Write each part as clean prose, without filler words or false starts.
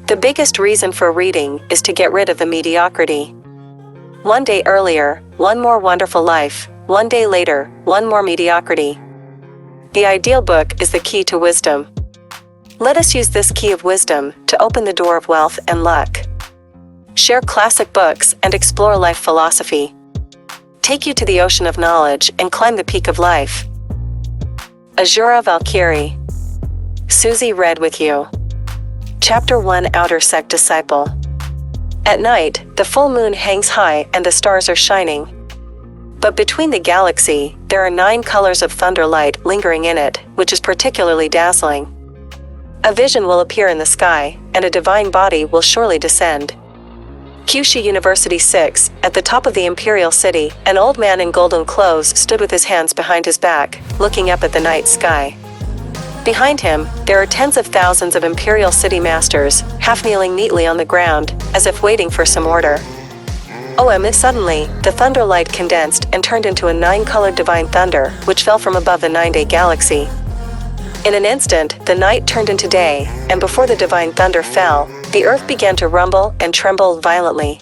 The biggest reason for reading is to get rid of the mediocrity. One day earlier, one more wonderful life. One day later, one more mediocrity. The ideal book is the key to wisdom. Let us use this key of wisdom to open the door of wealth and luck. Share classic books and explore life philosophy. Take you to the ocean of knowledge and climb the peak of life. Asura Valkyrie. Susie read with you. Chapter 1 Outer Sect Disciple. At night, the full moon hangs high and the stars are shining. But between the galaxy, there are 9 colors of thunder light lingering in it, which is particularly dazzling. A vision will appear in the sky, and a divine body will surely descend. Kyushu University 6, at the top of the imperial city, an old man in golden clothes stood with his hands behind his back, looking up at the night sky. Behind him, there are tens of thousands of imperial city masters, half kneeling neatly on the ground, as if waiting for some order. Suddenly, the thunder light condensed and turned into a 9-colored divine thunder, which fell from above the 9-day galaxy. In an instant, the night turned into day, and before the divine thunder fell, the earth began to rumble and tremble violently.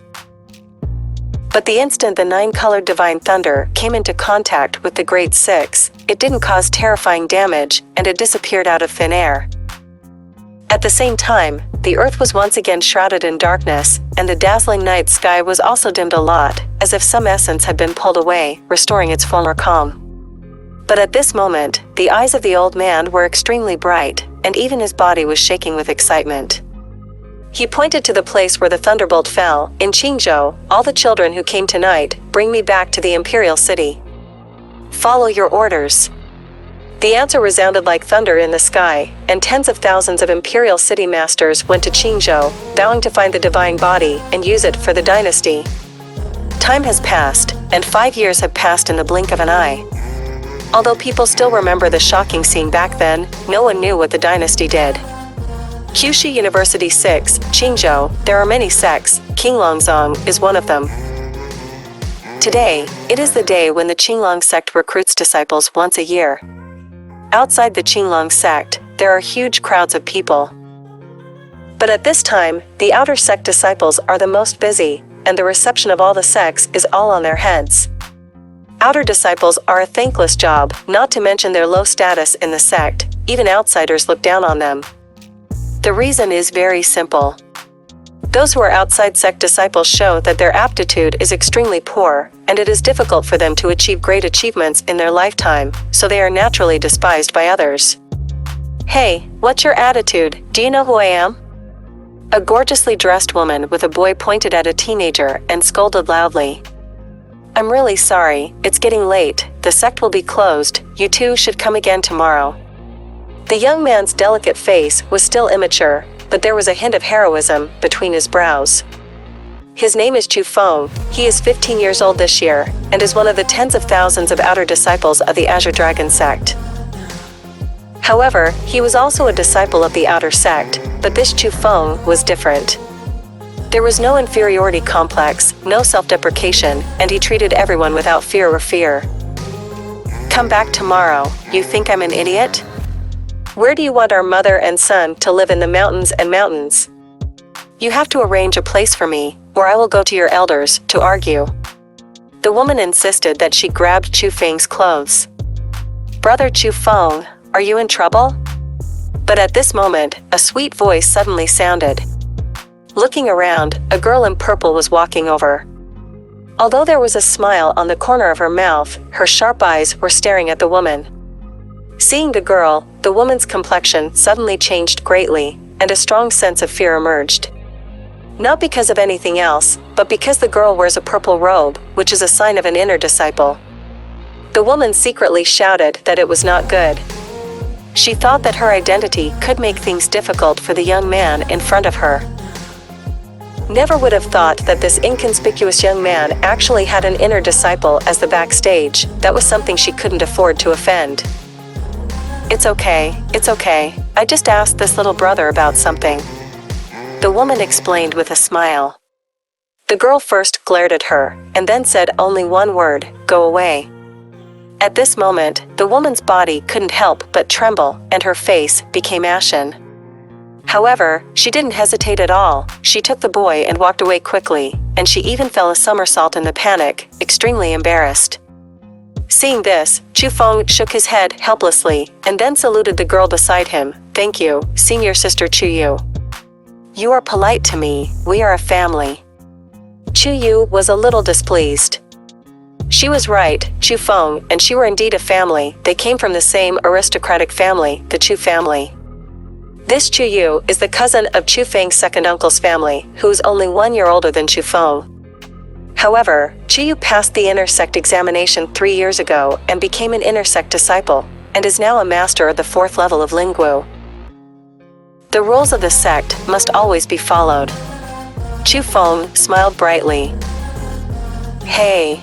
But the instant the 9-colored divine thunder came into contact with the Great Six, it didn't cause terrifying damage, and it disappeared out of thin air. At the same time, the earth was once again shrouded in darkness, and the dazzling night sky was also dimmed a lot, as if some essence had been pulled away, restoring its former calm. But at this moment, the eyes of the old man were extremely bright, and even his body was shaking with excitement. He pointed to the place where the thunderbolt fell. In Qingzhou, all the children who came tonight, bring me back to the imperial city. Follow your orders. The answer resounded like thunder in the sky, and tens of thousands of imperial city masters went to Qingzhou, vowing to find the divine body and use it for the dynasty. Time has passed, and 5 years have passed in the blink of an eye. Although people still remember the shocking scene back then, no one knew what the dynasty did. Kyushu University 6, Qingzhou, there are many sects. Qinglong is one of them. Today, it is the day when the Qinglong sect recruits disciples once a year. Outside the Qinglong sect, there are huge crowds of people. But at this time, the outer sect disciples are the most busy, and the reception of all the sects is all on their heads. Outer disciples are a thankless job, not to mention their low status in the sect. Even outsiders look down on them. The reason is very simple. Those who are outside sect disciples show that their aptitude is extremely poor, and it is difficult for them to achieve great achievements in their lifetime, so they are naturally despised by others. Hey, what's your attitude? Do you know who I am? A gorgeously dressed woman with a boy pointed at a teenager and scolded loudly. I'm really sorry, it's getting late, the sect will be closed, you two should come again tomorrow. The young man's delicate face was still immature, but there was a hint of heroism between his brows. His name is Chu Feng, he is 15 years old this year, and is one of the tens of thousands of outer disciples of the Azure Dragon sect. However, he was also a disciple of the outer sect, but this Chu Feng was different. There was no inferiority complex, no self-deprecation, and he treated everyone without fear or fear. Come back tomorrow, you think I'm an idiot? Where do you want our mother and son to live in the mountains and mountains? You have to arrange a place for me, or I will go to your elders to argue. The woman insisted that she grabbed Chu Feng's clothes. Brother Chu Feng, are you in trouble? But at this moment, a sweet voice suddenly sounded. Looking around, a girl in purple was walking over. Although there was a smile on the corner of her mouth, her sharp eyes were staring at the woman. Seeing the girl, the woman's complexion suddenly changed greatly, and a strong sense of fear emerged. Not because of anything else, but because the girl wears a purple robe, which is a sign of an inner disciple. The woman secretly shouted that it was not good. She thought that her identity could make things difficult for the young man in front of her. Never would have thought that this inconspicuous young man actually had an inner disciple as the backstage. That was something she couldn't afford to offend. It's okay, I just asked this little brother about something. The woman explained with a smile. The girl first glared at her, and then said only one word, go away. At this moment, the woman's body couldn't help but tremble, and her face became ashen. However, she didn't hesitate at all. She took the boy and walked away quickly, and she even fell a somersault in the panic, extremely embarrassed. Seeing this, Chu Feng shook his head helplessly, and then saluted the girl beside him. "Thank you, senior sister Chu Yu. You are polite to me, we are a family." Chu Yu was a little displeased. She was right, Chu Feng and she were indeed a family. They came from the same aristocratic family, the Chu family. This Chu Yu is the cousin of Chu Feng's second uncle's family, who is only 1 year older than Chu Feng. However, Chu Yu passed the inner sect examination 3 years ago and became an inner sect disciple, and is now a master of the 4th level of Lingwu. The rules of the sect must always be followed. Chu Feng smiled brightly. Hey.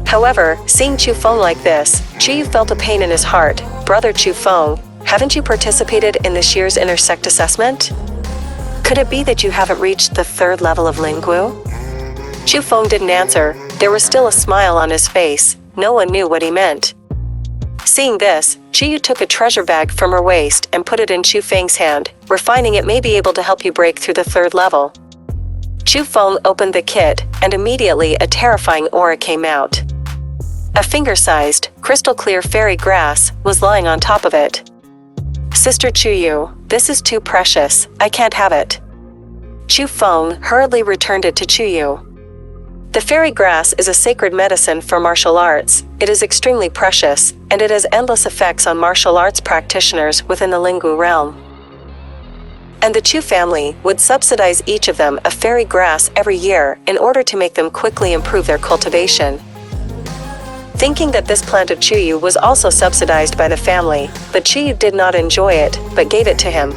However, seeing Chu Feng like this, Chu Yu felt a pain in his heart. Brother Chu Feng, haven't you participated in this year's inner sect assessment? Could it be that you haven't reached the 3rd level of Lingwu? Chu Feng didn't answer. There was still a smile on his face. No one knew what he meant. Seeing this, Chu Yu took a treasure bag from her waist and put it in Chu Feng's hand, refining it may be able to help you break through the 3rd level. Chu Feng opened the kit, and immediately a terrifying aura came out. A finger-sized, crystal-clear fairy grass was lying on top of it. "Sister Chu Yu, this is too precious, I can't have it." Chu Feng hurriedly returned it to Chu Yu. The fairy grass is a sacred medicine for martial arts. It is extremely precious, and it has endless effects on martial arts practitioners within the Lingwu realm. And the Chu family would subsidize each of them a fairy grass every year in order to make them quickly improve their cultivation. Thinking that this plant of Chu Yu was also subsidized by the family, but Chu Yu did not enjoy it, but gave it to him.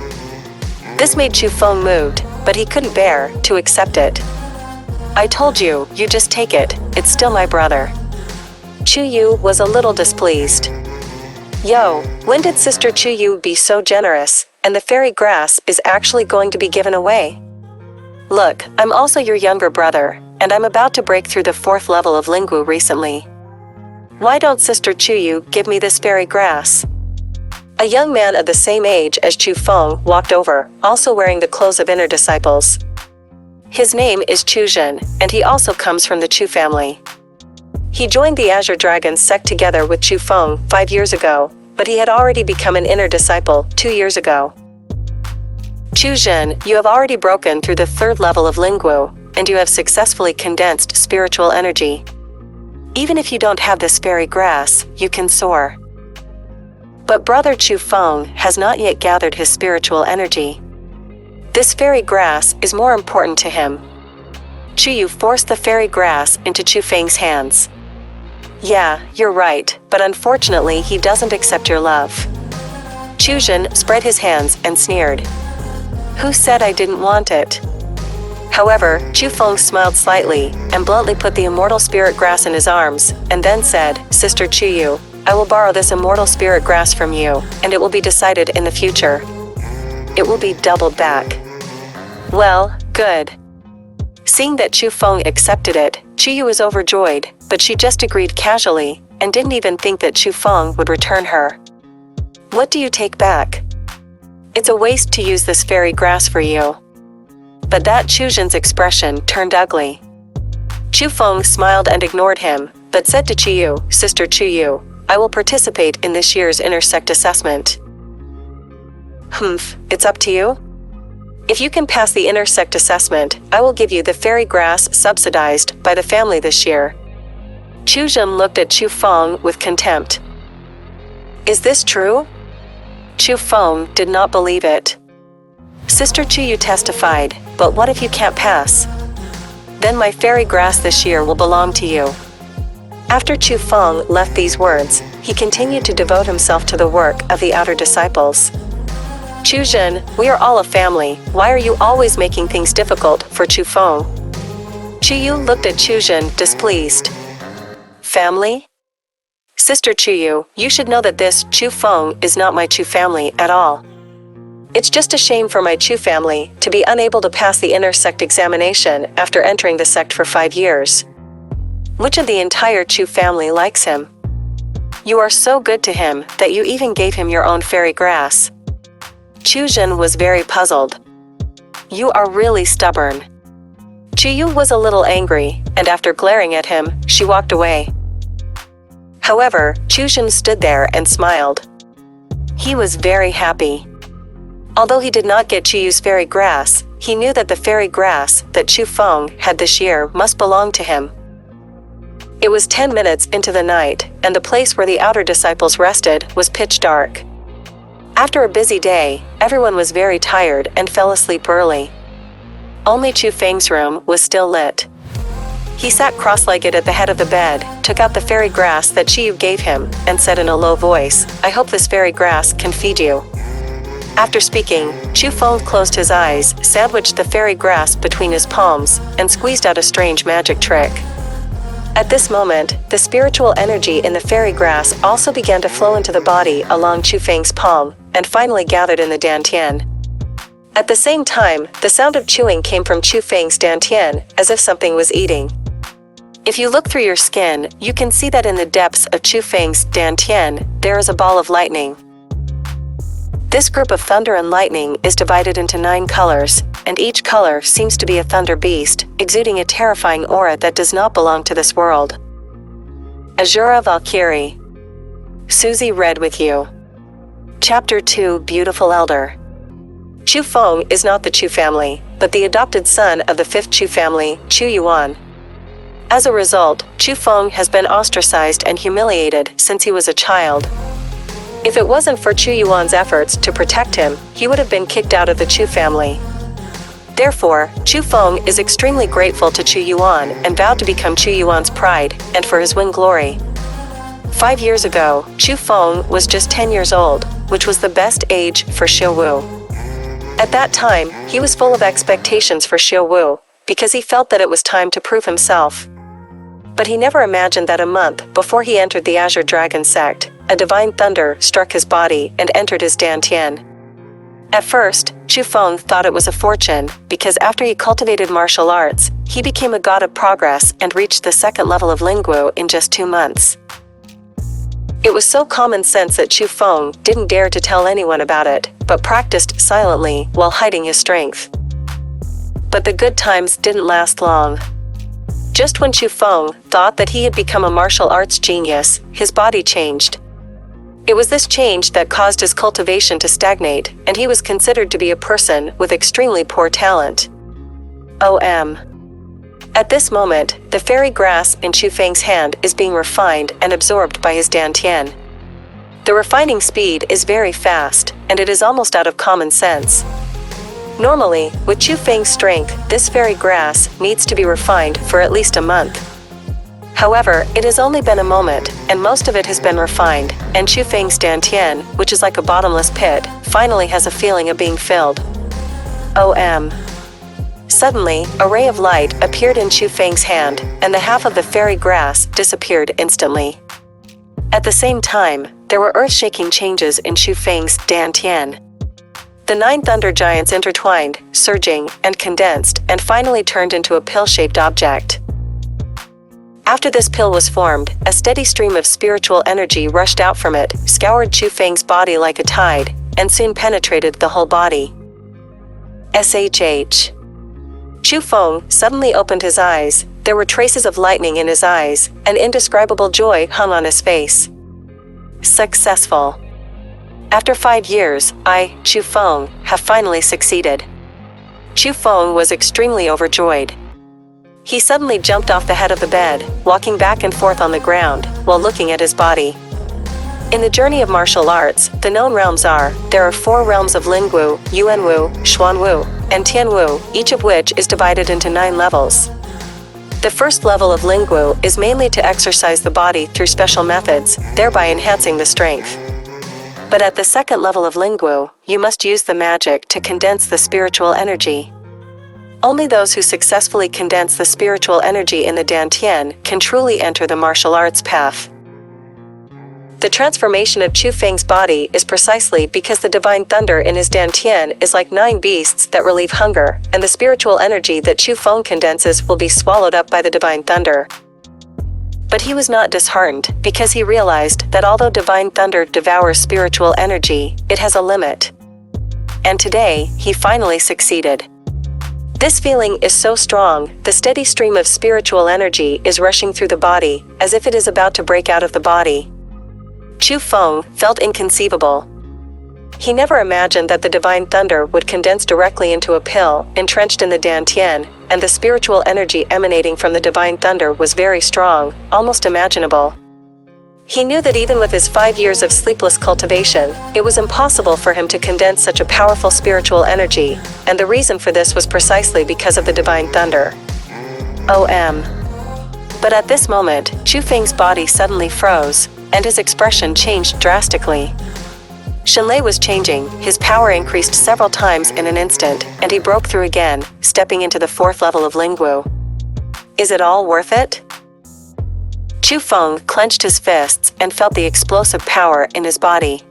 This made Chu Feng moved, but he couldn't bear to accept it. "I told you, you just take it, it's still my brother." Chu Yu was a little displeased. "Yo, when did Sister Chu Yu be so generous, and the fairy grass is actually going to be given away? Look, I'm also your younger brother, and I'm about to break through the 4th level of Lingwu recently. Why don't Sister Chu Yu give me this fairy grass?" A young man of the same age as Chu Feng walked over, also wearing the clothes of inner disciples. His name is Chuzhen, and he also comes from the Chu family. He joined the Azure Dragon sect together with Chu Feng 5 years ago, but he had already become an inner disciple 2 years ago. "Chuzhen, you have already broken through the 3rd level of Lingwu, and you have successfully condensed spiritual energy. Even if you don't have this fairy grass, you can soar." But brother Chu Feng has not yet gathered his spiritual energy. This fairy grass is more important to him. Chu Yu forced the fairy grass into Chu Feng's hands. "Yeah, you're right, but unfortunately he doesn't accept your love." Chuzhen spread his hands and sneered. "Who said I didn't want it?" However, Chu Feng smiled slightly, and bluntly put the immortal spirit grass in his arms, and then said, "Sister Chu Yu, I will borrow this immortal spirit grass from you, and it will be decided in the future. It will be doubled back." "Well, good." Seeing that Chu Feng accepted it, Chu Yu was overjoyed, but she just agreed casually, and didn't even think that Chu Feng would return her. "What do you take back?" "It's a waste to use this fairy grass for you." But that Chuzhen's expression turned ugly. Chu Feng smiled and ignored him, but said to Chu Yu, "Sister Chu Yu, I will participate in this year's inner sect assessment." It's up to you? If you can pass the inner sect assessment, I will give you the fairy grass subsidized by the family this year. Chuzhen looked at Chu Feng with contempt. "Is this true?" Chu Feng did not believe it. Sister Chu Yu testified, "But what if you can't pass? Then my fairy grass this year will belong to you." After Chu Feng left these words, he continued to devote himself to the work of the outer disciples. "Chuzhen, we are all a family, why are you always making things difficult for Chu Feng?" Chu Yu looked at Chuzhen, displeased. "Family? Sister Chu Yu, you should know that this Chu Feng is not my Chu family at all. It's just a shame for my Chu family to be unable to pass the inner sect examination after entering the sect for 5 years. Which of the entire Chu family likes him? You are so good to him that you even gave him your own fairy grass." Qianjin was very puzzled. "You are really stubborn." Qiyu was a little angry, and after glaring at him, she walked away. However, Qianjin stood there and smiled. He was very happy. Although he did not get Qiyu's fairy grass, he knew that the fairy grass that Qu Feng had this year must belong to him. It was 10 minutes into the night, and the place where the outer disciples rested was pitch dark. After a busy day, everyone was very tired and fell asleep early. Only Qu Feng's room was still lit. He sat cross-legged at the head of the bed, took out the fairy grass that Qiyu gave him, and said in a low voice, "I hope this fairy grass can feed you." After speaking, Qu Feng closed his eyes, sandwiched the fairy grass between his palms, and squeezed out a strange magic trick. At this moment, the spiritual energy in the fairy grass also began to flow into the body along Qu Feng's palm, and finally gathered in the dantian. At the same time, the sound of chewing came from Qu Feng's dantian, as if something was eating. If you look through your skin, you can see that in the depths of Qu Feng's dantian, there is a ball of lightning. This group of thunder and lightning is divided into 9 colors, and each color seems to be a thunder beast, exuding a terrifying aura that does not belong to this world. Asura Valkyrie. Susie read with you. Chapter 2, Beautiful Elder. Qu Feng is not the Qu family, but the adopted son of the 5th Qu family, Qu Yuan. As a result, Qu Feng has been ostracized and humiliated since he was a child. If it wasn't for Qu Yuan's efforts to protect him, he would have been kicked out of the Qu family. Therefore, Qu Feng is extremely grateful to Qu Yuan and vowed to become Qu Yuan's pride, and for his wing glory. 5 years ago, Qu Feng was just 10 years old, which was the best age for Xuanwu. At that time, he was full of expectations for Xuanwu, because he felt that it was time to prove himself. But he never imagined that a month before he entered the Azure Dragon sect, a divine thunder struck his body and entered his dantian. At first, Qu Feng thought it was a fortune, because after he cultivated martial arts, he became a god of progress and reached the 2nd level of Lingwu in just 2 months. It was so common sense that Qu Feng didn't dare to tell anyone about it, but practiced silently while hiding his strength. But the good times didn't last long. Just when Qu Feng thought that he had become a martial arts genius, his body changed. It was this change that caused his cultivation to stagnate, and he was considered to be a person with extremely poor talent. OM. At this moment, the fairy grass in Qu Feng's hand is being refined and absorbed by his dantian. The refining speed is very fast, and it is almost out of common sense. Normally, with Qu Feng's strength, this fairy grass needs to be refined for at least a month. However, it has only been a moment, and most of it has been refined, and Qu Feng's dantian, which is like a bottomless pit, finally has a feeling of being filled. OM. Suddenly, a ray of light appeared in Qu Feng's hand, and the half of the fairy grass disappeared instantly. At the same time, there were earth-shaking changes in Qu Feng's dantian. The 9 thunder giants intertwined, surging, and condensed, and finally turned into a pill-shaped object. After this pill was formed, a steady stream of spiritual energy rushed out from it, scoured Qu Feng's body like a tide, and soon penetrated the whole body. SHH. Qu Feng suddenly opened his eyes. There were traces of lightning in his eyes, and indescribable joy hung on his face. Successful. After 5 years, I, Qu Feng, have finally succeeded. Qu Feng was extremely overjoyed. He suddenly jumped off the head of the bed, walking back and forth on the ground, while looking at his body. In the journey of martial arts, the known realms are, there are 4 realms of Lingwu, Yuanwu, Xuanwu, and Tianwu, each of which is divided into 9 levels. The first level of Lingwu is mainly to exercise the body through special methods, thereby enhancing the strength. But at the second level of Lingwu, you must use the magic to condense the spiritual energy. Only those who successfully condense the spiritual energy in the dantian can truly enter the martial arts path. The transformation of Qu Feng's body is precisely because the divine thunder in his dantian is like 9 beasts that relieve hunger, and the spiritual energy that Qu Feng condenses will be swallowed up by the divine thunder. But he was not disheartened, because he realized that although divine thunder devours spiritual energy, it has a limit. and today, he finally succeeded. This feeling is so strong, the steady stream of spiritual energy is rushing through the body, as if it is about to break out of the body. Chu Feng felt inconceivable. He never imagined that the divine thunder would condense directly into a pill, entrenched in the dantian, and the spiritual energy emanating from the divine thunder was very strong, almost imaginable. He knew that even with his 5 years of sleepless cultivation, it was impossible for him to condense such a powerful spiritual energy, and the reason for this was precisely because of the divine thunder. OM. But at this moment, Chu Feng's body suddenly froze, and his expression changed drastically. Shenlei was changing, his power increased several times in an instant, and he broke through again, stepping into the 4th level of Lingwu. Is it all worth it? Chu Feng clenched his fists and felt the explosive power in his body.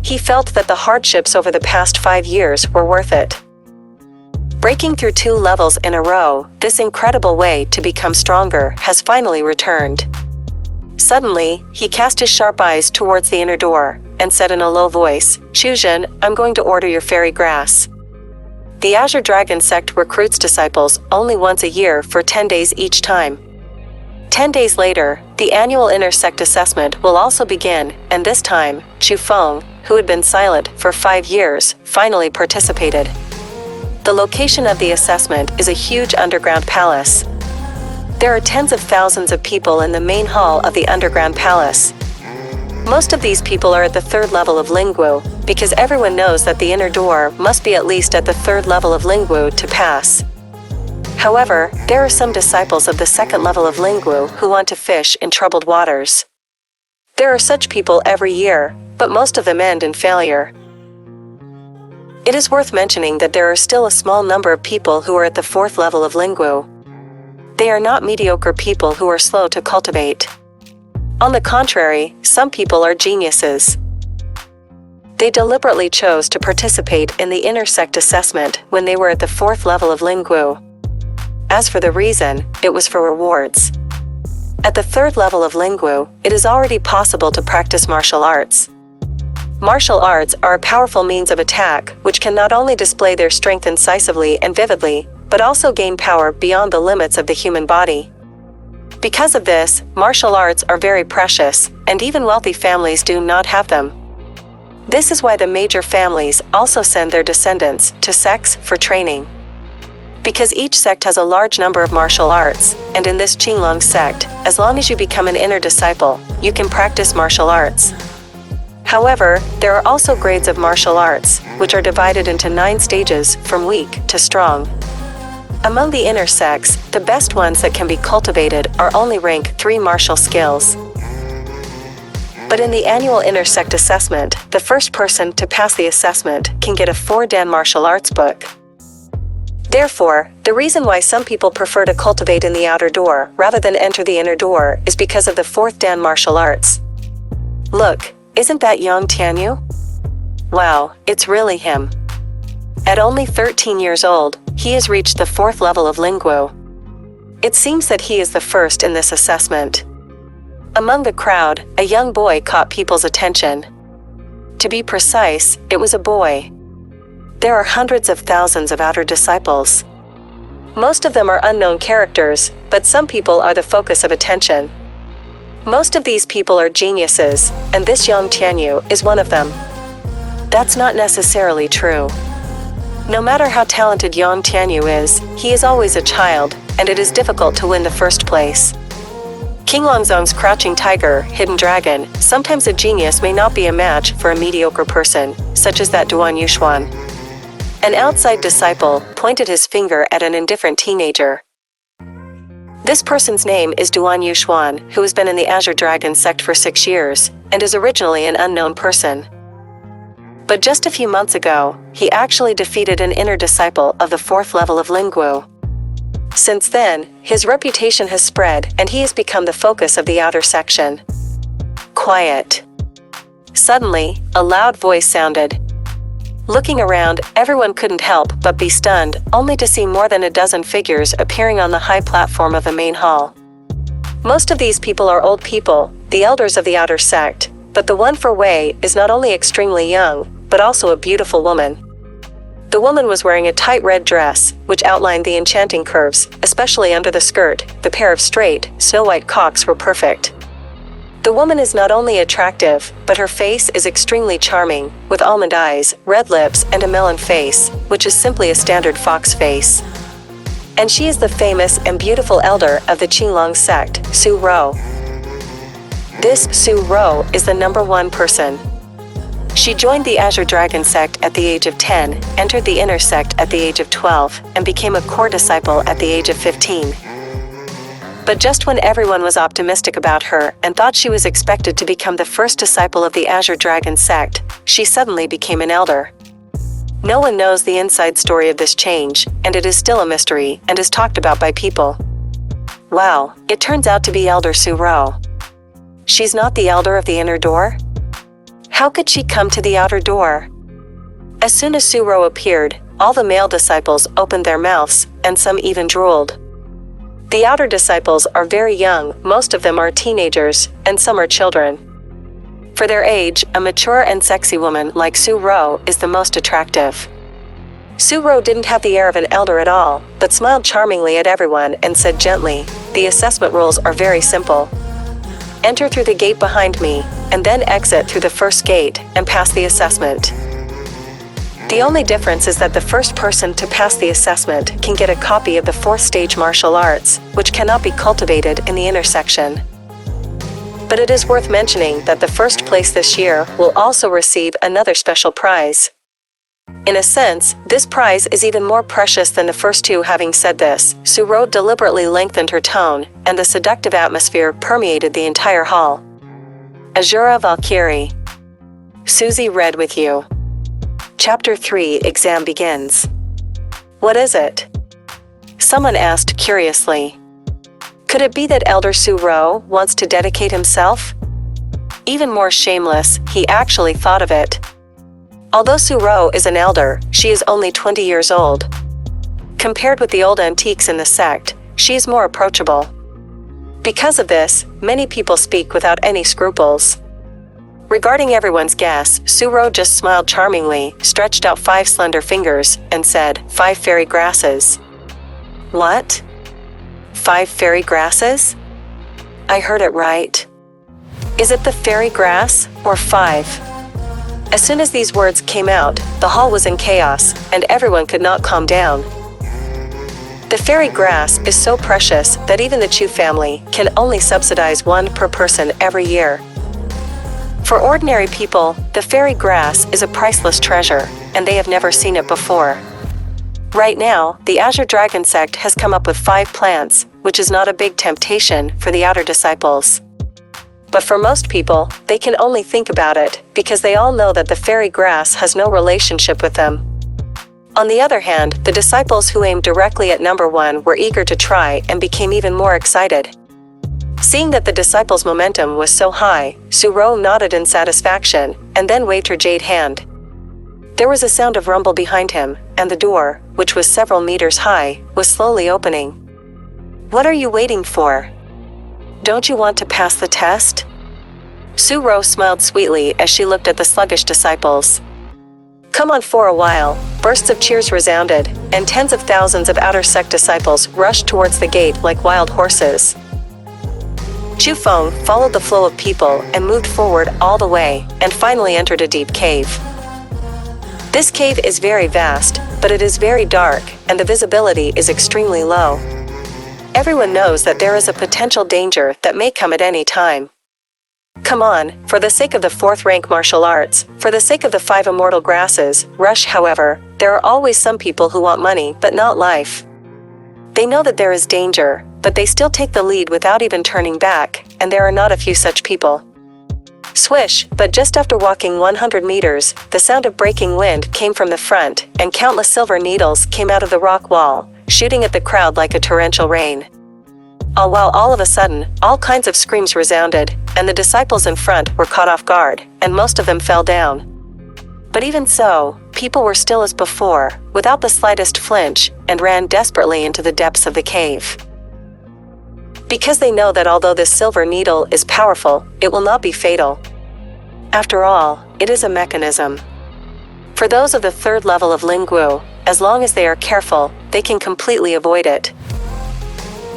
He felt that the hardships over the past 5 years were worth it. Breaking through 2 levels in a row, this incredible way to become stronger has finally returned. Suddenly, he cast his sharp eyes towards the inner door, and said in a low voice, "Shuzhen, I'm going to order your fairy grass." The Azure Dragon sect recruits disciples only once a year for 10 days each time. 10 days later, the annual intersect assessment will also begin, and this time, Chu Feng, who had been silent for 5 years, finally participated. The location of the assessment is a huge underground palace. There are tens of thousands of people in the main hall of the underground palace. Most of these people are at the 3rd level of Lingwu, because everyone knows that the inner door must be at least at the 3rd level of Lingwu to pass. However, there are some disciples of the 2nd level of Lingwu who want to fish in troubled waters. There are such people every year, but most of them end in failure. It is worth mentioning that there are still a small number of people who are at the 4th level of Lingwu. They are not mediocre people who are slow to cultivate. On the contrary, some people are geniuses. They deliberately chose to participate in the intersect assessment when they were at the 4th level of Lingwu. As for the reason, it was for rewards. At the 3rd level of Lingwu, it is already possible to practice martial arts. Martial arts are a powerful means of attack which can not only display their strength incisively and vividly, but also gain power beyond the limits of the human body. Because of this, martial arts are very precious, and even wealthy families do not have them. This is why the major families also send their descendants to sects for training. Because each sect has a large number of martial arts, and in this Qinglong sect, as long as you become an inner disciple, you can practice martial arts. However, there are also grades of martial arts, which are divided into 9 stages from weak to strong. Among the inner sects, the best ones that can be cultivated are only rank 3 martial skills. But in the annual intersect assessment, the first person to pass the assessment can get a 4-dan martial arts book. Therefore, the reason why some people prefer to cultivate in the outer door rather than enter the inner door is because of the 4th dan martial arts. Look, isn't that Zhang Tianyi? Wow, it's really him. At only 13 years old, he has reached the 4th level of Lingwu. It seems that he is the first in this assessment. Among the crowd, a young boy caught people's attention. To be precise, it was a boy. There are hundreds of thousands of outer disciples. Most of them are unknown characters, but some people are the focus of attention. Most of these people are geniuses, and this Zhang Tianyi is one of them. That's not necessarily true. No matter how talented Zhang Tianyi is, he is always a child, and it is difficult to win the first place. Qinglong's crouching tiger, hidden dragon, sometimes a genius may not be a match for a mediocre person, such as that Duan Yuxuan. An outside disciple pointed his finger at an indifferent teenager. This person's name is Duan Yuxuan, who has been in the Azure Dragon sect for 6 years, and is originally an unknown person. But just a few months ago, he actually defeated an inner disciple of the 4th level of Lingwu. Since then, his reputation has spread and he has become the focus of the outer section. Quiet. Suddenly, a loud voice sounded. Looking around, everyone couldn't help but be stunned, only to see more than a dozen figures appearing on the high platform of the main hall. Most of these people are old people, the elders of the outer sect, but the one for Wei is not only extremely young, but also a beautiful woman. The woman was wearing a tight red dress, which outlined the enchanting curves, especially under the skirt. The pair of straight, snow-white cocks were perfect. The woman is not only attractive, but her face is extremely charming, with almond eyes, red lips, and a melon face, which is simply a standard fox face. And she is the famous and beautiful elder of the Qinglong sect, Su Rou. This Su Rou is the #1 person. She joined the Azure Dragon sect at the age of 10, entered the inner sect at the age of 12, and became a core disciple at the age of 15. But just when everyone was optimistic about her and thought she was expected to become the first disciple of the Azure Dragon sect, she suddenly became an elder. No one knows the inside story of this change, and it is still a mystery and is talked about by people. Wow, it turns out to be Elder Su Rou. She's not the elder of the inner door? How could she come to the outer door? As soon as Su Rou appeared, all the male disciples opened their mouths, and some even drooled. The outer disciples are very young, most of them are teenagers, and some are children. For their age, a mature and sexy woman like Su Rou is the most attractive. Su Rou didn't have the air of an elder at all, but smiled charmingly at everyone and said gently, "The assessment rules are very simple. Enter through the gate behind me, and then exit through the first gate, and pass the assessment. The only difference is that the first person to pass the assessment can get a copy of the 4th stage martial arts, which cannot be cultivated in the intersection. But it is worth mentioning that the first place this year will also receive another special prize. In a sense, this prize is even more precious than the first two." Having said this, Su Rou deliberately lengthened her tone, and the seductive atmosphere permeated the entire hall. Asura Valkyrie. Susie read with you. Chapter 3 Exam begins. What is it? Someone asked curiously. Could it be that Elder Su Rou wants to dedicate himself? Even more shameless, he actually thought of it. Although Su Rou is an elder, she is only 20 years old. Compared with the old antiques in the sect, she is more approachable. Because of this, many people speak without any scruples. Regarding everyone's guess, Su Rou just smiled charmingly, stretched out 5 slender fingers, and said, 5 fairy grasses. What? 5 fairy grasses? I heard it right. Is it the fairy grass, or 5? As soon as these words came out, the hall was in chaos, and everyone could not calm down. The fairy grass is so precious that even the Chu family can only subsidize 1 per person every year. For ordinary people, the fairy grass is a priceless treasure, and they have never seen it before. Right now, the Azure Dragon sect has come up with 5 plants, which is not a big temptation for the outer disciples. But for most people, they can only think about it, because they all know that the fairy grass has no relationship with them. On the other hand, the disciples who aimed directly at #1 were eager to try and became even more excited. Seeing that the disciples' momentum was so high, Su Rou nodded in satisfaction, and then waved her jade hand. There was a sound of rumble behind him, and the door, which was several meters high, was slowly opening. What are you waiting for? Don't you want to pass the test? Su Rou smiled sweetly as she looked at the sluggish disciples. Come on for a while. Bursts of cheers resounded, and tens of thousands of outer sect disciples rushed towards the gate like wild horses. Chu Feng followed the flow of people and moved forward all the way, and finally entered a deep cave. This cave is very vast, but it is very dark, and the visibility is extremely low. Everyone knows that there is a potential danger that may come at any time. Come on, for the sake of the 4th rank martial arts, for the sake of the 5 immortal grasses, rush. However, there are always some people who want money but not life. They know that there is danger, but they still take the lead without even turning back, and there are not a few such people. Swish, but just after walking 100 meters, the sound of breaking wind came from the front, and countless silver needles came out of the rock wall, shooting at the crowd like a torrential rain. While all of a sudden, all kinds of screams resounded, and the disciples in front were caught off guard, and most of them fell down. But even so, people were still as before, without the slightest flinch, and ran desperately into the depths of the cave. Because they know that although this silver needle is powerful, it will not be fatal. After all, it is a mechanism. For those of the third level of Lingwu, as long as they are careful, they can completely avoid it.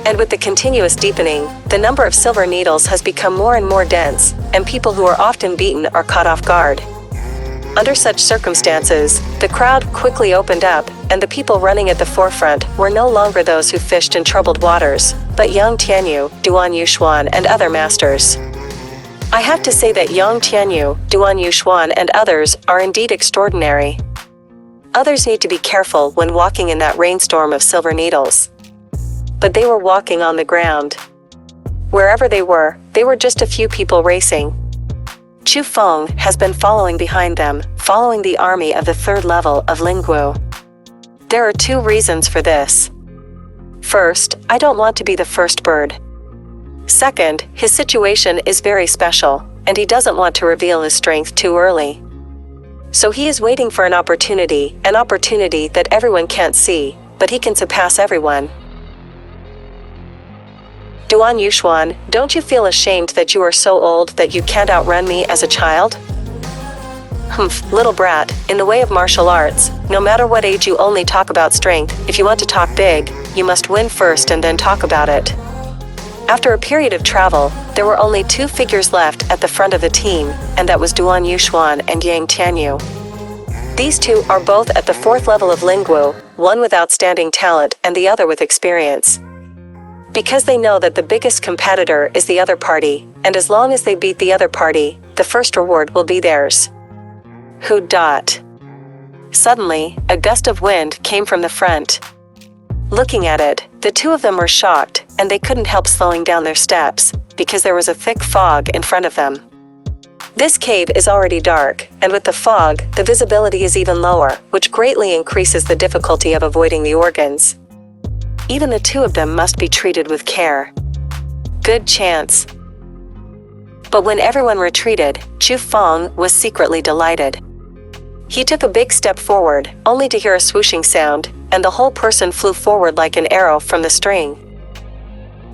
And with the continuous deepening, the number of silver needles has become more and more dense, and people who are often beaten are caught off guard. Under such circumstances, the crowd quickly opened up, and the people running at the forefront were no longer those who fished in troubled waters, but Zhang Tianyi, Duan Yuxuan, and other masters. I have to say that Zhang Tianyi, Duan Yuxuan, and others are indeed extraordinary. Others need to be careful when walking in that rainstorm of silver needles. But they were walking on the ground. Wherever they were just a few people racing. Chu Feng has been following behind them, following the army of the third level of Lingwu. There are two reasons for this. First, I don't want to be the first bird. Second, his situation is very special, and he doesn't want to reveal his strength too early. So he is waiting for an opportunity that everyone can't see, but he can surpass everyone. Duan Yuxuan, don't you feel ashamed that you are so old that you can't outrun me as a child? Humph, little brat, in the way of martial arts, no matter what age you only talk about strength. If you want to talk big, you must win first and then talk about it. After a period of travel, there were only two figures left at the front of the team, and that was Duan Yuxuan and Zhang Tianyi. These two are both at the fourth level of Lingwu, one with outstanding talent and the other with experience. Because they know that the biggest competitor is the other party, and as long as they beat the other party, the first reward will be theirs. Suddenly, a gust of wind came from the front. Looking at it, the two of them were shocked, and they couldn't help slowing down their steps, because there was a thick fog in front of them. This cave is already dark, and with the fog, the visibility is even lower, which greatly increases the difficulty of avoiding the organs. Even the two of them must be treated with care. Good chance. But when everyone retreated, Chu Feng was secretly delighted. He took a big step forward, only to hear a swooshing sound, and the whole person flew forward like an arrow from the string.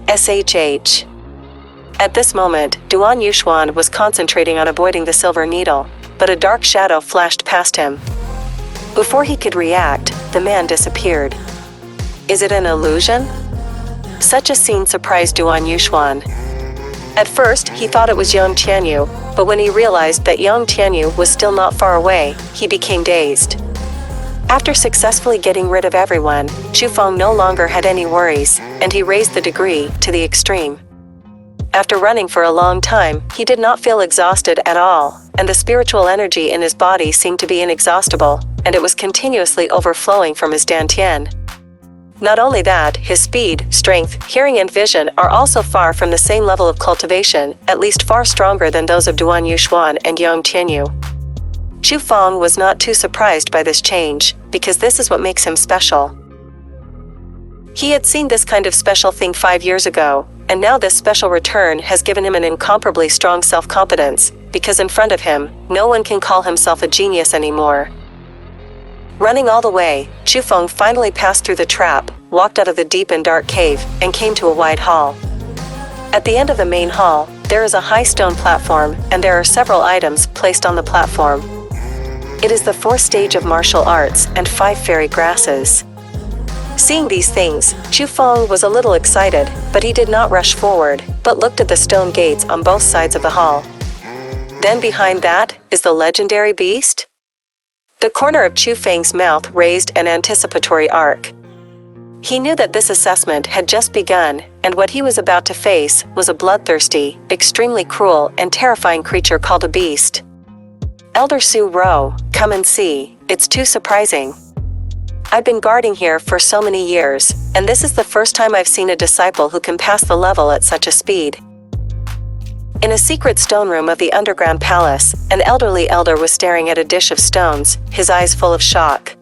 SHH. At this moment, Duan Yuxuan was concentrating on avoiding the silver needle, but a dark shadow flashed past him. Before he could react, the man disappeared. Is it an illusion? Such a scene surprised Duan Yuxuan. At first, he thought it was Zhang Tianyi, but when he realized that Zhang Tianyi was still not far away, he became dazed. After successfully getting rid of everyone, Chu Feng no longer had any worries, and he raised the degree to the extreme. After running for a long time, he did not feel exhausted at all, and the spiritual energy in his body seemed to be inexhaustible, and it was continuously overflowing from his dantian. Not only that, his speed, strength, hearing and vision are also far from the same level of cultivation, at least far stronger than those of Duan Yuxuan and Zhang Tianyi. Chu Feng was not too surprised by this change, because this is what makes him special. He had seen this kind of special thing 5 years ago, and now this special return has given him an incomparably strong self-confidence, because in front of him, no one can call himself a genius anymore. Running all the way, Chu Feng finally passed through the trap, walked out of the deep and dark cave, and came to a wide hall. At the end of the main hall, there is a high stone platform, and there are several items placed on the platform. It is the fourth stage of martial arts and 5 fairy grasses. Seeing these things, Chu Feng was a little excited, but he did not rush forward, but looked at the stone gates on both sides of the hall. Then behind that is the legendary beast? The corner of Chu Feng's mouth raised an anticipatory arc. He knew that this assessment had just begun, and what he was about to face was a bloodthirsty, extremely cruel and terrifying creature called a beast. Elder Su Rou, come and see, it's too surprising. I've been guarding here for so many years, and this is the first time I've seen a disciple who can pass the level at such a speed. In a secret stone room of the underground palace, an elderly elder was staring at a dish of stones, his eyes full of shock.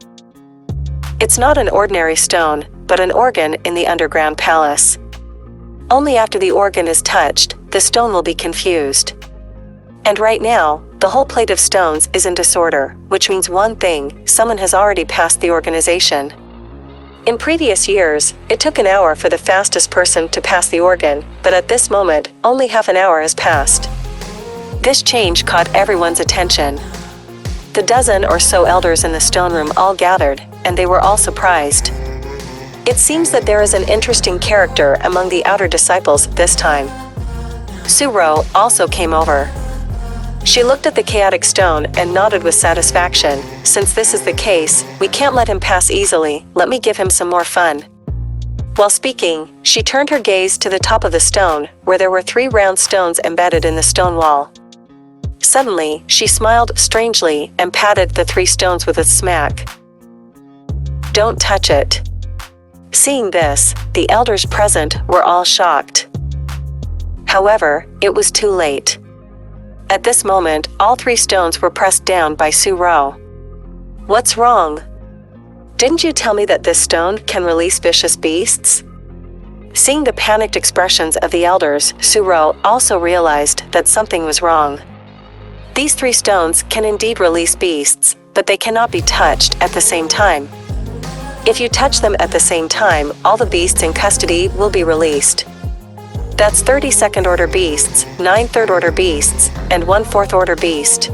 It's not an ordinary stone, but an organ in the underground palace. Only after the organ is touched, the stone will be confused. And right now, the whole plate of stones is in disorder, which means one thing: someone has already passed the organization. In previous years, it took an hour for the fastest person to pass the organ, but at this moment, only half an hour has passed. This change caught everyone's attention. The dozen or so elders in the stone room all gathered, and they were all surprised. It seems that there is an interesting character among the outer disciples this time. Su Rou also came over. She looked at the chaotic stone and nodded with satisfaction. Since this is the case, we can't let him pass easily. Let me give him some more fun. While speaking, she turned her gaze to the top of the stone, where there were 3 round stones embedded in the stone wall. Suddenly, she smiled strangely and patted the 3 stones with a smack. Don't touch it. Seeing this, the elders present were all shocked. However, it was too late. At this moment, all 3 stones were pressed down by Su Rou. What's wrong? Didn't you tell me that this stone can release vicious beasts? Seeing the panicked expressions of the elders, Su Rou also realized that something was wrong. These 3 stones can indeed release beasts, but they cannot be touched at the same time. If you touch them at the same time, all the beasts in custody will be released. That's 30 second-order beasts, 9 third-order beasts, and 1 fourth-order beast.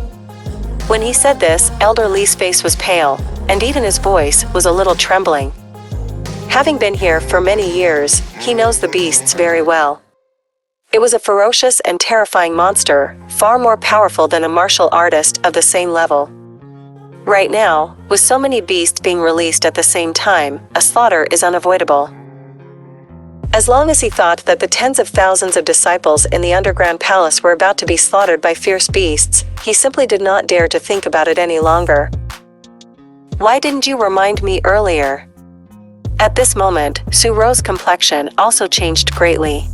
When he said this, Elder Li's face was pale, and even his voice was a little trembling. Having been here for many years, he knows the beasts very well. It was a ferocious and terrifying monster, far more powerful than a martial artist of the same level. Right now, with so many beasts being released at the same time, a slaughter is unavoidable. As long as he thought that the tens of thousands of disciples in the underground palace were about to be slaughtered by fierce beasts, he simply did not dare to think about it any longer. Why didn't you remind me earlier? At this moment, Su Rou's complexion also changed greatly.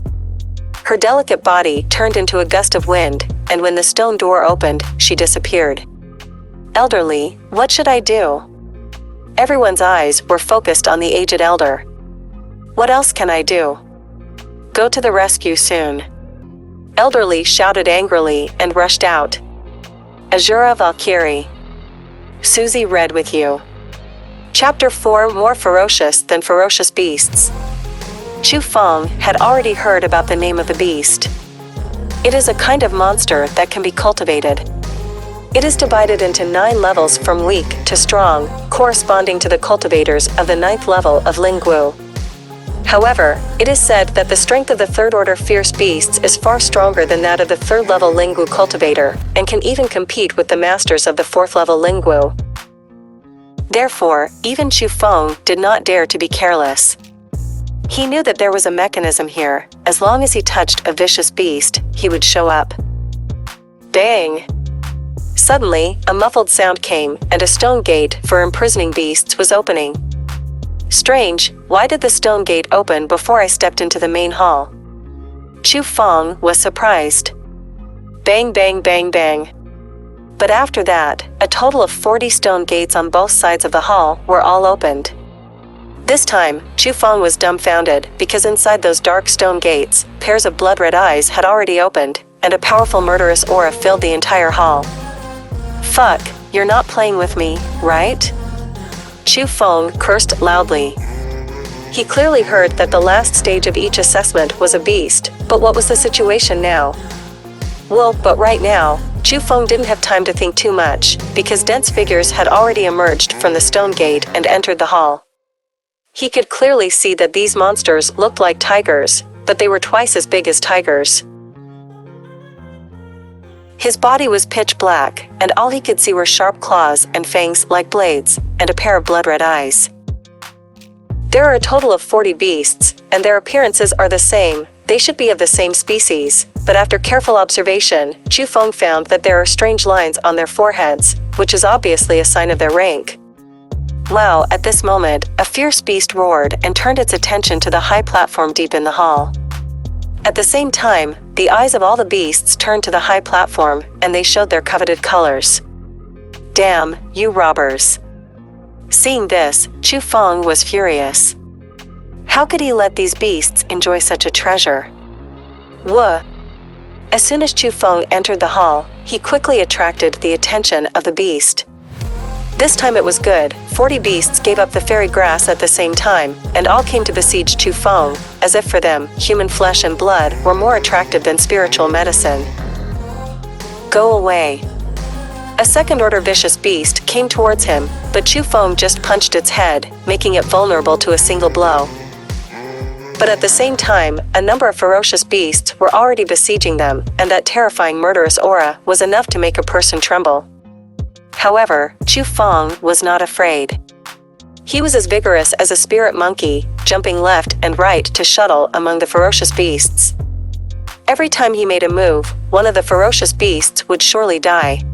Her delicate body turned into a gust of wind, and when the stone door opened, she disappeared. Elderly, what should I do? Everyone's eyes were focused on the aged elder. What else can I do? Go to the rescue soon. Elderly shouted angrily and rushed out. Asura Valkyrie. Susie read with you. Chapter 4 More ferocious than ferocious beasts. Chu Feng had already heard about the name of the beast. It is a kind of monster that can be cultivated. It is divided into 9 levels from weak to strong, corresponding to the cultivators of the 9th level of Lingwu. However, it is said that the strength of the 3rd-order fierce beasts is far stronger than that of the 3rd-level Lingwu cultivator, and can even compete with the masters of the 4th-level Lingwu. Therefore, even Chu Feng did not dare to be careless. He knew that there was a mechanism here. As long as he touched a vicious beast, he would show up. Bang! Suddenly, a muffled sound came, and a stone gate for imprisoning beasts was opening. Strange, why did the stone gate open before I stepped into the main hall? Chu Feng was surprised. Bang bang bang bang. But after that, a total of 40 stone gates on both sides of the hall were all opened. This time, Chu Feng was dumbfounded, because inside those dark stone gates, pairs of blood-red eyes had already opened, and a powerful murderous aura filled the entire hall. Fuck, you're not playing with me, right? Chu Feng cursed loudly. He clearly heard that the last stage of each assessment was a beast, but what was the situation now? Well, but right now, Chu Feng didn't have time to think too much, because dense figures had already emerged from the stone gate and entered the hall. He could clearly see that these monsters looked like tigers, but they were twice as big as tigers. His body was pitch black, and all he could see were sharp claws and fangs like blades, and a pair of blood-red eyes. There are a total of 40 beasts, and their appearances are the same. They should be of the same species, but after careful observation, Chu Feng found that there are strange lines on their foreheads, which is obviously a sign of their rank. Wow, at this moment, a fierce beast roared and turned its attention to the high platform deep in the hall. At the same time, the eyes of all the beasts turned to the high platform, and they showed their coveted colors. Damn, you robbers. Seeing this, Chu Feng was furious. How could he let these beasts enjoy such a treasure? Wuh! As soon as Chu Feng entered the hall, he quickly attracted the attention of the beast. This time it was good. 40 beasts gave up the fairy grass at the same time, and all came to besiege Chu Feng, as if for them, human flesh and blood were more attractive than spiritual medicine. Go away. A second-order vicious beast came towards him, but Chu Feng just punched its head, making it vulnerable to a single blow. But at the same time, a number of ferocious beasts were already besieging them, and that terrifying murderous aura was enough to make a person tremble. However, Chu Feng was not afraid. He was as vigorous as a spirit monkey, jumping left and right to shuttle among the ferocious beasts. Every time he made a move, one of the ferocious beasts would surely die.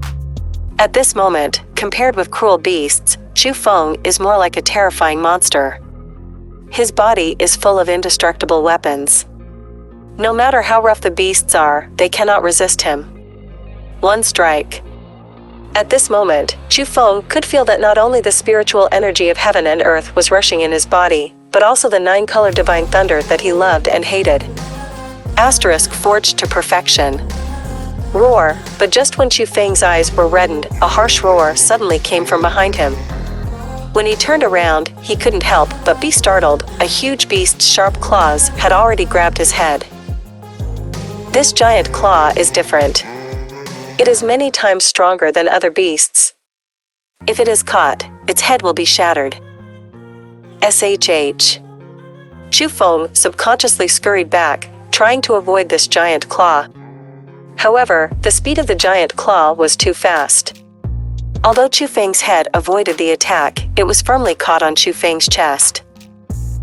At this moment, compared with cruel beasts, Chu Feng is more like a terrifying monster. His body is full of indestructible weapons. No matter how rough the beasts are, they cannot resist him. One strike. At this moment, Chu Feng could feel that not only the spiritual energy of heaven and earth was rushing in his body, but also the nine-colored divine thunder that he loved and hated. Asterisk forged to perfection. Roar, but just when Chu Feng's eyes were reddened, a harsh roar suddenly came from behind him. When he turned around, he couldn't help but be startled. A huge beast's sharp claws had already grabbed his head. This giant claw is different. It is many times stronger than other beasts. If it is caught, its head will be shattered. SHH. Chu Feng subconsciously scurried back, trying to avoid this giant claw. However, the speed of the giant claw was too fast. Although Chu Feng's head avoided the attack, it was firmly caught on Chu Feng's chest.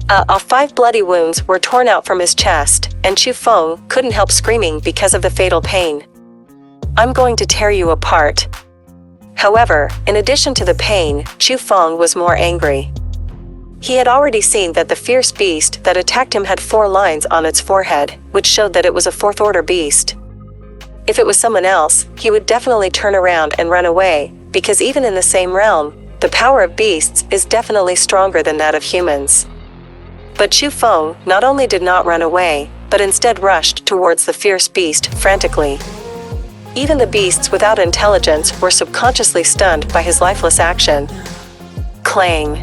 5 bloody wounds were torn out from his chest, and Chu Feng couldn't help screaming because of the fatal pain. "I'm going to tear you apart." However, in addition to the pain, Chu Feng was more angry. He had already seen that the fierce beast that attacked him had 4 lines on its forehead, which showed that it was a fourth-order beast. If it was someone else, he would definitely turn around and run away, because even in the same realm, the power of beasts is definitely stronger than that of humans. But Chu Feng not only did not run away, but instead rushed towards the fierce beast frantically. Even the beasts without intelligence were subconsciously stunned by his lifeless action. Clang.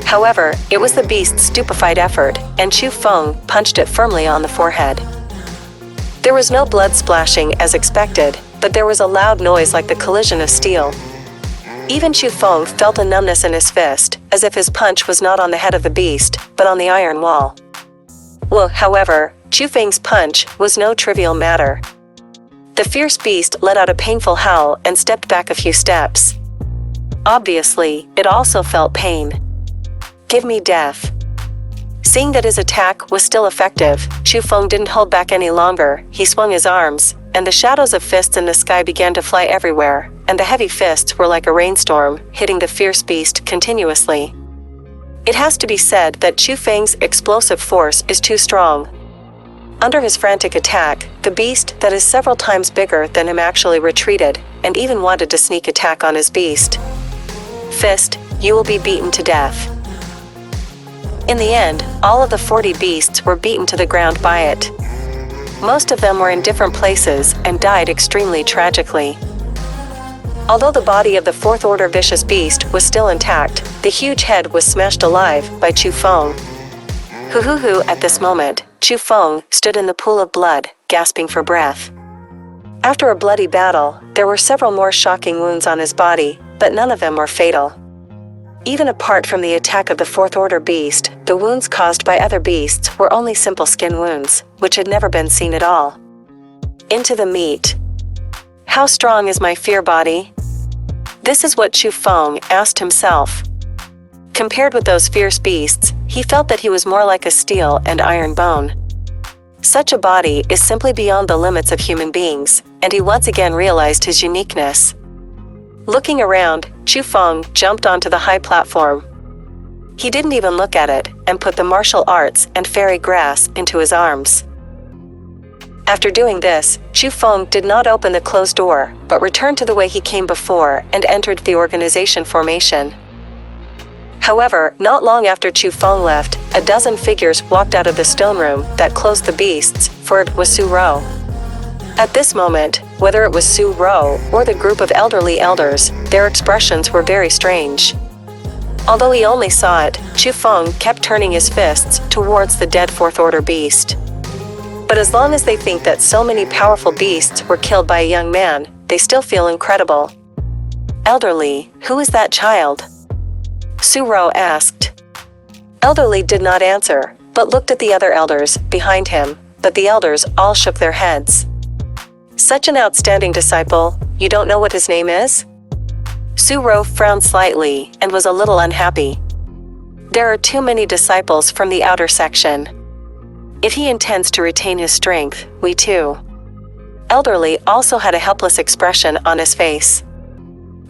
However, it was the beast's stupefied effort, and Chu Feng punched it firmly on the forehead. There was no blood splashing as expected, but there was a loud noise like the collision of steel. Even Chu Feng felt a numbness in his fist, as if his punch was not on the head of the beast, but on the iron wall. However, Chu Feng's punch was no trivial matter. The fierce beast let out a painful howl and stepped back a few steps. Obviously, it also felt pain. "Give me death." Seeing that his attack was still effective, Chu Feng didn't hold back any longer. He swung his arms, and the shadows of fists in the sky began to fly everywhere, and the heavy fists were like a rainstorm, hitting the fierce beast continuously. It has to be said that Chu Feng's explosive force is too strong. Under his frantic attack, the beast that is several times bigger than him actually retreated, and even wanted to sneak attack on his beast. "Fist, you will be beaten to death." In the end, all of the 40 beasts were beaten to the ground by it. Most of them were in different places and died extremely tragically. Although the body of the fourth-order vicious beast was still intact, the huge head was smashed alive by Chu Feng. At this moment, Chu Feng stood in the pool of blood, gasping for breath. After a bloody battle, there were several more shocking wounds on his body, but none of them were fatal. Even apart from the attack of the fourth-order beast, the wounds caused by other beasts were only simple skin wounds, which had never been seen at all. Into the meat. How strong is my fear body? This is what Chu Feng asked himself. Compared with those fierce beasts, he felt that he was more like a steel and iron bone. Such a body is simply beyond the limits of human beings, and he once again realized his uniqueness. Looking around, Chu Feng jumped onto the high platform. He didn't even look at it, and put the martial arts and fairy grass into his arms. After doing this, Chu Feng did not open the closed door, but returned to the way he came before and entered the organization formation. However, not long after Chu Feng left, a dozen figures walked out of the stone room that closed the beasts, for it was Su Rou. At this moment, whether it was Su Rou or the group of elderly elders, their expressions were very strange. Although he only saw it, Chu Feng kept turning his fists towards the dead fourth-order beast. But as long as they think that so many powerful beasts were killed by a young man, they still feel incredible. Elderly, who is that child? Su Rou asked. Elderly did not answer, but looked at the other elders behind him, but the elders all shook their heads. Such an outstanding disciple, you don't know what his name is? Su Rou frowned slightly and was a little unhappy. There are too many disciples from the outer section. If he intends to retain his strength, we too. Elderly also had a helpless expression on his face.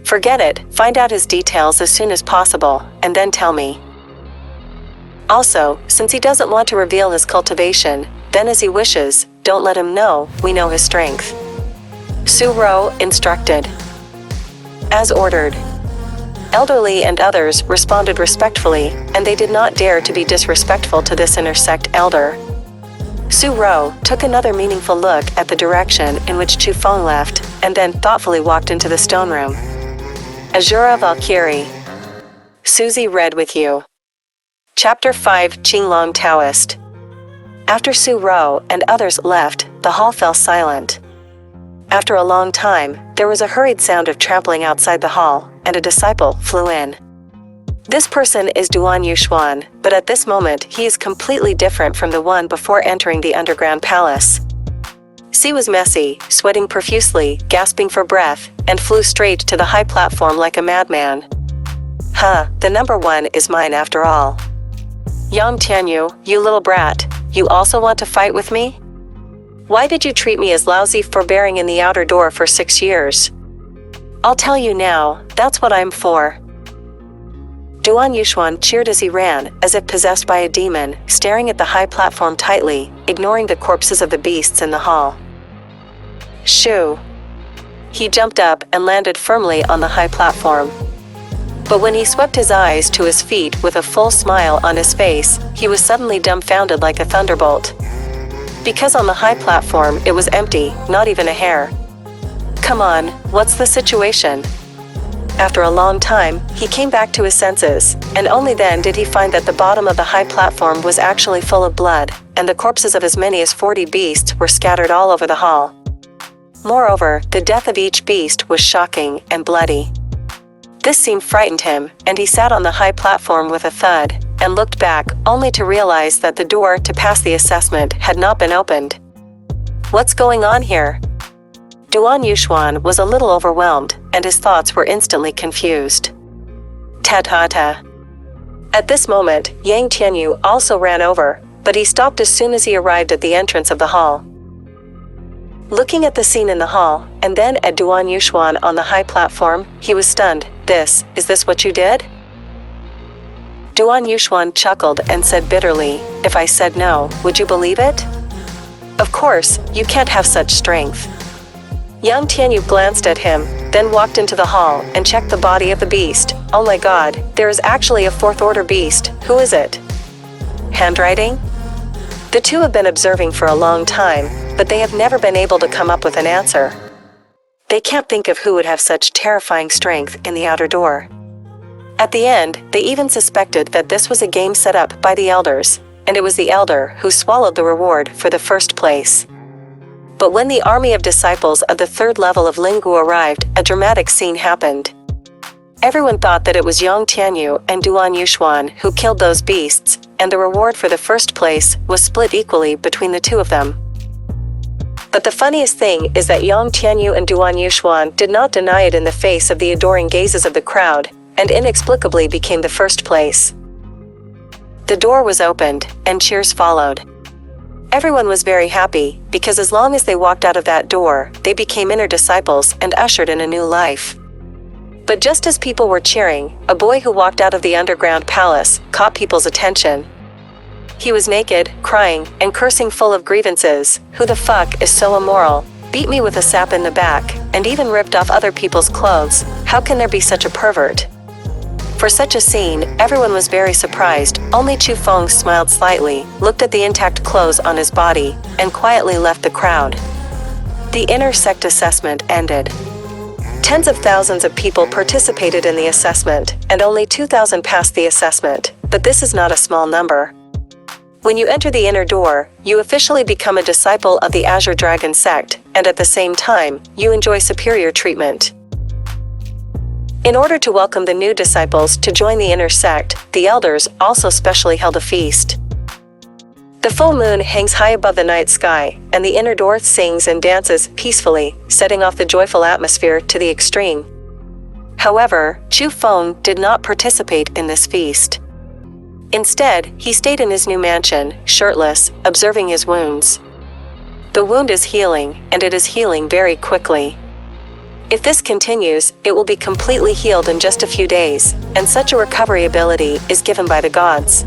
Forget it, find out his details as soon as possible, and then tell me. Also, since he doesn't want to reveal his cultivation, then as he wishes, don't let him know we know his strength. Su Rou instructed. As ordered. Elderly and others responded respectfully, and they did not dare to be disrespectful to this intersect elder. Su Rou took another meaningful look at the direction in which Chu Feng left, and then thoughtfully walked into the stone room. Asura Valkyrie. Susie read with you. Chapter 5 Qinglong Taoist. After Su Rou and others left, the hall fell silent. After a long time, there was a hurried sound of trampling outside the hall, and a disciple flew in. This person is Duan Yuxuan, but at this moment he is completely different from the one before entering the underground palace. He was messy, sweating profusely, gasping for breath, and flew straight to the high platform like a madman. The number one is mine after all. Zhang Tianyi, you little brat, you also want to fight with me? Why did you treat me as lousy forbearing in the outer door for 6 years? I'll tell you now, that's what I'm for. Duan Yuxuan cheered as he ran, as if possessed by a demon, staring at the high platform tightly, ignoring the corpses of the beasts in the hall. Shoo! He jumped up and landed firmly on the high platform. But when he swept his eyes to his feet with a full smile on his face, he was suddenly dumbfounded like a thunderbolt. Because on the high platform it was empty, not even a hair. Come on, what's the situation? After a long time, he came back to his senses, and only then did he find that the bottom of the high platform was actually full of blood, and the corpses of as many as 40 beasts were scattered all over the hall. Moreover, the death of each beast was shocking and bloody. This scene frightened him, and he sat on the high platform with a thud, and looked back, only to realize that the door to pass the assessment had not been opened. What's going on here? Duan Yuxuan was a little overwhelmed, and his thoughts were instantly confused. Ta-ta-ta. At this moment, Zhang Tianyi also ran over, but he stopped as soon as he arrived at the entrance of the hall. Looking at the scene in the hall, and then at Duan Yuxuan on the high platform, he was stunned. Is this what you did? Duan Yuxuan chuckled and said bitterly, if I said no, would you believe it? Of course, you can't have such strength. Zhang Tianyi glanced at him, then walked into the hall and checked the body of the beast. Oh my god, there is actually a 4th order beast, who is it? Handwriting? The two have been observing for a long time, but they have never been able to come up with an answer. They can't think of who would have such terrifying strength in the outer door. At the end, they even suspected that this was a game set up by the elders, and it was the elder who swallowed the reward for the first place. But when the army of disciples of the 3rd level of Lingwu arrived, a dramatic scene happened. Everyone thought that it was Zhang Tianyi and Duan Yuxuan who killed those beasts, and the reward for the first place was split equally between the two of them. But the funniest thing is that Zhang Tianyi and Duan Yuxuan did not deny it in the face of the adoring gazes of the crowd, and inexplicably became the first place. The door was opened, and cheers followed. Everyone was very happy, because as long as they walked out of that door, they became inner disciples and ushered in a new life. But just as people were cheering, a boy who walked out of the underground palace caught people's attention. He was naked, crying, and cursing full of grievances. Who the fuck is so immoral? Beat me with a sap in the back, and even ripped off other people's clothes. How can there be such a pervert? For such a scene, everyone was very surprised. Only Chu Feng smiled slightly, looked at the intact clothes on his body, and quietly left the crowd. The inner sect assessment ended. Tens of thousands of people participated in the assessment, and only 2,000 passed the assessment, but this is not a small number. When you enter the inner door, you officially become a disciple of the Azure Dragon sect, and at the same time, you enjoy superior treatment. In order to welcome the new disciples to join the inner sect, the elders also specially held a feast. The full moon hangs high above the night sky, and the inner door sings and dances peacefully, setting off the joyful atmosphere to the extreme. However, Chu Feng did not participate in this feast. Instead, he stayed in his new mansion, shirtless, observing his wounds. The wound is healing, and it is healing very quickly. If this continues, it will be completely healed in just a few days, and such a recovery ability is given by the gods.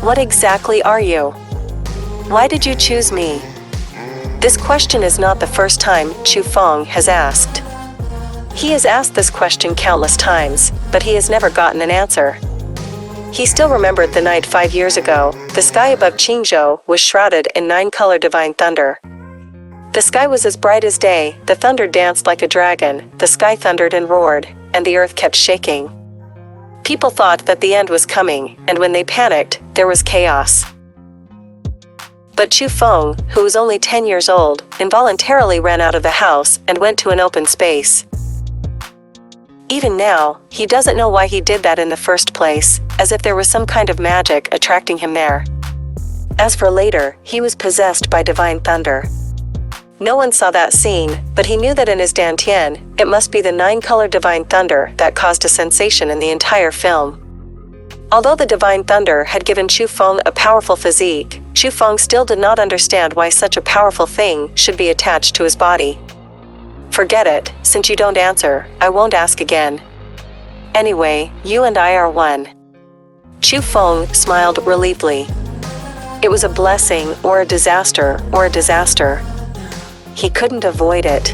What exactly are you? Why did you choose me? This question is not the first time Chu Feng has asked. He has asked this question countless times, but he has never gotten an answer. He still remembered the night 5 years ago. The sky above Qingzhou was shrouded in 9-color divine thunder. The sky was as bright as day, the thunder danced like a dragon, the sky thundered and roared, and the earth kept shaking. People thought that the end was coming, and when they panicked, there was chaos. But Chu Feng, who was only 10 years old, involuntarily ran out of the house and went to an open space. Even now, he doesn't know why he did that in the first place, as if there was some kind of magic attracting him there. As for later, he was possessed by divine thunder. No one saw that scene, but he knew that in his dantian, it must be the 9-color divine thunder that caused a sensation in the entire film. Although the divine thunder had given Chu Feng a powerful physique, Chu Feng still did not understand why such a powerful thing should be attached to his body. Forget it, since you don't answer, I won't ask again. Anyway, you and I are one. Chu Feng smiled relievedly. It was a blessing or a disaster or a disaster. He couldn't avoid it.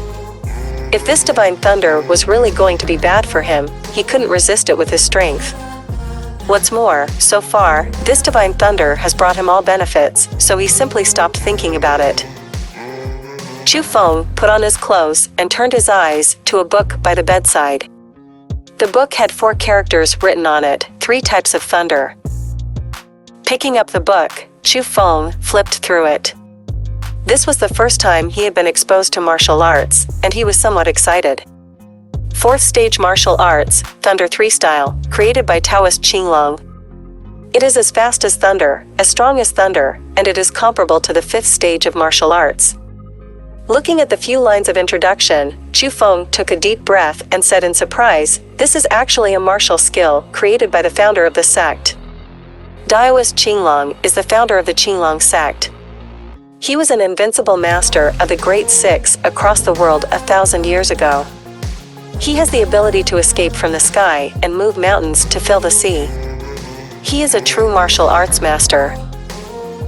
If this divine thunder was really going to be bad for him, he couldn't resist it with his strength. What's more, so far, this divine thunder has brought him all benefits, so he simply stopped thinking about it. Chu Feng put on his clothes and turned his eyes to a book by the bedside. The book had 4 characters written on it, 3 types of thunder. Picking up the book, Chu Feng flipped through it. This was the first time he had been exposed to martial arts, and he was somewhat excited. 4th stage martial arts, Thunder 3 style, created by Taoist Qinglong. It is as fast as thunder, as strong as thunder, and it is comparable to the 5th stage of martial arts. Looking at the few lines of introduction, Chu Feng took a deep breath and said in surprise, "This is actually a martial skill created by the founder of the sect." Taoist Qinglong is the founder of the Qinglong sect. He was an invincible master of the Great Six across the world 1,000 years ago. He has the ability to escape from the sky and move mountains to fill the sea. He is a true martial arts master.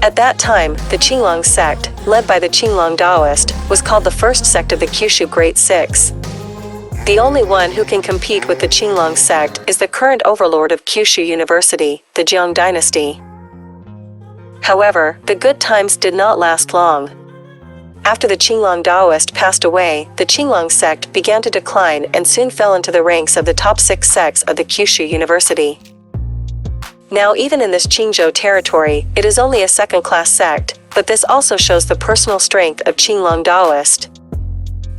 At that time, the Qinglong sect, led by the Qinglong Taoist, was called the first sect of the Kyushu Great Six. The only one who can compete with the Qinglong sect is the current overlord of Kyushu University, the Jiang Dynasty. However, the good times did not last long. After the Qinglong Taoist passed away, the Qinglong sect began to decline and soon fell into the ranks of the top 6 sects of the Kyushu University. Now even in this Qingzhou territory, it is only a second-class sect, but this also shows the personal strength of Qinglong Taoist.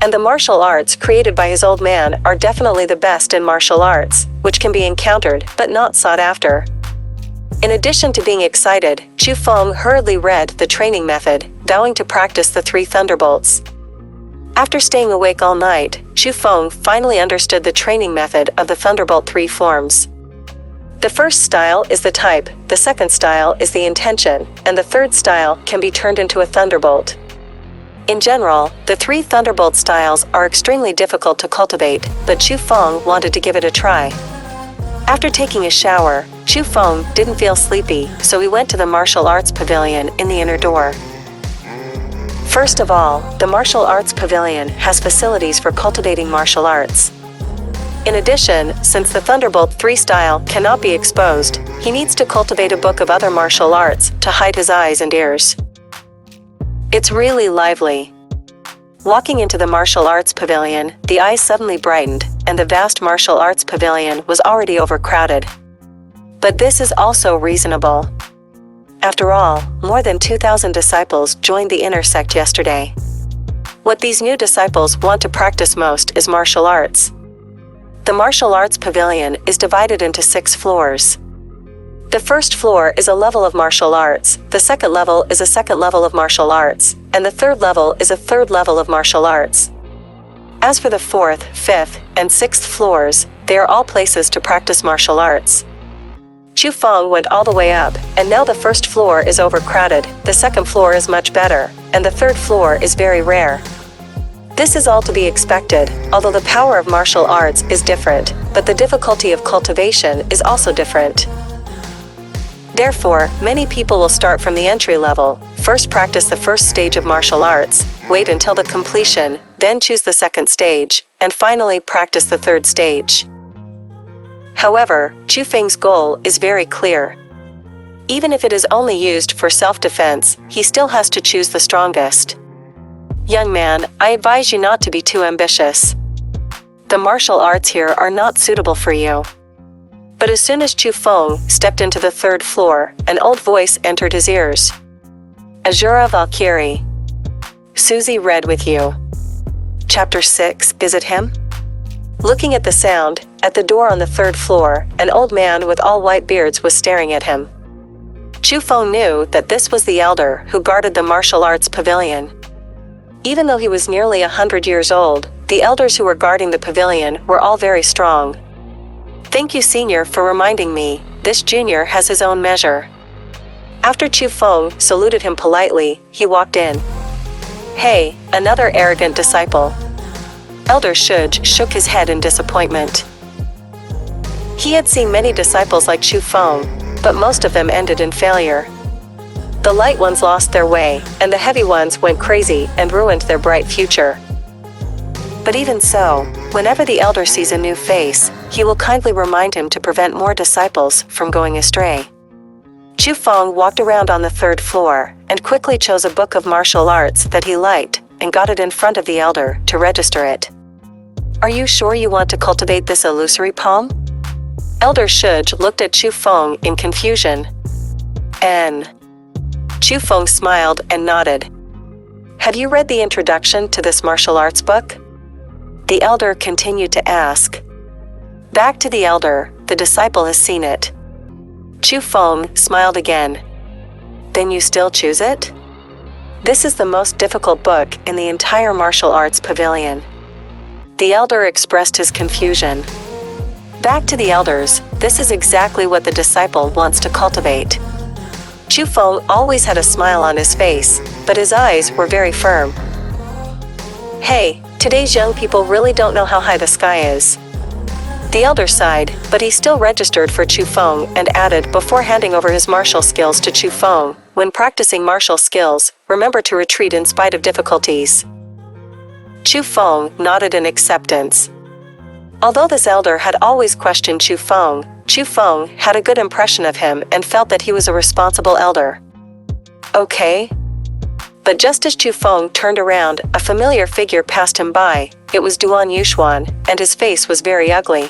And the martial arts created by his old man are definitely the best in martial arts, which can be encountered but not sought after. In addition to being excited, Chu Feng hurriedly read the training method, vowing to practice the 3 thunderbolts. After staying awake all night, Chu Feng finally understood the training method of the thunderbolt 3 forms. The first style is the type, the second style is the intention, and the third style can be turned into a thunderbolt. In general, the 3 thunderbolt styles are extremely difficult to cultivate, but Chu Feng wanted to give it a try. After taking a shower, Chu Feng didn't feel sleepy, so he went to the martial arts pavilion in the inner door. First of all, the martial arts pavilion has facilities for cultivating martial arts. In addition, since the Thunderbolt 3 style cannot be exposed, he needs to cultivate a book of other martial arts to hide his eyes and ears. It's really lively. Walking into the martial arts pavilion, the eyes suddenly brightened, and the vast martial arts pavilion was already overcrowded. But this is also reasonable. After all, more than 2,000 disciples joined the inner sect yesterday. What these new disciples want to practice most is martial arts. The martial arts pavilion is divided into 6 floors. The first floor is a level of martial arts, the second level is a second level of martial arts, and the third level is a third level of martial arts. As for the 4th, 5th, and 6th floors, they are all places to practice martial arts. Chu Feng went all the way up, and now the first floor is overcrowded, the second floor is much better, and the third floor is very rare. This is all to be expected, although the power of martial arts is different, but the difficulty of cultivation is also different. Therefore, many people will start from the entry level, first practice the first stage of martial arts, wait until the completion, then choose the second stage, and finally practice the third stage. However, Chu Feng's goal is very clear. Even if it is only used for self-defense, he still has to choose the strongest. Young man, I advise you not to be too ambitious. The martial arts here are not suitable for you. But as soon as Chu Feng stepped into the 3rd floor, an old voice entered his ears. Asura Valkyrie. Susie read with you. Chapter 6, is it him? Looking at the sound, at the door on the 3rd floor, an old man with all white beards was staring at him. Chu Feng knew that this was the elder who guarded the martial arts pavilion. Even though he was nearly 100 years old, the elders who were guarding the pavilion were all very strong. Thank you, senior, for reminding me. This junior has his own measure. After Chu Feng saluted him politely, he walked in. Hey, another arrogant disciple. Elder Zhuge shook his head in disappointment. He had seen many disciples like Chu Feng, but most of them ended in failure. The light ones lost their way, and the heavy ones went crazy and ruined their bright future. But even so, whenever the elder sees a new face, he will kindly remind him to prevent more disciples from going astray. Chu Feng walked around on the 3rd floor, and quickly chose a book of martial arts that he liked, and got it in front of the elder to register it. Are you sure you want to cultivate this illusory palm? Elder Zhuge looked at Chu Feng in confusion. Chu Feng smiled and nodded. Have you read the introduction to this martial arts book? The elder continued to ask. Back to the elder, the disciple has seen it. Chu Feng smiled again. Then you still choose it? This is the most difficult book in the entire martial arts pavilion. The elder expressed his confusion. Back to the elders, this is exactly what the disciple wants to cultivate. Chu Feng always had a smile on his face, but his eyes were very firm. Hey, today's young people really don't know how high the sky is. The elder sighed, but he still registered for Chu Feng and added before handing over his martial skills to Chu Feng, when practicing martial skills, remember to retreat in spite of difficulties. Chu Feng nodded in acceptance. Although this elder had always questioned Chu Feng had a good impression of him and felt that he was a responsible elder. Okay. But just as Chu Feng turned around, a familiar figure passed him by. It was Duan Yuxuan, and his face was very ugly.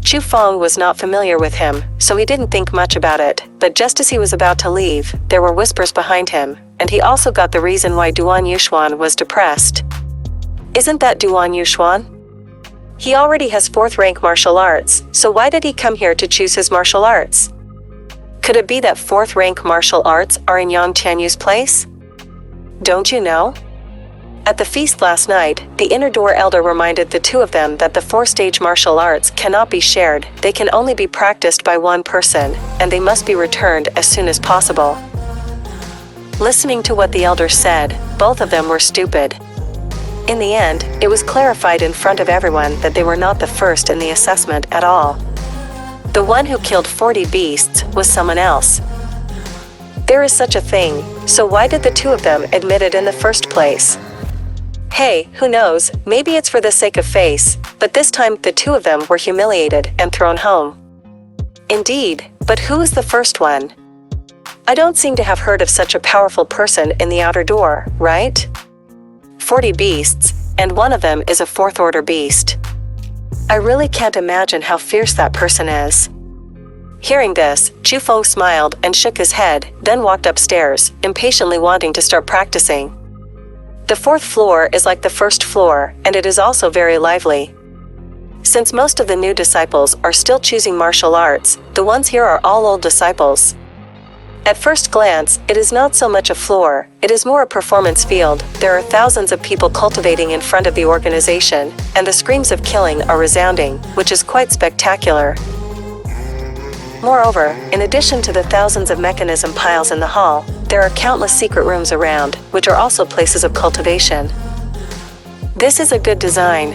Chu Feng was not familiar with him, so he didn't think much about it, but just as he was about to leave, there were whispers behind him, and he also got the reason why Duan Yuxuan was depressed. Isn't that Duan Yuxuan? He already has 4th rank martial arts, so why did he come here to choose his martial arts? Could it be that 4th rank martial arts are in Yang Tianyu's place? Don't you know? At the feast last night, the inner door elder reminded the two of them that the 4-stage martial arts cannot be shared, they can only be practiced by one person, and they must be returned as soon as possible. Listening to what the elder said, both of them were stupid. In the end, it was clarified in front of everyone that they were not the first in the assessment at all. The one who killed 40 beasts was someone else. There is such a thing, so why did the two of them admit it in the first place? Hey, who knows, maybe it's for the sake of face, but this time the two of them were humiliated and thrown home. Indeed, but who is the first one? I don't seem to have heard of such a powerful person in the outer door, right? 40 beasts, and one of them is a 4th order beast. I really can't imagine how fierce that person is. Hearing this, Chu Feng smiled and shook his head, then walked upstairs, impatiently wanting to start practicing. The fourth floor is like the first floor, and it is also very lively. Since most of the new disciples are still choosing martial arts, the ones here are all old disciples. At first glance, it is not so much a floor, it is more a performance field. There are thousands of people cultivating in front of the organization, and the screams of killing are resounding, which is quite spectacular. Moreover, in addition to the thousands of mechanism piles in the hall, there are countless secret rooms around, which are also places of cultivation. This is a good design.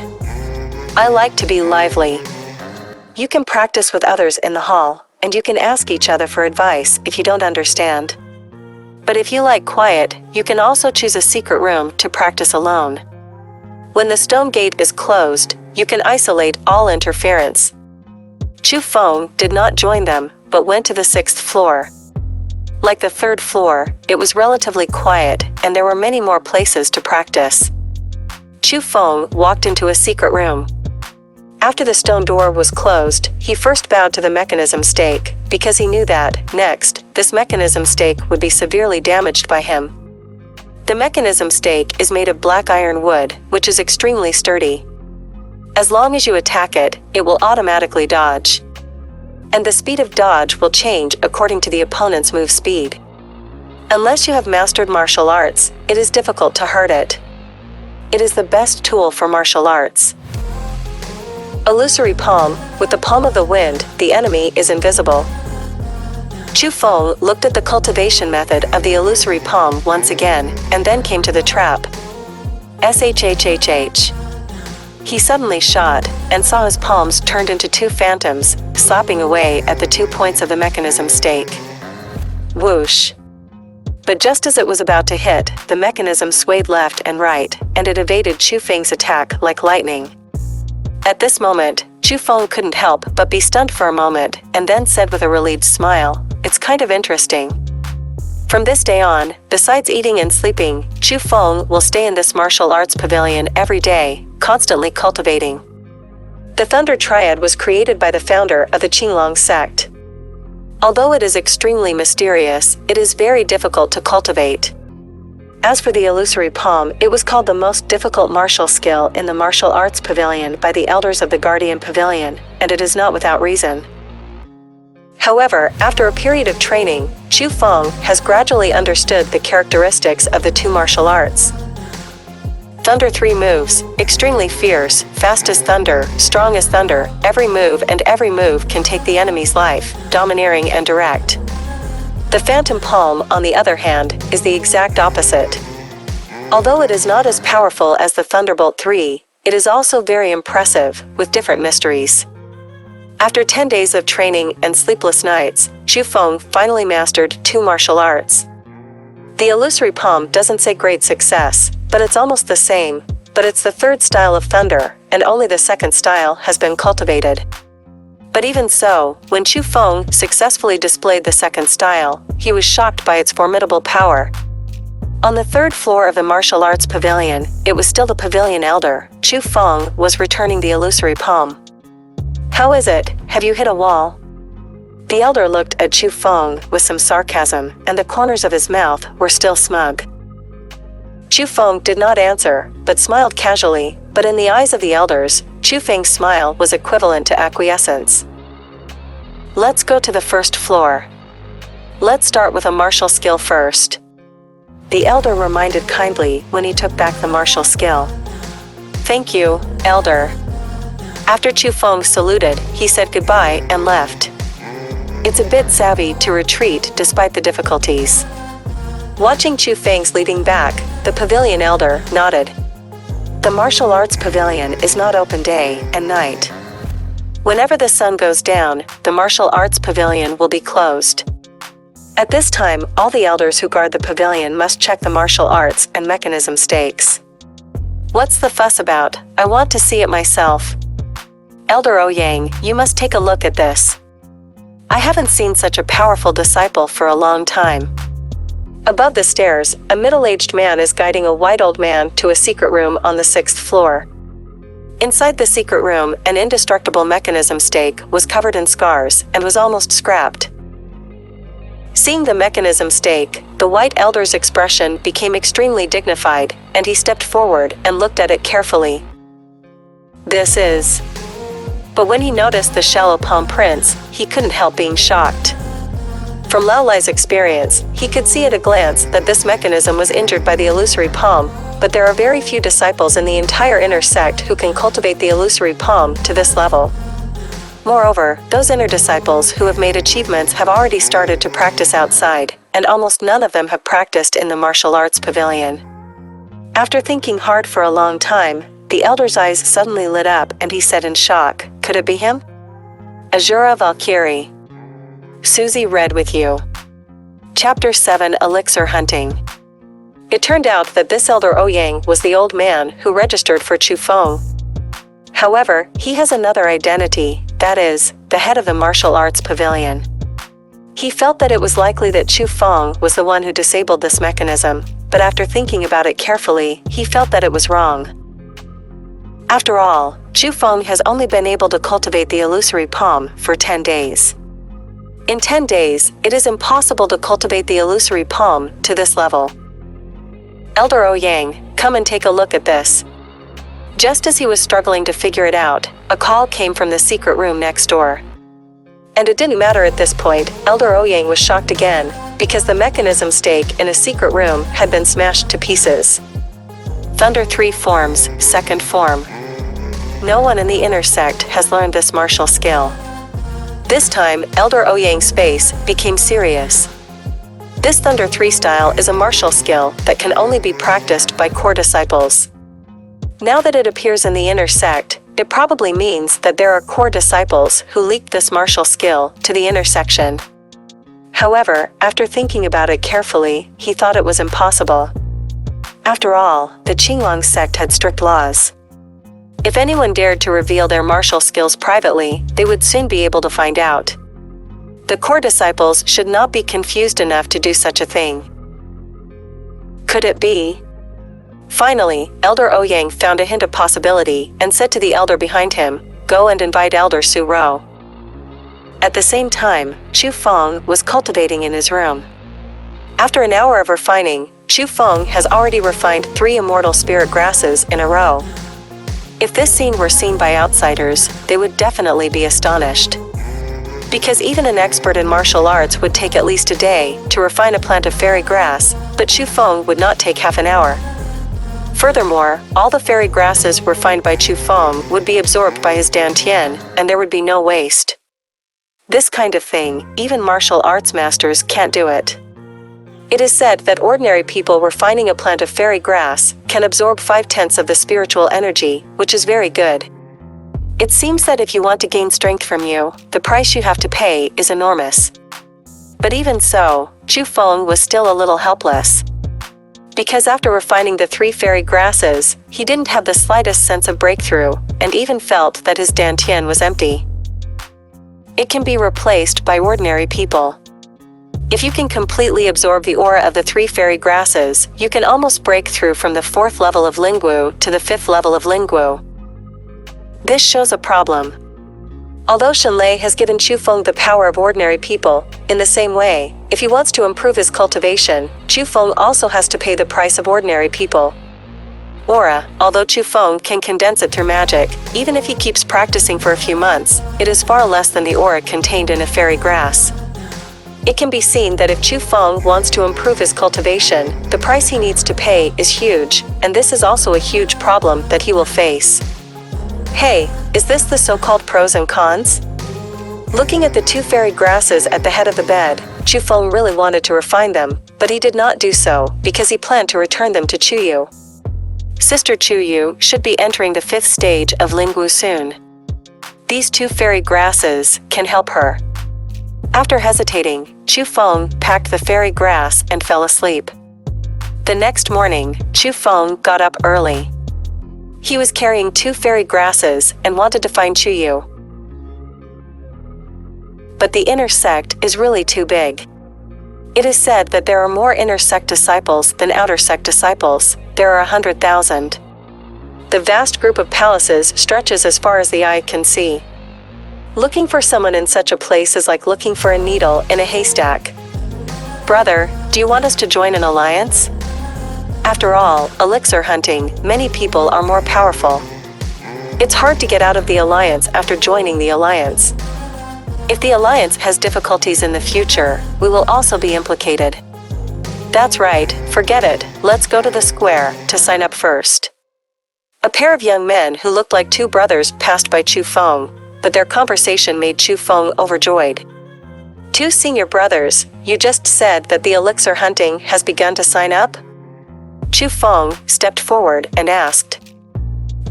I like to be lively. You can practice with others in the hall, and you can ask each other for advice if you don't understand. But if you like quiet, you can also choose a secret room to practice alone. When the stone gate is closed, you can isolate all interference. Chu Feng did not join them, but went to the sixth floor. Like the third floor, it was relatively quiet, and there were many more places to practice. Chu Feng walked into a secret room. After the stone door was closed, he first bowed to the mechanism stake, because he knew that, next, this mechanism stake would be severely damaged by him. The mechanism stake is made of black iron wood, which is extremely sturdy. As long as you attack it, it will automatically dodge. And the speed of dodge will change according to the opponent's move speed. Unless you have mastered martial arts, it is difficult to hurt it. It is the best tool for martial arts. Illusory palm, with the palm of the wind, the enemy is invisible. Chu Feng looked at the cultivation method of the illusory palm once again, and then came to the trap. SHHHH. He suddenly shot, and saw his palms turned into two phantoms, slapping away at the 2 points of the mechanism stake. Whoosh. But just as it was about to hit, the mechanism swayed left and right, and it evaded Chu Feng's attack like lightning. At this moment, Chu Feng couldn't help but be stunned for a moment, and then said with a relieved smile, "It's kind of interesting." From this day on, besides eating and sleeping, Chu Feng will stay in this martial arts pavilion every day, constantly cultivating. The Thunder Triad was created by the founder of the Qinglong sect. Although it is extremely mysterious, it is very difficult to cultivate. As for the illusory palm, it was called the most difficult martial skill in the martial arts pavilion by the elders of the Guardian Pavilion, and it is not without reason. However, after a period of training, Chu Feng has gradually understood the characteristics of the two martial arts. Thunder 3 moves, extremely fierce, fast as thunder, strong as thunder, every move can take the enemy's life, domineering and direct. The Phantom Palm, on the other hand, is the exact opposite. Although it is not as powerful as the Thunderbolt 3, it is also very impressive, with different mysteries. After 10 days of training and sleepless nights, Chu Feng finally mastered 2 martial arts. The illusory palm doesn't say great success, but it's almost the same, but it's the third style of thunder, and only the second style has been cultivated. But even so, when Chu Feng successfully displayed the second style, he was shocked by its formidable power. On the third floor of the martial arts pavilion, it was still the pavilion elder. Chu Feng was returning the illusory palm. "How is it? Have you hit a wall?" The elder looked at Chu Feng with some sarcasm, and the corners of his mouth were still smug. Chu Feng did not answer, but smiled casually, but in the eyes of the elders, Chu Feng's smile was equivalent to acquiescence. "Let's go to the first floor. Let's start with a martial skill first," the elder reminded kindly when he took back the martial skill. "Thank you, elder." After Chu Feng saluted, he said goodbye and left. It's a bit savvy to retreat despite the difficulties. Watching Chu Feng's leading back, the pavilion elder nodded. The martial arts pavilion is not open day and night. Whenever the sun goes down, the martial arts pavilion will be closed. At this time, all the elders who guard the pavilion must check the martial arts and mechanism stakes. "What's the fuss about? I want to see it myself." "Elder Ouyang, you must take a look at this. I haven't seen such a powerful disciple for a long time." Above the stairs, a middle-aged man is guiding a white old man to a secret room on the 6th floor. Inside the secret room, an indestructible mechanism stake was covered in scars and was almost scrapped. Seeing the mechanism stake, the white elder's expression became extremely dignified, and he stepped forward and looked at it carefully. This is... But when he noticed the shallow palm prints, he couldn't help being shocked. From Lao Lai's experience, he could see at a glance that this mechanism was injured by the illusory palm, but there are very few disciples in the entire inner sect who can cultivate the illusory palm to this level. Moreover, those inner disciples who have made achievements have already started to practice outside, and almost none of them have practiced in the martial arts pavilion. After thinking hard for a long time, the elder's eyes suddenly lit up and he said in shock, "Could it be him?" Asura Valkyrie. Susie read with you. Chapter 7 Elixir Hunting. It turned out that this elder Ouyang was the old man who registered for Chu Feng. However, he has another identity, that is, the head of the martial arts pavilion. He felt that it was likely that Chu Feng was the one who disabled this mechanism, but after thinking about it carefully, he felt that it was wrong. After all, Chu Feng has only been able to cultivate the illusory palm for 10 days. In 10 days, it is impossible to cultivate the illusory palm to this level. Elder Ouyang, come and take a look at this. Just as he was struggling to figure it out, a call came from the secret room next door. And it didn't matter at this point, Elder Ouyang was shocked again, because the mechanism stake in a secret room had been smashed to pieces. Thunder 3 forms, second form. No one in the inner sect has learned this martial skill. This time, Elder Ouyang's face became serious. This Thunder 3 style is a martial skill that can only be practiced by core disciples. Now that it appears in the inner sect, it probably means that there are core disciples who leaked this martial skill to the inner section. However, after thinking about it carefully, he thought it was impossible. After all, the Qinglong sect had strict laws. If anyone dared to reveal their martial skills privately, they would soon be able to find out. The core disciples should not be confused enough to do such a thing. Could it be? Finally, Elder Ouyang found a hint of possibility and said to the elder behind him, "Go and invite Elder Su Rou." At the same time, Chu Feng was cultivating in his room. After an hour of refining, Chu Feng has already refined 3 immortal spirit grasses in a row. If this scene were seen by outsiders, they would definitely be astonished. Because even an expert in martial arts would take at least a day to refine a plant of fairy grass, but Chu Feng would not take half an hour. Furthermore, all the fairy grasses refined by Chu Feng would be absorbed by his dantian, and there would be no waste. This kind of thing, even martial arts masters can't do it. It is said that ordinary people refining a plant of fairy grass can absorb 5/10 of the spiritual energy, which is very good. It seems that if you want to gain strength from you, the price you have to pay is enormous. But even so, Chu Feng was still a little helpless. Because after refining the 3 fairy grasses, he didn't have the slightest sense of breakthrough, and even felt that his dantian was empty. It can be replaced by ordinary people. If you can completely absorb the aura of the 3 fairy grasses, you can almost break through from the 4th level of Lingwu to the 5th level of Lingwu. This shows a problem. Although Shenlei has given Chu Feng the power of ordinary people, in the same way, if he wants to improve his cultivation, Chu Feng also has to pay the price of ordinary people. Aura, although Chu Feng can condense it through magic, even if he keeps practicing for a few months, it is far less than the aura contained in a fairy grass. It can be seen that if Chu Feng wants to improve his cultivation, the price he needs to pay is huge, and this is also a huge problem that he will face. Hey, is this the so-called pros and cons? Looking at the 2 fairy grasses at the head of the bed, Chu Feng really wanted to refine them, but he did not do so, because he planned to return them to Chuyu. Sister Chuyu should be entering the 5th stage of Lingwu soon. These 2 fairy grasses can help her. After hesitating, Chu Feng packed the fairy grass and fell asleep. The next morning, Chu Feng got up early. He was carrying 2 fairy grasses and wanted to find Chuyu. But the inner sect is really too big. It is said that there are more inner sect disciples than outer sect disciples. There are 100,000. The vast group of palaces stretches as far as the eye can see. Looking for someone in such a place is like looking for a needle in a haystack. Brother, do you want us to join an alliance? After all, elixir hunting, many people are more powerful. It's hard to get out of the alliance after joining the alliance. If the alliance has difficulties in the future, we will also be implicated. That's right, forget it, let's go to the square to sign up first. A pair of young men who looked like two brothers passed by Chu Feng, but their conversation made Chu Feng overjoyed. Two senior brothers, you just said that the elixir hunting has begun to sign up? Chu Feng stepped forward and asked.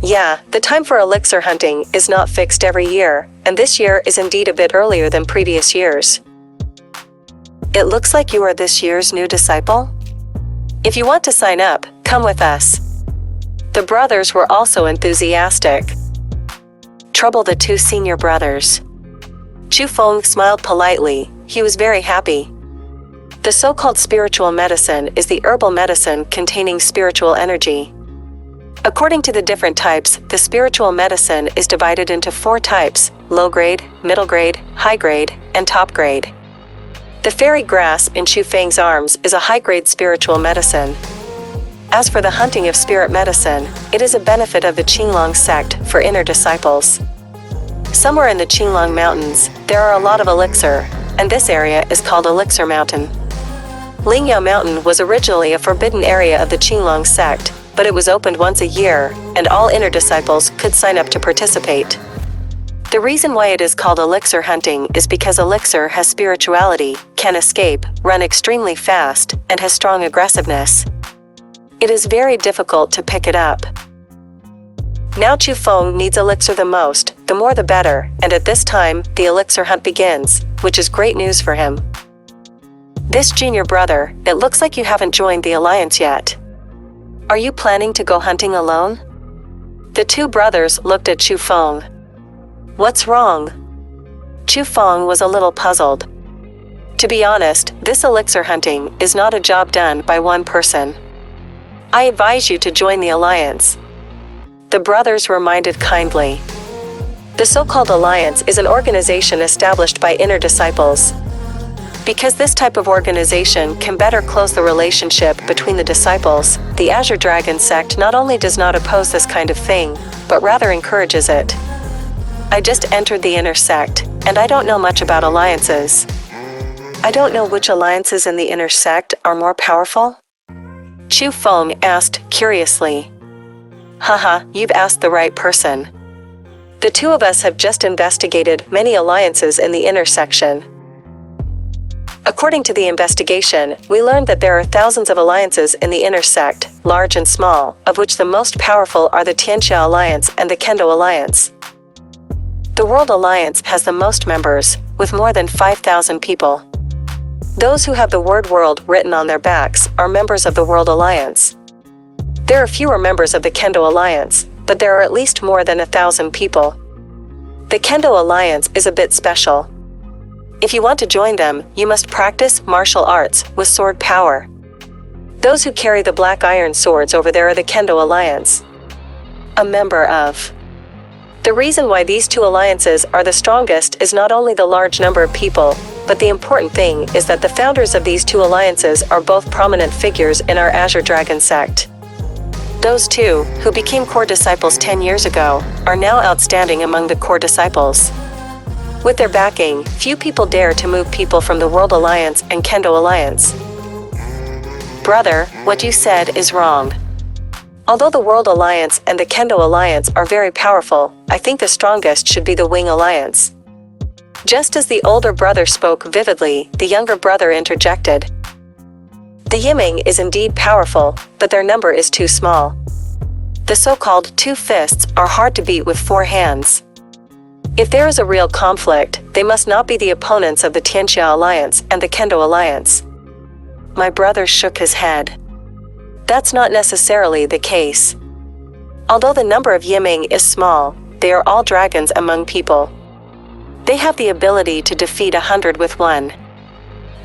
Yeah, the time for elixir hunting is not fixed every year, and this year is indeed a bit earlier than previous years. It looks like you are this year's new disciple? If you want to sign up, come with us. The brothers were also enthusiastic. Trouble the two senior brothers. Chu Feng smiled politely, he was very happy. The so-called spiritual medicine is the herbal medicine containing spiritual energy. According to the different types, the spiritual medicine is divided into 4 types: low grade, middle grade, high grade, and top grade. The fairy grass in Chu Feng's arms is a high-grade spiritual medicine. As for the hunting of spirit medicine, it is a benefit of the Qinglong sect for inner disciples. Somewhere in the Qinglong Mountains, there are a lot of elixir, and this area is called Elixir Mountain. Lingyao Mountain was originally a forbidden area of the Qinglong sect, but it was opened once a year, and all inner disciples could sign up to participate. The reason why it is called elixir hunting is because elixir has spirituality, can escape, run extremely fast, and has strong aggressiveness. It is very difficult to pick it up. Now Chu Feng needs elixir the most, the more the better, and at this time, the elixir hunt begins, which is great news for him. This junior brother, it looks like you haven't joined the alliance yet. Are you planning to go hunting alone? The two brothers looked at Chu Feng. What's wrong? Chu Feng was a little puzzled. To be honest, this elixir hunting is not a job done by one person. I advise you to join the alliance. The brothers reminded kindly. The so-called alliance is an organization established by inner disciples. Because this type of organization can better close the relationship between the disciples, the Azure Dragon sect not only does not oppose this kind of thing, but rather encourages it. I just entered the inner sect, and I don't know much about alliances. I don't know which alliances in the inner sect are more powerful? Chu Feng asked curiously. Haha, you've asked the right person. The two of us have just investigated many alliances in the inner section. According to the investigation, we learned that there are thousands of alliances in the inner sect, large and small, of which the most powerful are the Tianxia Alliance and the Kendo Alliance. The World Alliance has the most members, with more than 5,000 people. Those who have the word world written on their backs are members of the World Alliance. There are fewer members of the Kendo Alliance, but there are at least more than 1,000 people. The Kendo Alliance is a bit special. If you want to join them, you must practice martial arts with sword power. Those who carry the black iron swords over there are the Kendo Alliance. A member of. The reason why these two alliances are the strongest is not only the large number of people, but the important thing is that the founders of these two alliances are both prominent figures in our Azure Dragon sect. Those two, who became core disciples 10 years ago, are now outstanding among the core disciples. With their backing, few people dare to move people from the World Alliance and Kendo Alliance. Brother, what you said is wrong. Although the World Alliance and the Kendo Alliance are very powerful, I think the strongest should be the Wing Alliance. Just as the older brother spoke vividly, the younger brother interjected. The Yiming is indeed powerful, but their number is too small. The so-called two fists are hard to beat with 4 hands. If there is a real conflict, they must not be the opponents of the Tianxia Alliance and the Kendo Alliance. My brother shook his head. That's not necessarily the case. Although the number of Yiming is small, they are all dragons among people. They have the ability to defeat 100 with 1.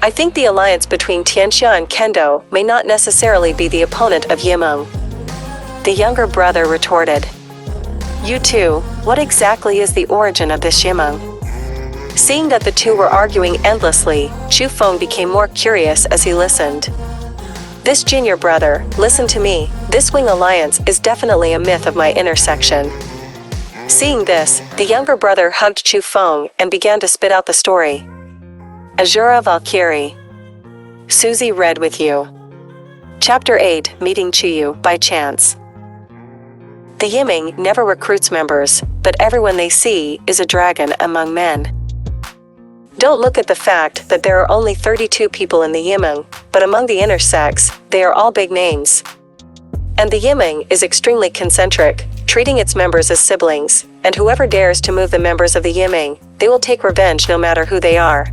I think the alliance between Tianxia and Kendo may not necessarily be the opponent of Yimeng. The younger brother retorted. You too, what exactly is the origin of this Yimeng? Seeing that the two were arguing endlessly, Chu Feng became more curious as he listened. This junior brother, listen to me, this Wing alliance is definitely a myth of my intersection. Seeing this, the younger brother hugged Chu Feng and began to spit out the story. Asura Valkyrie. Susie read with you. Chapter 8, Meeting Chuyu by chance. The Yiming never recruits members, but everyone they see is a dragon among men. Don't look at the fact that there are only 32 people in the Yiming, but among the inner sects, they are all big names. And the Yiming is extremely concentric, treating its members as siblings, and whoever dares to move the members of the Yiming, they will take revenge no matter who they are.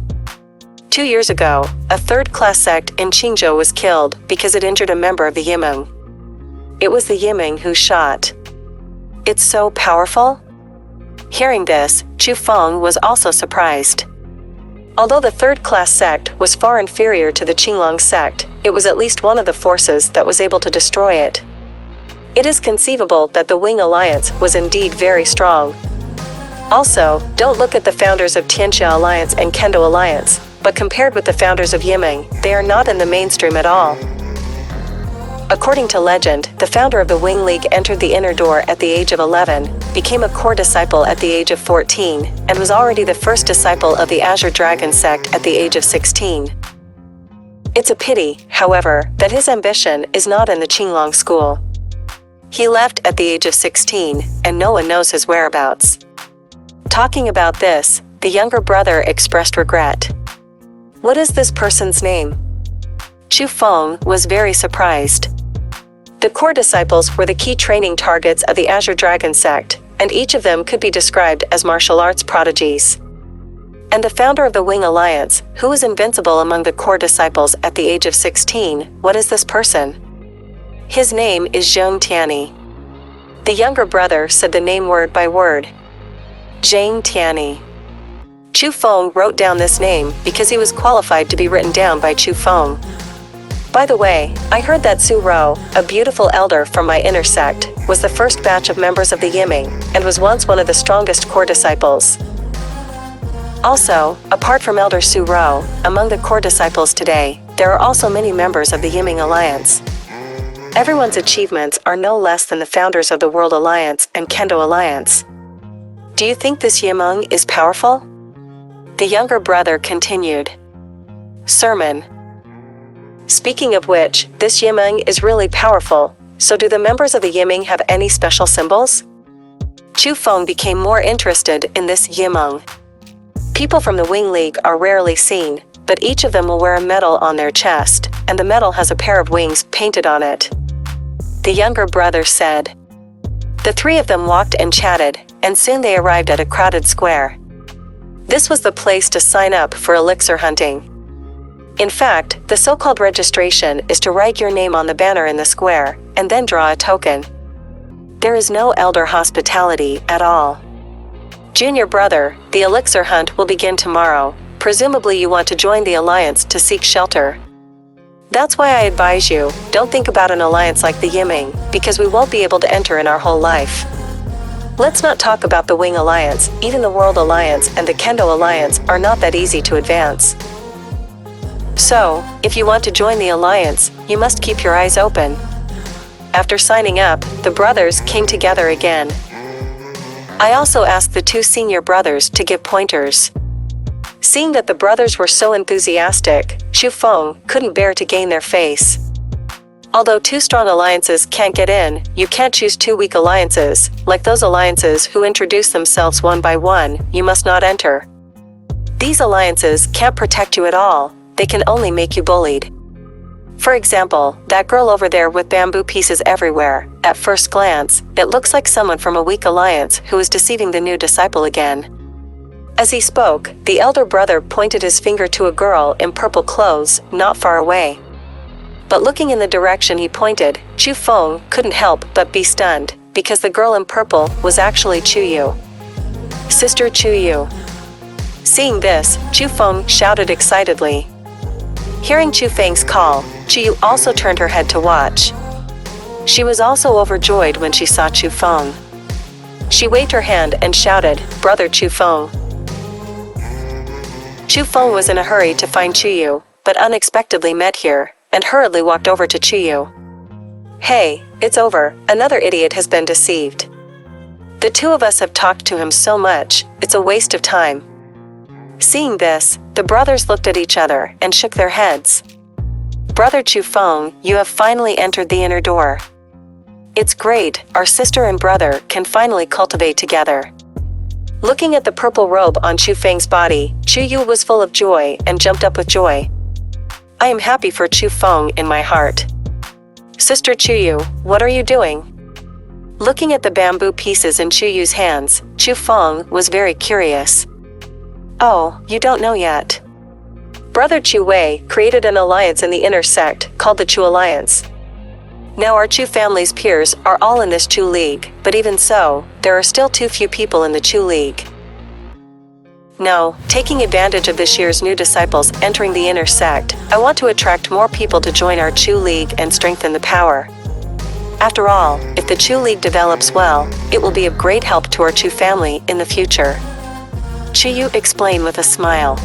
2 years ago, a third-class sect in Qingzhou was killed because it injured a member of the Yiming. It was the Yiming who shot. It's so powerful? Hearing this, Chu Feng was also surprised. Although the third-class sect was far inferior to the Qinglong sect, it was at least one of the forces that was able to destroy it. It is conceivable that the Wing Alliance was indeed very strong. Also, don't look at the founders of Tianxia Alliance and Kendo Alliance, but compared with the founders of Yiming, they are not in the mainstream at all. According to legend, the founder of the Wing League entered the inner door at the age of 11, became a core disciple at the age of 14, and was already the first disciple of the Azure Dragon sect at the age of 16. It's a pity, however, that his ambition is not in the Qinglong School. He left at the age of 16, and no one knows his whereabouts. Talking about this, the younger brother expressed regret. What is this person's name? Chu Feng was very surprised. The core disciples were the key training targets of the Azure Dragon sect, and each of them could be described as martial arts prodigies. And the founder of the Wing Alliance, who was invincible among the core disciples at the age of 16, what is this person? His name is Zhang Tianyi. The younger brother said the name word by word. Zhang Tianyi. Chu Feng wrote down this name because he was qualified to be written down by Chu Feng. By the way, I heard that Su Rou, a beautiful elder from my inner sect, was the first batch of members of the Yiming, and was once one of the strongest core disciples. Also, apart from Elder Su Rou, among the core disciples today, there are also many members of the Yiming Alliance. Everyone's achievements are no less than the founders of the World Alliance and Kendo Alliance. Do you think this Yiming is powerful? The younger brother continued. Sermon. Speaking of which, this Yiming is really powerful, so do the members of the Yiming have any special symbols? Chu Feng became more interested in this Yiming. People from the Wing League are rarely seen, but each of them will wear a medal on their chest, and the medal has a pair of wings painted on it. The younger brother said. The three of them walked and chatted, and soon they arrived at a crowded square. This was the place to sign up for elixir hunting. In fact, the so-called registration is to write your name on the banner in the square, and then draw a token. There is no elder hospitality at all. Junior brother, the elixir hunt will begin tomorrow. Presumably you want to join the alliance to seek shelter. That's why I advise you, don't think about an alliance like the Yiming, because we won't be able to enter in our whole life. Let's not talk about the Wing Alliance, even the World Alliance and the Kendo Alliance are not that easy to advance. So, if you want to join the alliance, you must keep your eyes open. After signing up, the brothers came together again. I also asked the two senior brothers to give pointers. Seeing that the brothers were so enthusiastic, Chu Feng couldn't bear to gain their face. Although two strong alliances can't get in, you can't choose two weak alliances, like those alliances who introduce themselves one by one, you must not enter. These alliances can't protect you at all, they can only make you bullied. For example, that girl over there with bamboo pieces everywhere, at first glance, it looks like someone from a weak alliance who is deceiving the new disciple again. As he spoke, the elder brother pointed his finger to a girl in purple clothes, not far away. But looking in the direction he pointed, Chu Feng couldn't help but be stunned, because the girl in purple was actually Chuyu. Sister Chuyu. Seeing this, Chu Feng shouted excitedly. Hearing Chu Feng's call, Chuyu also turned her head to watch. She was also overjoyed when she saw Chu Feng. She waved her hand and shouted, Brother Chu Feng. Chu Feng was in a hurry to find Chuyu, but unexpectedly met here, and hurriedly walked over to Chuyu. "Hey, it's over, another idiot has been deceived. The two of us have talked to him so much, it's a waste of time." Seeing this, the brothers looked at each other and shook their heads. "Brother Chu Feng, you have finally entered the inner door. It's great, our sister and brother can finally cultivate together." Looking at the purple robe on Chu Feng's body, Chu Yu was full of joy and jumped up with joy. "I am happy for Chu Feng in my heart." "Sister Chu Yu, what are you doing?" Looking at the bamboo pieces in Chu Yu's hands, Chu Feng was very curious. "Oh, you don't know yet. Brother Chu Wei created an alliance in the inner sect called the Chu Alliance. Now our Chu family's peers are all in this Chu League, but even so, there are still too few people in the Chu League. No, taking advantage of this year's new disciples entering the inner sect, I want to attract more people to join our Chu League and strengthen the power. After all, if the Chu League develops well, it will be of great help to our Chu family in the future." Chu Yu explained with a smile.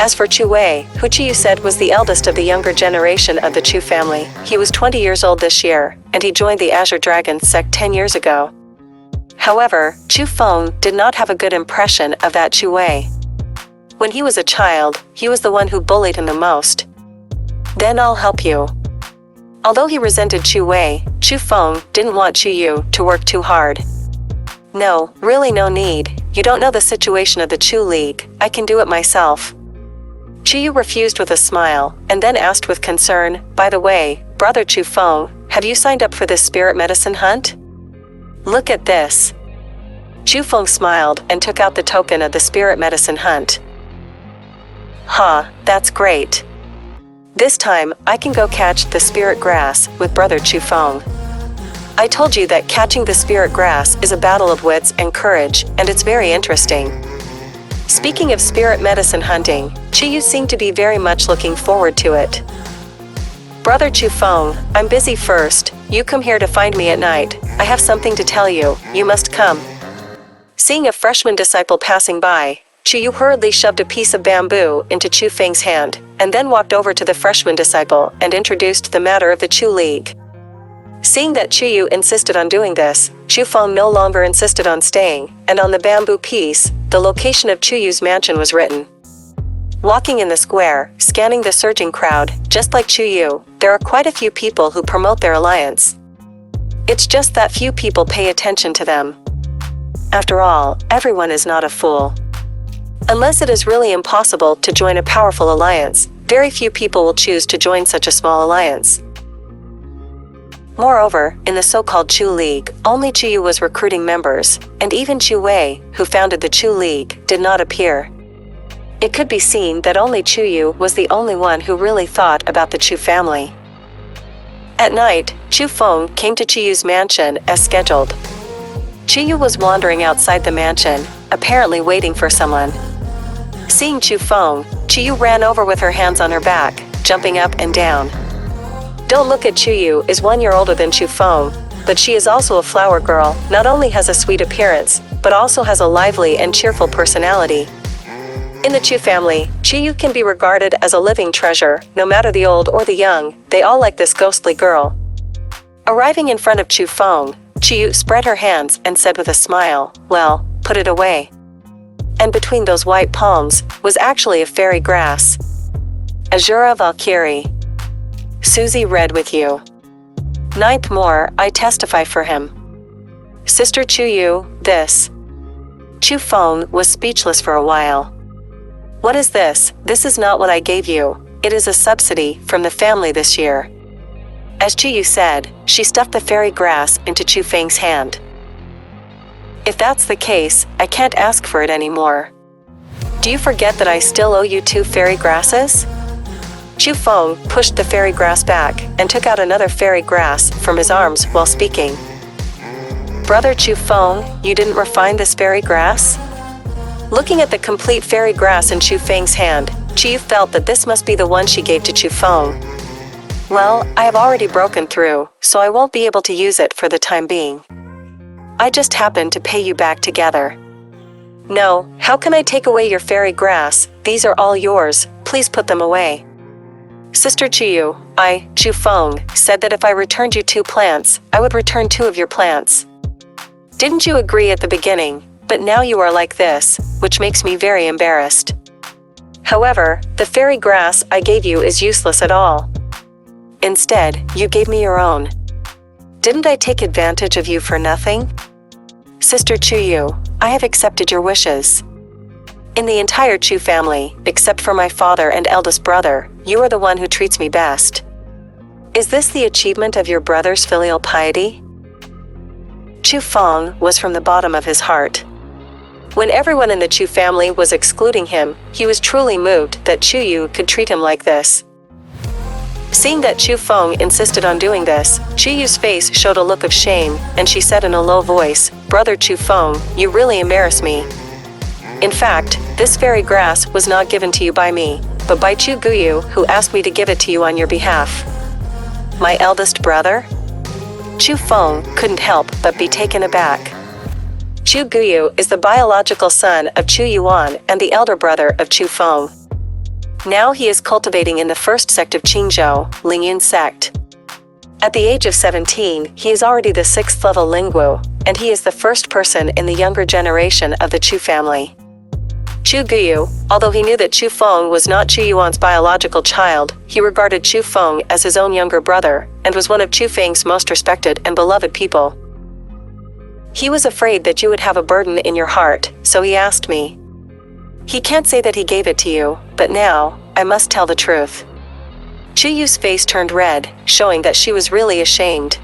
As for Chu Wei, who Chu Yu said was the eldest of the younger generation of the Chu family, he was 20 years old this year, and he joined the Azure Dragon sect 10 years ago. However, Chu Feng did not have a good impression of that Chu Wei. When he was a child, he was the one who bullied him the most. "Then I'll help you." Although he resented Chu Wei, Chu Feng didn't want Chu Yu to work too hard. "No, really no need, you don't know the situation of the Chu League, I can do it myself." Chu Yu refused with a smile, and then asked with concern, "By the way, Brother Chu Feng, have you signed up for this spirit medicine hunt? Look at this." Chu Feng smiled and took out the token of the spirit medicine hunt. "Huh, that's great. This time, I can go catch the spirit grass with Brother Chu Feng. I told you that catching the spirit grass is a battle of wits and courage, and it's very interesting." Speaking of spirit medicine hunting, Chu Yu seemed to be very much looking forward to it. "Brother Chu Feng, I'm busy first, you come here to find me at night, I have something to tell you, you must come." Seeing a freshman disciple passing by, Chu Yu hurriedly shoved a piece of bamboo into Chu Feng's hand, and then walked over to the freshman disciple and introduced the matter of the Chu League. Seeing that Chu Yu insisted on doing this, Chu Feng no longer insisted on staying, and on the bamboo piece, the location of Chu Yu's mansion was written. Walking in the square, scanning the surging crowd, just like Chu Yu, there are quite a few people who promote their alliance. It's just that few people pay attention to them. After all, everyone is not a fool. Unless it is really impossible to join a powerful alliance, very few people will choose to join such a small alliance. Moreover, in the so-called Chu League, only Chu Yu was recruiting members, and even Chu Wei, who founded the Chu League, did not appear. It could be seen that only Chu Yu was the only one who really thought about the Chu family. At night, Chu Feng came to Chu Yu's mansion as scheduled. Chu Yu was wandering outside the mansion, apparently waiting for someone. Seeing Chu Feng, Chu Yu ran over with her hands on her back, jumping up and down. Don't look at Chu Yu is 1 year older than Chu Feng, but she is also a flower girl, not only has a sweet appearance, but also has a lively and cheerful personality. In the Chu family, Chu Yu can be regarded as a living treasure, no matter the old or the young, they all like this ghostly girl. Arriving in front of Chu Feng, Chu Yu spread her hands and said with a smile, "Well, put it away." And between those white palms was actually a fairy grass. Asura Valkyrie. Susie read with you. 9th more, I testify for him. Sister Chu Yu, this. Chu Feng was speechless for a while. What is this? This is not what I gave you. It is a subsidy from the family this year. As Chu Yu said, she stuffed the fairy grass into Chu Feng's hand. If that's the case, I can't ask for it anymore. Do you forget that I still owe you 2 fairy grasses? Chu Feng pushed the fairy grass back and took out another fairy grass from his arms while speaking. Brother Chu Feng, you didn't refine this fairy grass? Looking at the complete fairy grass in Chu Feng's hand, Chu Yu felt that this must be the one she gave to Chu Feng. Well, I have already broken through, so I won't be able to use it for the time being. I just happened to pay you back together. No, how can I take away your fairy grass? These are all yours, please put them away. Sister Qiyu, Chu Feng, said that if I returned you 2 plants, I would return 2 of your plants. Didn't you agree at the beginning? But now you are like this, which makes me very embarrassed. However, the fairy grass I gave you is useless at all. Instead, you gave me your own. Didn't I take advantage of you for nothing? Sister Qiyu, I have accepted your wishes. In the entire Chu family, except for my father and eldest brother, you are the one who treats me best. Is this the achievement of your brother's filial piety? Chu Feng was from the bottom of his heart. When everyone in the Chu family was excluding him, he was truly moved that Chu Yu could treat him like this. Seeing that Chu Feng insisted on doing this, Chu Yu's face showed a look of shame, and she said in a low voice, "Brother Chu Feng, you really embarrass me. In fact, this fairy grass was not given to you by me, but by Chu Guyu, who asked me to give it to you on your behalf." My eldest brother? Chu Feng couldn't help but be taken aback. Chu Guyu is the biological son of Chu Yuan and the elder brother of Chu Feng. Now he is cultivating in the first sect of Qingzhou, Lingyun sect. At the age of 17, he is already the 6th level Lingwu, and he is the first person in the younger generation of the Chu family. Chu Guyu, although he knew that Chu Feng was not Chu Yuan's biological child, he regarded Chu Feng as his own younger brother, and was one of Chu Feng's most respected and beloved people. He was afraid that you would have a burden in your heart, so he asked me. He can't say that he gave it to you, but now, I must tell the truth. Chu Yu's face turned red, showing that she was really ashamed.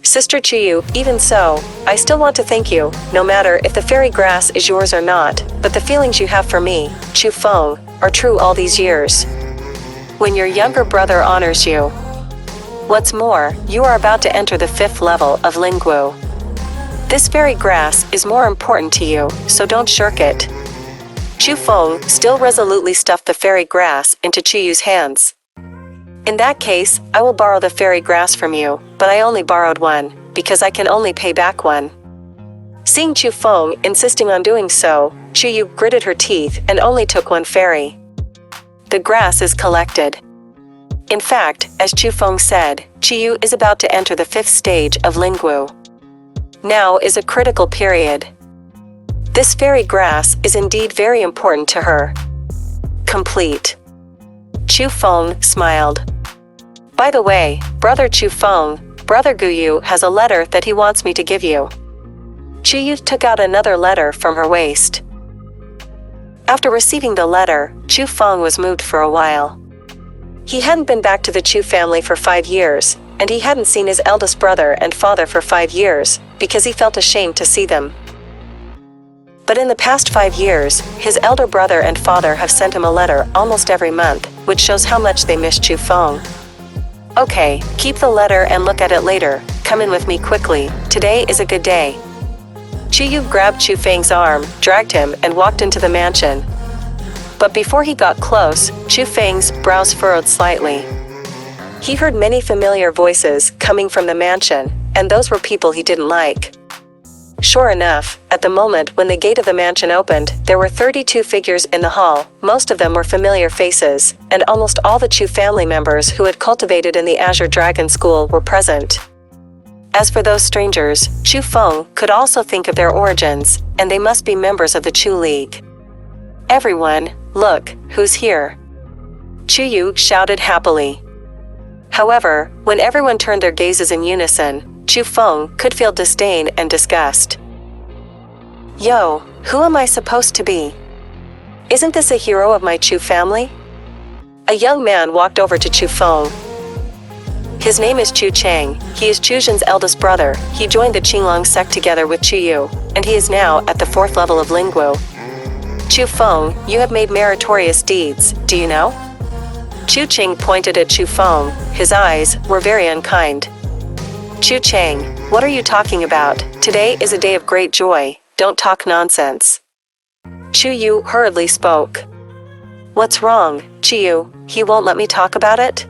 Sister Qiyu, even so, I still want to thank you, no matter if the fairy grass is yours or not, but the feelings you have for me, Chu Feng, are true all these years. When your younger brother honors you. What's more, you are about to enter the 5th level of Lingwu. This fairy grass is more important to you, so don't shirk it. Chu Feng still resolutely stuffed the fairy grass into Chu Yu's hands. In that case, I will borrow the fairy grass from you, but I only borrowed 1, because I can only pay back 1. Seeing Chu Feng insisting on doing so, Chu Yu gritted her teeth and only took 1 fairy. The grass is collected. In fact, as Chu Feng said, Chu Yu is about to enter the 5th stage of Lingwu. Now is a critical period. This fairy grass is indeed very important to her. Complete. Chu Feng smiled. By the way, Brother Chu Feng, Brother Guyu has a letter that he wants me to give you. Chu Yu took out another letter from her waist. After receiving the letter, Chu Feng was moved for a while. He hadn't been back to the Chu family for 5 years, and he hadn't seen his eldest brother and father for 5 years, because he felt ashamed to see them. But in the past 5 years, his elder brother and father have sent him a letter almost every month, which shows how much they miss Chu Feng. Okay, keep the letter and look at it later, come in with me quickly, today is a good day. Chu Yu grabbed Chu Feng's arm, dragged him, and walked into the mansion. But before he got close, Chu Feng's brows furrowed slightly. He heard many familiar voices coming from the mansion, and those were people he didn't like. Sure enough, at the moment when the gate of the mansion opened, there were 32 figures in the hall, most of them were familiar faces, and almost all the Chu family members who had cultivated in the Azure Dragon School were present. As for those strangers, Chu Feng could also think of their origins, and they must be members of the Chu League. Everyone, look, who's here? Chu Yu shouted happily. However, when everyone turned their gazes in unison, Chu Feng could feel disdain and disgust. Yo, who am I supposed to be? Isn't this a hero of my Chu family? A young man walked over to Chu Feng. His name is Chu Chang, he is Chu Jin's eldest brother, he joined the Qinglong sect together with Chu Yu, and he is now at the 4th level of Lingwu. Chu Feng, you have made meritorious deeds, do you know? Chu Ching pointed at Chu Feng, his eyes were very unkind. Chu Chang, what are you talking about? Today is a day of great joy, don't talk nonsense. Chu Yu hurriedly spoke. What's wrong, Chu Yu, he won't let me talk about it?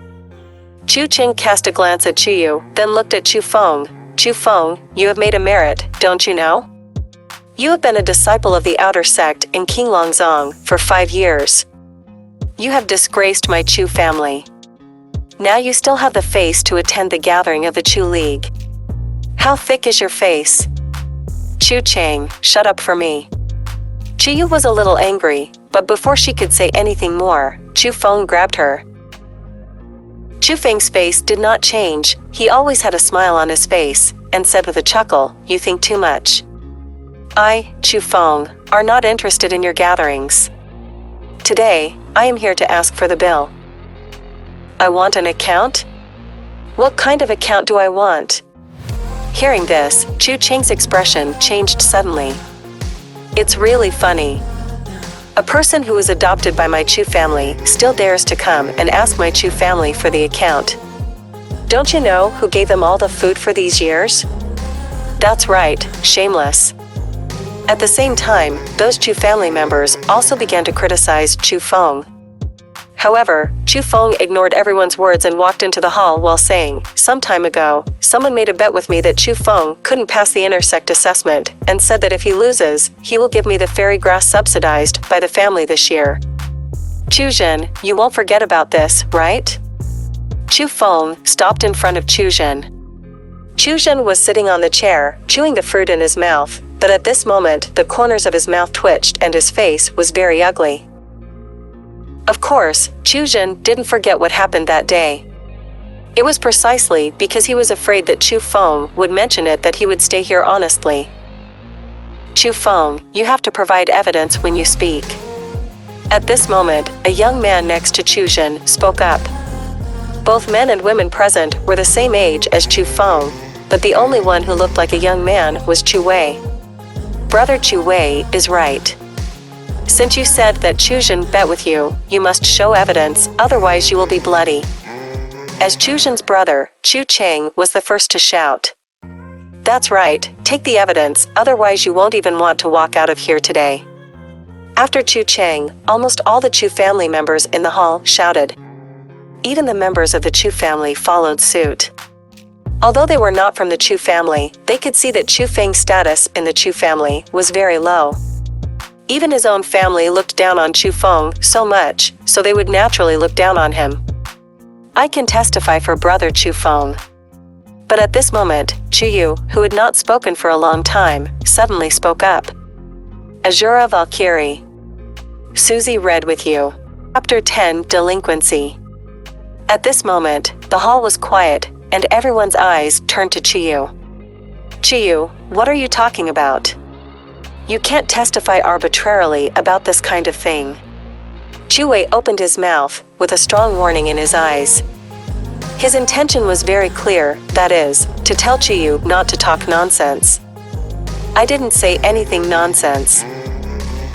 Chu Ching cast a glance at Chu Yu, then looked at Chu Feng. Chu Feng, you have made a merit, don't you know? You have been a disciple of the outer sect in Qinglong for 5 years. You have disgraced my Chu family. Now you still have the face to attend the gathering of the Chu League. How thick is your face? Chu Chang, shut up for me. Qiyu was a little angry, but before she could say anything more, Chu Feng grabbed her. Chu Feng's face did not change. He always had a smile on his face, and said with a chuckle, "You think too much. I, Chu Feng, are not interested in your gatherings. Today, I am here to ask for the bill." "I want an account? What kind of account do I want?" Hearing this, Chu Cheng's expression changed suddenly. "It's really funny. A person who was adopted by my Chu family still dares to come and ask my Chu family for the account. Don't you know who gave them all the food for these years? That's right, shameless." At the same time, those Chu family members also began to criticize Chu Feng. However, Chu Feng ignored everyone's words and walked into the hall while saying, "Some time ago, someone made a bet with me that Chu Feng couldn't pass the intersect assessment, and said that if he loses, he will give me the fairy grass subsidized by the family this year. Chuzhen, you won't forget about this, right?" Chu Feng stopped in front of Chuzhen. Chuzhen was sitting on the chair, chewing the fruit in his mouth, but at this moment the corners of his mouth twitched and his face was very ugly. Of course, Chuzhen didn't forget what happened that day. It was precisely because he was afraid that Chu Feng would mention it that he would stay here honestly. "Chu Feng, you have to provide evidence when you speak." At this moment, a young man next to Chuzhen spoke up. Both men and women present were the same age as Chu Feng, but the only one who looked like a young man was Chu Wei. "Brother Chu Wei is right. Since you said that Chuzhen bet with you, you must show evidence, otherwise you will be bloody." As Chuzhen's brother, Chu Chang was the first to shout. "That's right, take the evidence, otherwise you won't even want to walk out of here today." After Chu Chang, almost all the Chu family members in the hall shouted. Even the members of the Chu family followed suit. Although they were not from the Chu family, they could see that Chu Feng's status in the Chu family was very low. Even his own family looked down on Chu Feng so much, so they would naturally look down on him. I can testify for brother Chu Feng. But at this moment, Chu Yu, who had not spoken for a long time, suddenly spoke up. Asura Valkyrie. Susie read with you. Chapter 10, Delinquency. At this moment, the hall was quiet, and everyone's eyes turned to Chu Yu. "Chu Yu, what are you talking about? You can't testify arbitrarily about this kind of thing." Chu Wei opened his mouth, with a strong warning in his eyes. His intention was very clear, that is, to tell Chu Yu not to talk nonsense. "I didn't say anything nonsense.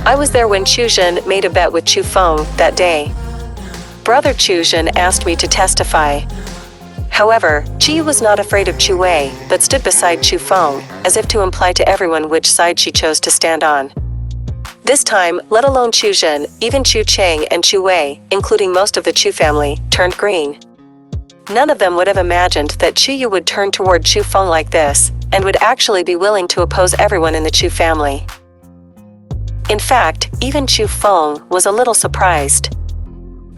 I was there when Chuzhen made a bet with Chu Feng that day. Brother Chuzhen asked me to testify." However, Chi was not afraid of Chu Wei, but stood beside Chu Feng, as if to imply to everyone which side she chose to stand on. This time, let alone Chuzhen, even Chu Chang and Chu Wei, including most of the Chu family, turned green. None of them would have imagined that Chu Yu would turn toward Chu Feng like this, and would actually be willing to oppose everyone in the Chu family. In fact, even Chu Feng was a little surprised.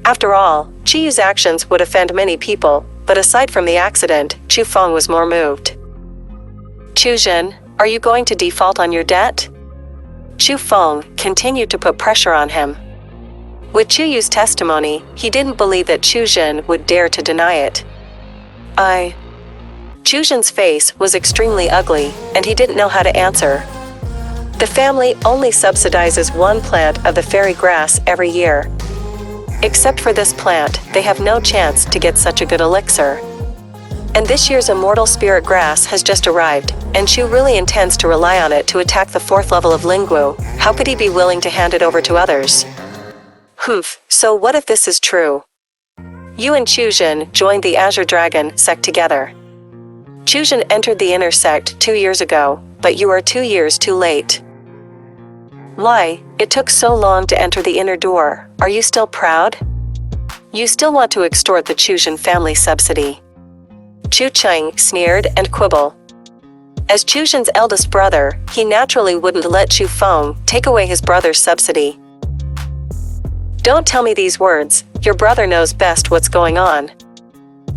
After all, Chu Yu's actions would offend many people, but aside from the accident, Chu Feng was more moved. "Chuzhen, are you going to default on your debt?" Chu Feng continued to put pressure on him. With Chu Yu's testimony, he didn't believe that Chuzhen would dare to deny it. Chuzhen's face was extremely ugly, and he didn't know how to answer. The family only subsidizes one plant of the fairy grass every year. Except for this plant, they have no chance to get such a good elixir. And this year's immortal spirit grass has just arrived, and Chu really intends to rely on it to attack the 4th level of Lingwu. How could he be willing to hand it over to others? Humph, so what if this is true? You and Chuzhen joined the Azure Dragon sect together. Chuzhen entered the inner sect 2 years ago, but you are 2 years too late. Why, it took so long to enter the inner door, are you still proud? You still want to extort the Chuzhen family subsidy. Chu Cheng sneered and quibbled. As Chu Zhen's eldest brother, he naturally wouldn't let Chu Feng take away his brother's subsidy. Don't tell me these words, your brother knows best what's going on.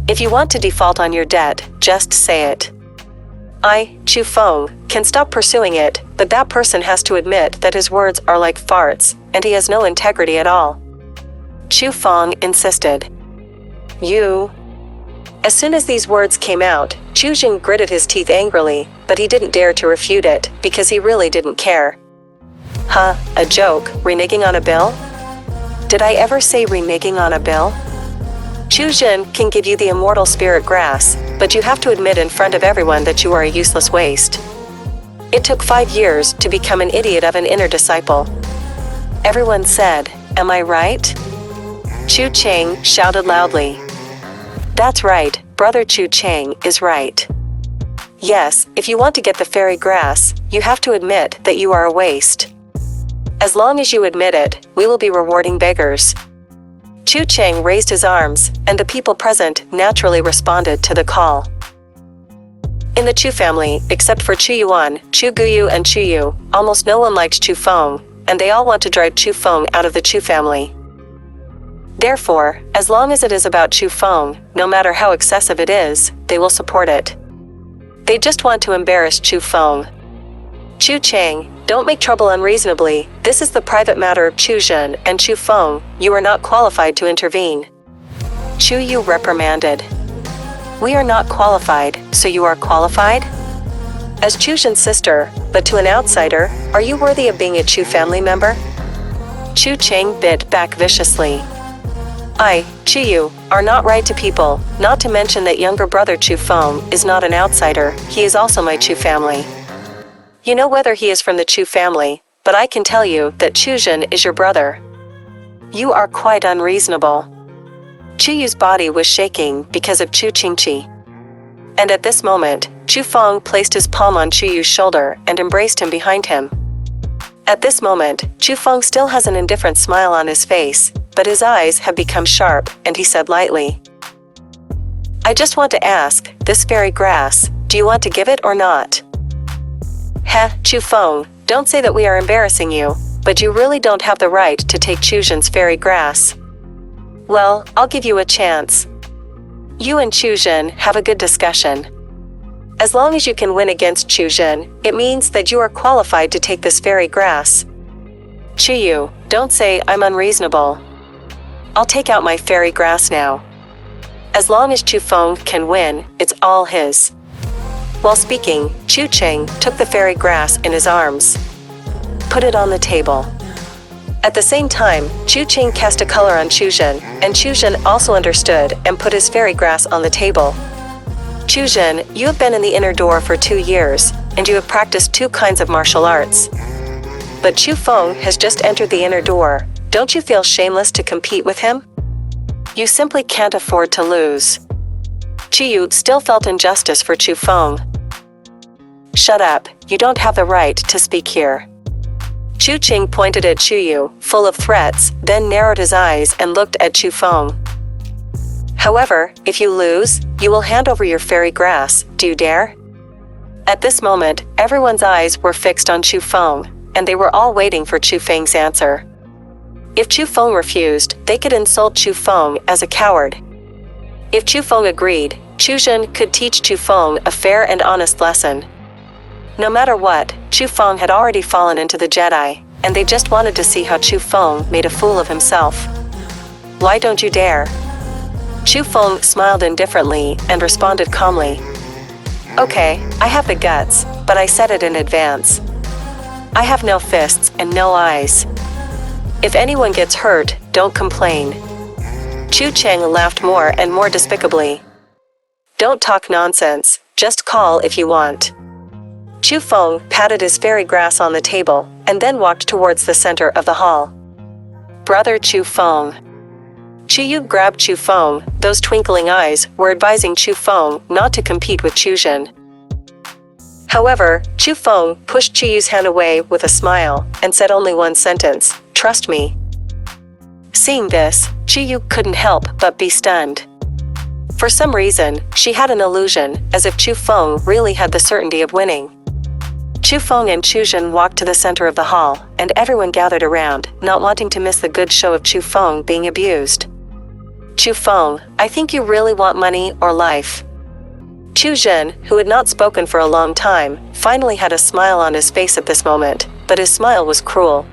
If you want to default on your debt, just say it. I, Chu Feng, can stop pursuing it, but that person has to admit that his words are like farts, and he has no integrity at all. Chu Feng insisted. You. As soon as these words came out, Chu Zhen gritted his teeth angrily, but he didn't dare to refute it, because he really didn't care. Huh, a joke, reneging on a bill? Did I ever say reneging on a bill? Chu Zhen can give you the immortal spirit grass, but you have to admit in front of everyone that you are a useless waste. It took 5 years to become an idiot of an inner disciple. Everyone said, am I right? Chu Cheng shouted loudly. That's right, brother Chu Cheng is right. Yes, if you want to get the fairy grass, you have to admit that you are a waste. As long as you admit it, we will be rewarding beggars. Chu Cheng raised his arms, and the people present naturally responded to the call. In the Chu family, except for Chu Yuan, Chu Guyu and Chu Yu, almost no one likes Chu Feng, and they all want to drive Chu Feng out of the Chu family. Therefore, as long as it is about Chu Feng, no matter how excessive it is, they will support it. They just want to embarrass Chu Feng. Chu Cheng, don't make trouble unreasonably, this is the private matter of Chu Zhen and Chu Feng, you are not qualified to intervene. Chu Yu reprimanded. We are not qualified, so you are qualified? As Chu Zhen's sister, but to an outsider, are you worthy of being a Chu family member? Chu Cheng bit back viciously. I, Chu Yu, are not right to people, not to mention that younger brother Chu Feng is not an outsider, he is also my Chu family. You know whether he is from the Chu family, but I can tell you that Chu Zhen is your brother. You are quite unreasonable. Chu Yu's body was shaking because of Chu Qingqi. And at this moment, Chu Feng placed his palm on Chu Yu's shoulder and embraced him behind him. At this moment, Chu Feng still has an indifferent smile on his face, but his eyes have become sharp, and he said lightly. I just want to ask, this fairy grass, do you want to give it or not? Heh, Chu Feng, don't say that we are embarrassing you, but you really don't have the right to take Chu Zhen's fairy grass. Well, I'll give you a chance. You and Chu Zhen have a good discussion. As long as you can win against Chu Zhen, it means that you are qualified to take this fairy grass. Chu Yu, don't say I'm unreasonable. I'll take out my fairy grass now. As long as Chu Feng can win, it's all his. While speaking, Chu Cheng took the fairy grass in his arms. Put it on the table. At the same time, Chu Cheng cast a color on Chu Zhen, and Chu Zhen also understood and put his fairy grass on the table. Chu Zhen, you have been in the inner door for 2 years, and you have practiced 2 kinds of martial arts. But Chu Feng has just entered the inner door. Don't you feel shameless to compete with him? You simply can't afford to lose. Chu Yu still felt injustice for Chu Feng. Shut up, you don't have the right to speak here. Chu Qing pointed at Chu Yu, full of threats, then narrowed his eyes and looked at Chu Feng. However, if you lose, you will hand over your fairy grass, do you dare? At this moment, everyone's eyes were fixed on Chu Feng, and they were all waiting for Chu Feng's answer. If Chu Feng refused, they could insult Chu Feng as a coward. If Chu Feng agreed, Chu Zhen could teach Chu Feng a fair and honest lesson. No matter what, Chu Feng had already fallen into the Jedi, and they just wanted to see how Chu Feng made a fool of himself. Why don't you dare? Chu Feng smiled indifferently and responded calmly. Okay, I have the guts, but I said it in advance. I have no fists and no eyes. If anyone gets hurt, don't complain. Chu Cheng laughed more and more despicably. Don't talk nonsense, just call if you want. Chu Feng patted his fairy grass on the table, and then walked towards the center of the hall. Brother Chu Feng. Chu Yu grabbed Chu Feng, those twinkling eyes were advising Chu Feng not to compete with Chu Zhen. However, Chu Feng pushed Chu Yu's hand away with a smile, and said only one sentence, trust me. Seeing this, Chu Yu couldn't help but be stunned. For some reason, she had an illusion, as if Chu Feng really had the certainty of winning. Chu Feng and Chu Zhen walked to the center of the hall, and everyone gathered around, not wanting to miss the good show of Chu Feng being abused. Chu Feng, I think you really want money or life. Chu Zhen, who had not spoken for a long time, finally had a smile on his face at this moment, but his smile was cruel.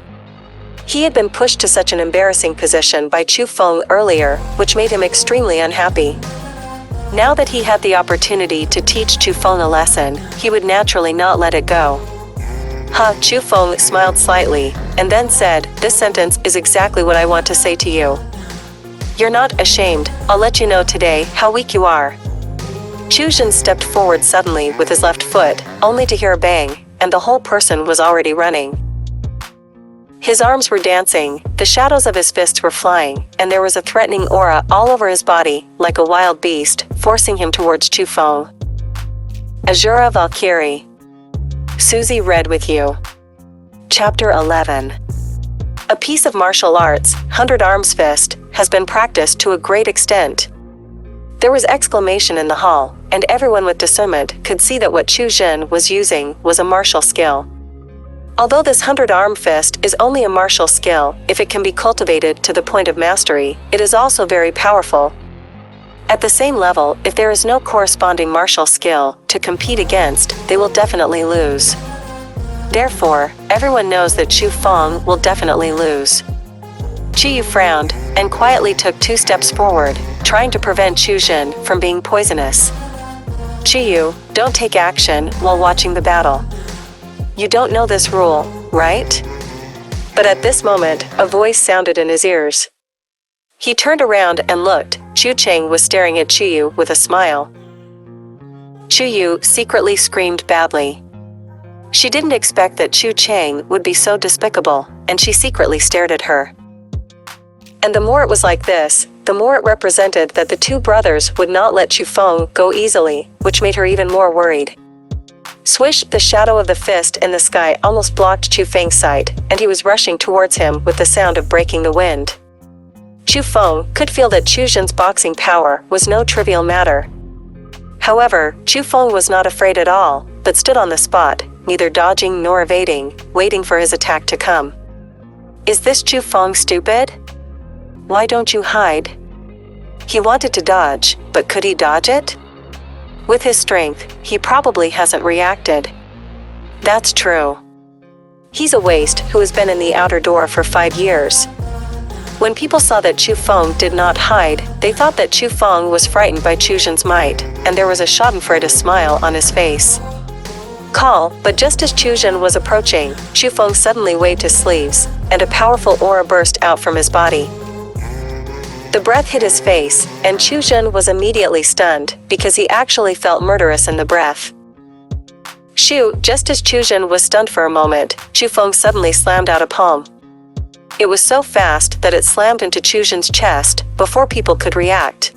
He had been pushed to such an embarrassing position by Chu Feng earlier, which made him extremely unhappy. Now that he had the opportunity to teach Chu Feng a lesson, he would naturally not let it go. Chu Feng smiled slightly, and then said, "This sentence is exactly what I want to say to you. You're not ashamed, I'll let you know today how weak you are." Chu Zhen stepped forward suddenly with his left foot, only to hear a bang, and the whole person was already running. His arms were dancing, the shadows of his fists were flying, and there was a threatening aura all over his body, like a wild beast, forcing him towards Chu Feng. Asura Valkyrie. Susie read with you. Chapter 11. A piece of martial arts, 100 Arms Fist, has been practiced to a great extent. There was exclamation in the hall, and everyone with discernment could see that what Chu Zhen was using was a martial skill. Although this 100-arm fist is only a martial skill, if it can be cultivated to the point of mastery, it is also very powerful. At the same level, if there is no corresponding martial skill to compete against, they will definitely lose. Therefore, everyone knows that Chu Feng will definitely lose. Chu Yu frowned, and quietly took 2 steps forward, trying to prevent Chu Zhen from being poisonous. Chu Yu, don't take action while watching the battle. You don't know this rule, right? But at this moment, a voice sounded in his ears. He turned around and looked. Chu Cheng was staring at Chu Yu with a smile. Chu Yu secretly screamed badly. She didn't expect that Chu Cheng would be so despicable, and she secretly stared at her. And the more it was like this, the more it represented that the 2 brothers would not let Chu Feng go easily, which made her even more worried. Swish, the shadow of the fist in the sky almost blocked Chu Feng's sight, and he was rushing towards him with the sound of breaking the wind. Chu Feng could feel that Chu Zhen's boxing power was no trivial matter. However, Chu Feng was not afraid at all, but stood on the spot, neither dodging nor evading, waiting for his attack to come. Is this Chu Feng stupid? Why don't you hide? He wanted to dodge, but could he dodge it? With his strength, he probably hasn't reacted. That's true. He's a waste who has been in the outer door for 5 years. When people saw that Chu Feng did not hide, they thought that Chu Feng was frightened by Chu Zhen's might, and there was a schadenfreude smile on his face. But just as Chu Zhen was approaching, Chu Feng suddenly waved his sleeves, and a powerful aura burst out from his body. The breath hit his face, and Chu Zhen was immediately stunned, because he actually felt murderous in the breath. Just as Chu Zhen was stunned for a moment, Chu Feng suddenly slammed out a palm. It was so fast that it slammed into Chu Zhen's chest, before people could react.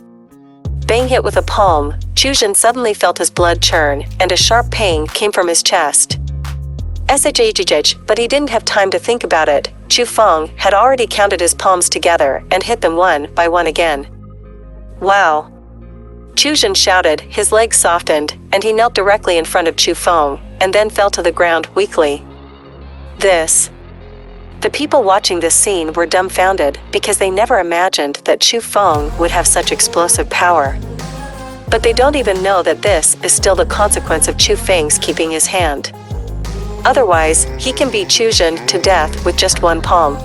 Being hit with a palm, Chu Zhen suddenly felt his blood churn, and a sharp pain came from his chest. But he didn't have time to think about it. Chu Feng had already counted his palms together and hit them one by one again. Wow! Chu Zhen shouted, his legs softened, and he knelt directly in front of Chu Feng, and then fell to the ground weakly. The people watching this scene were dumbfounded, because they never imagined that Chu Feng would have such explosive power. But they don't even know that this is still the consequence of Chu Feng's keeping his hand. Otherwise, he can beat Chu Zhen to death with just one palm.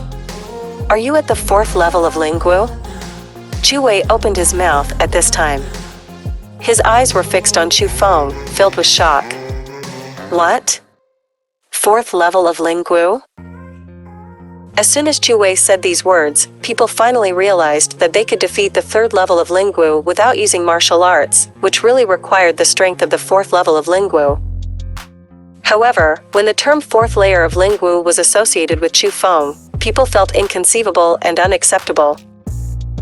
Are you at the 4th level of Lingwu? Chu Wei opened his mouth at this time. His eyes were fixed on Chu Feng, filled with shock. What? 4th level of Lingwu? As soon as Chu Wei said these words, people finally realized that they could defeat the 3rd level of Lingwu without using martial arts, which really required the strength of the 4th level of Lingwu. However, when the term 4th layer of Lingwu was associated with Chu Feng, people felt inconceivable and unacceptable.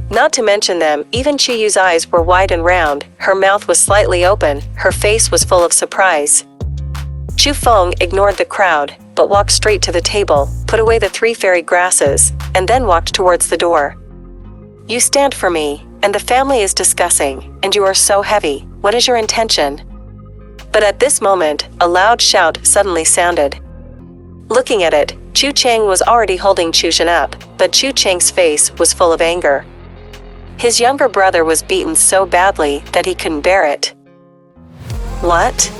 Not to mention them, even Chu Yu's eyes were wide and round, her mouth was slightly open, her face was full of surprise. Chu Feng ignored the crowd, but walked straight to the table, put away the 3 fairy grasses, and then walked towards the door. You stand for me, and the family is discussing, and you are so heavy. What is your intention? But at this moment, a loud shout suddenly sounded. Looking at it, Chu Chang was already holding Chu Zhen up, but Chu Chang's face was full of anger. His younger brother was beaten so badly that he couldn't bear it. What?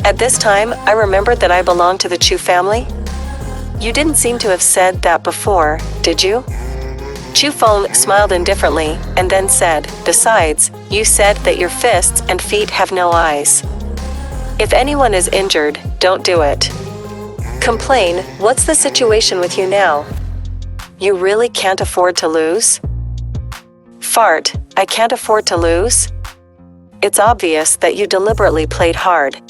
At this time, I remembered that I belonged to the Chu family? You didn't seem to have said that before, did you? Chu Feng smiled indifferently, and then said, besides, you said that your fists and feet have no eyes. If anyone is injured, don't do it. Complain, what's the situation with you now? You really can't afford to lose? Fart, I can't afford to lose? It's obvious that you deliberately played hard.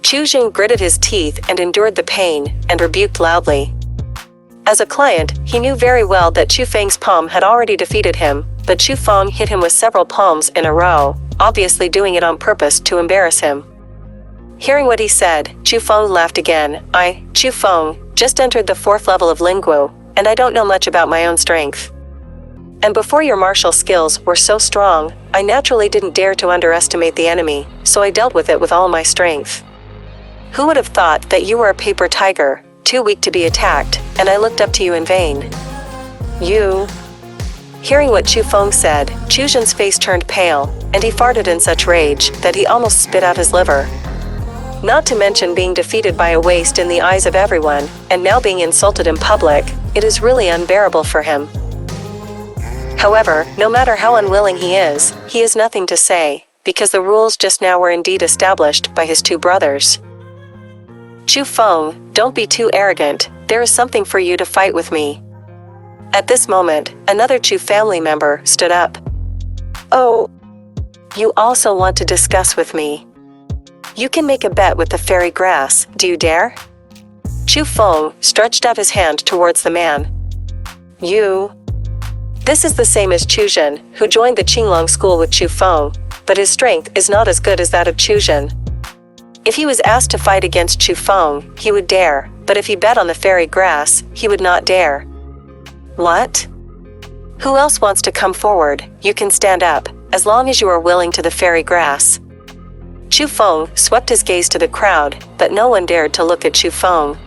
Chu Jing gritted his teeth and endured the pain, and rebuked loudly. As a client, he knew very well that Chu Feng's palm had already defeated him, but Chu Feng hit him with several palms in a row, obviously doing it on purpose to embarrass him. Hearing what he said, Chu Feng laughed again. Chu Feng, just entered the 4th level of Lingwu, and I don't know much about my own strength. And before your martial skills were so strong, I naturally didn't dare to underestimate the enemy, so I dealt with it with all my strength. Who would have thought that you were a paper tiger, too weak to be attacked, and I looked up to you in vain? You... Hearing what Chu Feng said, Chu Zhen's face turned pale, and he farted in such rage that he almost spit out his liver. Not to mention being defeated by a waste in the eyes of everyone, and now being insulted in public, it is really unbearable for him. However, no matter how unwilling he has nothing to say, because the rules just now were indeed established by his 2 brothers. Chu Feng, don't be too arrogant, there is something for you to fight with me. At this moment, another Chu family member stood up. Oh, you also want to discuss with me? You can make a bet with the fairy grass, do you dare? Chu Feng stretched out his hand towards the man. You... This is the same as Chu Zhen, who joined the Qinglong School with Chu Feng, but his strength is not as good as that of Chu Zhen. If he was asked to fight against Chu Feng, he would dare, but if he bet on the fairy grass, he would not dare. What? Who else wants to come forward? You can stand up, as long as you are willing to the fairy grass. Chu Feng swept his gaze to the crowd, but no one dared to look at Chu Feng.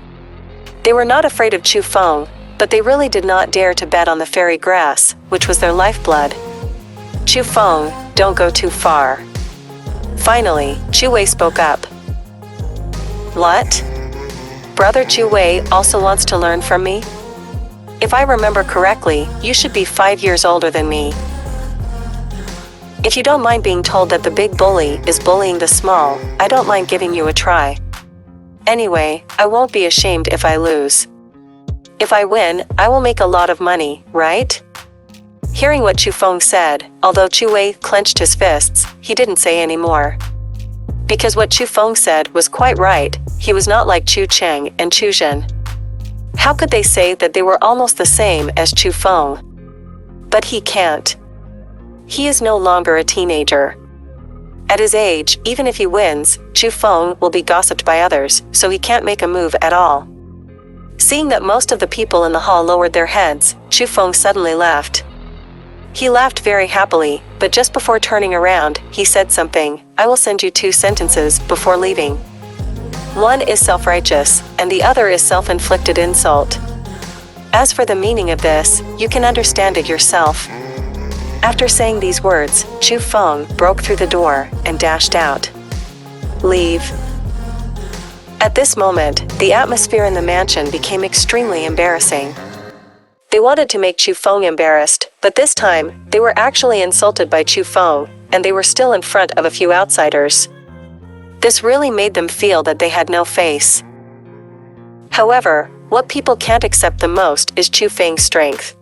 They were not afraid of Chu Feng, but they really did not dare to bet on the fairy grass, which was their lifeblood. Chu Feng, don't go too far. Finally, Chu Wei spoke up. What? Brother Chu Wei also wants to learn from me? If I remember correctly, you should be 5 years older than me. If you don't mind being told that the big bully is bullying the small, I don't mind giving you a try. Anyway, I won't be ashamed if I lose. If I win, I will make a lot of money, right? Hearing what Chu Feng said, although Chu Wei clenched his fists, he didn't say any more. Because what Chu Feng said was quite right, he was not like Chu Cheng and Chu Zhen. How could they say that they were almost the same as Chu Feng? But he can't. He is no longer a teenager. At his age, even if he wins, Chu Feng will be gossiped by others, so he can't make a move at all. Seeing that most of the people in the hall lowered their heads, Chu Feng suddenly laughed. He laughed very happily, but just before turning around, he said something. I will send you 2 sentences before leaving. One is self-righteous, and the other is self-inflicted insult. As for the meaning of this, you can understand it yourself. After saying these words, Chu Feng broke through the door and dashed out. Leave. At this moment, the atmosphere in the mansion became extremely embarrassing. They wanted to make Chu Feng embarrassed, but this time, they were actually insulted by Chu Feng, and they were still in front of a few outsiders. This really made them feel that they had no face. However, what people can't accept the most is Chu Feng's strength.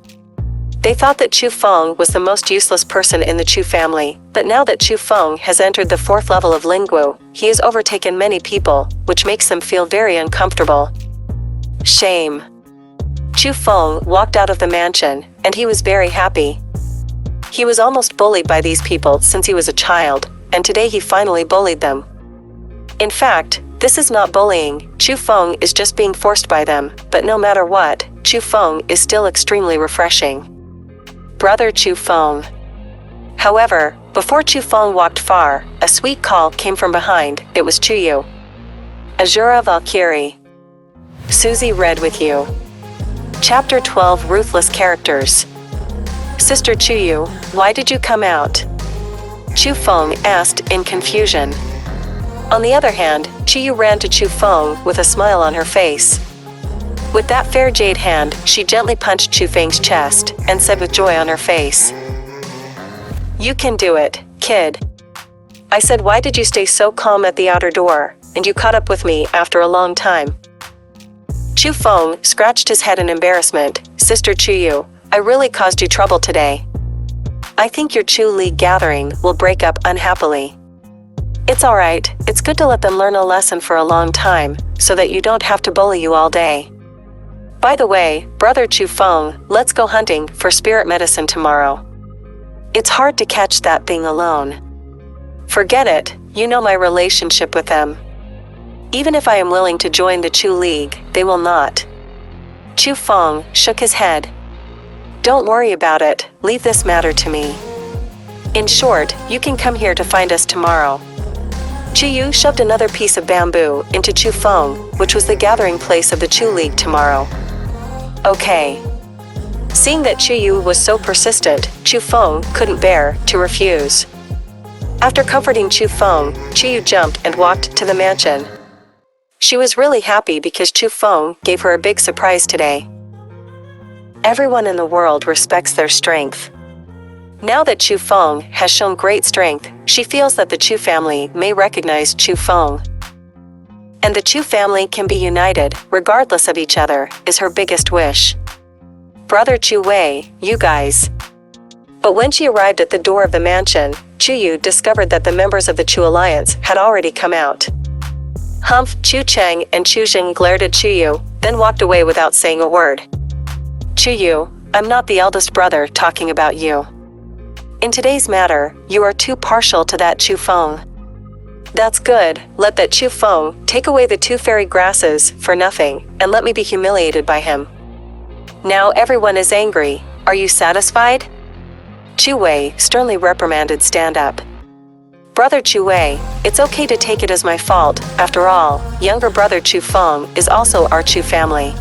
They thought that Chu Feng was the most useless person in the Chu family, but now that Chu Feng has entered the 4th level of Lingwu, he has overtaken many people, which makes them feel very uncomfortable. Shame. Chu Feng walked out of the mansion, and he was very happy. He was almost bullied by these people since he was a child, and today he finally bullied them. In fact, this is not bullying, Chu Feng is just being forced by them, but no matter what, Chu Feng is still extremely refreshing. Brother Chu Feng. However, before Chu Feng walked far, a sweet call came from behind. It was Chuyu. Asura Valkyrie. Susie read with you. Chapter 12 Ruthless Characters. Sister Chuyu, why did you come out? Chu Feng asked in confusion. On the other hand, Chuyu ran to Chu Feng with a smile on her face. With that fair jade hand, she gently punched Chu Feng's chest and said with joy on her face, "You can do it, kid." I said, "Why did you stay so calm at the outer door, and you caught up with me after a long time?" Chu Feng scratched his head in embarrassment. "Sister Chuyu, I really caused you trouble today. I think your Chu League gathering will break up unhappily. It's alright, it's good to let them learn a lesson for a long time, so that you don't have to bully you all day. By the way, brother Chu Feng, let's go hunting for spirit medicine tomorrow. It's hard to catch that thing alone. Forget it, you know my relationship with them. Even if I am willing to join the Chu League, they will not." Chu Feng shook his head. "Don't worry about it, leave this matter to me. In short, you can come here to find us tomorrow." Chuyu shoved another piece of bamboo into Chu Feng, which was the gathering place of the Chu League tomorrow. Okay. Seeing that Chuyu was so persistent, Chu Feng couldn't bear to refuse. After comforting Chu Feng, Chuyu jumped and walked to the mansion. She was really happy because Chu Feng gave her a big surprise today. Everyone in the world respects their strength. Now that Chu Feng has shown great strength, she feels that the Chu family may recognize Chu Feng. And the Chu family can be united, regardless of each other, is her biggest wish. Brother Chu Wei, you guys. But when she arrived at the door of the mansion, Chuyu discovered that the members of the Chu Alliance had already come out. Humph, Chu Cheng and Chu Jing glared at Chuyu, then walked away without saying a word. Chuyu, I'm not the eldest brother talking about you. In today's matter, you are too partial to that Chu Feng. That's good, let that Chu Feng take away the 2 fairy grasses for nothing, and let me be humiliated by him. Now everyone is angry, are you satisfied? Chu Wei sternly reprimanded Stand Up. Brother Chu Wei, it's okay to take it as my fault, after all, younger brother Chu Feng is also our Chu family.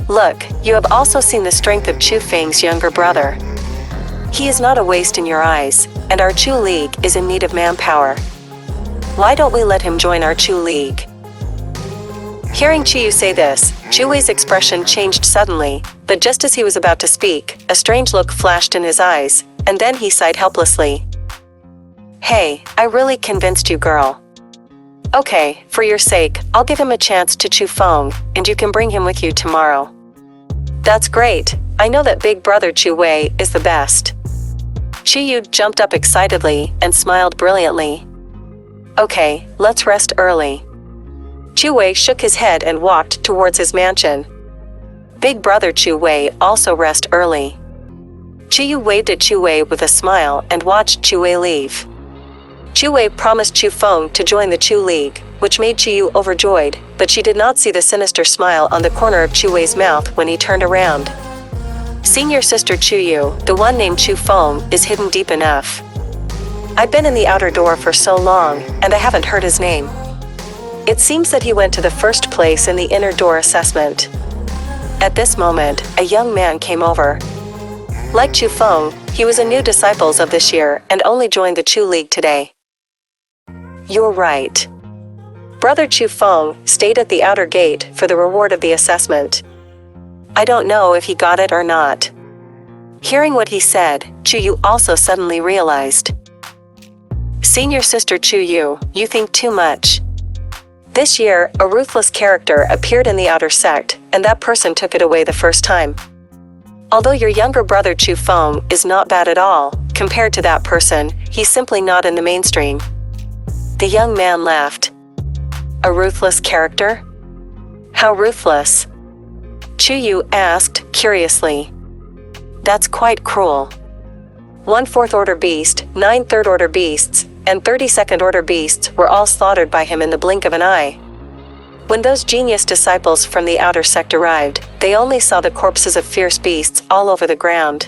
Look, you have also seen the strength of Chu Feng's younger brother. He is not a waste in your eyes, and our Chu League is in need of manpower. Why don't we let him join our Chu League? Hearing Chuyu say this, Chu Wei's expression changed suddenly, but just as he was about to speak, a strange look flashed in his eyes, and then he sighed helplessly. Hey, I really convinced you, girl. Okay, for your sake, I'll give him a chance to Chu Feng, and you can bring him with you tomorrow. That's great, I know that big brother Chu Wei is the best. Chuyu jumped up excitedly and smiled brilliantly. Okay, let's rest early. Chu Wei shook his head and walked towards his mansion. Big brother Chu Wei also rest early. Chuyu waved at Chu Wei with a smile and watched Chu Wei leave. Chu Wei promised Chu Feng to join the Chu League, which made Chuyu overjoyed, but she did not see the sinister smile on the corner of Chu Wei's mouth when he turned around. Seeing your sister Chuyu, the one named Chu Feng, is hidden deep enough. I've been in the outer door for so long, and I haven't heard his name. It seems that he went to the first place in the inner door assessment. At this moment, a young man came over. Like Chu Feng, he was a new disciple of this year and only joined the Chu League today. You're right. Brother Chu Feng stayed at the outer gate for the reward of the assessment. I don't know if he got it or not. Hearing what he said, Chuyu also suddenly realized. Senior sister Chuyu, you think too much. This year, a ruthless character appeared in the outer sect, and that person took it away the first time. Although your younger brother Chu Feng is not bad at all, compared to that person, he's simply not in the mainstream. The young man laughed. A ruthless character? How ruthless? Chuyu asked, curiously. That's quite cruel. 1 4th order beast, 9 3rd order beasts, and 32nd order beasts were all slaughtered by him in the blink of an eye. When those genius disciples from the outer sect arrived, they only saw the corpses of fierce beasts all over the ground.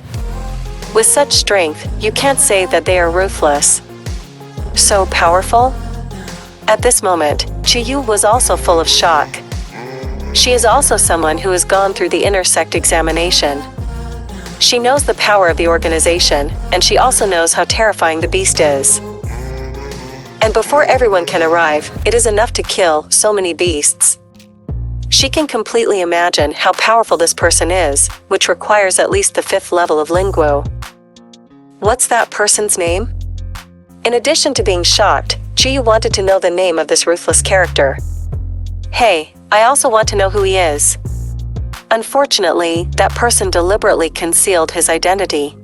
With such strength, you can't say that they are ruthless. So powerful? At this moment, Chu Yu was also full of shock. She is also someone who has gone through the inner sect examination. She knows the power of the organization, and she also knows how terrifying the beast is. And before everyone can arrive, it is enough to kill so many beasts. She can completely imagine how powerful this person is, which requires at least the 5th level of Lingwu. What's that person's name? In addition to being shocked, Chu Yu wanted to know the name of this ruthless character. Hey, I also want to know who he is. Unfortunately, that person deliberately concealed his identity.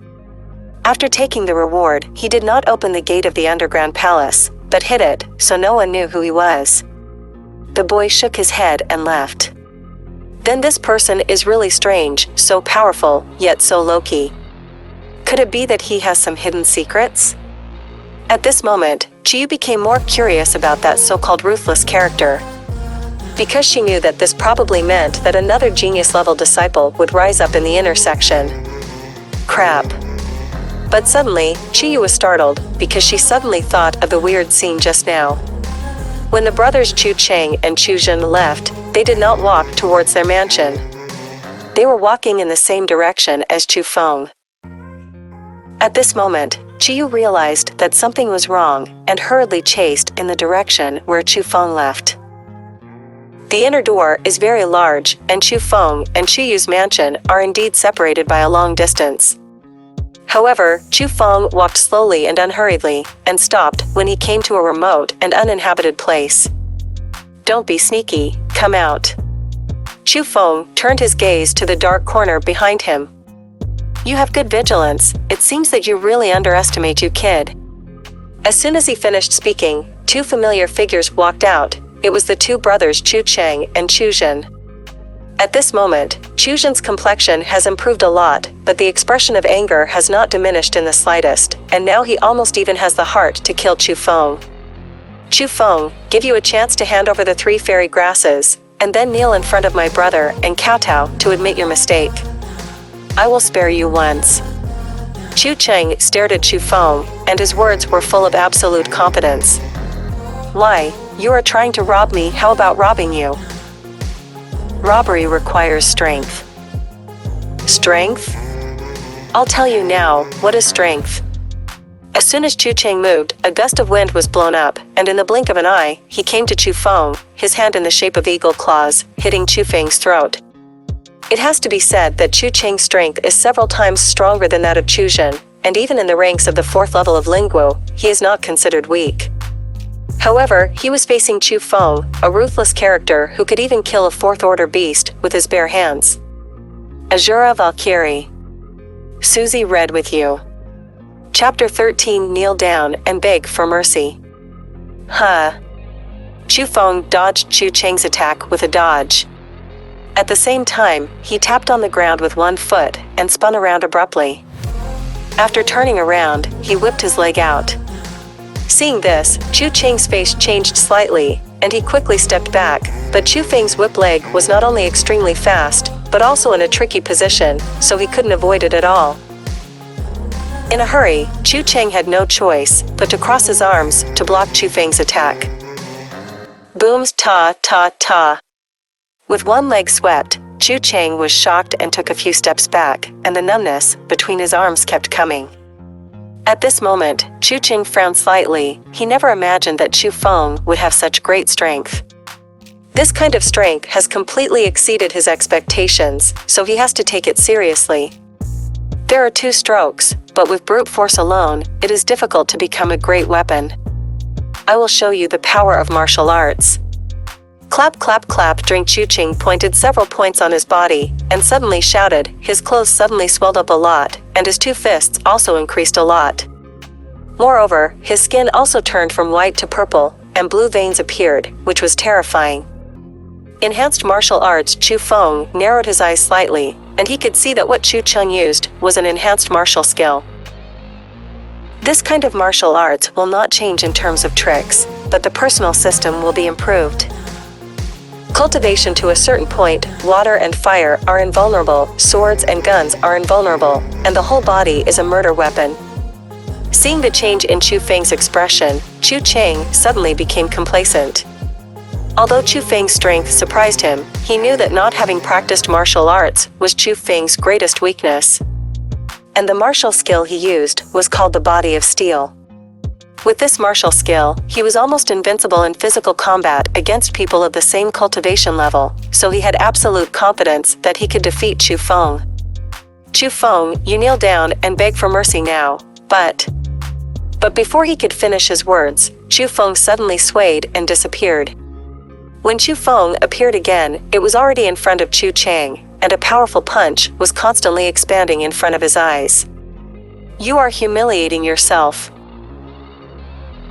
After taking the reward, he did not open the gate of the underground palace, but hid it, so no one knew who he was. The boy shook his head and left. Then this person is really strange, so powerful, yet so low-key. Could it be that he has some hidden secrets? At this moment, Chu Yu became more curious about that so-called ruthless character. Because she knew that this probably meant that another genius-level disciple would rise up in the intersection. Crap. But suddenly, Chu Yu was startled, because she suddenly thought of the weird scene just now. When the brothers Chu Cheng and Chu Jun left, they did not walk towards their mansion. They were walking in the same direction as Chu Feng. At this moment, Chu Yu realized that something was wrong, and hurriedly chased in the direction where Chu Feng left. The inner door is very large, and Chu Feng and Chu Yu's mansion are indeed separated by a long distance. However, Chu Feng walked slowly and unhurriedly, and stopped when he came to a remote and uninhabited place. Don't be sneaky, come out. Chu Feng turned his gaze to the dark corner behind him. You have good vigilance, it seems that you really underestimate you, kid. As soon as he finished speaking, 2 familiar figures walked out. It was the 2 brothers Chu Cheng and Chu Jun. At this moment, Chu Jun's complexion has improved a lot, but the expression of anger has not diminished in the slightest, and now he almost even has the heart to kill Chu Feng. Chu Feng, give you a chance to hand over the 3 fairy grasses, and then kneel in front of my brother and kowtow to admit your mistake. I will spare you once. Chu Cheng stared at Chu Feng, and his words were full of absolute confidence. Why, you are trying to rob me, how about robbing you? Robbery requires strength. Strength? I'll tell you now, what is strength? As soon as Chu Cheng moved, a gust of wind was blown up, and in the blink of an eye, he came to Chu Feng, his hand in the shape of eagle claws, hitting Chu Feng's throat. It has to be said that Chu Cheng's strength is several times stronger than that of Chu Jun, and even in the ranks of the 4th level of Lingwu, he is not considered weak. However, he was facing Chu Feng, a ruthless character who could even kill a 4th-order beast with his bare hands. Asura Valkyrie. Susie read with you. Chapter 13. Kneel down and beg for mercy. Chu Feng dodged Chu Cheng's attack with a dodge. At the same time, he tapped on the ground with 1 foot and spun around abruptly. After turning around, he whipped his leg out. Seeing this, Chu Cheng's face changed slightly, and he quickly stepped back, but Chu Feng's whip leg was not only extremely fast, but also in a tricky position, so he couldn't avoid it at all. In a hurry, Chu Cheng had no choice but to cross his arms to block Chu Feng's attack. Booms ta ta ta. With 1 leg swept, Chu Cheng was shocked and took a few steps back, and the numbness between his arms kept coming. At this moment, Chu Cheng frowned slightly. He never imagined that Chu Feng would have such great strength. This kind of strength has completely exceeded his expectations, so he has to take it seriously. There are 2 strokes, but with brute force alone, it is difficult to become a great weapon. I will show you the power of martial arts. Clap clap clap. Chu Cheng pointed several points on his body, and suddenly shouted. His clothes suddenly swelled up a lot, and his 2 fists also increased a lot. Moreover, his skin also turned from white to purple, and blue veins appeared, which was terrifying. Enhanced martial arts. Chu Feng narrowed his eyes slightly, and he could see that what Chu Cheng used was an enhanced martial skill. This kind of martial arts will not change in terms of tricks, but the personal system will be improved. Cultivation to a certain point, water and fire are invulnerable, swords and guns are invulnerable, and the whole body is a murder weapon. Seeing the change in Chu Feng's expression, Chu Chang suddenly became complacent. Although Chu Feng's strength surprised him, he knew that not having practiced martial arts was Chu Feng's greatest weakness. And the martial skill he used was called the Body of Steel. With this martial skill, he was almost invincible in physical combat against people of the same cultivation level, so he had absolute confidence that he could defeat Chu Feng. Chu Feng, you kneel down and beg for mercy now, but before he could finish his words, Chu Feng suddenly swayed and disappeared. When Chu Feng appeared again, it was already in front of Chu Chang, and a powerful punch was constantly expanding in front of his eyes. You are humiliating yourself.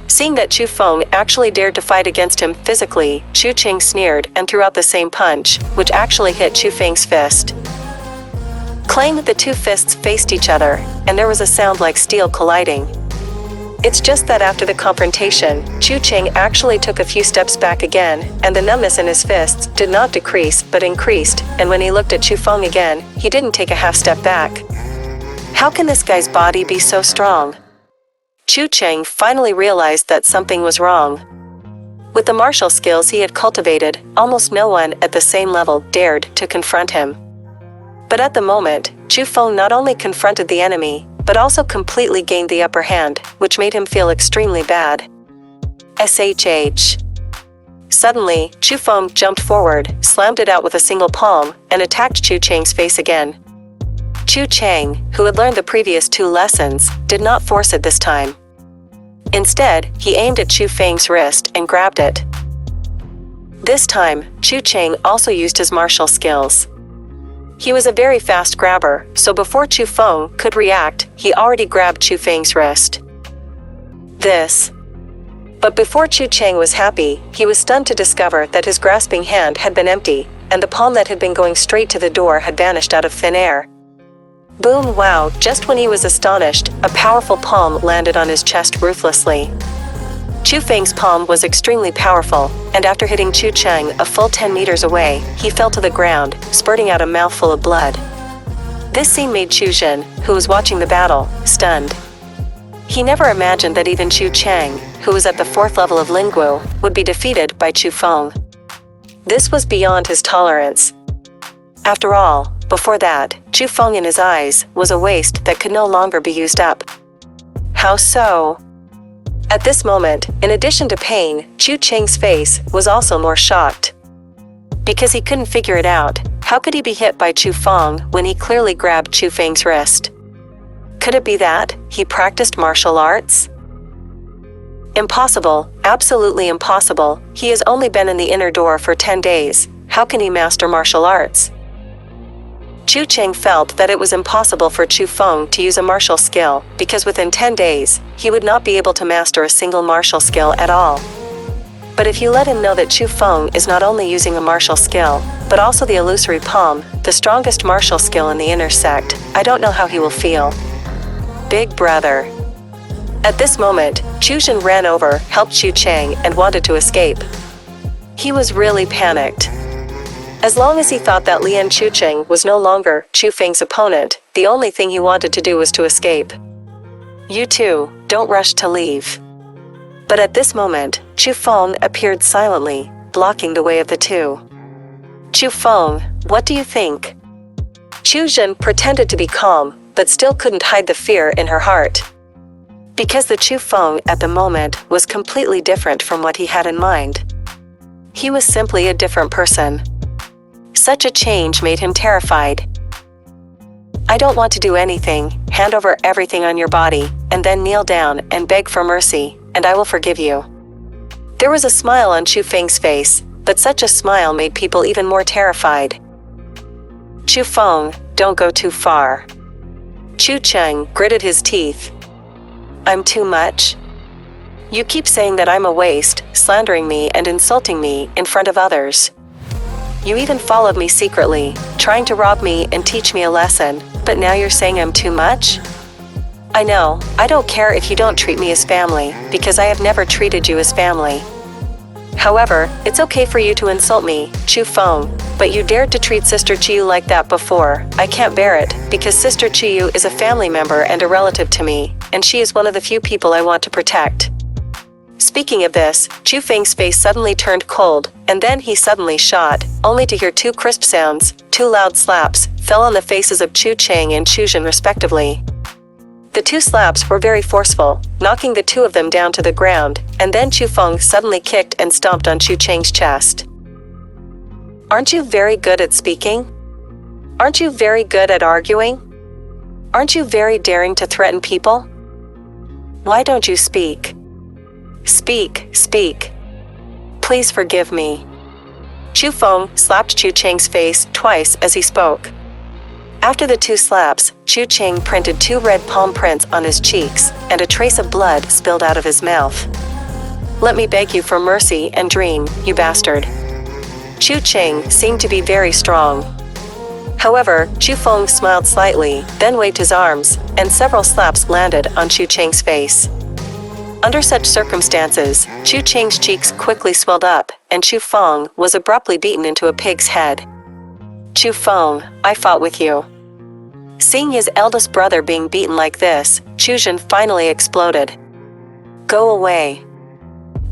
Seeing that Chu Feng actually dared to fight against him physically, Chu Chang sneered and threw out the same punch, which actually hit Chu Feng's fist. Clang, the two fists faced each other, and there was a sound like steel colliding. It's just that after the confrontation, Chu Chang actually took a few steps back again, and the numbness in his fists did not decrease but increased, and when he looked at Chu Feng again, he didn't take a half step back. How can this guy's body be so strong? Chu Chang finally realized that something was wrong. With the martial skills he had cultivated, almost no one at the same level dared to confront him. But at the moment, Chu Feng not only confronted the enemy, but also completely gained the upper hand, which made him feel extremely bad. SHH. Suddenly, Chu Feng jumped forward, slammed it out with a single palm, and attacked Chu Chang's face again. Chu Chang, who had learned the previous two lessons, did not force it this time. Instead, he aimed at Chu Feng's wrist and grabbed it. This time, Chu Chang also used his martial skills. He was a very fast grabber, so before Chu Feng could react, he already grabbed Chu Feng's wrist. But before Chu Chang was happy, he was stunned to discover that his grasping hand had been empty, and the palm that had been going straight to the door had vanished out of thin air. Boom! Wow! Just when he was astonished, a powerful palm landed on his chest ruthlessly. Chu Feng's palm was extremely powerful, and after hitting Chu Chang a full 10 meters away, he fell to the ground, spurting out a mouthful of blood. This scene made Chu Jin, who was watching the battle, stunned. He never imagined that even Chu Chang, who was at the 4th level of Lingwu, would be defeated by Chu Feng. This was beyond his tolerance. After all, before that, Chu Feng in his eyes was a waste that could no longer be used up. How so? At this moment, in addition to pain, Chu Chang's face was also more shocked. Because he couldn't figure it out, how could he be hit by Chu Feng when he clearly grabbed Chu Feng's wrist? Could it be that he practiced martial arts? Impossible, absolutely impossible. He has only been in the inner door for 10 days. How can he master martial arts? Chu Chang felt that it was impossible for Chu Feng to use a martial skill, because within 10 days, he would not be able to master a single martial skill at all. But if you let him know that Chu Feng is not only using a martial skill, but also the illusory palm, the strongest martial skill in the inner sect, I don't know how he will feel. Big brother. At this moment, Chu Jin ran over, helped Chu Chang, and wanted to escape. He was really panicked. As long as he thought that Lian Chucheng was no longer Chu Feng's opponent, the only thing he wanted to do was to escape. You two, don't rush to leave. But at this moment, Chu Feng appeared silently, blocking the way of the two. Chu Feng, what do you think? Chu Jin pretended to be calm, but still couldn't hide the fear in her heart. Because the Chu Feng at the moment was completely different from what he had in mind. He was simply a different person. Such a change made him terrified. I don't want to do anything. Hand over everything on your body, and then kneel down and beg for mercy, and I will forgive you. There was a smile on Chu Feng's face, but such a smile made people even more terrified. Chu Feng, don't go too far. Chu Cheng gritted his teeth. I'm too much? You keep saying that I'm a waste, slandering me and insulting me in front of others. You even followed me secretly, trying to rob me and teach me a lesson, but now you're saying I'm too much? I know, I don't care if you don't treat me as family, because I have never treated you as family. However, it's okay for you to insult me, Chu Feng, but you dared to treat Sister Qiyu like that before. I can't bear it, because Sister Qiyu is a family member and a relative to me, and she is one of the few people I want to protect. Speaking of this, Chu Feng's face suddenly turned cold, and then he suddenly shot, only to hear two crisp sounds. Two loud slaps fell on the faces of Chu Cheng and Chu Jin respectively. The two slaps were very forceful, knocking the two of them down to the ground, and then Chu Feng suddenly kicked and stomped on Chu Cheng's chest. Aren't you very good at speaking? Aren't you very good at arguing? Aren't you very daring to threaten people? Why don't you speak? Speak, speak. Please forgive me. Chu Feng slapped Chu Cheng's face twice as he spoke. After the two slaps, Chu Cheng printed two red palm prints on his cheeks, and a trace of blood spilled out of his mouth. Let me beg you for mercy and dream, you bastard. Chu Cheng seemed to be very strong. However, Chu Feng smiled slightly, then waved his arms, and several slaps landed on Chu Cheng's face. Under such circumstances, Chu Cheng's cheeks quickly swelled up, and Chu Feng was abruptly beaten into a pig's head. Chu Feng, I fought with you. Seeing his eldest brother being beaten like this, Chu Jin finally exploded. Go away.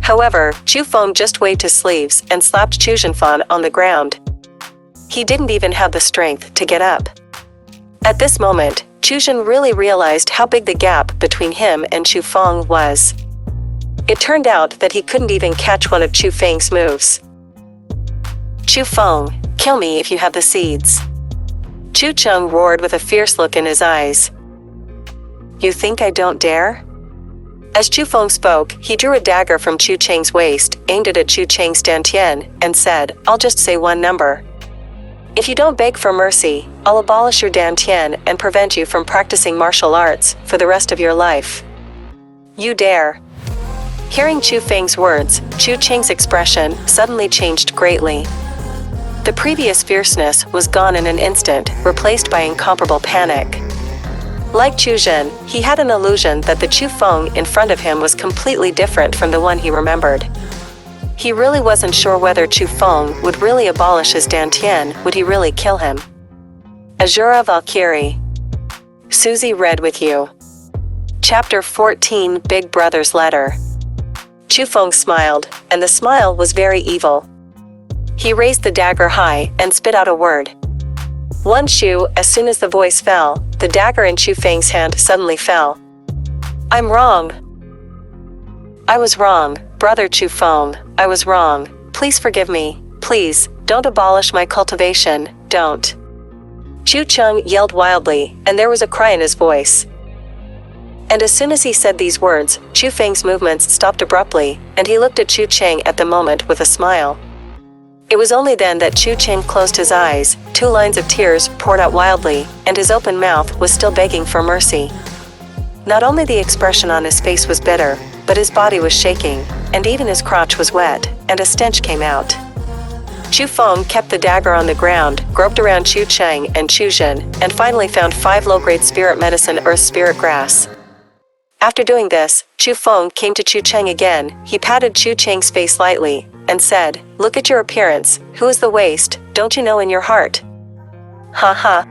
However, Chu Feng just waved his sleeves and slapped Chu Jinfan on the ground. He didn't even have the strength to get up. At this moment, Chu Jin really realized how big the gap between him and Chu Feng was. It turned out that he couldn't even catch one of Chu Feng's moves. Chu Feng, kill me if you have the seeds. Chu Cheng roared with a fierce look in his eyes. You think I don't dare? As Chu Feng spoke, he drew a dagger from Chu Cheng's waist, aimed it at Chu Cheng's dantian, and said, I'll just say one number. If you don't beg for mercy, I'll abolish your dantian and prevent you from practicing martial arts for the rest of your life. You dare. Hearing Chu Feng's words, Chu Cheng's expression suddenly changed greatly. The previous fierceness was gone in an instant, replaced by incomparable panic. Like Chu Jin, he had an illusion that the Chu Feng in front of him was completely different from the one he remembered. He really wasn't sure whether Chu Feng would really abolish his dantian, would he really kill him? Asura Valkyrie. Susie read with you. Chapter 14, Big Brother's Letter. Chu Feng smiled, and the smile was very evil. He raised the dagger high and spit out a word. One shu, as soon as the voice fell, the dagger in Chu Feng's hand suddenly fell. I'm wrong. I was wrong, Brother Chu Feng, I was wrong. Please forgive me. Please, don't abolish my cultivation, don't. Chu Cheng yelled wildly, and there was a cry in his voice. And as soon as he said these words, Chu Feng's movements stopped abruptly, and he looked at Chu Cheng at the moment with a smile. It was only then that Chu Cheng closed his eyes, two lines of tears poured out wildly, and his open mouth was still begging for mercy. Not only the expression on his face was bitter, but his body was shaking, and even his crotch was wet, and a stench came out. Chu Feng kept the dagger on the ground, groped around Chu Cheng and Chu Jin, and finally found 5 low-grade spirit medicine earth spirit grass. After doing this, Chu Feng came to Chu Cheng again. He patted Chu Cheng's face lightly, and said, Look at your appearance, who is the waste, don't you know in your heart? Ha ha.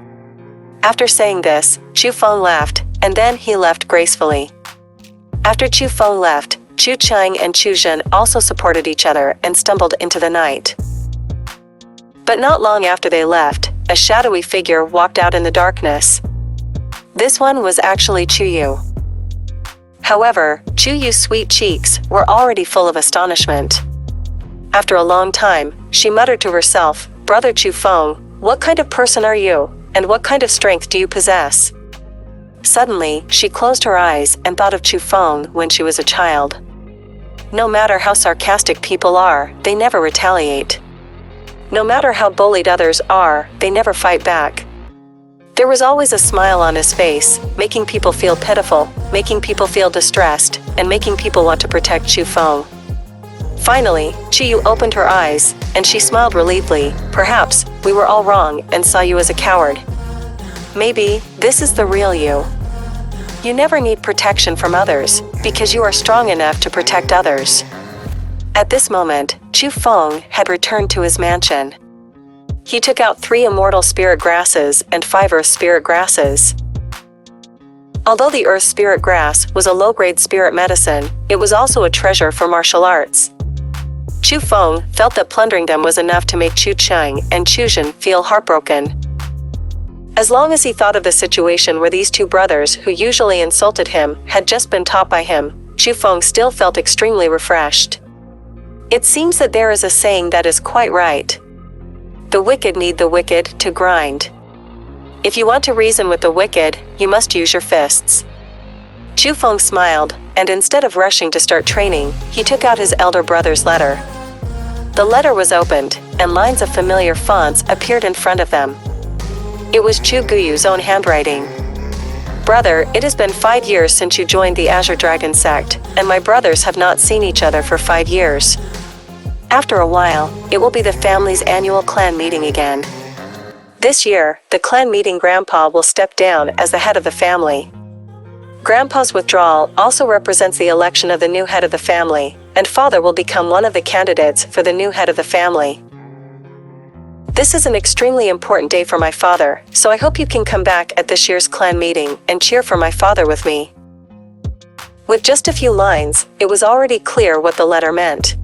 After saying this, Chu Feng laughed, and then he left gracefully. After Chu Feng left, Chu Cheng and Chu Jin also supported each other and stumbled into the night. But not long after they left, a shadowy figure walked out in the darkness. This one was actually Chu Yu. However, Chu Yu's sweet cheeks were already full of astonishment. After a long time, she muttered to herself, Brother Chu Feng, what kind of person are you, and what kind of strength do you possess? Suddenly, she closed her eyes and thought of Chu Feng when she was a child. No matter how sarcastic people are, they never retaliate. No matter how bullied others are, they never fight back. There was always a smile on his face, making people feel pitiful, making people feel distressed, and making people want to protect Chu Feng. Finally, Chu Yu opened her eyes, and she smiled relievedly. Perhaps, we were all wrong and saw you as a coward. Maybe, this is the real you. You never need protection from others, because you are strong enough to protect others. At this moment, Chu Feng had returned to his mansion. He took out 3 immortal spirit grasses and 5 earth spirit grasses. Although the earth spirit grass was a low-grade spirit medicine, it was also a treasure for martial arts. Chu Feng felt that plundering them was enough to make Chu Cheng and Chu Jin feel heartbroken. As long as he thought of the situation where these 2 brothers who usually insulted him had just been taught by him, Chu Feng still felt extremely refreshed. It seems that there is a saying that is quite right. The wicked need the wicked to grind. If you want to reason with the wicked, you must use your fists. Chu Feng smiled, and instead of rushing to start training, he took out his elder brother's letter. The letter was opened, and lines of familiar fonts appeared in front of them. It was Chu Guyu's own handwriting. Brother, it has been 5 years since you joined the Azure Dragon sect, and my brothers have not seen each other for 5 years. After a while, it will be the family's annual clan meeting again. This year, the clan meeting Grandpa will step down as the head of the family. Grandpa's withdrawal also represents the election of the new head of the family, and Father will become one of the candidates for the new head of the family. This is an extremely important day for my father, so I hope you can come back at this year's clan meeting and cheer for my father with me. With just a few lines, it was already clear what the letter meant.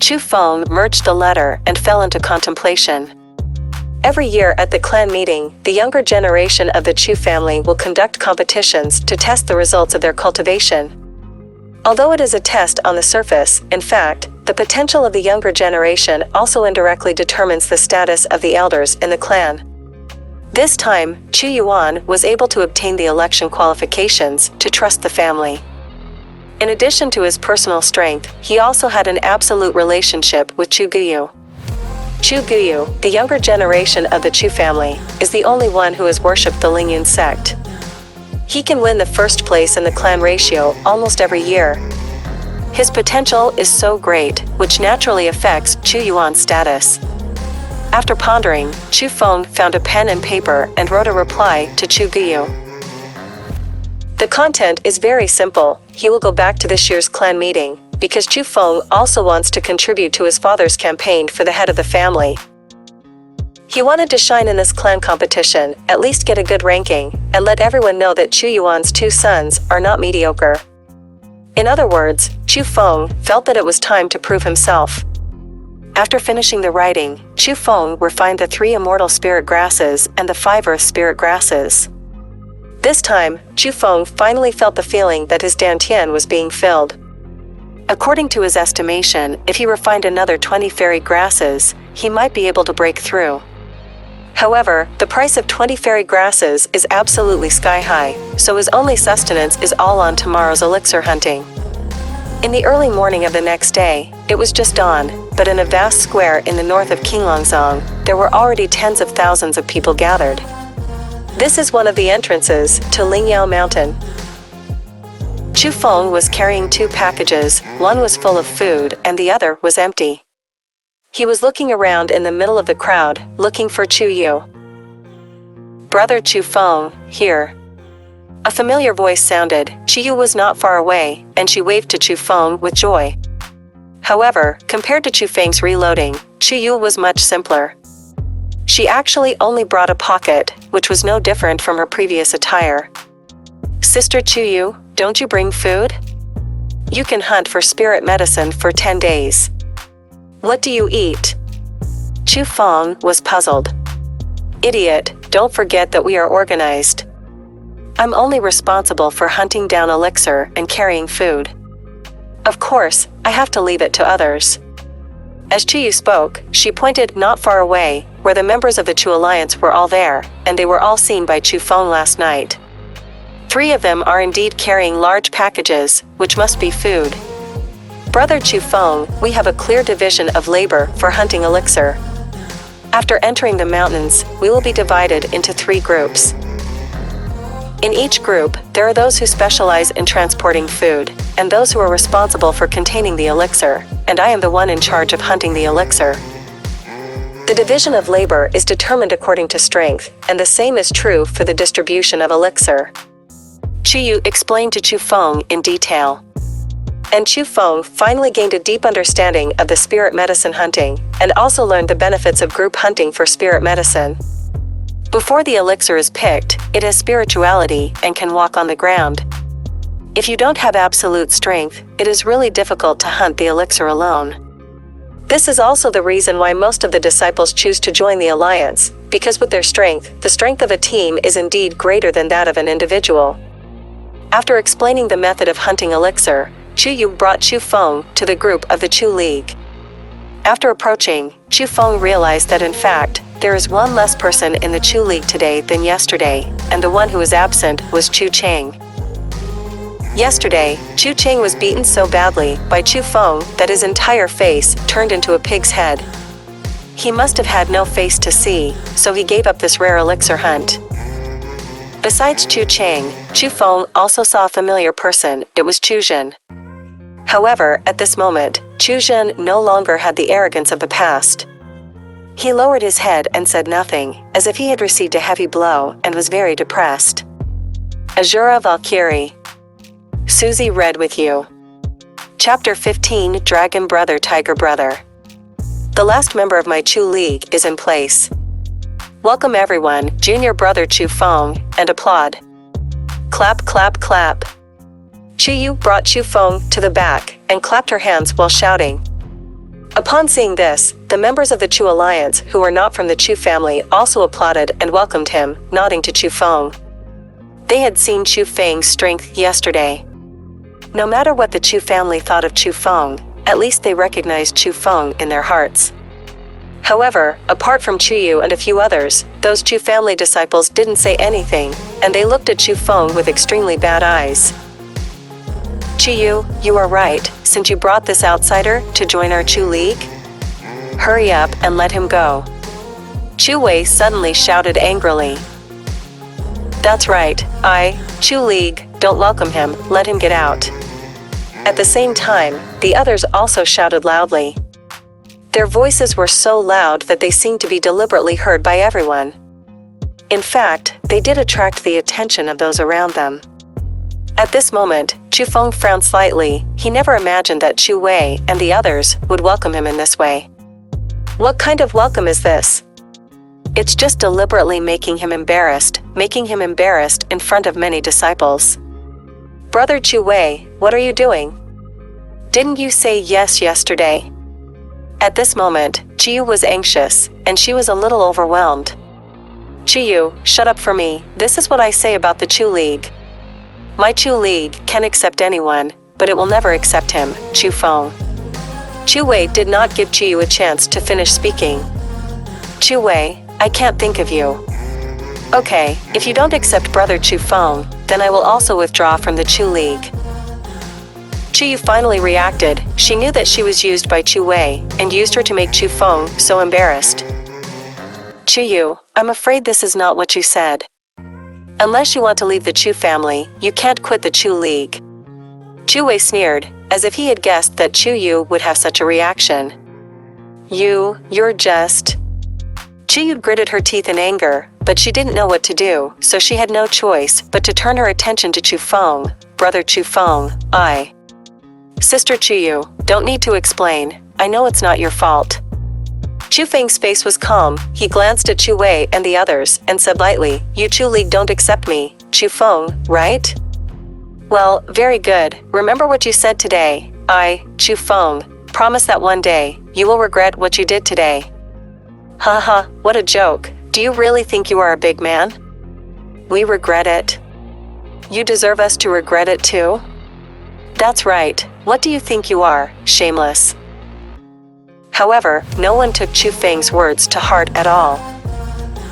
Chu Feng merged the letter and fell into contemplation. Every year at the clan meeting, the younger generation of the Chu family will conduct competitions to test the results of their cultivation. Although it is a test on the surface, in fact, the potential of the younger generation also indirectly determines the status of the elders in the clan. This time, Chu Yuan was able to obtain the election qualifications to trust the family. In addition to his personal strength, he also had an absolute relationship with Chu Guyu. Chu Guyu, the younger generation of the Chu family, is the only one who has worshipped the Lingyun sect. He can win the first place in the clan ratio almost every year. His potential is so great, which naturally affects Chu Yuan's status. After pondering, Chu Feng found a pen and paper and wrote a reply to Chu Guyu. The content is very simple. He will go back to this year's clan meeting, because Chu Feng also wants to contribute to his father's campaign for the head of the family. He wanted to shine in this clan competition, at least get a good ranking, and let everyone know that Chu Yuan's 2 sons are not mediocre. In other words, Chu Feng felt that it was time to prove himself. After finishing the writing, Chu Feng refined the 3 immortal spirit grasses and the 5 earth spirit grasses. This time, Chu Feng finally felt the feeling that his dantian was being filled. According to his estimation, if he refined another 20 fairy grasses, he might be able to break through. However, the price of 20 fairy grasses is absolutely sky-high, so his only sustenance is all on tomorrow's elixir hunting. In the early morning of the next day, it was just dawn, but in a vast square in the north of Qinglong, there were already tens of thousands of people gathered. This is one of the entrances to Lingyao Mountain. Chu Feng was carrying 2 packages, one was full of food and the other was empty. He was looking around in the middle of the crowd, looking for Chu Yu. Brother Chu Feng, here. A familiar voice sounded. Chu Yu was not far away, and she waved to Chu Feng with joy. However, compared to Chu Feng's reloading, Chu Yu was much simpler. She actually only brought a pocket, which was no different from her previous attire. Sister Chu Yu, don't you bring food? You can hunt for spirit medicine for 10 days. What do you eat? Chu Feng was puzzled. Idiot, don't forget that we are organized. I'm only responsible for hunting down elixir and carrying food. Of course, I have to leave it to others. As Chu Yu spoke, she pointed not far away, where the members of the Chu Alliance were all there, and they were all seen by Chu Feng last night. 3 of them are indeed carrying large packages, which must be food. Brother Chu Feng, we have a clear division of labor for hunting elixir. After entering the mountains, we will be divided into 3 groups. In each group, there are those who specialize in transporting food, and those who are responsible for containing the elixir, and I am the one in charge of hunting the elixir. The division of labor is determined according to strength, and the same is true for the distribution of elixir. Chu Yu explained to Chu Feng in detail. And Chu Feng finally gained a deep understanding of the spirit medicine hunting, and also learned the benefits of group hunting for spirit medicine. Before the elixir is picked, it has spirituality and can walk on the ground. If you don't have absolute strength, it is really difficult to hunt the elixir alone. This is also the reason why most of the disciples choose to join the alliance, because with their strength, the strength of a team is indeed greater than that of an individual. After explaining the method of hunting elixir, Chu Yu brought Chu Feng to the group of the Chu League. After approaching, Chu Feng realized that in fact, there is one less person in the Chu League today than yesterday, and the one who was absent was Chu Cheng. Yesterday, Chu Cheng was beaten so badly by Chu Feng that his entire face turned into a pig's head. He must have had no face to see, so he gave up this rare elixir hunt. Besides Chu Cheng, Chu Feng also saw a familiar person. It was Chu Zhen. However, at this moment, Chu Zhen no longer had the arrogance of the past. He lowered his head and said nothing, as if he had received a heavy blow and was very depressed. Asura Valkyrie. Susie read with you. Chapter 15, Dragon Brother Tiger Brother. The last member of my Chu League is in place. Welcome everyone, Junior Brother Chu Feng, and applaud. Clap, clap, clap. Chu Yu brought Chu Feng to the back and clapped her hands while shouting. Upon seeing this, the members of the Chu Alliance who were not from the Chu family also applauded and welcomed him, nodding to Chu Feng. They had seen Chu Feng's strength yesterday. No matter what the Chu family thought of Chu Feng, at least they recognized Chu Feng in their hearts. However, apart from Chu Yu and a few others, those Chu family disciples didn't say anything, and they looked at Chu Feng with extremely bad eyes. Chu Yu, you are right, since you brought this outsider to join our Chu League? Hurry up and let him go. Chu Wei suddenly shouted angrily. That's right, Chu League, don't welcome him, let him get out. At the same time, the others also shouted loudly. Their voices were so loud that they seemed to be deliberately heard by everyone. In fact, they did attract the attention of those around them. At this moment, Chu Feng frowned slightly. He never imagined that Chu Wei and the others would welcome him in this way. What kind of welcome is this? It's just deliberately making him embarrassed in front of many disciples. Brother Chu Wei, what are you doing? Didn't you say yes yesterday? At this moment, Chu Yu was anxious, and she was a little overwhelmed. Chu Yu, shut up for me, this is what I say about the Chu League. My Chu League can accept anyone, but it will never accept him, Chu Feng. Chu Wei did not give Chu Yu a chance to finish speaking. Chu Wei, I can't think of you. Okay, if you don't accept Brother Chu Feng, then I will also withdraw from the Chu League. Chu Yu finally reacted. She knew that she was used by Chu Wei, and used her to make Chu Feng so embarrassed. Chu Yu, I'm afraid this is not what you said. Unless you want to leave the Chu family, you can't quit the Chu League. Chu Wei sneered, as if he had guessed that Chu Yu would have such a reaction. You're just... Chu Yu gritted her teeth in anger, but she didn't know what to do, so she had no choice but to turn her attention to Chu Feng. Brother Chu Feng, Sister Chu Yu, don't need to explain, I know it's not your fault. Chu Feng's face was calm. He glanced at Chu Wei and the others, and said lightly, you Chu League don't accept me, Chu Feng, right? Well, very good, remember what you said today. Chu Feng, promise that one day, you will regret what you did today. Haha, what a joke, do you really think you are a big man? We regret it. You deserve us to regret it too? That's right, what do you think you are, shameless? However, no one took Chu Feng's words to heart at all.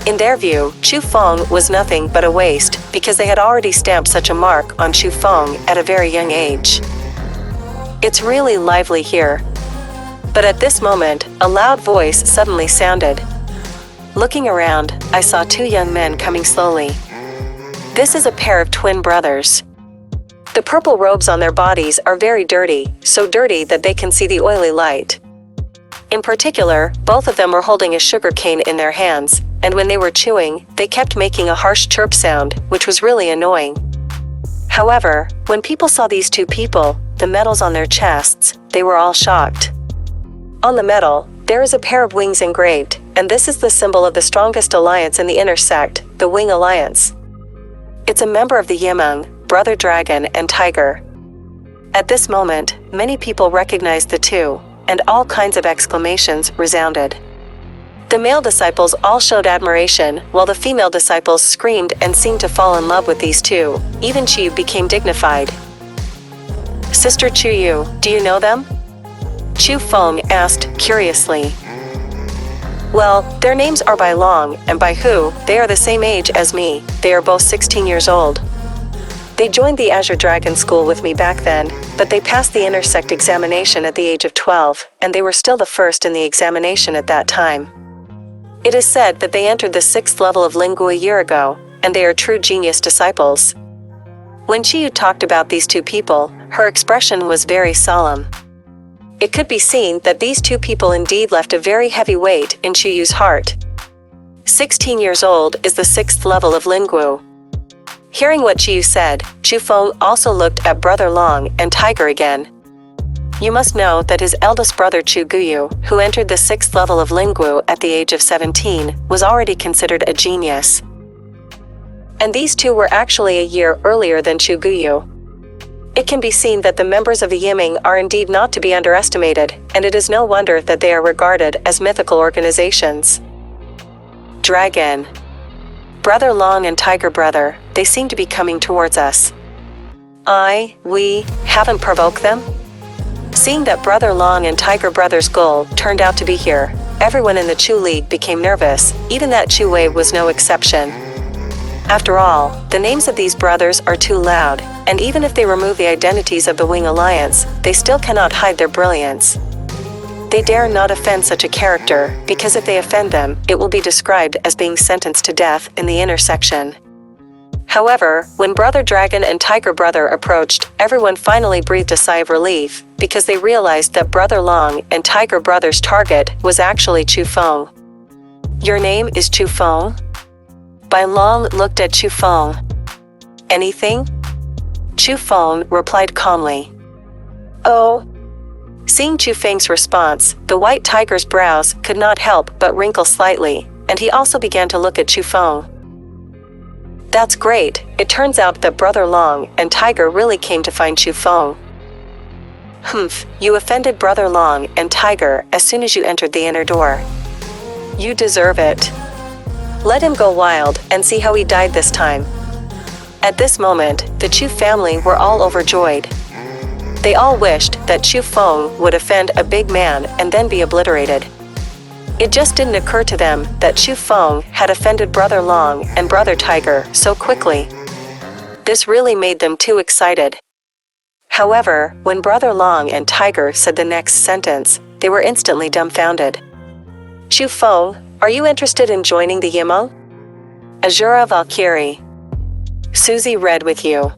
In their view, Chu Feng was nothing but a waste, because they had already stamped such a mark on Chu Feng at a very young age. It's really lively here. But at this moment, a loud voice suddenly sounded. Looking around, I saw two young men coming slowly. This is a pair of twin brothers. The purple robes on their bodies are very dirty, so dirty that they can see the oily light. In particular, both of them were holding a sugar cane in their hands, and when they were chewing, they kept making a harsh chirp sound, which was really annoying. However, when people saw these two people, the medals on their chests, they were all shocked. On the medal, there is a pair of wings engraved, and this is the symbol of the strongest alliance in the inner sect, the Wing Alliance. It's a member of the Yimeng, Brother Dragon and Tiger. At this moment, many people recognized the two, and all kinds of exclamations resounded. The male disciples all showed admiration, while the female disciples screamed and seemed to fall in love with these two. Even Chu became dignified. Sister Chuyu, do you know them? Chu Feng asked, curiously. Well, their names are Bai Long and Bai Hu. They are the same age as me. They are both 16 years old. They joined the Azure Dragon School with me back then, but they passed the intersect examination at the age of 12, and they were still the first in the examination at that time. It is said that they entered the 6th level of Lingwu a year ago, and they are true genius disciples. When Chiyu talked about these two people, her expression was very solemn. It could be seen that these two people indeed left a very heavy weight in Chiyu's heart. 16 years old is the 6th level of Lingwu. Hearing what Chiyu said, Chu Feng also looked at Brother Long and Tiger again. You must know that his eldest brother Chu Guyu, who entered the 6th level of Lingwu at the age of 17, was already considered a genius. And these two were actually a year earlier than Chu Guyu. It can be seen that the members of the Yimeng are indeed not to be underestimated, and it is no wonder that they are regarded as mythical organizations. Dragon. Brother Long and Tiger Brother, they seem to be coming towards us. We haven't provoked them? Seeing that Brother Long and Tiger Brother's goal turned out to be here, everyone in the Chu League became nervous, even that Chu Wei was no exception. After all, the names of these brothers are too loud, and even if they remove the identities of the Wing Alliance, they still cannot hide their brilliance. They dare not offend such a character, because if they offend them, it will be described as being sentenced to death in the intersection. However, when Brother Dragon and Tiger Brother approached, everyone finally breathed a sigh of relief, because they realized that Brother Long and Tiger Brother's target was actually Chu Feng. Your name is Chu Feng? Bai Long looked at Chu Feng. Anything? Chu Feng replied calmly. Oh. Seeing Chu Feng's response, the white tiger's brows could not help but wrinkle slightly, and he also began to look at Chu Feng. That's great. It turns out that Brother Long and Tiger really came to find Chu Feng. You offended Brother Long and Tiger as soon as you entered the inner door. You deserve it. Let him go wild and see how he died this time. At this moment, the Chu family were all overjoyed. They all wished that Chu Feng would offend a big man and then be obliterated. It just didn't occur to them that Chu Feng had offended Brother Long and Brother Tiger so quickly. This really made them too excited. However, when Brother Long and Tiger said the next sentence, they were instantly dumbfounded. Chu Feng, are you interested in joining the Yimeng? Asura Valkyrie. Susie read with you.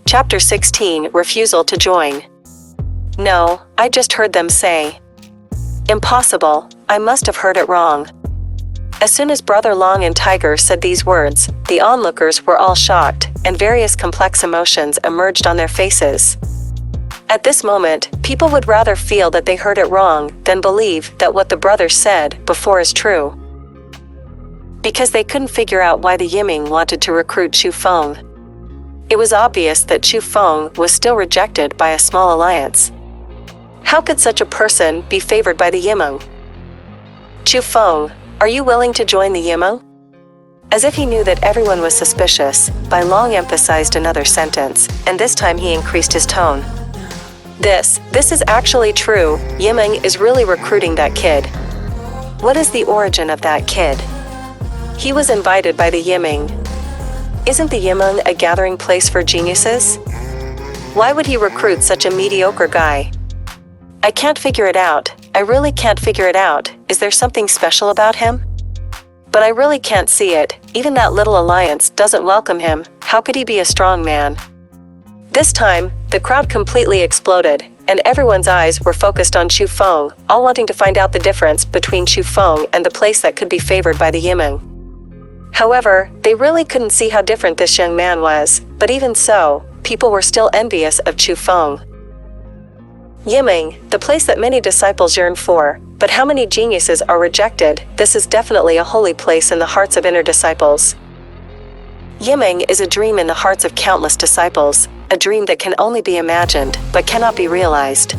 Chapter 16, Refusal to Join. No, I just heard them say. Impossible, I must have heard it wrong. As soon as Brother Long and Tiger said these words, the onlookers were all shocked, and various complex emotions emerged on their faces. At this moment, people would rather feel that they heard it wrong than believe that what the brothers said before is true. Because they couldn't figure out why the Yimeng wanted to recruit Chu Feng. It was obvious that Chu Feng was still rejected by a small alliance. How could such a person be favored by the Yimeng? Chu Feng, are you willing to join the Yimeng? As if he knew that everyone was suspicious, Bai Long emphasized another sentence, and this time he increased his tone. This is actually true. Yimeng is really recruiting that kid. What is the origin of that kid? He was invited by the Yimeng. Isn't the Yimeng a gathering place for geniuses? Why would he recruit such a mediocre guy? I can't figure it out. I really can't figure it out. Is there something special about him? But I really can't see it. Even that little alliance doesn't welcome him. How could he be a strong man? This time, the crowd completely exploded, and everyone's eyes were focused on Chu Feng, all wanting to find out the difference between Chu Feng and the place that could be favored by the Yimeng. However, they really couldn't see how different this young man was, but even so, people were still envious of Chu Feng. Yiming, the place that many disciples yearn for, but how many geniuses are rejected. This is definitely a holy place in the hearts of inner disciples. Yiming is a dream in the hearts of countless disciples, a dream that can only be imagined, but cannot be realized.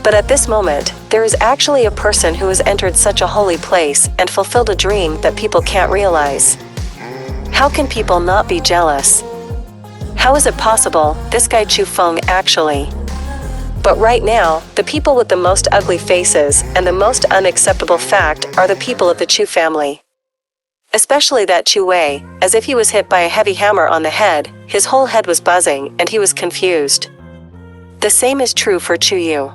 But at this moment, there is actually a person who has entered such a holy place and fulfilled a dream that people can't realize. How can people not be jealous? How is it possible, this guy Chu Feng actually? But right now, the people with the most ugly faces and the most unacceptable fact are the people of the Chu family. Especially that Chu Wei, as if he was hit by a heavy hammer on the head, his whole head was buzzing and he was confused. The same is true for Chu Yu.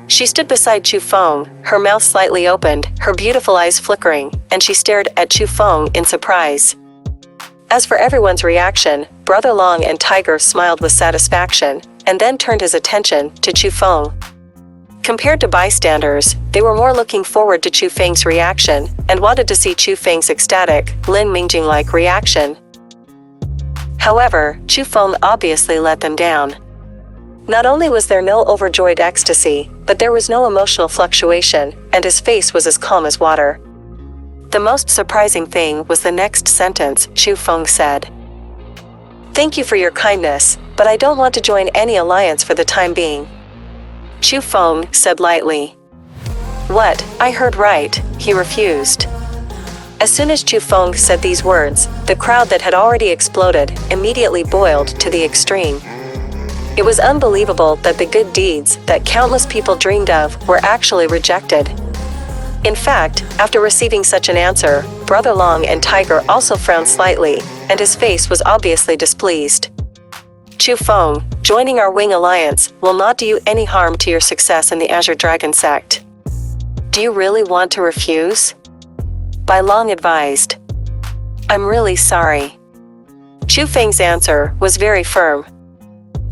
She stood beside Chu Feng, her mouth slightly opened, her beautiful eyes flickering, and she stared at Chu Feng in surprise. As for everyone's reaction, Brother Long and Tiger smiled with satisfaction, and then turned his attention to Chu Feng. Compared to bystanders, they were more looking forward to Chu Feng's reaction, and wanted to see Chu Feng's ecstatic, Lin Mingjing-like reaction. However, Chu Feng obviously let them down. Not only was there no overjoyed ecstasy, but there was no emotional fluctuation, and his face was as calm as water. The most surprising thing was the next sentence Chu Feng said. "Thank you for your kindness, but I don't want to join any alliance for the time being." Chu Feng said lightly. "What, I heard right," he refused. As soon as Chu Feng said these words, the crowd that had already exploded immediately boiled to the extreme. It was unbelievable that the good deeds that countless people dreamed of were actually rejected. In fact, after receiving such an answer, Brother Long and Tiger also frowned slightly, and his face was obviously displeased. "Chu Feng, joining our Wing Alliance will not do you any harm to your success in the Azure Dragon sect. Do you really want to refuse?" Bai Long advised. "I'm really sorry." Chu Feng's answer was very firm.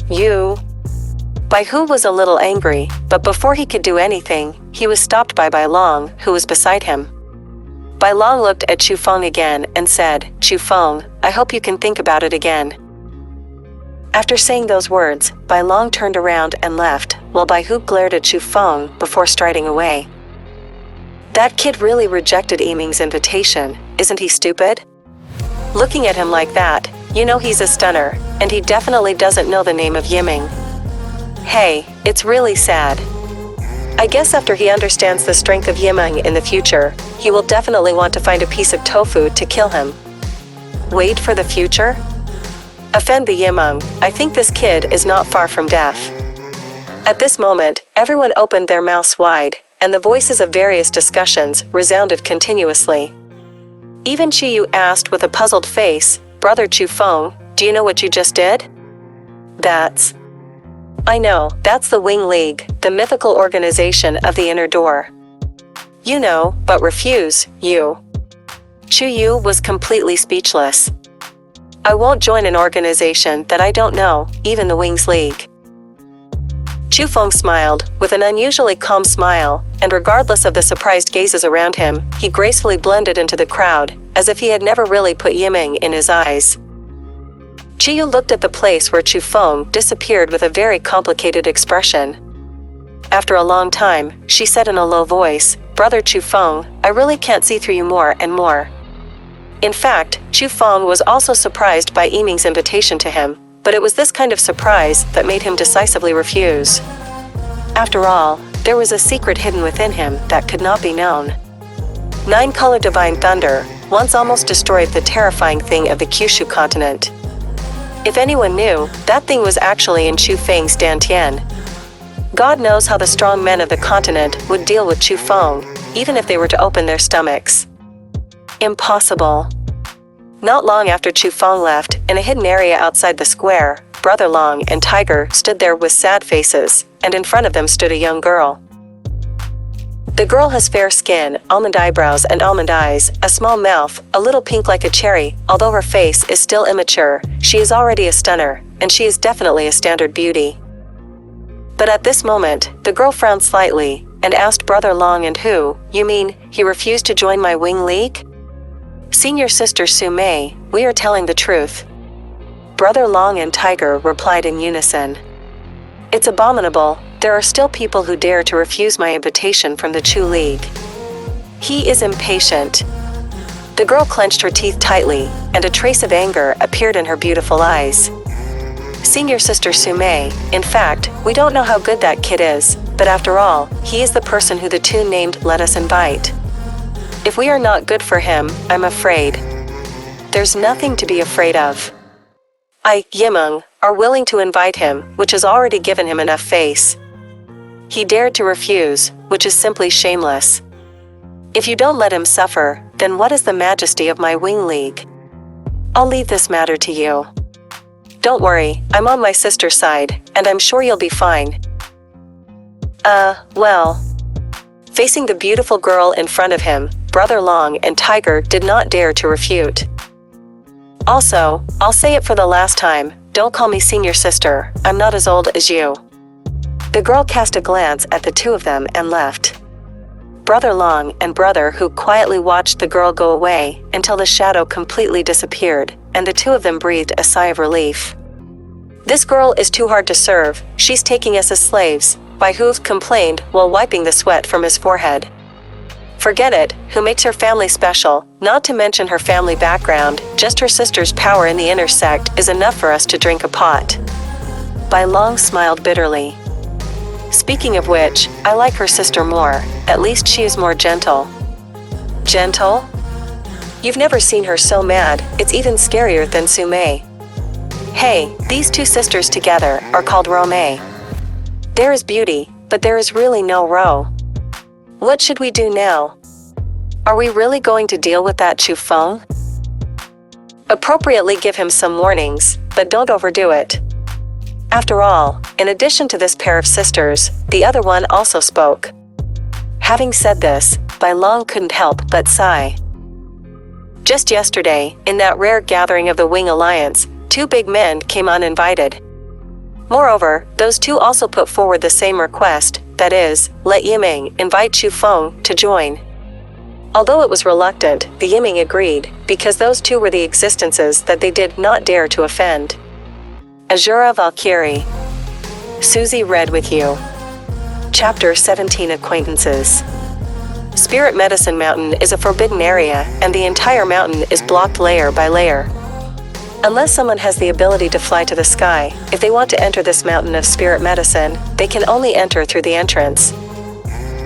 "You?" Bai Hu was a little angry, but before he could do anything, he was stopped by Bai Long, who was beside him. Bai Long looked at Chu Feng again and said, "Chu Feng, I hope you can think about it again." After saying those words, Bai Long turned around and left, while Bai Hu glared at Chu Feng before striding away. That kid really rejected Yiming's invitation, isn't he stupid? Looking at him like that, you know he's a stunner, and he definitely doesn't know the name of Yiming. Hey, it's really sad. I guess after he understands the strength of Yiming in the future, he will definitely want to find a piece of tofu to kill him. Wait for the future? Offend the Yiming, I think this kid is not far from death. At this moment, everyone opened their mouths wide, and the voices of various discussions resounded continuously. Even Chu Yu asked with a puzzled face, "Brother Chu Feng, do you know what you just did?" I know, that's the Wing League, the mythical organization of the inner door. You know, but refuse, you. Chu Yu was completely speechless. I won't join an organization that I don't know, even the Wings League. Chu Feng smiled, with an unusually calm smile, and regardless of the surprised gazes around him, he gracefully blended into the crowd, as if he had never really put Yiming in his eyes. Chu Yu looked at the place where Chu Feng disappeared with a very complicated expression. After a long time, she said in a low voice, "Brother Chu Feng, I really can't see through you more and more." In fact, Chu Feng was also surprised by Yiming's invitation to him, but it was this kind of surprise that made him decisively refuse. After all, there was a secret hidden within him that could not be known. 9-color divine thunder once almost destroyed the terrifying thing of the Kyushu Continent. If anyone knew, that thing was actually in Chu Feng's dantian. God knows how the strong men of the continent would deal with Chu Feng, even if they were to open their stomachs. Impossible. Not long after Chu Feng left, in a hidden area outside the square, Brother Long and Tiger stood there with sad faces, and in front of them stood a young girl. The girl has fair skin, almond eyebrows and almond eyes, a small mouth, a little pink like a cherry. Although her face is still immature, she is already a stunner, and she is definitely a standard beauty. But at this moment, the girl frowned slightly, and asked Brother Long, "And who, you mean, he refused to join my Wing League?" "Senior sister Su Mei, we are telling the truth." Brother Long and Tiger replied in unison. "It's abominable, there are still people who dare to refuse my invitation from the Chu League. He is impatient. The girl clenched her teeth tightly, and a trace of anger appeared in her beautiful eyes. Seeing your sister Su Mei, in fact, we don't know how good that kid is, but after all, he is the person who the tune named let us invite. If we are not good for him, I'm afraid. There's nothing to be afraid of. Yimeng, are willing to invite him, which has already given him enough face. He dared to refuse, which is simply shameless. If you don't let him suffer, then what is the majesty of my wing league? I'll leave this matter to you. Don't worry, I'm on my sister's side, and I'm sure you'll be fine. Well. Facing the beautiful girl in front of him, Brother Long and Tiger did not dare to refute. Also, I'll say it for the last time, don't call me senior sister, I'm not as old as you. The girl cast a glance at the two of them and left. Brother Long and Brother Hu quietly watched the girl go away until the shadow completely disappeared, and the two of them breathed a sigh of relief. This girl is too hard to serve, she's taking us as slaves, Bai Hu complained while wiping the sweat from his forehead. Forget it, who makes her family special, not to mention her family background, just her sister's power in the inner sect is enough for us to drink a pot. Bai Long smiled bitterly. Speaking of which, I like her sister more, at least she is more gentle. Gentle? You've never seen her so mad, it's even scarier than Su Mei. Hey, these two sisters together are called Rou. There is beauty, but there is really no Rou. What should we do now? Are we really going to deal with that Chu Feng? Appropriately give him some warnings, but don't overdo it. After all, in addition to this pair of sisters, the other one also spoke. Having said this, Bai Long couldn't help but sigh. Just yesterday, in that rare gathering of the Wing Alliance, two big men came uninvited. Moreover, those two also put forward the same request, that is, let Yimeng invite Chu Feng to join. Although it was reluctant, the Yimeng agreed, because those two were the existences that they did not dare to offend. Asura Valkyrie. Susie read with you. Chapter 17 Acquaintances. Spirit Medicine Mountain is a forbidden area, and the entire mountain is blocked layer by layer. Unless someone has the ability to fly to the sky, if they want to enter this mountain of spirit medicine, they can only enter through the entrance.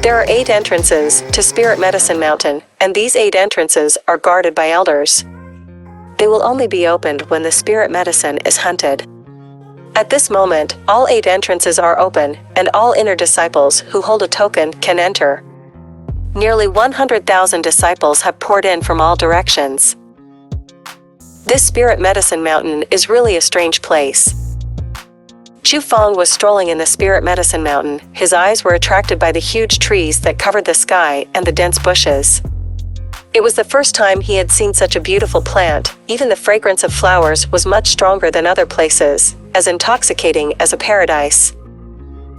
There are 8 entrances to Spirit Medicine Mountain, and these 8 entrances are guarded by elders. They will only be opened when the spirit medicine is hunted. At this moment, all 8 entrances are open, and all inner disciples who hold a token can enter. Nearly 100,000 disciples have poured in from all directions. This Spirit Medicine Mountain is really a strange place. Chu Feng was strolling in the Spirit Medicine Mountain, his eyes were attracted by the huge trees that covered the sky and the dense bushes. It was the first time he had seen such a beautiful plant, even the fragrance of flowers was much stronger than other places, as intoxicating as a paradise.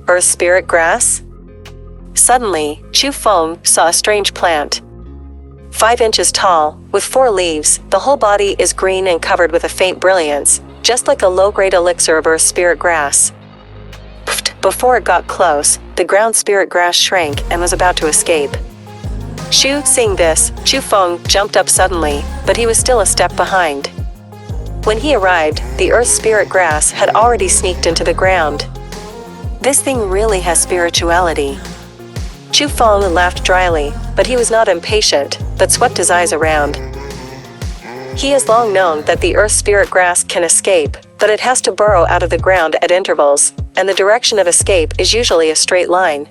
Earth Spirit Grass? Suddenly, Chu Feng saw a strange plant. 5 inches tall, with 4 leaves, the whole body is green and covered with a faint brilliance, just like a low-grade elixir of earth spirit grass. Before it got close, the ground spirit grass shrank and was about to escape. Seeing this, Chu Feng jumped up suddenly, but he was still a step behind. When he arrived, the earth spirit grass had already sneaked into the ground. This thing really has spirituality. Chu Feng laughed dryly, but he was not impatient, but swept his eyes around. He has long known that the earth spirit grass can escape, but it has to burrow out of the ground at intervals, and the direction of escape is usually a straight line.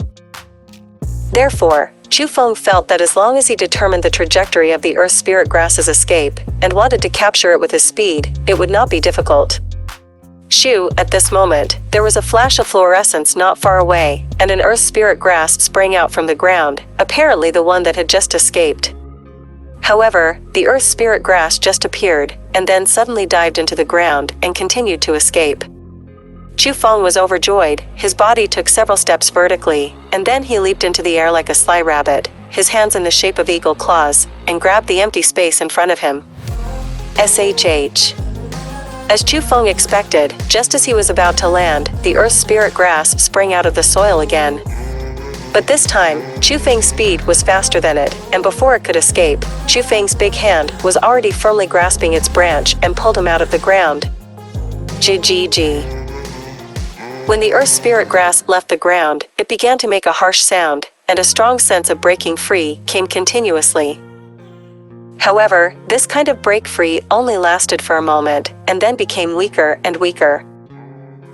Therefore, Chu Feng felt that as long as he determined the trajectory of the earth spirit grass's escape, and wanted to capture it with his speed, it would not be difficult. At this moment, there was a flash of fluorescence not far away, and an earth spirit grass sprang out from the ground, apparently the one that had just escaped. However, the earth spirit grass just appeared, and then suddenly dived into the ground and continued to escape. Chu Feng was overjoyed, his body took several steps vertically, and then he leaped into the air like a sly rabbit, his hands in the shape of eagle claws, and grabbed the empty space in front of him. SHH. As Chu Feng expected, just as he was about to land, the earth spirit grass sprang out of the soil again. But this time, Chu Feng's speed was faster than it, and before it could escape, Chu Feng's big hand was already firmly grasping its branch and pulled him out of the ground. G. When the earth spirit grass left the ground, it began to make a harsh sound, and a strong sense of breaking free came continuously. However, this kind of break free only lasted for a moment, and then became weaker and weaker.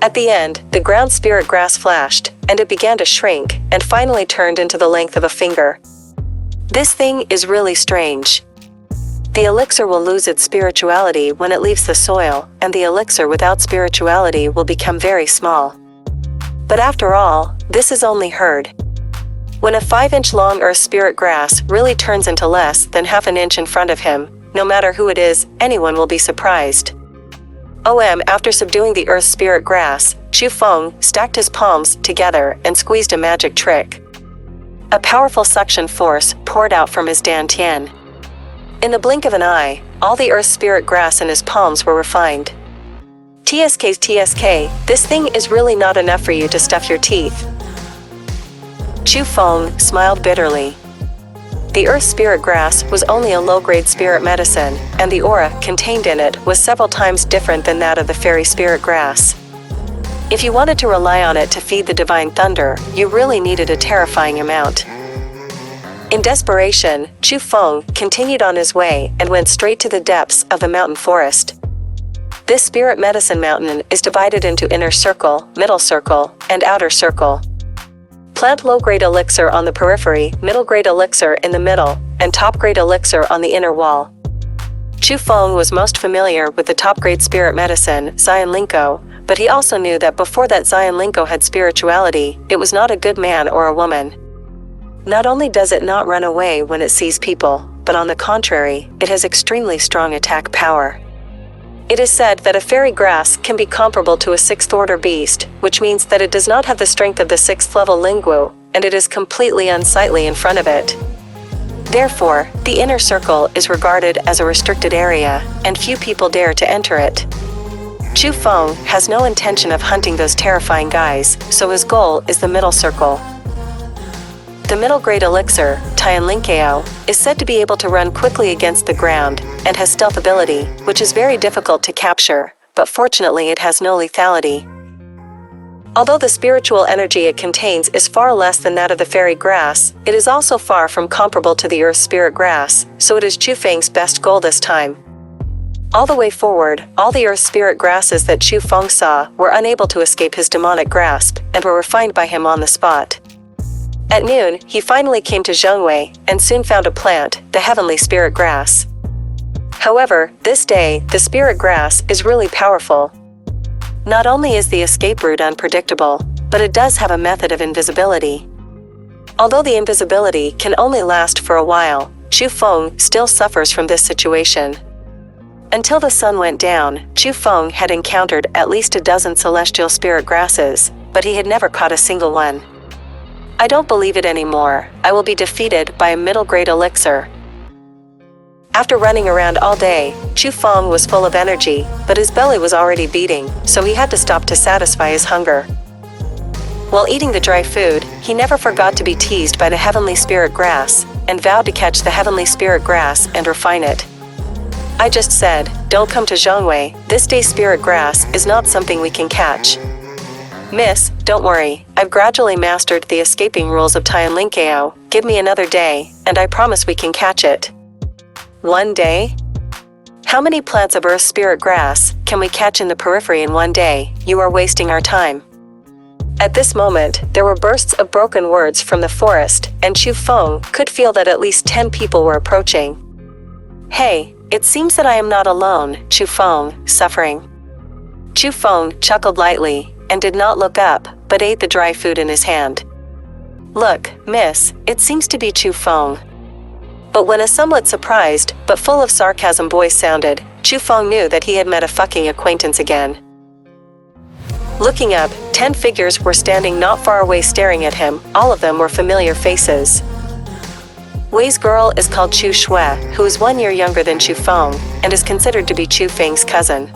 At the end, the ground spirit grass flashed, and it began to shrink, and finally turned into the length of a finger. This thing is really strange. The elixir will lose its spirituality when it leaves the soil, and the elixir without spirituality will become very small. But after all, this is only herd. When a 5-inch long earth spirit grass really turns into less than half an inch in front of him, no matter who it is, anyone will be surprised. After subduing the earth spirit grass, Chu Feng stacked his palms together and squeezed a magic trick. A powerful suction force poured out from his dantian. In the blink of an eye, all the earth spirit grass in his palms were refined. TSK, this thing is really not enough for you to stuff your teeth. Chu Feng smiled bitterly. The earth spirit grass was only a low-grade spirit medicine, and the aura contained in it was several times different than that of the fairy spirit grass. If you wanted to rely on it to feed the divine thunder, you really needed a terrifying amount. In desperation, Chu Feng continued on his way and went straight to the depths of the mountain forest. This spirit medicine mountain is divided into inner circle, middle circle, and outer circle. Plant low-grade elixir on the periphery, middle-grade elixir in the middle, and top-grade elixir on the inner wall. Chu Feng was most familiar with the top-grade spirit medicine, Xian Linko, but he also knew that before that Xian Linko had spirituality, it was not a good man or a woman. Not only does it not run away when it sees people, but on the contrary, it has extremely strong attack power. It is said that a fairy grass can be comparable to a 6th-order beast, which means that it does not have the strength of the 6th-level Lingwu, and it is completely unsightly in front of it. Therefore, the inner circle is regarded as a restricted area, and few people dare to enter it. Chu Feng has no intention of hunting those terrifying guys, so his goal is the middle circle. The middle-grade elixir, Tianlinkao, is said to be able to run quickly against the ground, and has stealth ability, which is very difficult to capture, but fortunately it has no lethality. Although the spiritual energy it contains is far less than that of the fairy grass, it is also far from comparable to the earth spirit grass, so it is Chu Feng's best goal this time. All the way forward, all the earth spirit grasses that Chu Feng saw were unable to escape his demonic grasp, and were refined by him on the spot. At noon, he finally came to Zhongwei, and soon found a plant, the heavenly spirit grass. However, this day, the spirit grass is really powerful. Not only is the escape route unpredictable, but it does have a method of invisibility. Although the invisibility can only last for a while, Chu Feng still suffers from this situation. Until the sun went down, Chu Feng had encountered at least a dozen celestial spirit grasses, but he had never caught a single one. I don't believe it anymore. I will be defeated by a middle-grade elixir. After running around all day, Chu Feng was full of energy, but his belly was already beating, so he had to stop to satisfy his hunger. While eating the dry food, he never forgot to be teased by the heavenly spirit grass, and vowed to catch the heavenly spirit grass and refine it. I just said, don't come to Zhongwei, this day's spirit grass is not something we can catch. Miss, don't worry, I've gradually mastered the escaping rules of Tianlinkao, give me another day, and I promise we can catch it. 1 day? How many plants of earth spirit grass can we catch in the periphery in 1 day? You are wasting our time. At this moment, there were bursts of broken words from the forest, and Chu Feng could feel that at least 10 people were approaching. Hey, it seems that I am not alone, Chu Feng, suffering. Chu Feng chuckled lightly, and did not look up, but ate the dry food in his hand. Look, miss, it seems to be Chu Feng. But when a somewhat surprised, but full of sarcasm voice sounded, Chu Feng knew that he had met a fucking acquaintance again. Looking up, 10 figures were standing not far away staring at him, all of them were familiar faces. Wei's girl is called Chu Shui, who is 1 year younger than Chu Feng, and is considered to be Chu Feng's cousin.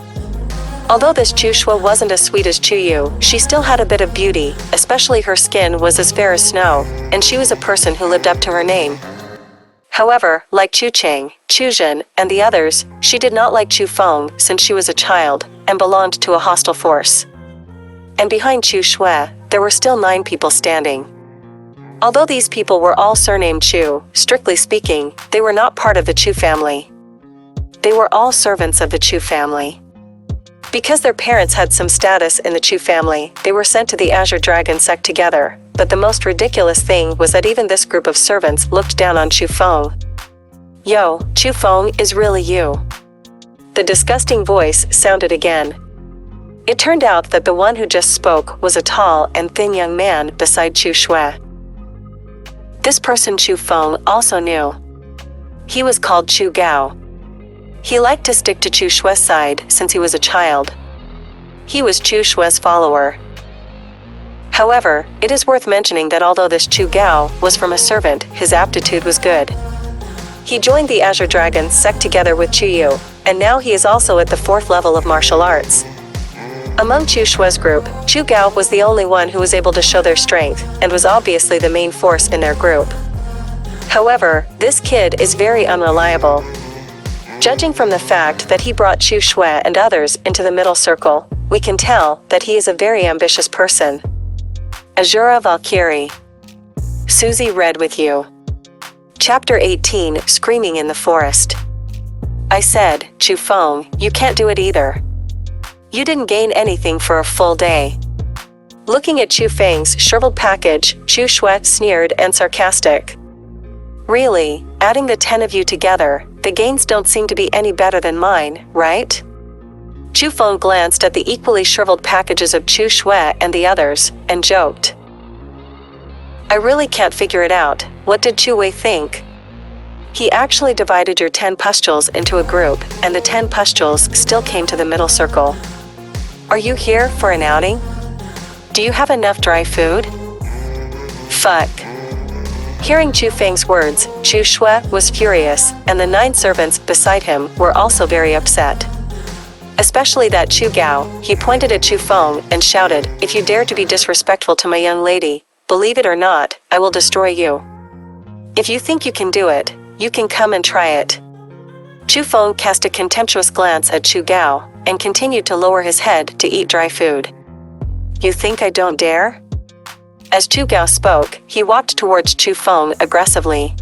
Although this Chu Shua wasn't as sweet as Chu Yu, she still had a bit of beauty, especially her skin was as fair as snow, and she was a person who lived up to her name. However, like Chu Cheng, Chu Jin, and the others, she did not like Chu Feng since she was a child, and belonged to a hostile force. And behind Chu Shue, there were still 9 people standing. Although these people were all surnamed Chu, strictly speaking, they were not part of the Chu family. They were all servants of the Chu family. Because their parents had some status in the Chu family, they were sent to the Azure Dragon sect together, but the most ridiculous thing was that even this group of servants looked down on Chu Feng. Yo, Chu Feng is really you. The disgusting voice sounded again. It turned out that the one who just spoke was a tall and thin young man beside Chu Shue. This person Chu Feng also knew. He was called Chu Gao. He liked to stick to Chu Shue's side since he was a child. He was Chu Shue's follower. However, it is worth mentioning that although this Chu Gao was from a servant, his aptitude was good. He joined the Azure Dragon sect together with Chu Yu, and now he is also at the 4th level of martial arts. Among Chu Shue's group, Chu Gao was the only one who was able to show their strength, and was obviously the main force in their group. However, this kid is very unreliable. Judging from the fact that he brought Chu Shue and others into the middle circle, we can tell that he is a very ambitious person. Asura Valkyrie. Susie read with you. Chapter 18, Screaming in the Forest. I said, Chu Feng, you can't do it either. You didn't gain anything for a full day. Looking at Chu Feng's shriveled package, Chu Shue sneered and sarcastic. Really, adding the 10 of you together, the gains don't seem to be any better than mine, right? Chu Feng glanced at the equally shriveled packages of Chu Shue and the others, and joked. I really can't figure it out, what did Chu Wei think? He actually divided your 10 pustules into a group, and the 10 pustules still came to the middle circle. Are you here for an outing? Do you have enough dry food? Fuck. Hearing Chu Feng's words, Chu Shue was furious, and the 9 servants beside him were also very upset. Especially that Chu Gao, he pointed at Chu Feng and shouted, if you dare to be disrespectful to my young lady, believe it or not, I will destroy you. If you think you can do it, you can come and try it. Chu Feng cast a contemptuous glance at Chu Gao, and continued to lower his head to eat dry food. You think I don't dare? As Chu Gao spoke, he walked towards Chu Feng aggressively.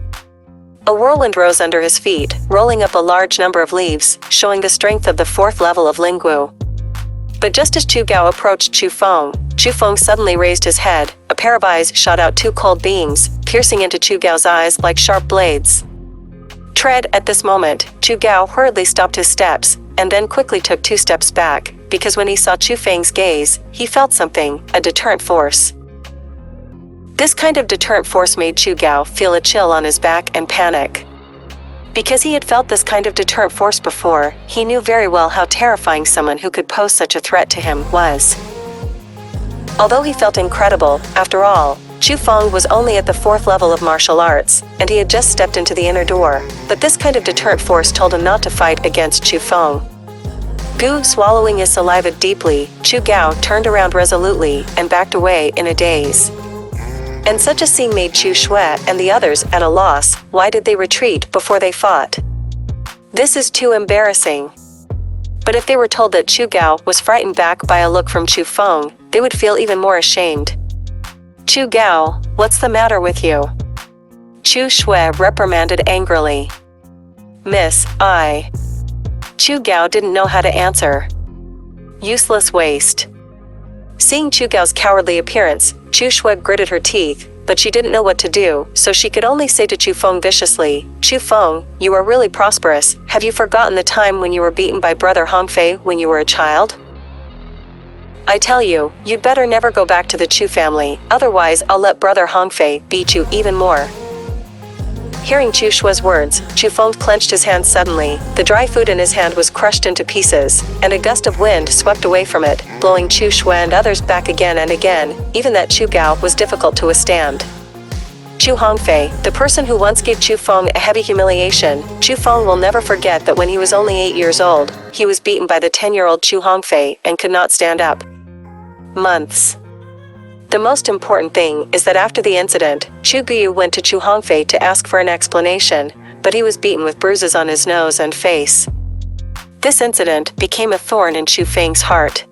A whirlwind rose under his feet, rolling up a large number of leaves, showing the strength of the 4th level of Lingwu. But just as Chu Gao approached Chu Feng suddenly raised his head, a pair of eyes shot out 2 cold beams, piercing into Chu Gao's eyes like sharp blades. Tread at this moment, Chu Gao hurriedly stopped his steps, and then quickly took 2 steps back, because when he saw Chu Feng's gaze, he felt something, a deterrent force. This kind of deterrent force made Chu Gao feel a chill on his back and panic. Because he had felt this kind of deterrent force before, he knew very well how terrifying someone who could pose such a threat to him was. Although he felt incredible, after all, Chu Feng was only at the 4th level of martial arts, and he had just stepped into the inner door, but this kind of deterrent force told him not to fight against Chu Feng. Swallowing his saliva deeply, Chu Gao turned around resolutely and backed away in a daze. And such a scene made Chu Shue and the others at a loss. Why did they retreat before they fought? This is too embarrassing. But if they were told that Chu Gao was frightened back by a look from Chu Feng, they would feel even more ashamed. Chu Gao, what's the matter with you? Chu Shue reprimanded angrily. Miss, Chu Gao didn't know how to answer. Useless waste. Seeing Chu Gao's cowardly appearance, Chu Shue gritted her teeth, but she didn't know what to do, so she could only say to Chu Feng viciously, Chu Feng, you are really prosperous, have you forgotten the time when you were beaten by Brother Hongfei when you were a child? I tell you, you'd better never go back to the Chu family, otherwise I'll let Brother Hongfei beat you even more. Hearing Chu Shue's words, Chu Feng clenched his hand suddenly, the dry food in his hand was crushed into pieces, and a gust of wind swept away from it, blowing Chu Shue and others back again and again, even that Chu Gao was difficult to withstand. Chu Hongfei, the person who once gave Chu Feng a heavy humiliation. Chu Feng will never forget that when he was only 8 years old, he was beaten by the 10-year-old Chu Hongfei and could not stand up. Months. The most important thing is that after the incident, Chu Guyu went to Chu Hongfei to ask for an explanation, but he was beaten with bruises on his nose and face. This incident became a thorn in Chu Feng's heart.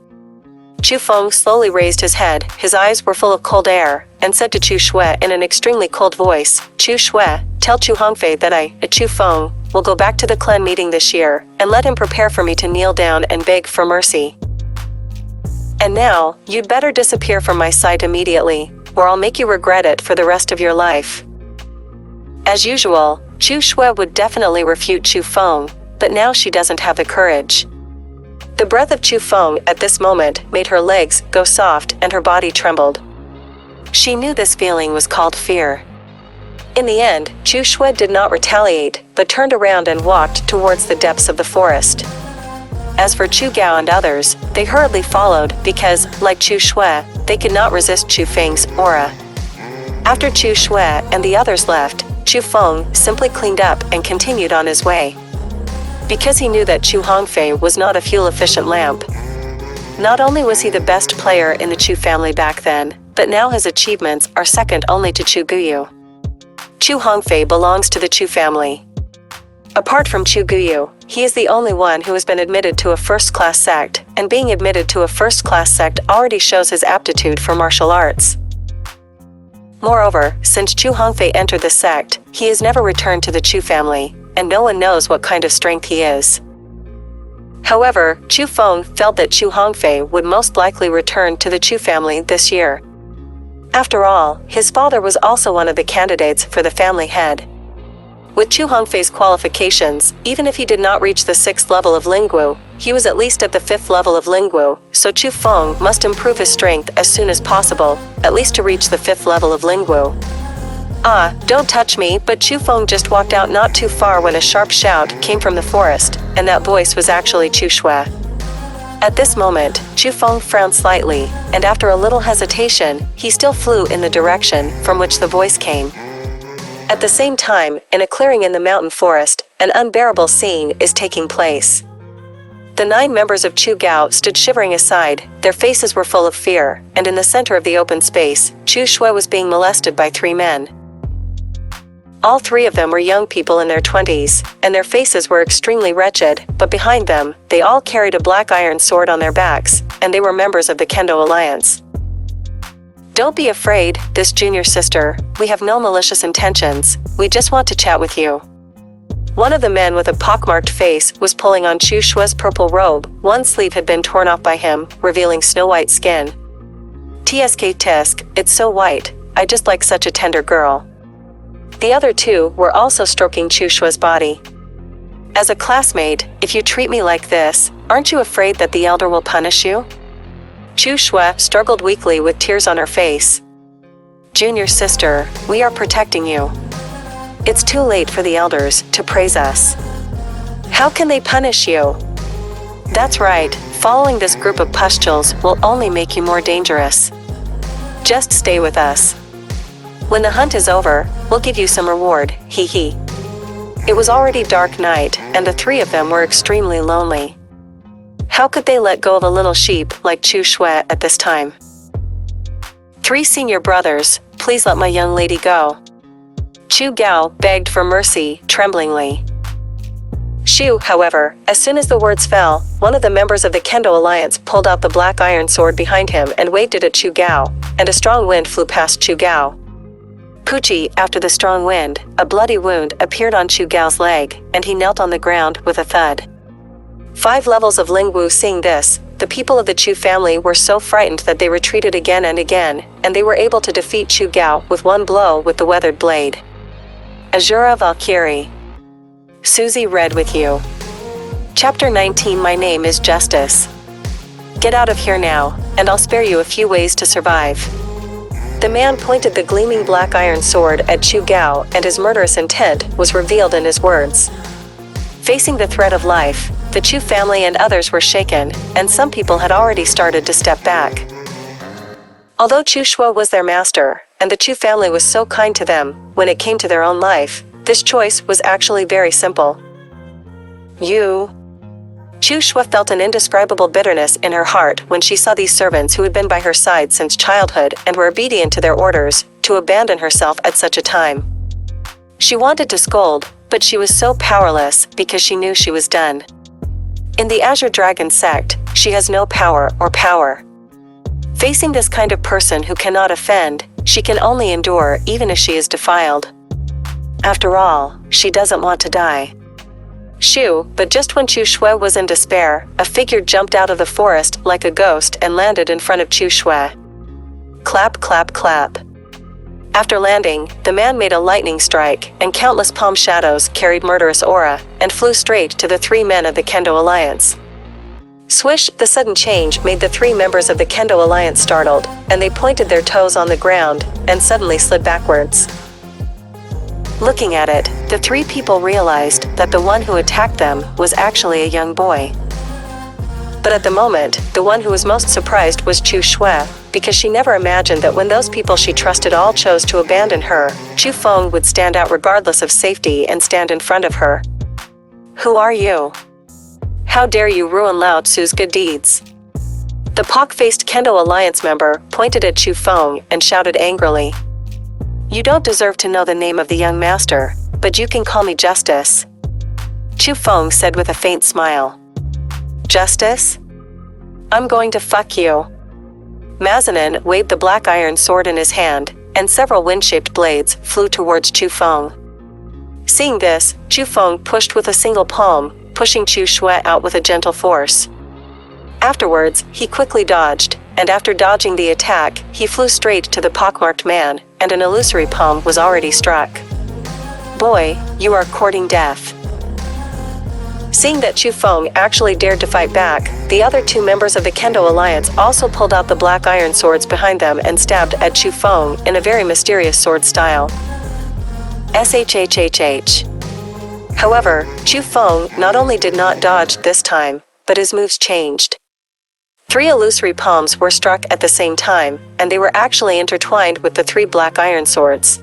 Chu Feng slowly raised his head, his eyes were full of cold air, and said to Chu Shui in an extremely cold voice, "Chu Shui, tell Chu Hongfei that I, Chu Feng, will go back to the clan meeting this year, and let him prepare for me to kneel down and beg for mercy. And now, you'd better disappear from my sight immediately, or I'll make you regret it for the rest of your life." As usual, Chu Shui would definitely refute Chu Feng, but now she doesn't have the courage. The breath of Chu Feng at this moment made her legs go soft and her body trembled. She knew this feeling was called fear. In the end, Chu Shui did not retaliate, but turned around and walked towards the depths of the forest. As for Chu Gao and others, they hurriedly followed because, like Chu Shui, they could not resist Chu Feng's aura. After Chu Shui and the others left, Chu Feng simply cleaned up and continued on his way. Because he knew that Chu Hongfei was not a fuel-efficient lamp. Not only was he the best player in the Chu family back then, but now his achievements are second only to Chu Guyu. Chu Hongfei belongs to the Chu family. Apart from Chu Guyu, he is the only one who has been admitted to a first-class sect, and being admitted to a first-class sect already shows his aptitude for martial arts. Moreover, since Chu Hongfei entered the sect, he has never returned to the Chu family, and no one knows what kind of strength he is. However, Chu Feng felt that Chu Hongfei would most likely return to the Chu family this year. After all, his father was also one of the candidates for the family head. With Chu Hongfei's qualifications, even if he did not reach the 6th level of Lingwu, he was at least at the 5th level of Lingwu, so Chu Feng must improve his strength as soon as possible, at least to reach the 5th level of Lingwu. "Ah, don't touch me," but Chu Feng just walked out not too far when a sharp shout came from the forest, and that voice was actually Chu Shui. At this moment, Chu Feng frowned slightly, and after a little hesitation, he still flew in the direction from which the voice came. At the same time, in a clearing in the mountain forest, an unbearable scene is taking place. The 9 members of Chu Gao stood shivering aside, their faces were full of fear, and in the center of the open space, Chu Shui was being molested by 3 men. All 3 of them were young people in their 20s, and their faces were extremely wretched, but behind them, they all carried a black iron sword on their backs, and they were members of the Kendo Alliance. "Don't be afraid, this junior sister, we have no malicious intentions, we just want to chat with you." One of the men with a pockmarked face was pulling on Chu Shui's purple robe, one sleeve had been torn off by him, revealing snow-white skin. "Tsk tisk, it's so white, I just like such a tender girl." The other 2 were also stroking Chu Shui's body. "As a classmate, if you treat me like this, aren't you afraid that the elder will punish you?" Chu Shui struggled weakly with tears on her face. "Junior sister, we are protecting you. It's too late for the elders to praise us. How can they punish you?" "That's right, following this group of pustules will only make you more dangerous. Just stay with us. When the hunt is over, we'll give you some reward, hee hee." It was already dark night, and the 3 of them were extremely lonely. How could they let go of a little sheep like Chu Shui at this time? "3 senior brothers, please let my young lady go." Chu Gao begged for mercy, tremblingly. Shu, however, as soon as the words fell, one of the members of the Kendo Alliance pulled out the black iron sword behind him and waved it at Chu Gao, and a strong wind flew past Chu Gao. Pucci, after the strong wind, a bloody wound appeared on Chu Gao's leg, and he knelt on the ground with a thud. 5 levels of Lingwu. Seeing this, the people of the Chu family were so frightened that they retreated again and again, and they were able to defeat Chu Gao with one blow with the weathered blade. Asura Valkyrie. Susie read with you. Chapter 19. My name is Justice. Get out of here now, and I'll spare you a few ways to survive. The man pointed the gleaming black iron sword at Chu Gao, and his murderous intent was revealed in his words. Facing the threat of life, the Chu family and others were shaken, and some people had already started to step back. Although Chu Shui was their master, and the Chu family was so kind to them, when it came to their own life, this choice was actually very simple. You. Chu Shui felt an indescribable bitterness in her heart when she saw these servants who had been by her side since childhood and were obedient to their orders, to abandon herself at such a time. She wanted to scold, but she was so powerless because she knew she was done. In the Azure Dragon sect, she has no power or power. Facing this kind of person who cannot offend, she can only endure even if she is defiled. After all, she doesn't want to die. But just when Chu Shui was in despair, a figure jumped out of the forest like a ghost and landed in front of Chu Shui. Clap, clap, clap. After landing, the man made a lightning strike, and countless palm shadows carried murderous aura, and flew straight to the three men of the Kendo Alliance. Swish, the sudden change made the three members of the Kendo Alliance startled, and they pointed their toes on the ground, and suddenly slid backwards. Looking at it, the three people realized that the one who attacked them was actually a young boy. But at the moment, the one who was most surprised was Chu Shui, because she never imagined that when those people she trusted all chose to abandon her, Chu Feng would stand out regardless of safety and stand in front of her. Who are you? How dare you ruin Lao Tzu's good deeds? The pock-faced Kendo Alliance member pointed at Chu Feng and shouted angrily. You don't deserve to know the name of the young master, but you can call me Justice. Chu Feng said with a faint smile. Justice? I'm going to fuck you. Mazanin waved the black iron sword in his hand, and several wind-shaped blades flew towards Chu Feng. Seeing this, Chu Feng pushed with a single palm, pushing Chu Shui out with a gentle force. Afterwards, he quickly dodged, and after dodging the attack, he flew straight to the pockmarked man, and an illusory palm was already struck. Boy, you are courting death. Seeing that Chu Feng actually dared to fight back, the other two members of the Kendo Alliance also pulled out the black iron swords behind them and stabbed at Chu Feng in a very mysterious sword style. SHHHH. However, Chu Feng not only did not dodge this time, but his moves changed. Three illusory palms were struck at the same time, and they were actually intertwined with the three black iron swords.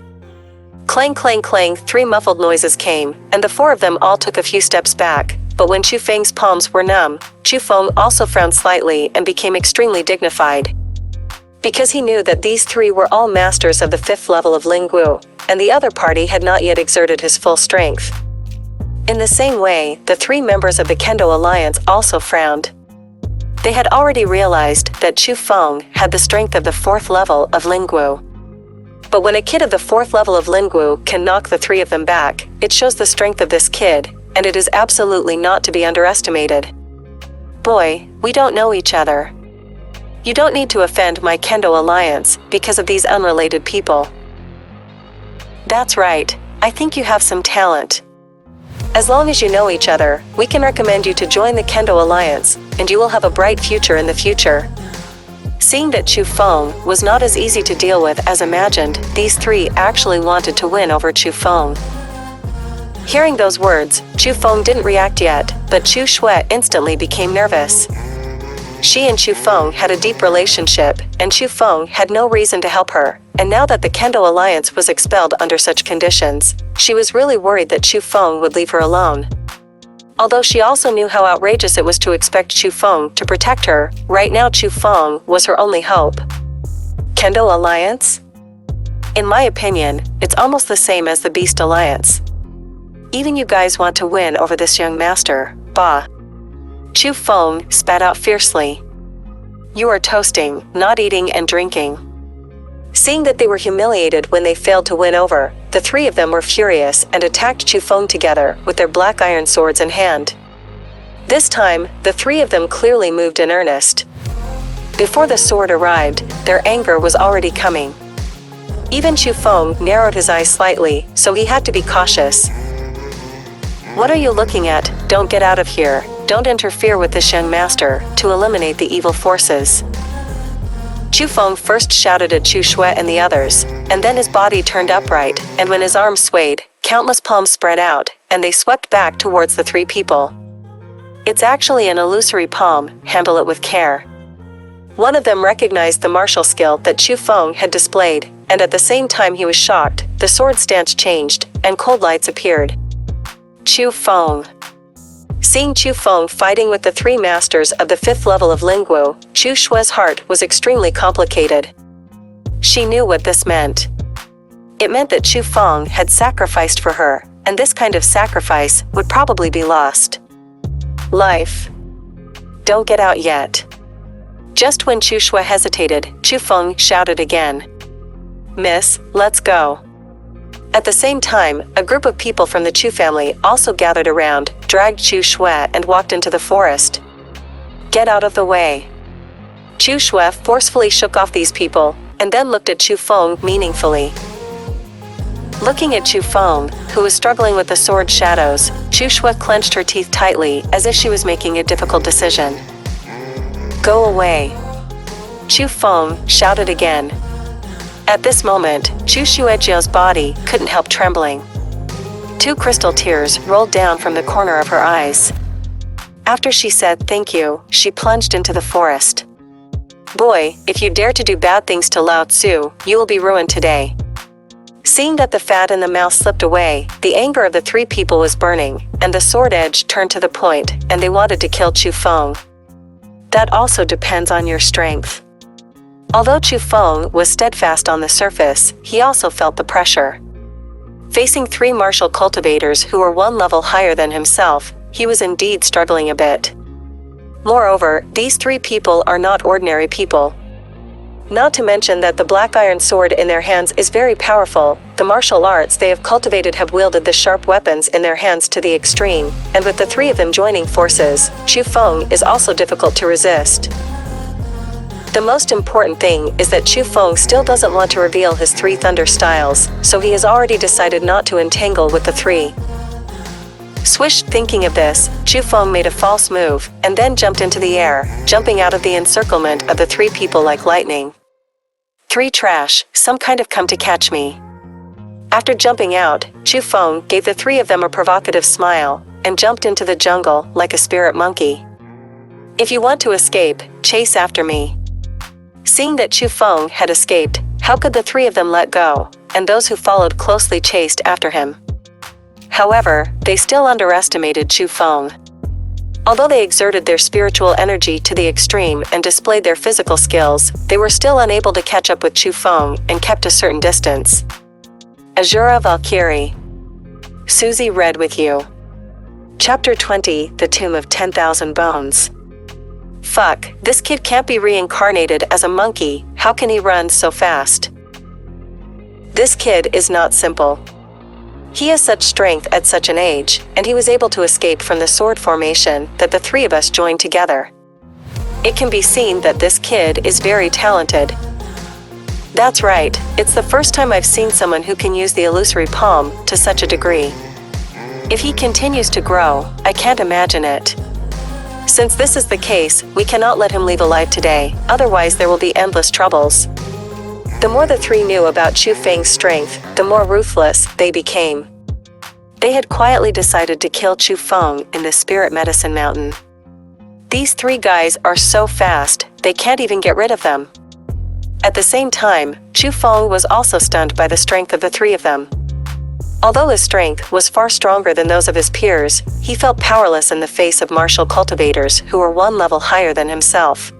Clang, clang, clang, three muffled noises came, and the four of them all took a few steps back, but when Chu Feng's palms were numb, Chu Feng also frowned slightly and became extremely dignified. Because he knew that these three were all masters of the 5th level of Lingwu, and the other party had not yet exerted his full strength. In the same way, the three members of the Kendo Alliance also frowned. They had already realized that Chu Feng had the strength of the 4th level of Lingwu. But when a kid of the 4th level of Lingwu can knock the three of them back, it shows the strength of this kid, and it is absolutely not to be underestimated. Boy, we don't know each other. You don't need to offend my Kendo Alliance because of these unrelated people. That's right, I think you have some talent. As long as you know each other, we can recommend you to join the Kendo Alliance, and you will have a bright future in the future. Seeing that Chu Feng was not as easy to deal with as imagined, these three actually wanted to win over Chu Feng. Hearing those words, Chu Feng didn't react yet, but Chu Shui instantly became nervous. She and Chu Feng had a deep relationship, and Chu Feng had no reason to help her, and now that the Kendo Alliance was expelled under such conditions, she was really worried that Chu Feng would leave her alone. Although she also knew how outrageous it was to expect Chu Feng to protect her, right now Chu Feng was her only hope. Kendo Alliance? In my opinion, it's almost the same as the Beast Alliance. Even you guys want to win over this young master, bah. Chu Feng spat out fiercely. You are toasting, not eating and drinking. Seeing that they were humiliated when they failed to win over, the three of them were furious and attacked Chu Feng together with their black iron swords in hand. This time, the three of them clearly moved in earnest. Before the sword arrived, their anger was already coming. Even Chu Feng narrowed his eyes slightly, so he had to be cautious. What are you looking at? Don't get out of here. Don't interfere with this young master, to eliminate the evil forces. Chu Feng first shouted at Chu Shui and the others, and then his body turned upright, and when his arms swayed, countless palms spread out, and they swept back towards the three people. It's actually an illusory palm, handle it with care. One of them recognized the martial skill that Chu Feng had displayed, and at the same time he was shocked, the sword stance changed, and cold lights appeared. Chu Feng. Seeing Chu Feng fighting with the three masters of the 5th level of Lingwu, Chu Shue's heart was extremely complicated. She knew what this meant. It meant that Chu Feng had sacrificed for her, and this kind of sacrifice would probably be lost. Life. Don't get out yet. Just when Chu Shui hesitated, Chu Feng shouted again. Miss, let's go. At the same time, a group of people from the Chu family also gathered around, dragged Chu Shui and walked into the forest. Get out of the way. Chu Shui forcefully shook off these people, and then looked at Chu Feng meaningfully. Looking at Chu Feng, who was struggling with the sword shadows, Chu Shui clenched her teeth tightly as if she was making a difficult decision. Go away. Chu Feng shouted again. At this moment, Chu Shuejiao's body couldn't help trembling. 2 crystal tears rolled down from the corner of her eyes. After she said thank you, she plunged into the forest. Boy, if you dare to do bad things to Lao Tzu, you will be ruined today. Seeing that the fat in the mouth slipped away, the anger of the 3 people was burning, and the sword edge turned to the point, and they wanted to kill Chu Feng. That also depends on your strength. Although Chu Feng was steadfast on the surface, he also felt the pressure. Facing 3 martial cultivators who were 1 level higher than himself, he was indeed struggling a bit. Moreover, these 3 people are not ordinary people. Not to mention that the black iron sword in their hands is very powerful. The martial arts they have cultivated have wielded the sharp weapons in their hands to the extreme, and with the 3 of them joining forces, Chu Feng is also difficult to resist. The most important thing is that Chu Feng still doesn't want to reveal his 3 thunder styles, so he has already decided not to entangle with the 3. Swish, thinking of this, Chu Feng made a false move, and then jumped into the air, jumping out of the encirclement of the 3 people like lightning. 3 trash, some kind of come to catch me. After jumping out, Chu Feng gave the 3 of them a provocative smile, and jumped into the jungle like a spirit monkey. If you want to escape, chase after me. Seeing that Chu Feng had escaped, how could the 3 of them let go, and those who followed closely chased after him. However, they still underestimated Chu Feng. Although they exerted their spiritual energy to the extreme and displayed their physical skills, they were still unable to catch up with Chu Feng and kept a certain distance. Asura Valkyrie. Susie read with you. Chapter 20, The Tomb of 10,000 Bones. Fuck, this kid can't be reincarnated as a monkey, how can he run so fast? This kid is not simple. He has such strength at such an age, and he was able to escape from the sword formation that the 3 of us joined together. It can be seen that this kid is very talented. That's right, it's the first time I've seen someone who can use the illusory palm to such a degree. If he continues to grow, I can't imagine it. Since this is the case, we cannot let him leave alive today, otherwise there will be endless troubles. The more the 3 knew about Chu Feng's strength, the more ruthless they became. They had quietly decided to kill Chu Feng in the Spirit Medicine Mountain. These 3 guys are so fast, they can't even get rid of them. At the same time, Chu Feng was also stunned by the strength of the 3 of them. Although his strength was far stronger than those of his peers, he felt powerless in the face of martial cultivators who were 1 level higher than himself.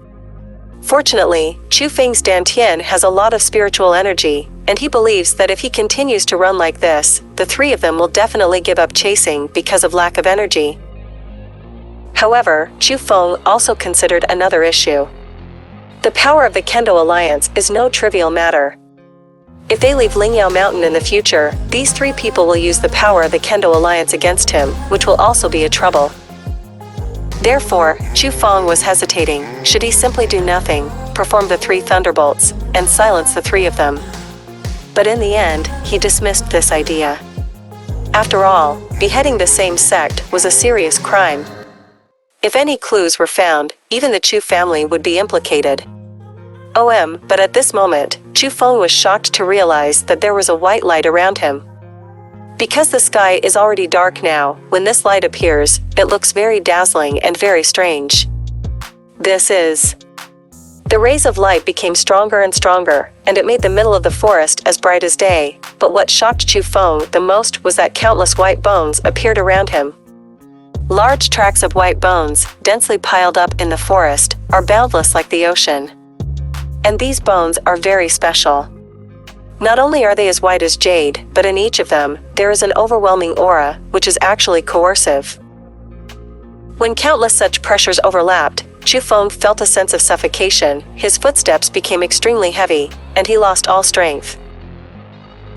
Fortunately, Chu Feng's Dantian has a lot of spiritual energy, and he believes that if he continues to run like this, the 3 of them will definitely give up chasing because of lack of energy. However, Chu Feng also considered another issue. The power of the Kendo Alliance is no trivial matter. If they leave Lingyao Mountain in the future, these 3 people will use the power of the Kendo Alliance against him, which will also be a trouble. Therefore, Chu Feng was hesitating, should he simply do nothing, perform the 3 thunderbolts, and silence the 3 of them. But in the end, he dismissed this idea. After all, beheading the same sect was a serious crime. If any clues were found, even the Chu family would be implicated. But at this moment, Chu Feng was shocked to realize that there was a white light around him. Because the sky is already dark now, when this light appears, it looks very dazzling and very strange. This is The rays of light became stronger and stronger, and it made the middle of the forest as bright as day. But what shocked Chu Feng the most was that countless white bones appeared around him. Large tracts of white bones, densely piled up in the forest, are boundless like the ocean. And these bones are very special. Not only are they as white as jade, but in each of them, there is an overwhelming aura, which is actually coercive. When countless such pressures overlapped, Chu Feng felt a sense of suffocation, his footsteps became extremely heavy, and he lost all strength.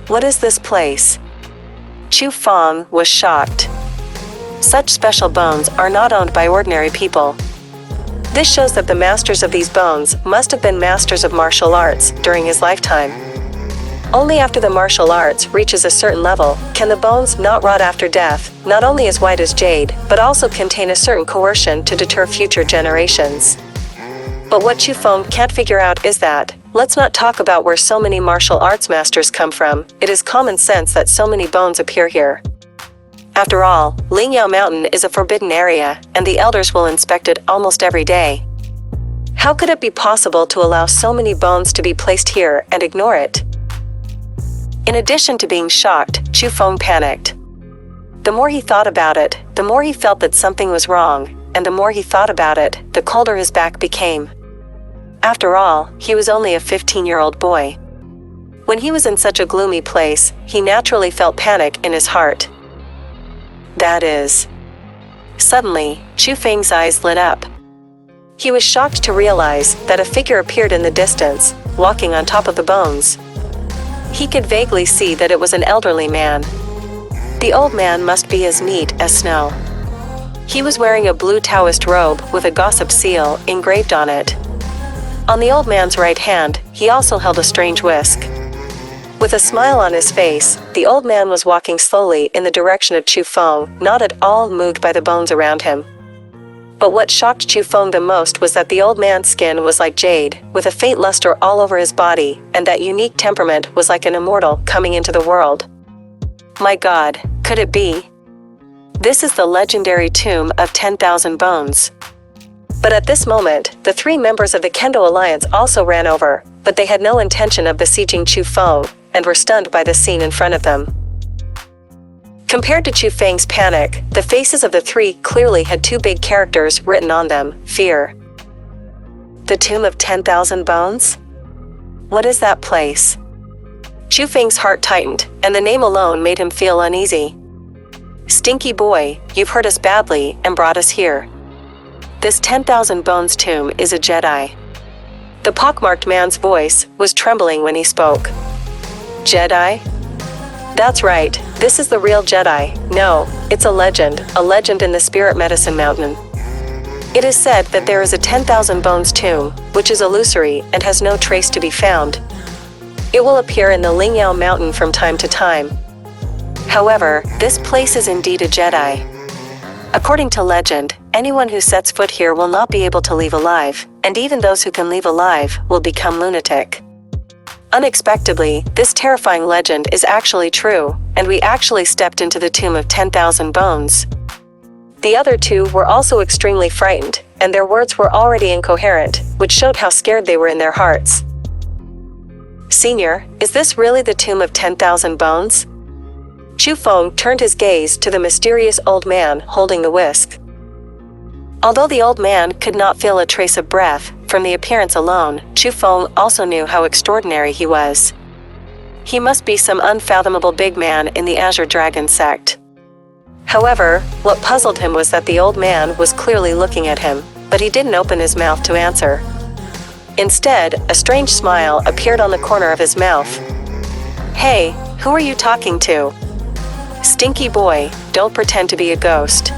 What is this place? Chu Feng was shocked. Such special bones are not owned by ordinary people. This shows that the masters of these bones must have been masters of martial arts during his lifetime. Only after the martial arts reaches a certain level can the bones not rot after death, not only as white as jade, but also contain a certain coercion to deter future generations. But what Chu Feng can't figure out is that, let's not talk about where so many martial arts masters come from, it is common sense that so many bones appear here. After all, Lingyao Mountain is a forbidden area, and the elders will inspect it almost every day. How could it be possible to allow so many bones to be placed here and ignore it? In addition to being shocked, Chu Feng panicked. The more he thought about it, the more he felt that something was wrong, and the more he thought about it, the colder his back became. After all, he was only a 15-year-old boy. When he was in such a gloomy place, he naturally felt panic in his heart. That is. Suddenly, Chu Feng's eyes lit up. He was shocked to realize that a figure appeared in the distance, walking on top of the bones. He could vaguely see that it was an elderly man. The old man must be as neat as snow. He was wearing a blue Taoist robe with a gossip seal engraved on it. On the old man's right hand, he also held a strange whisk. With a smile on his face, the old man was walking slowly in the direction of Chu Feng, not at all moved by the bones around him. But what shocked Chu Feng the most was that the old man's skin was like jade, with a faint luster all over his body, and that unique temperament was like an immortal coming into the world. My God, could it be? This is the legendary tomb of 10,000 bones. But at this moment, the three members of the Kendo Alliance also ran over, but they had no intention of besieging Chu Feng, and were stunned by the scene in front of them. Compared to Chu Feng's panic, the faces of the three clearly had two big characters written on them: fear. The Tomb of 10,000 Bones? What is that place? Chu Feng's heart tightened, and the name alone made him feel uneasy. Stinky boy, you've hurt us badly and brought us here. This 10,000 Bones tomb is a Jedi. The pockmarked man's voice was trembling when he spoke. Jedi? That's right, this is the real Jedi. No, it's a legend in the Spirit Medicine Mountain. It is said that there is a 10,000 Bones tomb, which is illusory and has no trace to be found. It will appear in the Lingyao Mountain from time to time. However, this place is indeed a Jedi. According to legend, anyone who sets foot here will not be able to leave alive, and even those who can leave alive will become lunatic. Unexpectedly, this terrifying legend is actually true, and we actually stepped into the Tomb of 10,000 Bones. The other two were also extremely frightened, and their words were already incoherent, which showed how scared they were in their hearts. Senior, is this really the Tomb of 10,000 Bones? Chu Feng turned his gaze to the mysterious old man holding the whisk. Although the old man could not feel a trace of breath, from the appearance alone, Chu Feng also knew how extraordinary he was. He must be some unfathomable big man in the Azure Dragon sect. However, what puzzled him was that the old man was clearly looking at him, but he didn't open his mouth to answer. Instead, a strange smile appeared on the corner of his mouth. Hey, who are you talking to? Stinky boy, don't pretend to be a ghost.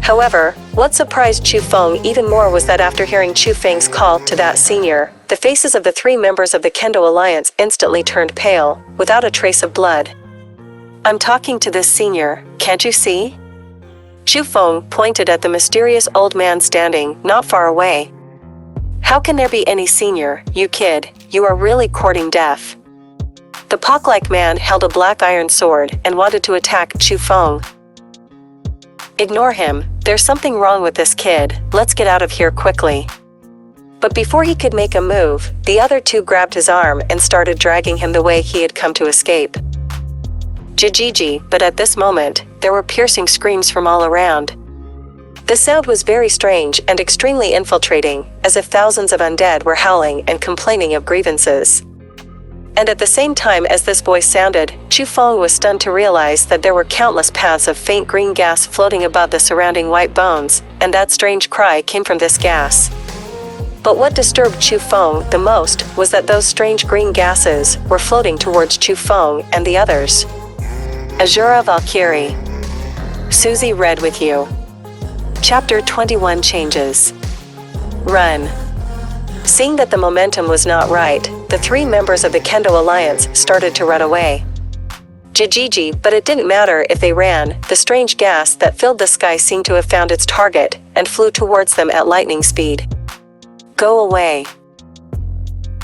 However, what surprised Chu Feng even more was that after hearing Chu Feng's call to that senior, the faces of the three members of the Kendo Alliance instantly turned pale, without a trace of blood. I'm talking to this senior, can't you see? Chu Feng pointed at the mysterious old man standing not far away. How can there be any senior, you kid, you are really courting death. The pock-like man held a black iron sword and wanted to attack Chu Feng. Ignore him, there's something wrong with this kid, let's get out of here quickly. But before he could make a move, the other two grabbed his arm and started dragging him the way he had come to escape. Jijiji, but at this moment, there were piercing screams from all around. The sound was very strange and extremely infiltrating, as if thousands of undead were howling and complaining of grievances. And at the same time as this voice sounded, Chu Feng was stunned to realize that there were countless paths of faint green gas floating above the surrounding white bones, and that strange cry came from this gas. But what disturbed Chu Feng the most was that those strange green gases were floating towards Chu Feng and the others. Asura Valkyrie. Susie read with you. Chapter 21 Changes. Run. Seeing that the momentum was not right, the three members of the Kendo Alliance started to run away. Jijiji, but it didn't matter if they ran, the strange gas that filled the sky seemed to have found its target, and flew towards them at lightning speed. Go away.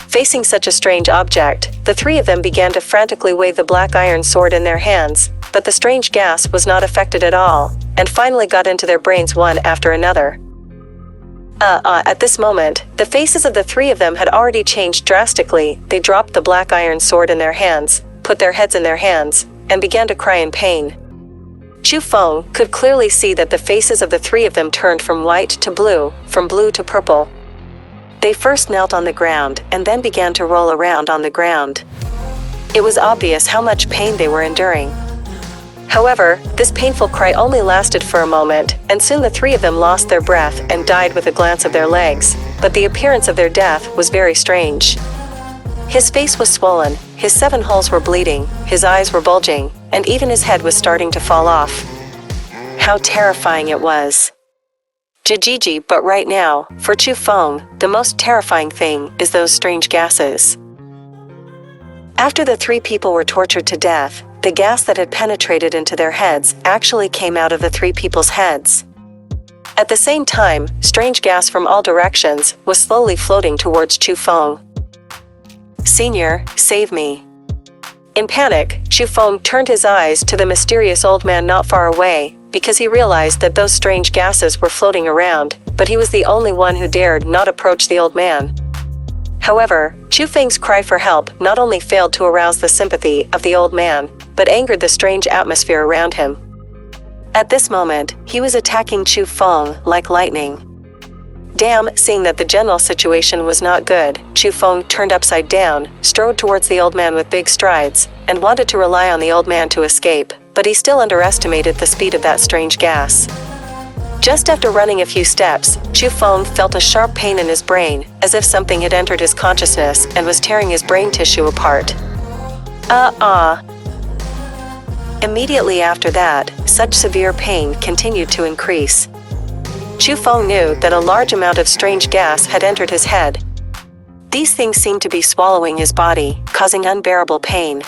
Facing such a strange object, the three of them began to frantically wave the black iron sword in their hands, but the strange gas was not affected at all, and finally got into their brains one after another. At this moment, the faces of the three of them had already changed drastically. They dropped the black iron sword in their hands, put their heads in their hands, and began to cry in pain. Chu Feng could clearly see that the faces of the three of them turned from white to blue, from blue to purple. They first knelt on the ground and then began to roll around on the ground. It was obvious how much pain they were enduring. However, this painful cry only lasted for a moment, and soon the three of them lost their breath and died with a glance of their legs, but the appearance of their death was very strange. His face was swollen, his 7 holes were bleeding, his eyes were bulging, and even his head was starting to fall off. How terrifying it was. Jijiji, but right now, for Chu Feng, the most terrifying thing is those strange gases. After the 3 people were tortured to death, the gas that had penetrated into their heads actually came out of the 3 people's heads. At the same time, strange gas from all directions was slowly floating towards Chu Feng. Senior, save me. In panic, Chu Feng turned his eyes to the mysterious old man not far away, because he realized that those strange gases were floating around, but he was the only one who dared not approach the old man. However, Chu Feng's cry for help not only failed to arouse the sympathy of the old man, but angered the strange atmosphere around him. At this moment, he was attacking Chu Feng like lightning. Damn, seeing that the general situation was not good, Chu Feng turned upside down, strode towards the old man with big strides, and wanted to rely on the old man to escape, but he still underestimated the speed of that strange gas. Just after running a few steps, Chu Feng felt a sharp pain in his brain, as if something had entered his consciousness and was tearing his brain tissue apart. Immediately after that, such severe pain continued to increase. Chu Feng knew that a large amount of strange gas had entered his head. These things seemed to be swallowing his body, causing unbearable pain.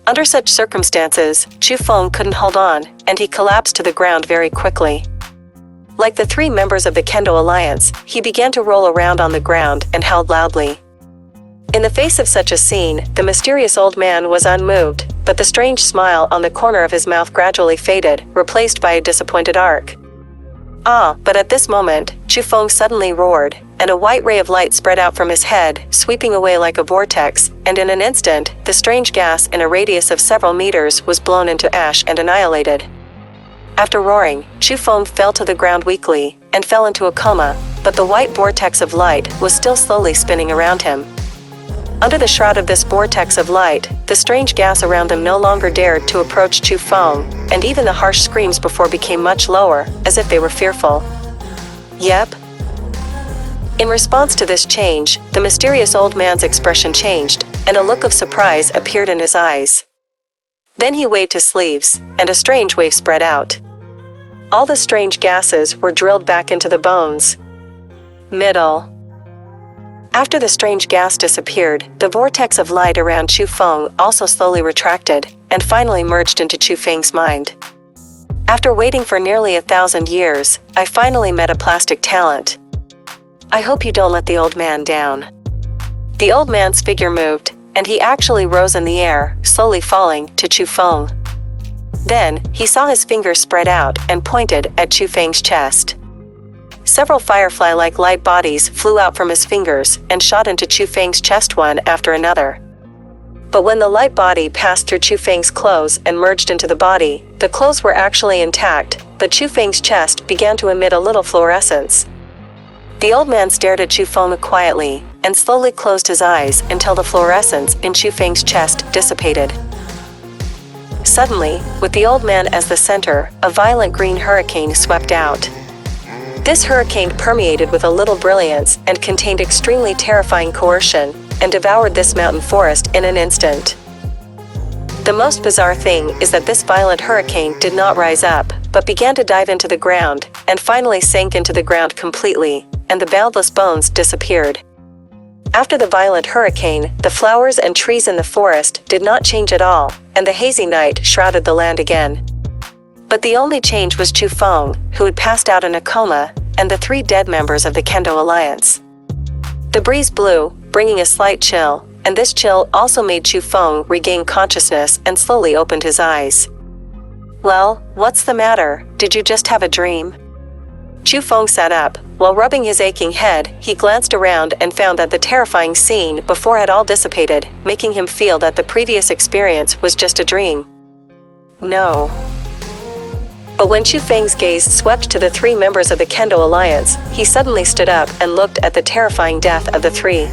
Under such circumstances, Chu Feng couldn't hold on, and he collapsed to the ground very quickly. Like the 3 members of the Kendo Alliance, he began to roll around on the ground and howled loudly. In the face of such a scene, the mysterious old man was unmoved, but the strange smile on the corner of his mouth gradually faded, replaced by a disappointed arc. But at this moment, Chu Feng suddenly roared, and a white ray of light spread out from his head, sweeping away like a vortex, and in an instant, the strange gas in a radius of several meters was blown into ash and annihilated. After roaring, Chu Feng fell to the ground weakly, and fell into a coma, but the white vortex of light was still slowly spinning around him. Under the shroud of this vortex of light, the strange gas around them no longer dared to approach Chu Feng, and even the harsh screams before became much lower, as if they were fearful. Yep. In response to this change, the mysterious old man's expression changed, and a look of surprise appeared in his eyes. Then he waved his sleeves, and a strange wave spread out. All the strange gases were drilled back into the bones. Middle. After the strange gas disappeared, the vortex of light around Chu Feng also slowly retracted, and finally merged into Chu Feng's mind. After waiting for nearly 1,000 years, I finally met a plastic talent. I hope you don't let the old man down. The old man's figure moved, and he actually rose in the air, slowly falling to Chu Feng. Then, he saw his fingers spread out and pointed at Chu Feng's chest. Several firefly-like light bodies flew out from his fingers and shot into Chu Feng's chest one after another. But when the light body passed through Chu Feng's clothes and merged into the body, the clothes were actually intact, but Chu Feng's chest began to emit a little fluorescence. The old man stared at Chu Feng quietly and slowly closed his eyes until the fluorescence in Chu Feng's chest dissipated. Suddenly, with the old man as the center, a violent green hurricane swept out. This hurricane permeated with a little brilliance and contained extremely terrifying coercion, and devoured this mountain forest in an instant. The most bizarre thing is that this violent hurricane did not rise up, but began to dive into the ground, and finally sank into the ground completely, and the boundless bones disappeared. After the violent hurricane, the flowers and trees in the forest did not change at all, and the hazy night shrouded the land again. But the only change was Chu Feng, who had passed out in a coma, and the 3 dead members of the Kendo Alliance. The breeze blew, bringing a slight chill, and this chill also made Chu Feng regain consciousness and slowly opened his eyes. "Well, what's the matter? Did you just have a dream?" Chu Feng sat up. While rubbing his aching head, he glanced around and found that the terrifying scene before had all dissipated, making him feel that the previous experience was just a dream. No. But when Chu Feng's gaze swept to the 3 members of the Kendo Alliance, he suddenly stood up and looked at the terrifying death of the 3.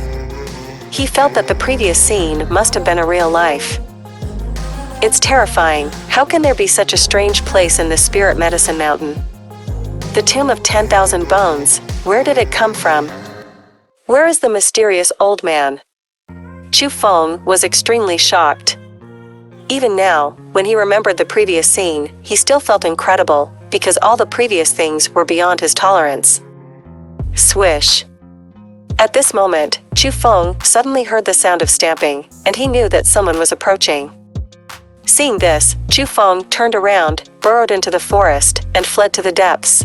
He felt that the previous scene must have been a real life. It's terrifying. How can there be such a strange place in the Spirit Medicine Mountain? The tomb of 10,000 bones, where did it come from? Where is the mysterious old man? Chu Feng was extremely shocked. Even now, when he remembered the previous scene, he still felt incredible, because all the previous things were beyond his tolerance. Swish. At this moment, Chu Feng suddenly heard the sound of stamping, and he knew that someone was approaching. Seeing this, Chu Feng turned around, burrowed into the forest, and fled to the depths.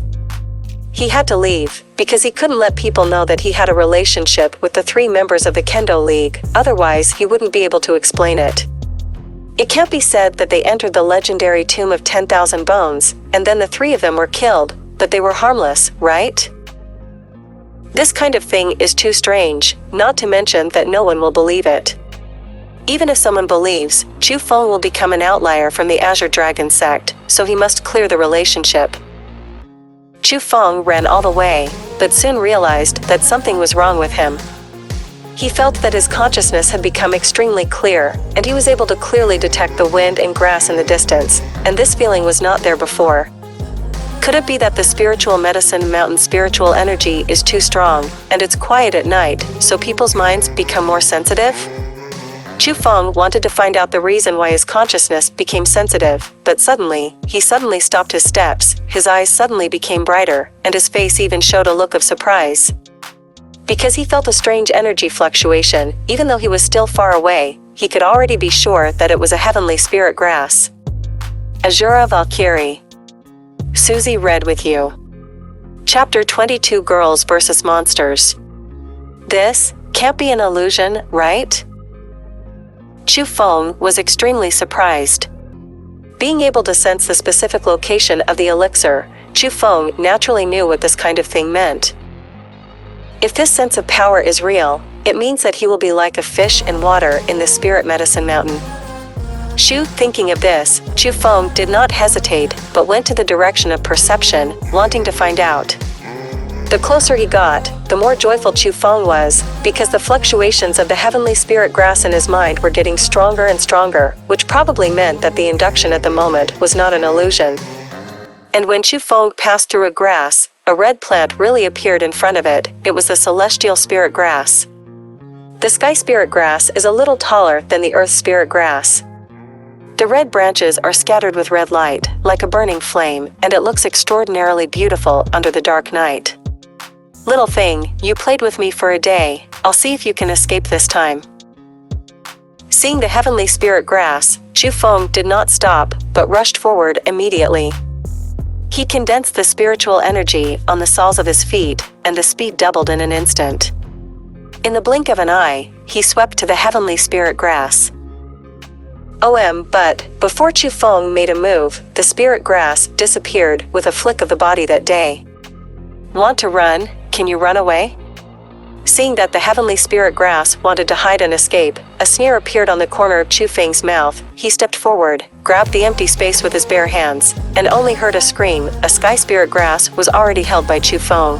He had to leave, because he couldn't let people know that he had a relationship with the 3 members of the Kendo League, otherwise he wouldn't be able to explain it. It can't be said that they entered the legendary tomb of 10,000 bones, and then the 3 of them were killed, but they were harmless, right? This kind of thing is too strange, not to mention that no one will believe it. Even if someone believes, Chu Feng will become an outlier from the Azure Dragon sect, so he must clear the relationship. Chu Feng ran all the way, but soon realized that something was wrong with him. He felt that his consciousness had become extremely clear, and he was able to clearly detect the wind and grass in the distance, and this feeling was not there before. Could it be that the Spiritual Medicine Mountain spiritual energy is too strong, and it's quiet at night, so people's minds become more sensitive? Chu Feng wanted to find out the reason why his consciousness became sensitive, but he suddenly stopped his steps, his eyes suddenly became brighter, and his face even showed a look of surprise. Because he felt a strange energy fluctuation, even though he was still far away, he could already be sure that it was a heavenly spirit grass. Asura Valkyrie. Susie read with you. Chapter 22 Girls vs. Monsters. This can't be an illusion, right? Chu Feng was extremely surprised. Being able to sense the specific location of the elixir, Chu Feng naturally knew what this kind of thing meant. If this sense of power is real, it means that he will be like a fish in water in the Spirit Medicine Mountain. Thinking of this, Chu Feng did not hesitate, but went to the direction of perception, wanting to find out. The closer he got, the more joyful Chu Feng was, because the fluctuations of the heavenly spirit grass in his mind were getting stronger and stronger, which probably meant that the induction at the moment was not an illusion. And when Chu Feng passed through a grass, a red plant really appeared in front of it. It was the celestial spirit grass. The sky spirit grass is a little taller than the earth spirit grass. The red branches are scattered with red light, like a burning flame, and it looks extraordinarily beautiful under the dark night. Little thing, you played with me for a day, I'll see if you can escape this time. Seeing the heavenly spirit grass, Chu Feng did not stop, but rushed forward immediately. He condensed the spiritual energy on the soles of his feet, and the speed doubled in an instant. In the blink of an eye, he swept to the heavenly spirit grass. But before Chu Feng made a move, the spirit grass disappeared with a flick of the body that day. Want to run? Can you run away? Seeing that the heavenly spirit grass wanted to hide and escape, a sneer appeared on the corner of Chu Feng's mouth. He stepped forward, grabbed the empty space with his bare hands, and only heard a scream. A sky spirit grass was already held by Chu Feng.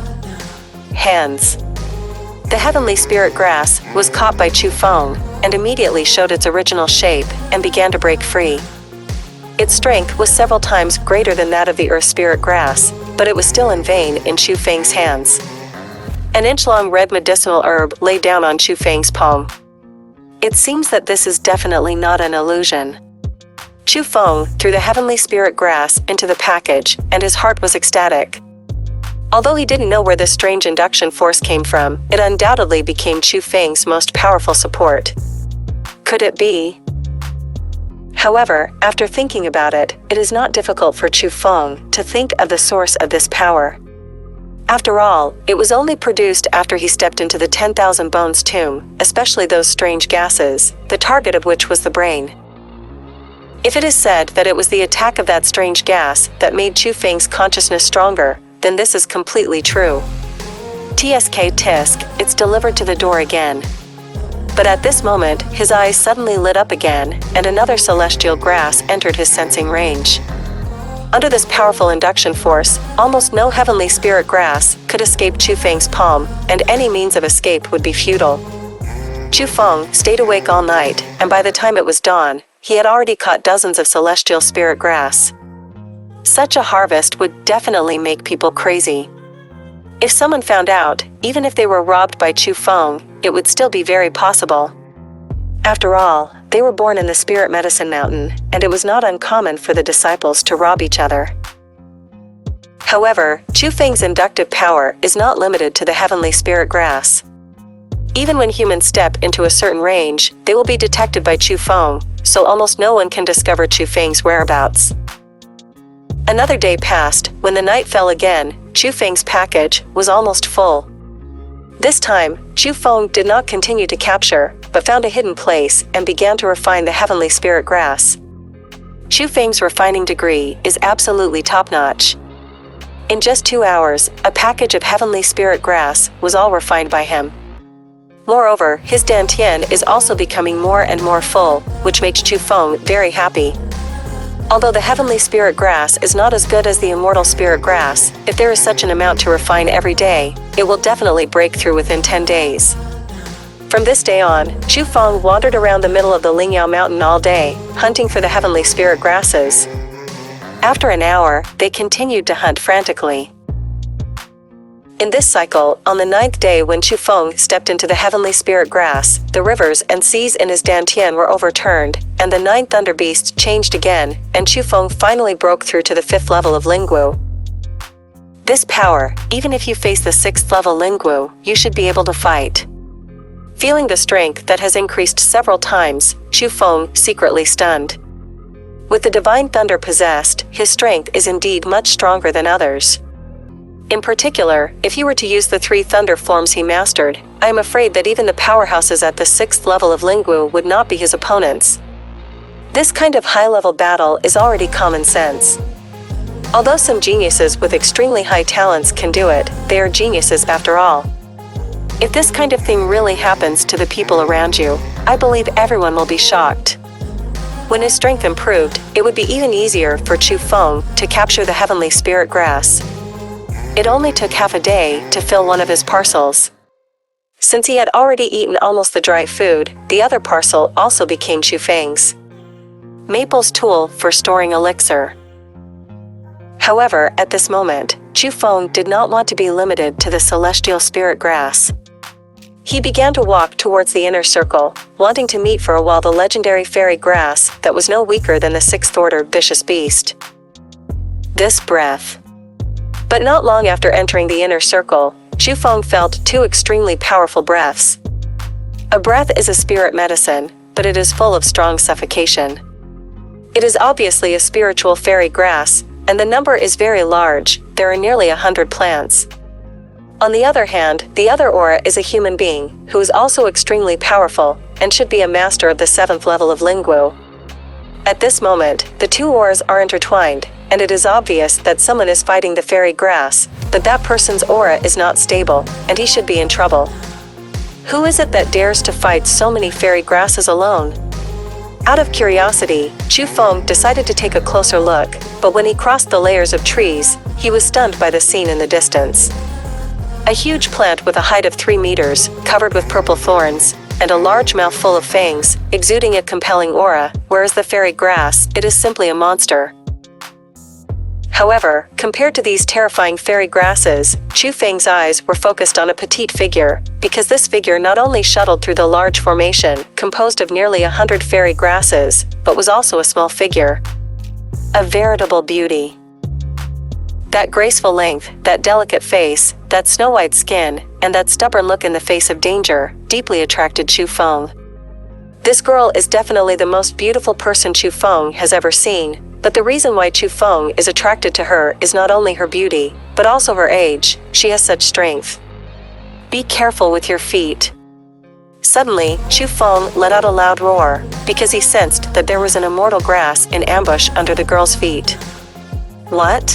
Hands. The heavenly spirit grass was caught by Chu Feng, and immediately showed its original shape, and began to break free. Its strength was several times greater than that of the earth spirit grass, but it was still in vain in Chu Feng's hands. An inch-long red medicinal herb lay down on Chu Feng's palm. It seems that this is definitely not an illusion. Chu Feng threw the heavenly spirit grass into the package, and his heart was ecstatic. Although he didn't know where this strange induction force came from, it undoubtedly became Chu Feng's most powerful support. Could it be? However, after thinking about it, it is not difficult for Chu Feng to think of the source of this power. After all, it was only produced after he stepped into the 10,000 bones tomb, especially those strange gases, the target of which was the brain. If it is said that it was the attack of that strange gas that made Chu Feng's consciousness stronger, then this is completely true. Tsk tisk, it's delivered to the door again. But at this moment, his eyes suddenly lit up again, and another celestial grass entered his sensing range. Under this powerful induction force, almost no heavenly spirit grass could escape Chu Feng's palm, and any means of escape would be futile. Chu Feng stayed awake all night, and by the time it was dawn, he had already caught dozens of celestial spirit grass. Such a harvest would definitely make people crazy. If someone found out, even if they were robbed by Chu Feng, it would still be very possible. After all, they were born in the Spirit Medicine Mountain, and it was not uncommon for the disciples to rob each other. However, Chu Feng's inductive power is not limited to the heavenly spirit grass. Even when humans step into a certain range, they will be detected by Chu Feng, so almost no one can discover Chu Feng's whereabouts. Another day passed. When the night fell again, Chu Feng's package was almost full. This time, Chu Feng did not continue to capture, but found a hidden place and began to refine the heavenly spirit grass. Chu Feng's refining degree is absolutely top-notch. In just 2 hours, a package of heavenly spirit grass was all refined by him. Moreover, his dantian is also becoming more and more full, which makes Chu Feng very happy. Although the heavenly spirit grass is not as good as the immortal spirit grass, if there is such an amount to refine every day, it will definitely break through within 10 days. From this day on, Chu Feng wandered around the middle of the Lingyao mountain all day, hunting for the heavenly spirit grasses. After an hour, they continued to hunt frantically. In this cycle, on the 9th day when Chu Feng stepped into the heavenly spirit grass, the rivers and seas in his dantian were overturned, and the 9 thunder beasts changed again, and Chu Feng finally broke through to the 5th level of Lingwu. This power, even if you face the 6th level Lingwu, you should be able to fight. Feeling the strength that has increased several times, Chu Feng secretly stunned. With the divine thunder possessed, his strength is indeed much stronger than others. In particular, if he were to use the 3 thunder forms he mastered, I am afraid that even the powerhouses at the 6th level of Lingwu would not be his opponents. This kind of high-level battle is already common sense. Although some geniuses with extremely high talents can do it, they are geniuses after all. If this kind of thing really happens to the people around you, I believe everyone will be shocked. When his strength improved, it would be even easier for Chu Feng to capture the heavenly spirit grass. It only took half a day to fill one of his parcels. Since he had already eaten almost the dry food, the other parcel also became Chu Feng's. Maple's tool for storing elixir. However, at this moment, Chu Feng did not want to be limited to the celestial spirit grass. He began to walk towards the inner circle, wanting to meet for a while the legendary fairy grass that was no weaker than the 6th order vicious beast. This breath. But not long after entering the inner circle, Chu Feng felt 2 extremely powerful breaths. A breath is a spirit medicine, but it is full of strong suffocation. It is obviously a spiritual fairy grass, and the number is very large. There are nearly 100 plants. On the other hand, the other aura is a human being, who is also extremely powerful, and should be a master of the 7th level of Lingwu. At this moment, the 2 auras are intertwined, and it is obvious that someone is fighting the fairy grass, but that person's aura is not stable, and he should be in trouble. Who is it that dares to fight so many fairy grasses alone? Out of curiosity, Chu Feng decided to take a closer look, but when he crossed the layers of trees, he was stunned by the scene in the distance. A huge plant with a height of 3 meters, covered with purple thorns, and a large mouth full of fangs, exuding a compelling aura, whereas the fairy grass, it is simply a monster. However, compared to these terrifying fairy grasses, Chu Feng's eyes were focused on a petite figure, because this figure not only shuttled through the large formation, composed of nearly 100 fairy grasses, but was also a small figure. A veritable beauty. That graceful length, that delicate face, that snow-white skin, and that stubborn look in the face of danger, deeply attracted Chu Feng. This girl is definitely the most beautiful person Chu Feng has ever seen, but the reason why Chu Feng is attracted to her is not only her beauty, but also her age. She has such strength. Be careful with your feet. Suddenly, Chu Feng let out a loud roar, because he sensed that there was an immortal grass in ambush under the girl's feet. What?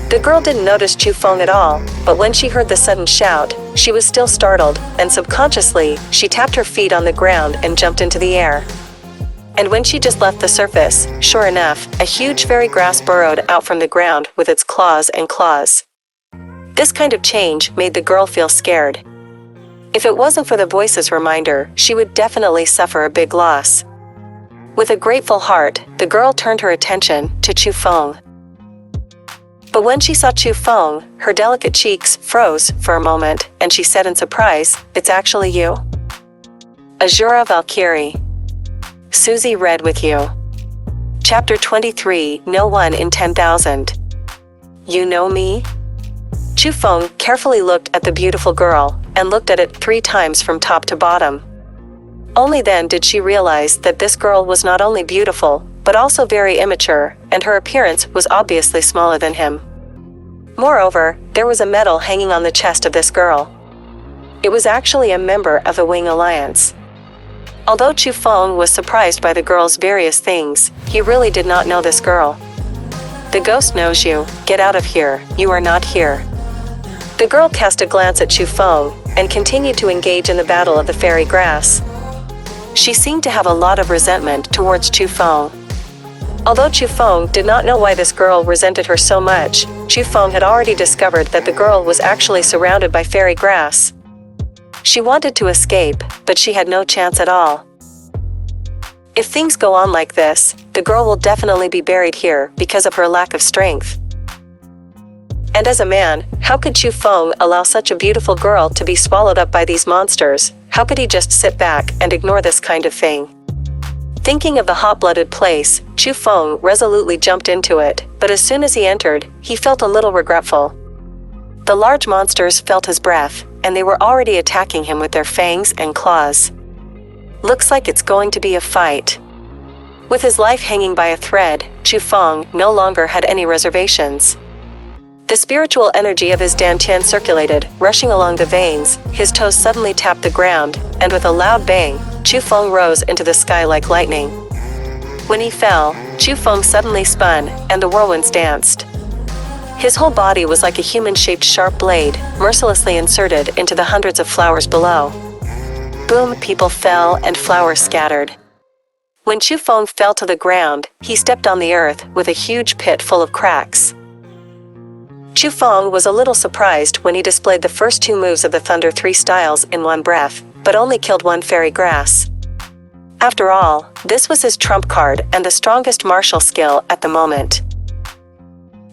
The girl didn't notice Chu Feng at all, but when she heard the sudden shout, she was still startled, and subconsciously, she tapped her feet on the ground and jumped into the air. And when she just left the surface, sure enough, a huge fairy grass burrowed out from the ground with its claws and claws. This kind of change made the girl feel scared. If it wasn't for the voice's reminder, she would definitely suffer a big loss. With a grateful heart, the girl turned her attention to Chu Feng. But when she saw Chu Feng, her delicate cheeks froze for a moment, and she said in surprise, "It's actually you? Asura Valkyrie. Susie read with you." Chapter 23, No One in 10,000. You know me? Chu Feng carefully looked at the beautiful girl, and looked at it 3 times from top to bottom. Only then did she realize that this girl was not only beautiful, but also very immature, and her appearance was obviously smaller than him. Moreover, there was a medal hanging on the chest of this girl. It was actually a member of the Wing Alliance. Although Chu Feng was surprised by the girl's various things, he really did not know this girl. The ghost knows you. Get out of here. You are not here. The girl cast a glance at Chu Feng, and continued to engage in the battle of the fairy grass. She seemed to have a lot of resentment towards Chu Feng. Although Chu Feng did not know why this girl resented her so much, Chu Feng had already discovered that the girl was actually surrounded by fairy grass. She wanted to escape, but she had no chance at all. If things go on like this, the girl will definitely be buried here because of her lack of strength. And as a man, how could Chu Feng allow such a beautiful girl to be swallowed up by these monsters? How could he just sit back and ignore this kind of thing? Thinking of the hot-blooded place, Chu Feng resolutely jumped into it, but as soon as he entered, he felt a little regretful. The large monsters felt his breath, and they were already attacking him with their fangs and claws. Looks like it's going to be a fight. With his life hanging by a thread, Chu Feng no longer had any reservations. The spiritual energy of his dantian circulated, rushing along the veins. His toes suddenly tapped the ground, and with a loud bang, Chu Feng rose into the sky like lightning. When he fell, Chu Feng suddenly spun, and the whirlwinds danced. His whole body was like a human-shaped sharp blade, mercilessly inserted into the hundreds of flowers below. Boom, people fell and flowers scattered. When Chu Feng fell to the ground, he stepped on the earth with a huge pit full of cracks. Chu Feng was a little surprised when he displayed the first 2 moves of the Thunder 3 styles in one breath, but only killed 1 fairy grass. After all, this was his trump card and the strongest martial skill at the moment.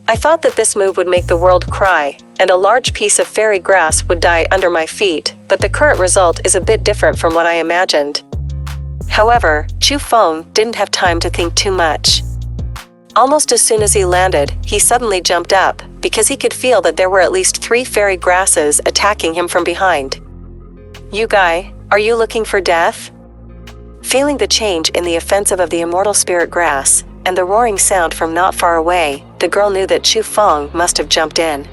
I thought that this move would make the world cry, and a large piece of fairy grass would die under my feet, but the current result is a bit different from what I imagined. However, Chu Feng didn't have time to think too much. Almost as soon as he landed, he suddenly jumped up, because he could feel that there were at least 3 fairy grasses attacking him from behind. You guy, are you looking for death? Feeling the change in the offensive of the immortal spirit grass, and the roaring sound from not far away, the girl knew that Chu Feng must have jumped in.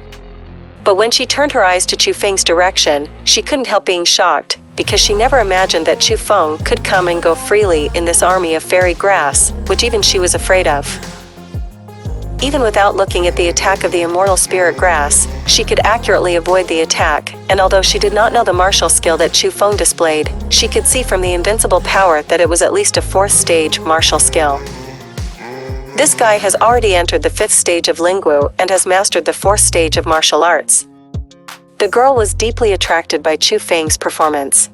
But when she turned her eyes to Chu Feng's direction, she couldn't help being shocked, because she never imagined that Chu Feng could come and go freely in this army of fairy grass, which even she was afraid of. Even without looking at the attack of the immortal spirit grass, she could accurately avoid the attack, and although she did not know the martial skill that Chu Feng displayed, she could see from the invincible power that it was at least a 4th stage martial skill. This guy has already entered the 5th stage of Lingwu and has mastered the 4th stage of martial arts. The girl was deeply attracted by Chu Feng's performance.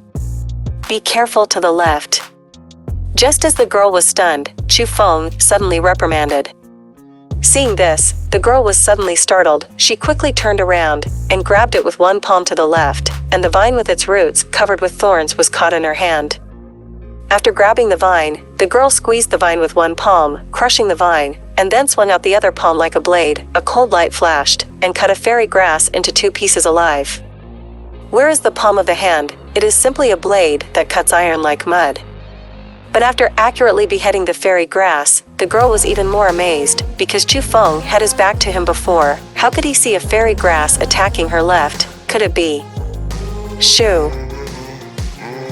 Be careful to the left. Just as the girl was stunned, Chu Feng suddenly reprimanded. Seeing this, the girl was suddenly startled. She quickly turned around and grabbed it with one palm to the left, and the vine with its roots covered with thorns was caught in her hand. After grabbing the vine, the girl squeezed the vine with one palm, crushing the vine, and then swung out the other palm like a blade. A cold light flashed and cut a fairy grass into 2 pieces alive. Where is the palm of the hand? It is simply a blade that cuts iron like mud. But after accurately beheading the fairy grass, the girl was even more amazed, because Chu Feng had his back to him before. How could he see a fairy grass attacking her left? Could it be Shu?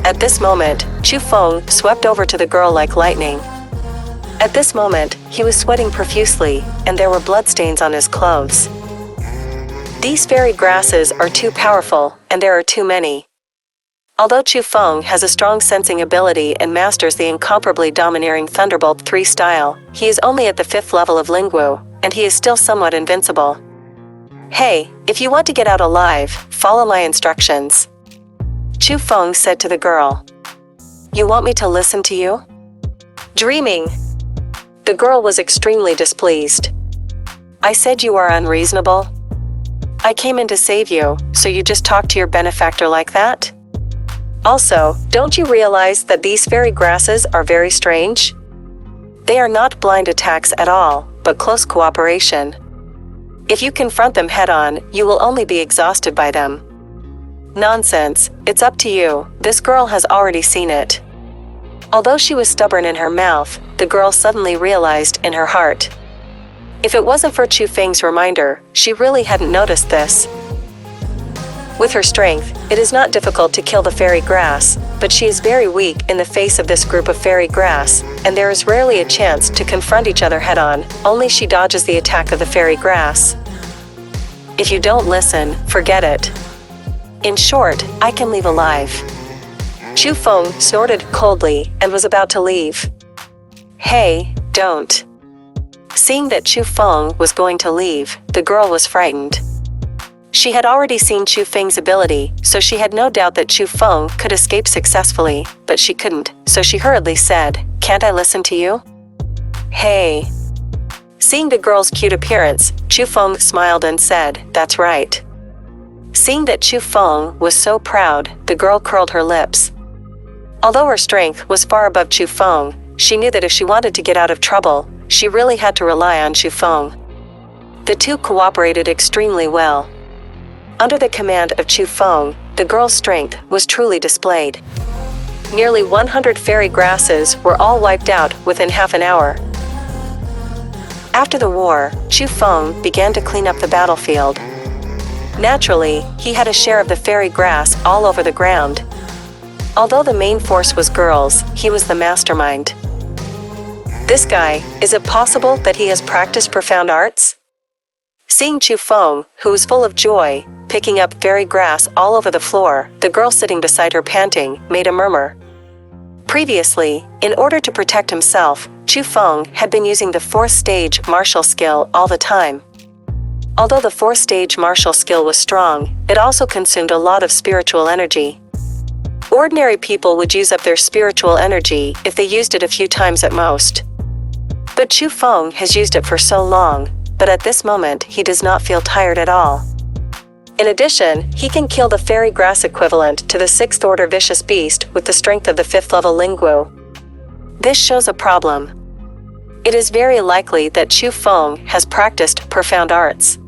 At this moment, Chu Feng swept over to the girl like lightning. At this moment, he was sweating profusely, and there were bloodstains on his clothes. These fairy grasses are too powerful, and there are too many. Although Chu Feng has a strong sensing ability and masters the incomparably domineering Thunderbolt 3 style, he is only at the 5th level of Lingwu, and he is still somewhat invincible. Hey, if you want to get out alive, follow my instructions. Chu Feng said to the girl. You want me to listen to you? Dreaming. The girl was extremely displeased. I said you are unreasonable. I came in to save you, so you just talk to your benefactor like that? Also, don't you realize that these fairy grasses are very strange? They are not blind attacks at all, but close cooperation. If you confront them head-on, you will only be exhausted by them. Nonsense, it's up to you. This girl has already seen it. Although she was stubborn in her mouth, the girl suddenly realized in her heart. If it wasn't for Chu Feng's reminder, she really hadn't noticed this. With her strength, it is not difficult to kill the fairy grass, but she is very weak in the face of this group of fairy grass, and there is rarely a chance to confront each other head-on. Only she dodges the attack of the fairy grass. If you don't listen, forget it. In short, I can leave alive. Chu Feng snorted coldly and was about to leave. Hey, don't. Seeing that Chu Feng was going to leave, the girl was frightened. She had already seen Chu Feng's ability, so she had no doubt that Chu Feng could escape successfully, but she couldn't, so she hurriedly said, Can't I listen to you? Hey. Seeing the girl's cute appearance, Chu Feng smiled and said, That's right. Seeing that Chu Feng was so proud, the girl curled her lips. Although her strength was far above Chu Feng, she knew that if she wanted to get out of trouble, she really had to rely on Chu Feng. The two cooperated extremely well. Under the command of Chu Feng, the girl's strength was truly displayed. Nearly 100 fairy grasses were all wiped out within half an hour. After the war, Chu Feng began to clean up the battlefield. Naturally, he had a share of the fairy grass all over the ground. Although the main force was girls, he was the mastermind. This guy, is it possible that he has practiced profound arts? Seeing Chu Feng, who was full of joy, picking up fairy grass all over the floor, the girl sitting beside her panting, made a murmur. Previously, in order to protect himself, Chu Feng had been using the 4th stage martial skill all the time. Although the 4th stage martial skill was strong, it also consumed a lot of spiritual energy. Ordinary people would use up their spiritual energy if they used it a few times at most. But Chu Feng has used it for so long, but at this moment he does not feel tired at all. In addition, he can kill the fairy grass equivalent to the 6th order vicious beast with the strength of the 5th level Lingwu. This shows a problem. It is very likely that Chu Feng has practiced profound arts.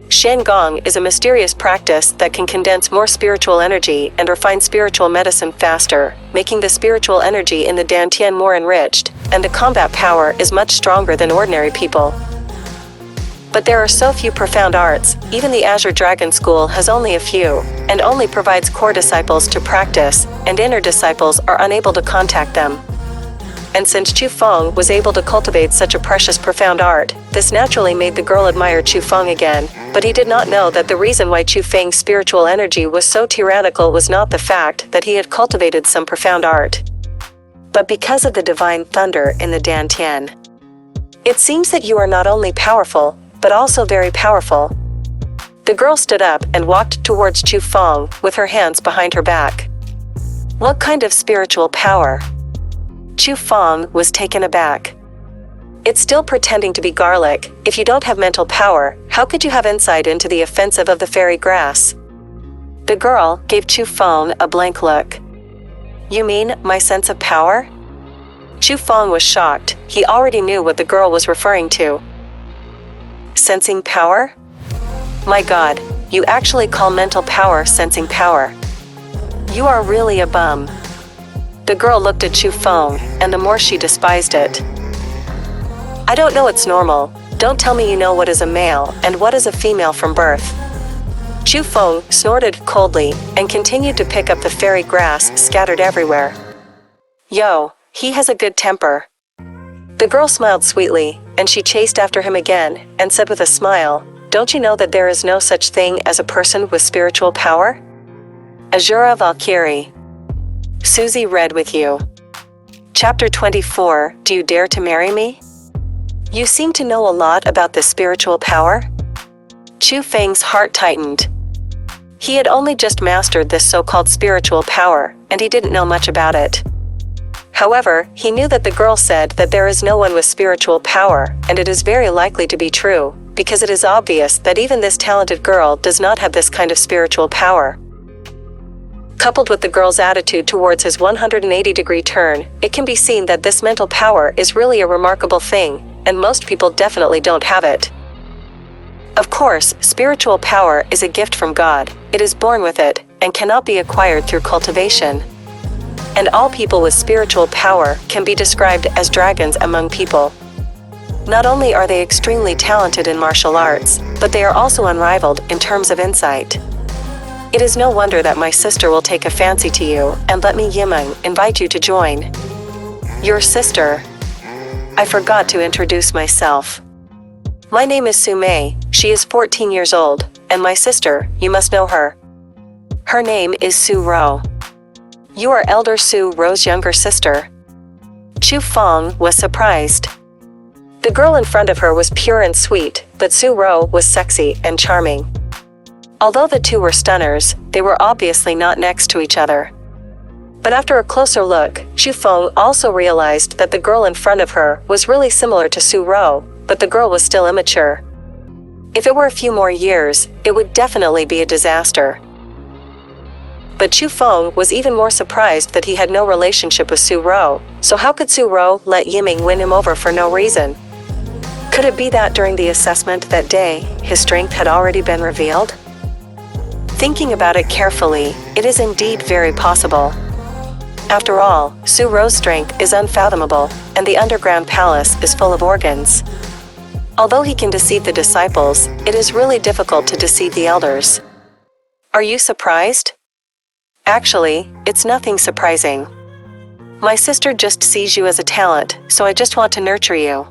Xuangong is a mysterious practice that can condense more spiritual energy and refine spiritual medicine faster, making the spiritual energy in the Dantian more enriched, and the combat power is much stronger than ordinary people. But there are so few profound arts, even the Azure Dragon School has only a few, and only provides core disciples to practice, and inner disciples are unable to contact them. and since Chu Feng was able to cultivate such a precious profound art, this naturally made the girl admire Chu Feng again, but he did not know that the reason why Chu Feng's spiritual energy was so tyrannical was not the fact that he had cultivated some profound art, but because of the divine thunder in the dantian. It seems that you are not only powerful, but also very powerful. The girl stood up and walked towards Chu Feng with her hands behind her back. What kind of spiritual power? Chu Feng was taken aback. It's still pretending to be garlic. If you don't have mental power, how could you have insight into the offensive of the fairy grass? The girl gave Chu Feng a blank look. You mean, my sense of power? Chu Feng was shocked. He already knew what the girl was referring to. Sensing power? My God, you actually call mental power sensing power. You are really a bum. The girl looked at Chu Feng, and the more she despised it. I don't know it's normal. Don't tell me you know what is a male and what is a female from birth. Chu Feng snorted coldly and continued to pick up the fairy grass scattered everywhere. Yo, he has a good temper. The girl smiled sweetly, and she chased after him again and said with a smile, don't you know that there is no such thing as a person with spiritual power? Asura Valkyrie. Susie read with you. Chapter 24, Do you dare to marry me? You seem to know a lot about this spiritual power? Chu Feng's heart tightened. He had only just mastered this so-called spiritual power, and he didn't know much about it. However, he knew that the girl said that there is no one with spiritual power, and it is very likely to be true, because it is obvious that even this talented girl does not have this kind of spiritual power. Coupled with the girl's attitude towards his 180-degree turn, it can be seen that this mental power is really a remarkable thing, and most people definitely don't have it. Of course, spiritual power is a gift from God. It is born with it, and cannot be acquired through cultivation. And all people with spiritual power can be described as dragons among people. Not only are they extremely talented in martial arts, but they are also unrivaled in terms of insight. It is no wonder that my sister will take a fancy to you, and let me Yimeng invite you to join. Your sister. I forgot to introduce myself. My name is Su Mei. She is 14 years old, and my sister, you must know her. Her name is Su Rou. You are elder Su Rou's younger sister. Chu Feng was surprised. The girl in front of her was pure and sweet, but Su Rou was sexy and charming. Although the two were stunners, they were obviously not next to each other. But after a closer look, Chu Feng also realized that the girl in front of her was really similar to Su Rou, but the girl was still immature. If it were a few more years, it would definitely be a disaster. But Chu Feng was even more surprised that he had no relationship with Su Rou, so how could Su Rou let Yimeng win him over for no reason? Could it be that during the assessment that day, his strength had already been revealed? Thinking about it carefully, it is indeed very possible. After all, Su Rou's strength is unfathomable, and the underground palace is full of organs. Although he can deceive the disciples, it is really difficult to deceive the elders. Are you surprised? Actually, it's nothing surprising. My sister just sees you as a talent, so I just want to nurture you.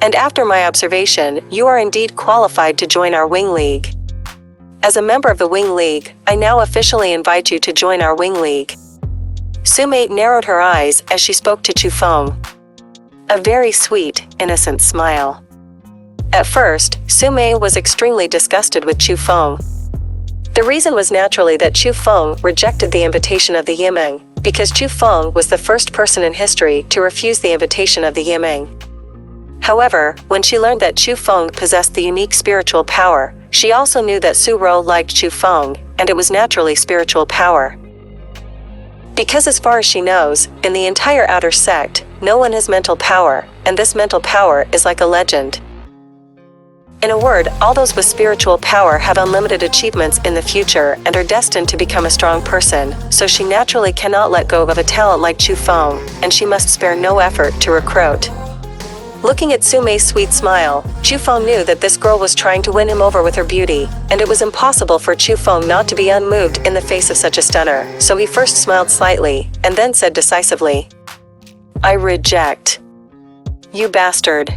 And after my observation, you are indeed qualified to join our Wing League. As a member of the Wing League, I now officially invite you to join our Wing League. Su Mei narrowed her eyes as she spoke to Chu Feng. A very sweet, innocent smile. At first, Su Mei was extremely disgusted with Chu Feng. The reason was naturally that Chu Feng rejected the invitation of the Yimeng, because Chu Feng was the first person in history to refuse the invitation of the Yimeng. However, when she learned that Chu Feng possessed the unique spiritual power, she also knew that Su Rou liked Chu Feng, and it was naturally spiritual power. Because as far as she knows, in the entire outer sect, no one has mental power, and this mental power is like a legend. In a word, all those with spiritual power have unlimited achievements in the future and are destined to become a strong person, so she naturally cannot let go of a talent like Chu Feng, and she must spare no effort to recruit. Looking at Su Mei's sweet smile, Chu Feng knew that this girl was trying to win him over with her beauty, and it was impossible for Chu Feng not to be unmoved in the face of such a stunner, so he first smiled slightly, and then said decisively, I reject. You bastard.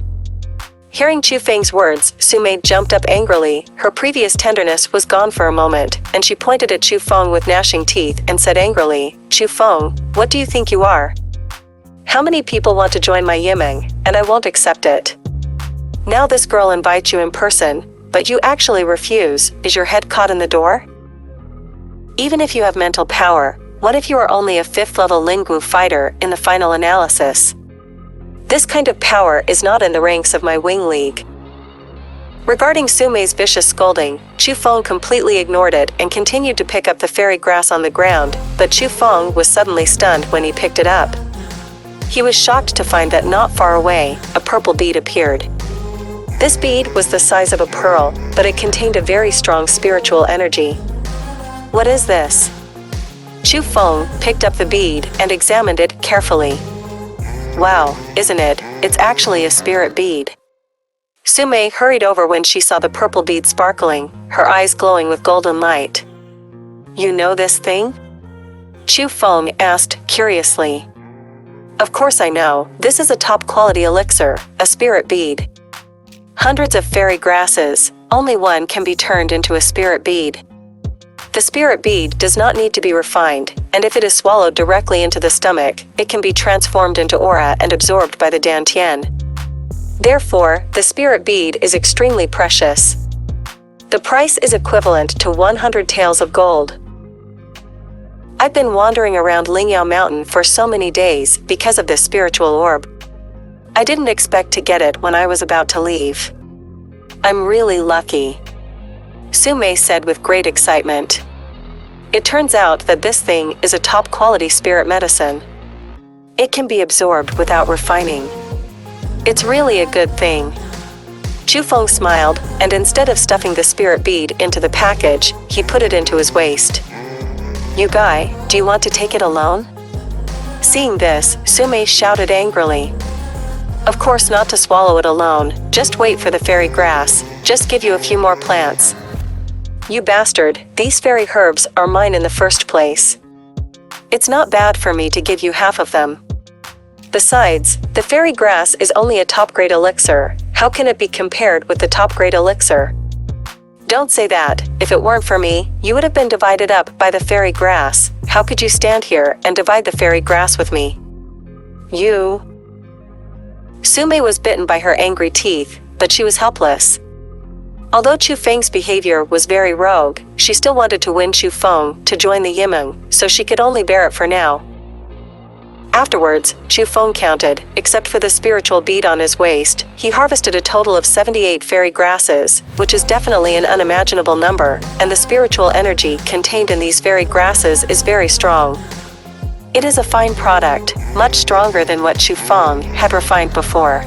Hearing Chu Feng's words, Su Mei jumped up angrily. Her previous tenderness was gone for a moment, and she pointed at Chu Feng with gnashing teeth and said angrily, Chu Feng, what do you think you are? How many people want to join my yimeng, and I won't accept it. Now this girl invites you in person, but you actually refuse. Is your head caught in the door? Even if you have mental power, what if you are only a 5th level Lingwu fighter in the final analysis? This kind of power is not in the ranks of my wing league. Regarding Su Mei's vicious scolding, Chu Feng completely ignored it and continued to pick up the fairy grass on the ground, but Chu Feng was suddenly stunned when he picked it up. He was shocked to find that not far away, a purple bead appeared. This bead was the size of a pearl, but it contained a very strong spiritual energy. What is this? Chu Feng picked up the bead and examined it carefully. Wow, isn't it? It's actually a spirit bead. Su Mei hurried over when she saw the purple bead sparkling, her eyes glowing with golden light. You know this thing? Chu Feng asked curiously. Of course I know, this is a top-quality elixir, a spirit bead. Hundreds of fairy grasses, only one can be turned into a spirit bead. The spirit bead does not need to be refined, and if it is swallowed directly into the stomach, it can be transformed into aura and absorbed by the dantian. Therefore, the spirit bead is extremely precious. The price is equivalent to 100 taels of gold. I've been wandering around Lingyao Mountain for so many days because of this spiritual orb. I didn't expect to get it when I was about to leave. I'm really lucky. Su Mei said with great excitement. It turns out that this thing is a top-quality spirit medicine. It can be absorbed without refining. It's really a good thing. Chu Feng smiled, and instead of stuffing the spirit bead into the package, he put it into his waist. You guy, do you want to take it alone? Seeing this, Su Mei shouted angrily. Of course not to swallow it alone, just wait for the fairy grass, just give you a few more plants. You bastard, these fairy herbs are mine in the first place. It's not bad for me to give you half of them. Besides, the fairy grass is only a top-grade elixir. How can it be compared with the top-grade elixir? Don't say that. If it weren't for me, you would have been divided up by the fairy grass. How could you stand here and divide the fairy grass with me? You. Su Mei was bitten by her angry teeth, but she was helpless. Although Chu Feng's behavior was very rogue, she still wanted to win Chu Feng to join the Yimeng, so she could only bear it for now. Afterwards, Chu Feng counted, except for the spiritual bead on his waist, he harvested a total of 78 fairy grasses, which is definitely an unimaginable number, and the spiritual energy contained in these fairy grasses is very strong. It is a fine product, much stronger than what Chu Feng had refined before.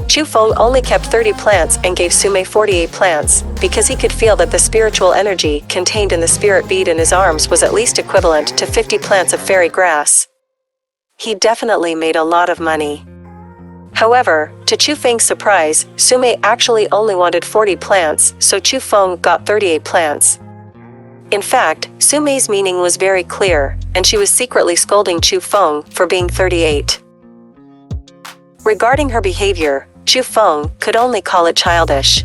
Chu Feng only kept 30 plants and gave Su Mei 48 plants, because he could feel that the spiritual energy contained in the spirit bead in his arms was at least equivalent to 50 plants of fairy grass. He definitely made a lot of money. However, to Chu Feng's surprise, Su Mei actually only wanted 40 plants, so Chu Feng got 38 plants. In fact, Su Mei's meaning was very clear, and she was secretly scolding Chu Feng for being 38. Regarding her behavior, Chu Feng could only call it childish.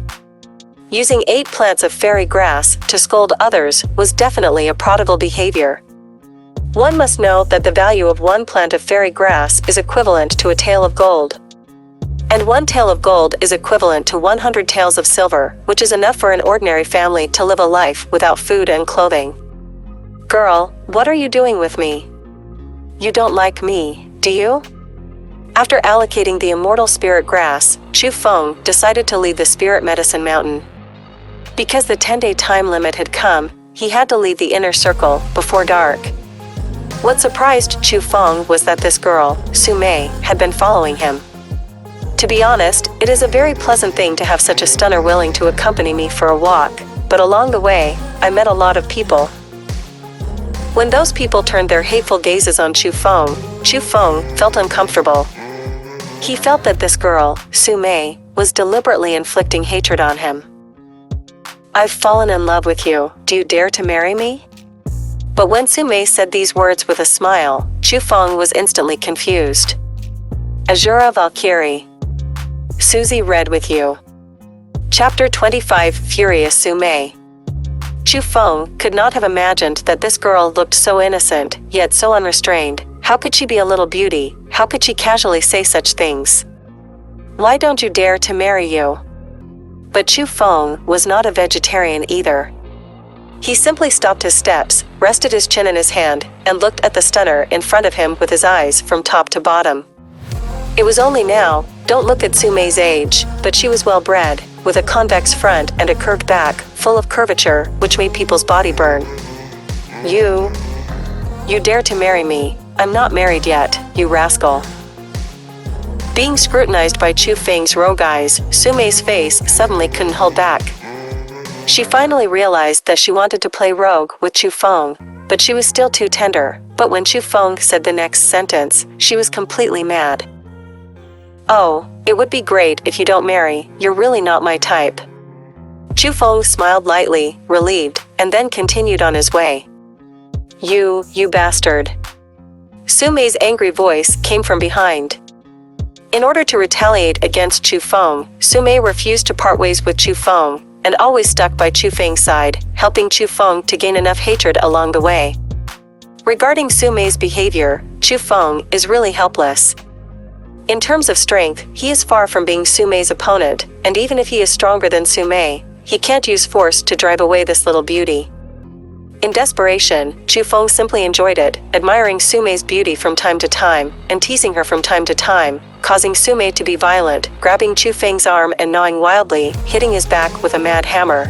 Using 8 plants of fairy grass to scold others was definitely a prodigal behavior. One must know that the value of 1 plant of fairy grass is equivalent to a tael of gold. And 1 tael of gold is equivalent to 100 taels of silver, which is enough for an ordinary family to live a life without food and clothing. Girl, what are you doing with me? You don't like me, do you? After allocating the immortal spirit grass, Chu Feng decided to leave the spirit medicine mountain. Because the 10-day time limit had come, he had to leave the inner circle before dark. What surprised Chu Feng was that this girl, Su Mei, had been following him. To be honest, it is a very pleasant thing to have such a stunner willing to accompany me for a walk, but along the way, I met a lot of people. When those people turned their hateful gazes on Chu Feng felt uncomfortable. He felt that this girl, Su Mei, was deliberately inflicting hatred on him. I've fallen in love with you, do you dare to marry me? But when Su Mei said these words with a smile, Chu Feng was instantly confused. Asura Valkyrie. Susie read with you. Chapter 25 Furious Su Mei. Chu Feng could not have imagined that this girl looked so innocent, yet so unrestrained. How could she be a little beauty? How could she casually say such things? Why don't you dare to marry you? But Chu Feng was not a vegetarian either. He simply stopped his steps, rested his chin in his hand, and looked at the stunner in front of him with his eyes from top to bottom. It was only now, don't look at Su Mei's age, but she was well bred, with a convex front and a curved back, full of curvature, which made people's body burn. You dare to marry me? I'm not married yet, you rascal. Being scrutinized by Chu Feng's rogue eyes, Su Mei's face suddenly couldn't hold back. She finally realized that she wanted to play rogue with Chu Feng, but she was still too tender. But when Chu Feng said the next sentence, she was completely mad. Oh, it would be great if you don't marry, you're really not my type. Chu Feng smiled lightly, relieved, and then continued on his way. You bastard. Su Mei's angry voice came from behind. In order to retaliate against Chu Feng, Su Mei refused to part ways with Chu Feng, and always stuck by Chu Feng's side, helping Chu Feng to gain enough hatred along the way. Regarding Su Mei's behavior, Chu Feng is really helpless. In terms of strength, he is far from being Su Mei's opponent, and even if he is stronger than Su Mei, he can't use force to drive away this little beauty. In desperation, Chu Feng simply enjoyed it, admiring Su Mei's beauty from time to time, and teasing her from time to time, causing Su Mei to be violent, grabbing Chu Feng's arm and gnawing wildly, hitting his back with a mad hammer.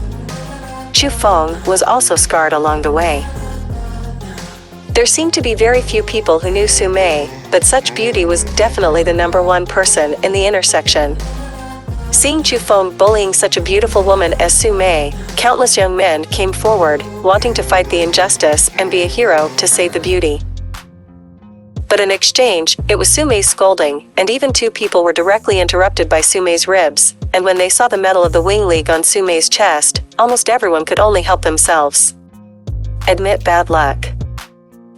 Chu Feng was also scarred along the way. There seemed to be very few people who knew Su Mei, but such beauty was definitely the #1 person in the intersection. Seeing Chu Feng bullying such a beautiful woman as Su Mei, countless young men came forward, wanting to fight the injustice and be a hero to save the beauty. But in exchange, it was Su Mei's scolding, and even two people were directly interrupted by Su Mei's ribs, and when they saw the medal of the Wing League on Su Mei's chest, almost everyone could only help themselves. Admit bad luck.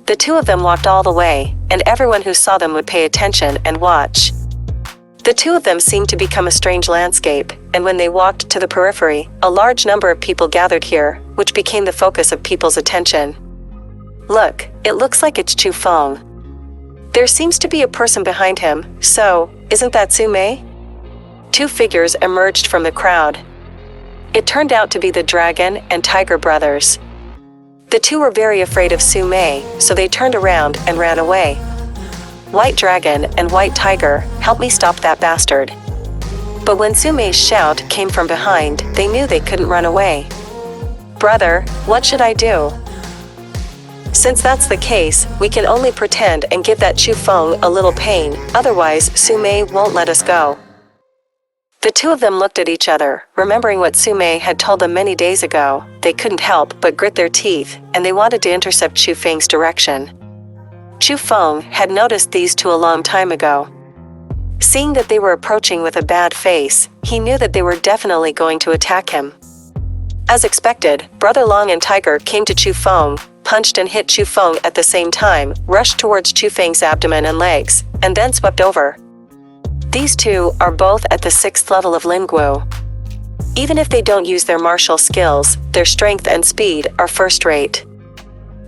The two of them walked all the way, and everyone who saw them would pay attention and watch. The two of them seemed to become a strange landscape, and when they walked to the periphery, a large number of people gathered here, which became the focus of people's attention. Look, it looks like it's Chu Feng. There seems to be a person behind him, so, isn't that Su Mei? Two figures emerged from the crowd. It turned out to be the Dragon and Tiger brothers. The two were very afraid of Su Mei, so they turned around and ran away. White Dragon and White Tiger, help me stop that bastard. But when Su Mei's shout came from behind, they knew they couldn't run away. Brother, what should I do? Since that's the case, we can only pretend and give that Chu Feng a little pain, otherwise Su Mei won't let us go. The two of them looked at each other, remembering what Su Mei had told them many days ago. They couldn't help but grit their teeth, and they wanted to intercept Chu Feng's direction. Chu Feng had noticed these two a long time ago. Seeing that they were approaching with a bad face, he knew that they were definitely going to attack him. As expected, Brother Long and Tiger came to Chu Feng, punched and hit Chu Feng at the same time, rushed towards Chu Feng's abdomen and legs, and then swept over. These two are both at the 6th level of Lingwu. Even if they don't use their martial skills, their strength and speed are first rate.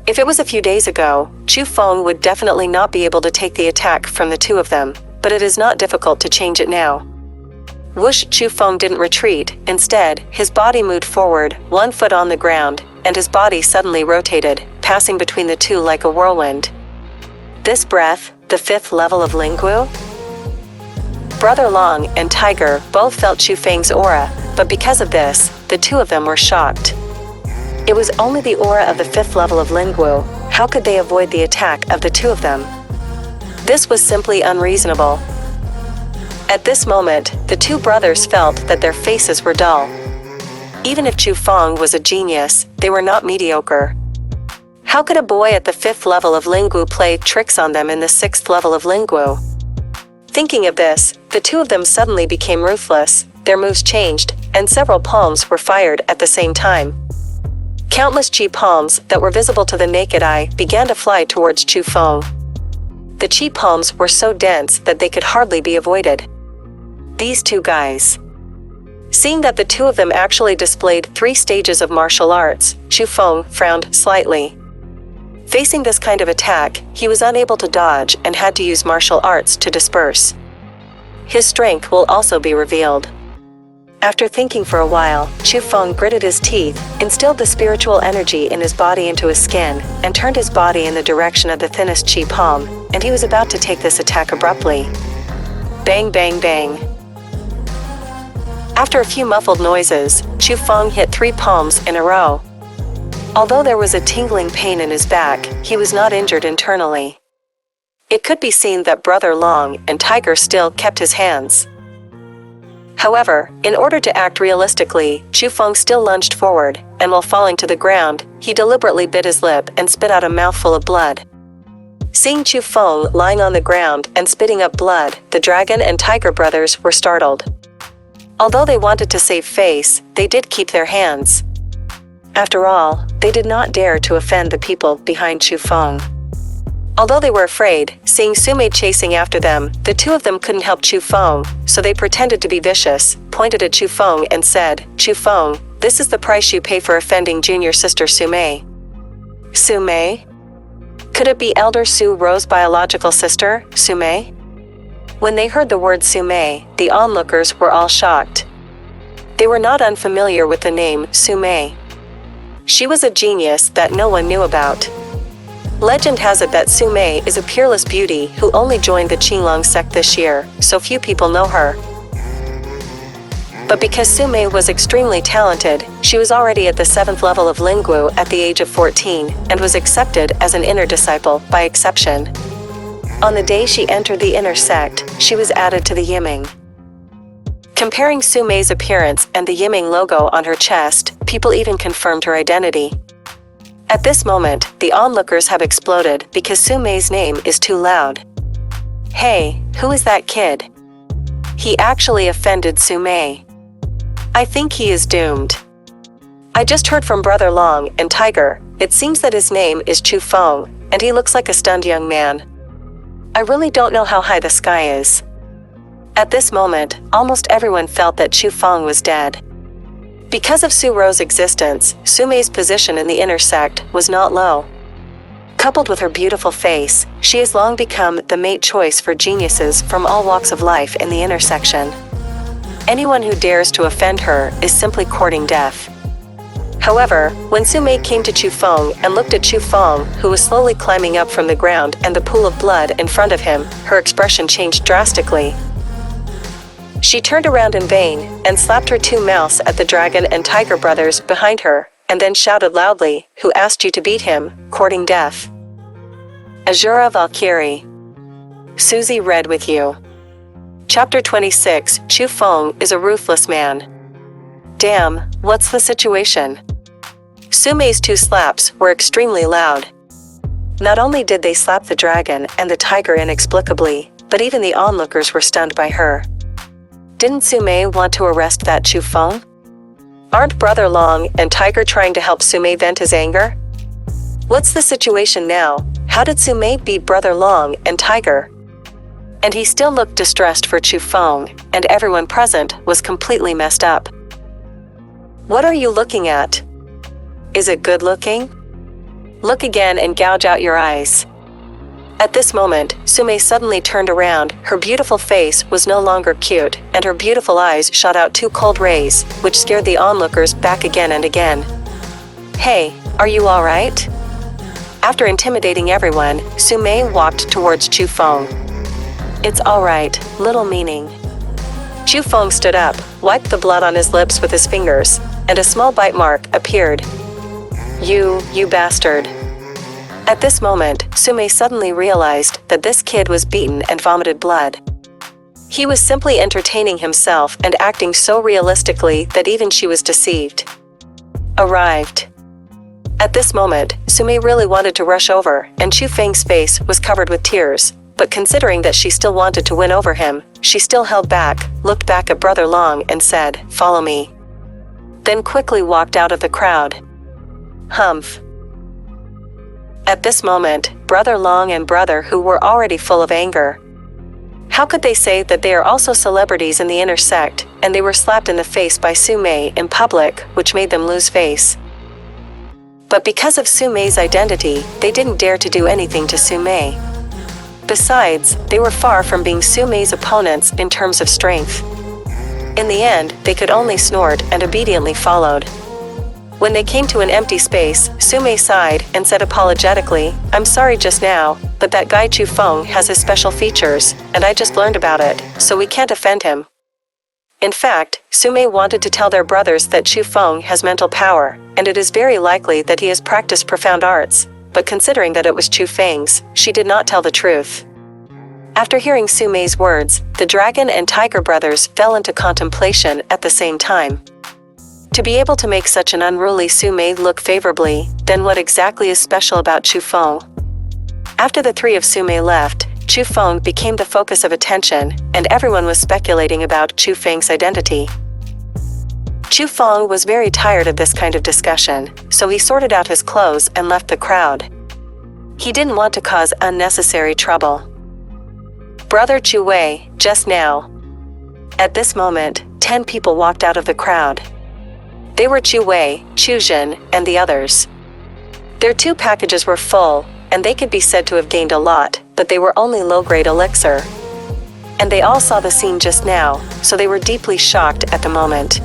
If it was a few days ago, Chu Feng would definitely not be able to take the attack from the two of them, but it is not difficult to change it now. Whoosh! Chu Feng didn't retreat, instead, his body moved forward, 1 foot on the ground, and his body suddenly rotated, passing between the two like a whirlwind. This breath, the 5th level of Lingwu? Brother Long and Tiger both felt Chu Feng's aura, but because of this, the two of them were shocked. It was only the aura of the 5th level of Lingwu. How could they avoid the attack of the two of them? This was simply unreasonable. At this moment, the two brothers felt that their faces were dull. Even if Chu Feng was a genius, they were not mediocre. How could a boy at the 5th level of Lingwu play tricks on them in the 6th level of Lingwu? Thinking of this, the two of them suddenly became ruthless, their moves changed, and several palms were fired at the same time. Countless chi palms that were visible to the naked eye began to fly towards Chu Feng. The qi palms were so dense that they could hardly be avoided. These two guys. Seeing that the two of them actually displayed 3 stages of martial arts, Chu Feng frowned slightly. Facing this kind of attack, he was unable to dodge and had to use martial arts to disperse. His strength will also be revealed. After thinking for a while, Chu Feng gritted his teeth, instilled the spiritual energy in his body into his skin, and turned his body in the direction of the thinnest qi palm, and he was about to take this attack abruptly. Bang bang bang. After a few muffled noises, Chu Feng hit 3 palms in a row. Although there was a tingling pain in his back, he was not injured internally. It could be seen that Brother Long and Tiger still kept his hands. However, in order to act realistically, Chu Feng still lunged forward, and while falling to the ground, he deliberately bit his lip and spit out a mouthful of blood. Seeing Chu Feng lying on the ground and spitting up blood, the dragon and tiger brothers were startled. Although they wanted to save face, they did keep their hands. After all, they did not dare to offend the people behind Chu Feng. Although they were afraid, seeing Su Mei chasing after them, the two of them couldn't help Chu Feng, so they pretended to be vicious, pointed at Chu Feng and said, "Chu Feng, this is the price you pay for offending junior sister Su Mei." Su Mei? Could it be elder Su Rou's biological sister, Su Mei? When they heard the word Su Mei, the onlookers were all shocked. They were not unfamiliar with the name Su Mei. She was a genius that no one knew about. Legend has it that Su Mei is a peerless beauty who only joined the Qinglong sect this year, so few people know her. But because Su Mei was extremely talented, she was already at the 7th level of Lingwu at the age of 14, and was accepted as an inner disciple by exception. On the day she entered the inner sect, she was added to the Yiming. Comparing Su Mei's appearance and the Yiming logo on her chest, people even confirmed her identity. At this moment, the onlookers have exploded because Su Mei's name is too loud. Hey, who is that kid? He actually offended Su Mei. I think he is doomed. I just heard from Brother Long and Tiger, it seems that his name is Chu Feng, and he looks like a stunned young man. I really don't know how high the sky is. At this moment, almost everyone felt that Chu Feng was dead. Because of Su Rou's existence, Su Mei's position in the inner sect was not low. Coupled with her beautiful face, she has long become the mate choice for geniuses from all walks of life in the intersection. Anyone who dares to offend her is simply courting death. However, when Su Mei came to Chu Feng and looked at Chu Feng, who was slowly climbing up from the ground and the pool of blood in front of him, her expression changed drastically. She turned around in vain, and slapped her 2 mouths at the dragon and tiger brothers behind her, and then shouted loudly, "Who asked you to beat him, courting death?" Asura Valkyrie. Susie read with you. Chapter 26, Chu Feng is a ruthless man. Damn, what's the situation? Su Mei's 2 slaps were extremely loud. Not only did they slap the dragon and the tiger inexplicably, but even the onlookers were stunned by her. Didn't Su Mei want to arrest that Chu Feng? Aren't Brother Long and Tiger trying to help Su Mei vent his anger? What's the situation now? How did Su Mei beat Brother Long and Tiger? And he still looked distressed for Chu Feng, and everyone present was completely messed up. What are you looking at? Is it good looking? Look again and gouge out your eyes. At this moment, Su Mei suddenly turned around, her beautiful face was no longer cute, and her beautiful eyes shot out 2 cold rays, which scared the onlookers back again and again. Hey, are you alright? After intimidating everyone, Su Mei walked towards Chu Feng. It's alright, little meaning. Chu Feng stood up, wiped the blood on his lips with his fingers, and a small bite mark appeared. You bastard. At this moment, Su Mei suddenly realized that this kid was beaten and vomited blood. He was simply entertaining himself and acting so realistically that even she was deceived. Arrived. At this moment, Su Mei really wanted to rush over, and Chu Feng's face was covered with tears, but considering that she still wanted to win over him, she still held back, looked back at Brother Long and said, "Follow me." Then quickly walked out of the crowd. Humph. At this moment, Brother Long and Brother Hu were already full of anger. How could they say that they are also celebrities in the inner sect, and they were slapped in the face by Su Mei in public, which made them lose face. But because of Su Mei's identity, they didn't dare to do anything to Su Mei. Besides, they were far from being Su Mei's opponents in terms of strength. In the end, they could only snort and obediently followed. When they came to an empty space, Su Mei sighed and said apologetically, "I'm sorry just now, but that guy Chu Feng has his special features, and I just learned about it, so we can't offend him." In fact, Su Mei wanted to tell their brothers that Chu Feng has mental power, and it is very likely that he has practiced profound arts, but considering that it was Chu Feng's, she did not tell the truth. After hearing Su Mei's words, the dragon and tiger brothers fell into contemplation at the same time. To be able to make such an unruly Su Mei look favorably, then what exactly is special about Chu Feng? After the three of Su Mei left, Chu Feng became the focus of attention, and everyone was speculating about Chu Feng's identity. Chu Feng was very tired of this kind of discussion, so he sorted out his clothes and left the crowd. He didn't want to cause unnecessary trouble. Brother Chu Wei, just now. At this moment, 10 people walked out of the crowd. They were Chu Wei, Chu Jin, and the others. Their 2 packages were full, and they could be said to have gained a lot, but they were only low-grade elixir. And they all saw the scene just now, so they were deeply shocked at the moment.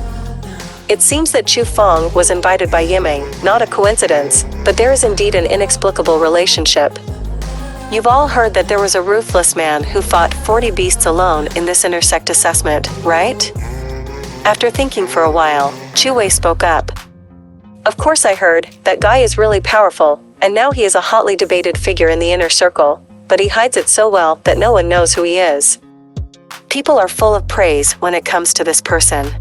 It seems that Chu Feng was invited by Yiming, not a coincidence, but there is indeed an inexplicable relationship. You've all heard that there was a ruthless man who fought 40 beasts alone in this intersect assessment, right? After thinking for a while, Chu Wei spoke up. Of course I heard, that guy is really powerful, and now he is a hotly debated figure in the inner circle, but he hides it so well that no one knows who he is. People are full of praise when it comes to this person.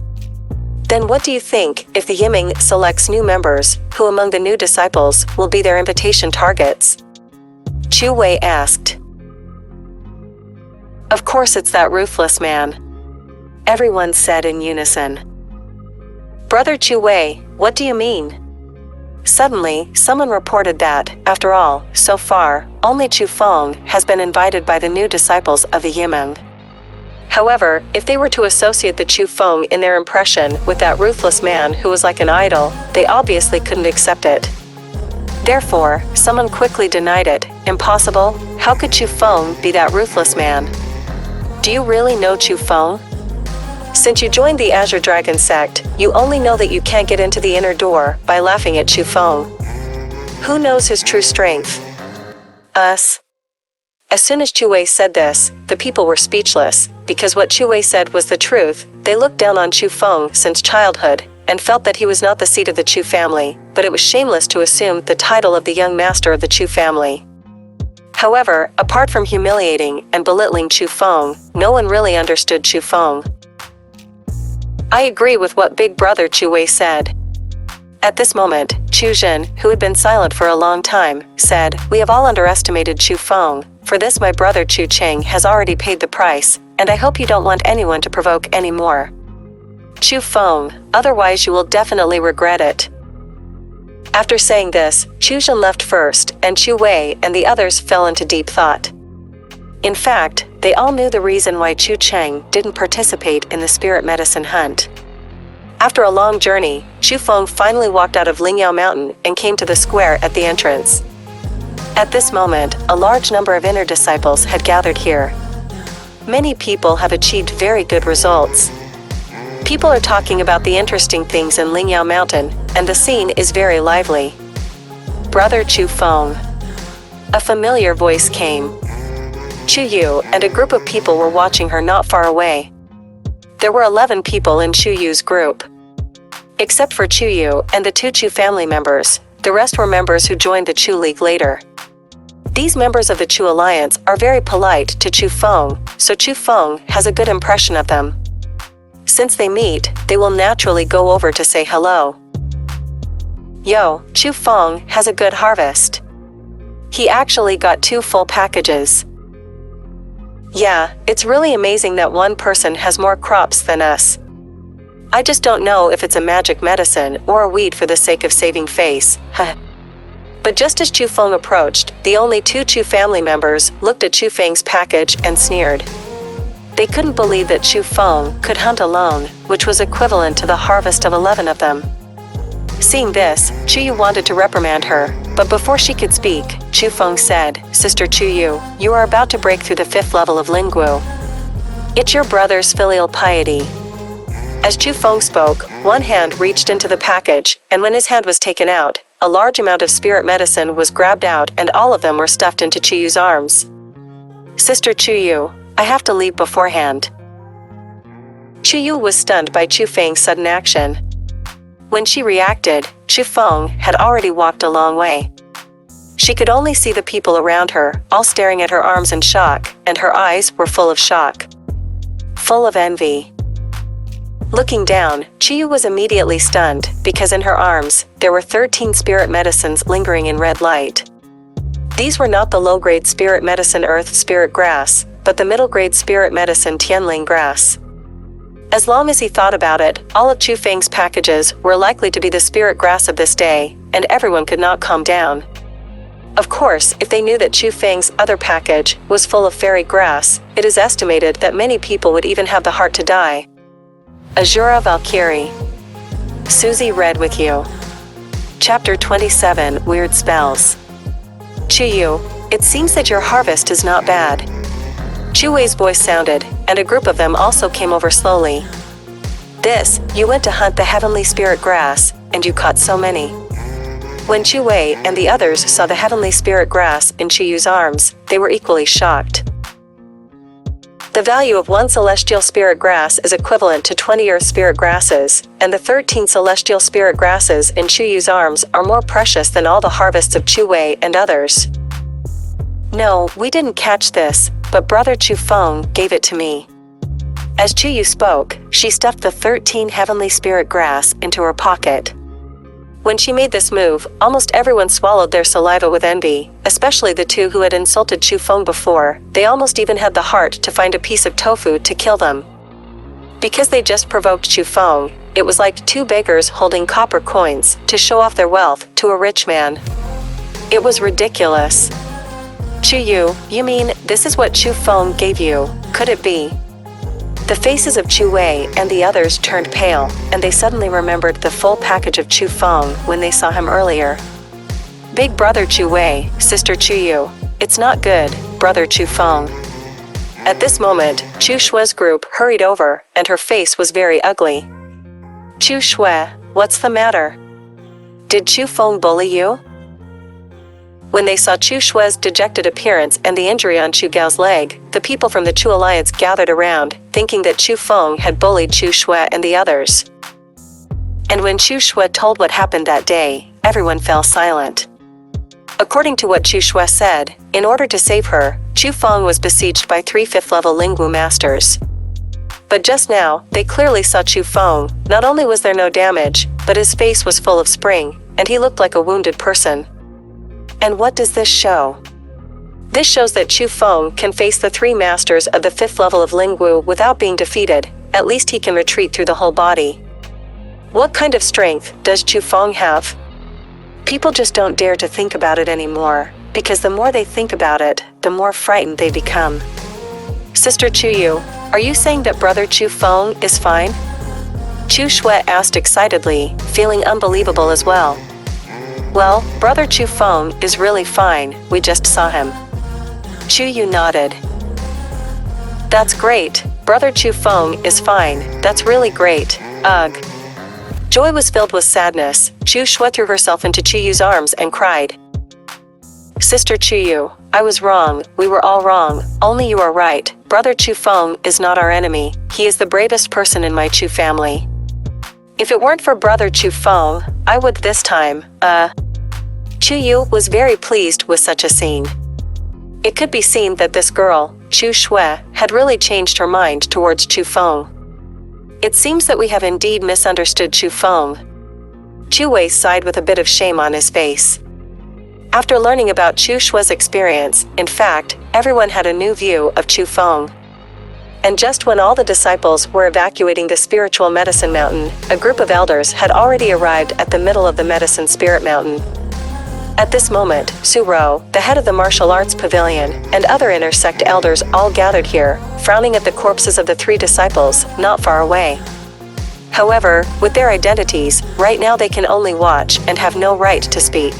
Then what do you think if the Yiming selects new members, who among the new disciples will be their invitation targets? Chu Wei asked. Of course it's that ruthless man. Everyone said in unison. Brother Chu Wei, what do you mean? Suddenly, someone reported that, after all, so far, only Chu Feng has been invited by the new disciples of the Yiming. However, if they were to associate the Chu Feng in their impression with that ruthless man who was like an idol, they obviously couldn't accept it. Therefore, someone quickly denied it. Impossible? How could Chu Feng be that ruthless man? Do you really know Chu Feng? Since you joined the Azure Dragon sect, you only know that you can't get into the inner door by laughing at Chu Feng. Who knows his true strength? Us. As soon as Chu Wei said this, the people were speechless, because what Chu Wei said was the truth. They looked down on Chu Feng since childhood, and felt that he was not the seat of the Chu family, but it was shameless to assume the title of the young master of the Chu family. However, apart from humiliating and belittling Chu Feng, no one really understood Chu Feng. I agree with what Big Brother Chu Wei said. At this moment, Chu Jin, who had been silent for a long time, said, "We have all underestimated Chu Feng. For this my brother Chu Qing has already paid the price, and I hope you don't want anyone to provoke any more. Chu Feng, otherwise you will definitely regret it." After saying this, Chu Jin left first, and Chu Wei and the others fell into deep thought. In fact, they all knew the reason why Chu Cheng didn't participate in the spirit medicine hunt. After a long journey, Chu Feng finally walked out of Lingyao Mountain and came to the square at the entrance. At this moment, a large number of inner disciples had gathered here. Many people have achieved very good results. People are talking about the interesting things in Lingyao Mountain, and the scene is very lively. Brother Chu Feng. A familiar voice came. Chu Yu and a group of people were watching her not far away. There were 11 people in Chu Yu's group. Except for Chu Yu and the 2 Chu family members, the rest were members who joined the Chu League later. These members of the Chu Alliance are very polite to Chu Feng, so Chu Feng has a good impression of them. Since they meet, they will naturally go over to say hello. Yo, Chu Feng has a good harvest. He actually got 2 full packages. Yeah, it's really amazing that one person has more crops than us. I just don't know if it's a magic medicine or a weed for the sake of saving face. But just as Chu Feng approached, the only two Chu family members looked at Chu Feng's package and sneered. They couldn't believe that Chu Feng could hunt alone, which was equivalent to the harvest of 11 of them. Seeing this, Chu Yu wanted to reprimand her, but before she could speak, Chu Feng said, "Sister Chu Yu, you are about to break through the 5th level of Lingwu. It's your brother's filial piety." As Chu Feng spoke, one hand reached into the package, and when his hand was taken out, a large amount of spirit medicine was grabbed out and all of them were stuffed into Chu Yu's arms. "Sister Chu Yu, I have to leave beforehand." Chu Yu was stunned by Chu Feng's sudden action. When she reacted, Chu Feng had already walked a long way. She could only see the people around her, all staring at her arms in shock, and her eyes were full of shock. Full of envy. Looking down, Chu Yu was immediately stunned, because in her arms, there were 13 spirit medicines lingering in red light. These were not the low-grade spirit medicine earth spirit grass, but the middle-grade spirit medicine Tianling grass. As long as he thought about it, all of Chu Feng's packages were likely to be the spirit grass of this day, and everyone could not calm down. Of course, if they knew that Chu Feng's other package was full of fairy grass, it is estimated that many people would even have the heart to die. Asura Valkyrie. Susie read with you. Chapter 27, Weird Spells. Chu Yu, it seems that your harvest is not bad. Chu Wei's voice sounded, and a group of them also came over slowly. You went to hunt the heavenly spirit grass, and you caught so many. When Chu Wei and the others saw the heavenly spirit grass in Chu Yu's arms, they were equally shocked. The value of one celestial spirit grass is equivalent to 20 earth spirit grasses, and the 13 celestial spirit grasses in Chu Yu's arms are more precious than all the harvests of Chu Wei and others. No, we didn't catch this, but brother Chu Feng gave it to me. As Chu Yu spoke, she stuffed the 13 heavenly spirit grass into her pocket. When she made this move, almost everyone swallowed their saliva with envy, especially the two who had insulted Chu Feng before. They almost even had the heart to find a piece of tofu to kill them. Because they just provoked Chu Feng, it was like two beggars holding copper coins to show off their wealth to a rich man. It was ridiculous. Chu Yu, you mean this is what Chu Feng gave you? Could it be? The faces of Chu Wei and the others turned pale, and they suddenly remembered the full package of Chu Feng when they saw him earlier. Big brother Chu Wei, sister Chu Yu, it's not good, brother Chu Feng. At this moment, Chu Shue's group hurried over, and her face was very ugly. Chu Shue, what's the matter? Did Chu Feng bully you? When they saw Chu Shue's dejected appearance and the injury on Chu Gao's leg, the people from the Chu Alliance gathered around, thinking that Chu Feng had bullied Chu Shue and the others. And when Chu Shue told what happened that day, everyone fell silent. According to what Chu Shue said, in order to save her, Chu Feng was besieged by 3 5th-level Lingwu masters. But just now, they clearly saw Chu Feng. Not only was there no damage, but his face was full of spring, and he looked like a wounded person. And what does this show? This shows that Chu Feng can face the 3 masters of the 5th level of Lingwu without being defeated. At least he can retreat through the whole body. What kind of strength does Chu Feng have? People just don't dare to think about it anymore, because the more they think about it, the more frightened they become. Sister Chu Yu, are you saying that brother Chu Feng is fine? Chu Shue asked excitedly, feeling unbelievable as well. Well, brother Chu Feng is really fine, we just saw him. Chu Yu nodded. That's great, brother Chu Feng is fine, that's really great, ugh. Joy was filled with sadness. Chu Shue threw herself into Chu Yu's arms and cried. Sister Chu Yu, I was wrong, we were all wrong, only you are right, brother Chu Feng is not our enemy, he is the bravest person in my Chu family. If it weren't for brother Chu Feng, I would this time, Chu Yu was very pleased with such a scene. It could be seen that this girl, Chu Shue, had really changed her mind towards Chu Feng. It seems that we have indeed misunderstood Chu Feng. Chu Wei sighed with a bit of shame on his face. After learning about Chu Shue's experience, in fact, everyone had a new view of Chu Feng. And just when all the disciples were evacuating the spiritual medicine mountain, a group of elders had already arrived at the middle of the medicine spirit mountain. At this moment, Su Rou, the head of the martial arts pavilion, and other inner sect elders all gathered here, frowning at the corpses of the 3 disciples, not far away. However, with their identities, right now they can only watch and have no right to speak.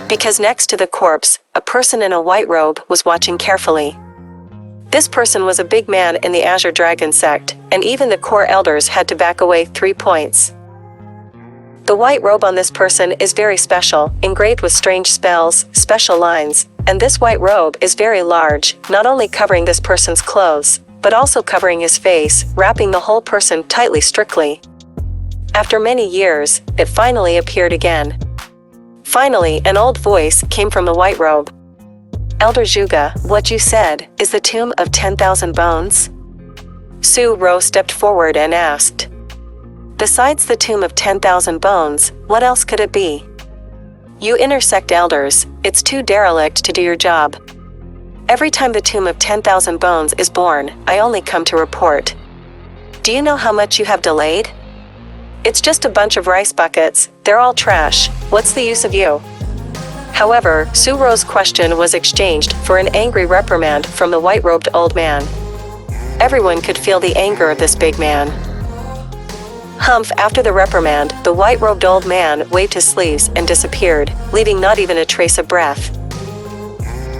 Because next to the corpse, a person in a white robe was watching carefully. This person was a big man in the Azure Dragon sect, and even the core elders had to back away 3 points. The white robe on this person is very special, engraved with strange spells, special lines, and this white robe is very large, not only covering this person's clothes, but also covering his face, wrapping the whole person tightly strictly. After many years, it finally appeared again. Finally, an old voice came from the white robe. Elder Zhuge, what you said, is the tomb of 10,000 bones? Su Rou stepped forward and asked. Besides the tomb of 10,000 bones, what else could it be? You inner sect elders, it's too derelict to do your job. Every time the tomb of 10,000 bones is born, I only come to report. Do you know how much you have delayed? It's just a bunch of rice buckets, they're all trash, what's the use of you? However, Su Rou's question was exchanged for an angry reprimand from the white-robed old man. Everyone could feel the anger of this big man. Humph! After the reprimand, the white-robed old man waved his sleeves and disappeared, leaving not even a trace of breath.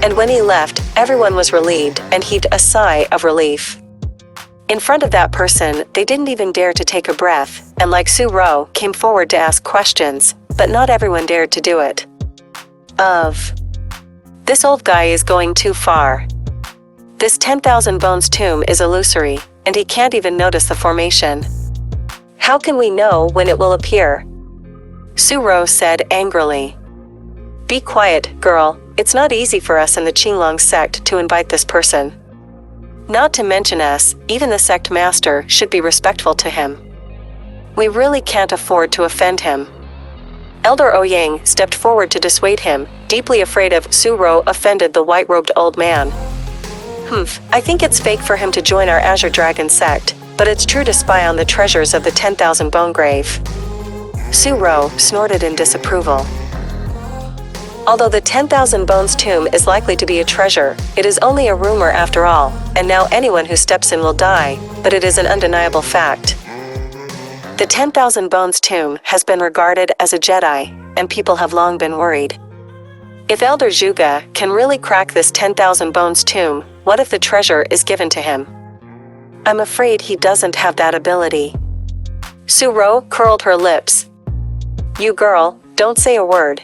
And when he left, everyone was relieved and heaved a sigh of relief. In front of that person, they didn't even dare to take a breath, and like Su Rou, came forward to ask questions, but not everyone dared to do it. This old guy is going too far. This 10,000 bones tomb is illusory, and he can't even notice the formation. How can we know when it will appear? Su Rou said angrily. Be quiet, girl, it's not easy for us in the Qinglong sect to invite this person. Not to mention us, even the sect master should be respectful to him. We really can't afford to offend him. Elder Ouyang stepped forward to dissuade him, deeply afraid of Su Rou offended the white-robed old man. I think it's fake for him to join our Azure Dragon sect, but it's true to spy on the treasures of the 10,000 bone grave. Su Rou snorted in disapproval. Although the 10,000 bones tomb is likely to be a treasure, it is only a rumor after all, and now anyone who steps in will die, but it is an undeniable fact. The 10,000 bones tomb has been regarded as a Jedi, and people have long been worried. If Elder Zhuge can really crack this 10,000 bones tomb, what if the treasure is given to him? I'm afraid he doesn't have that ability. Su Rou curled her lips. You girl, don't say a word.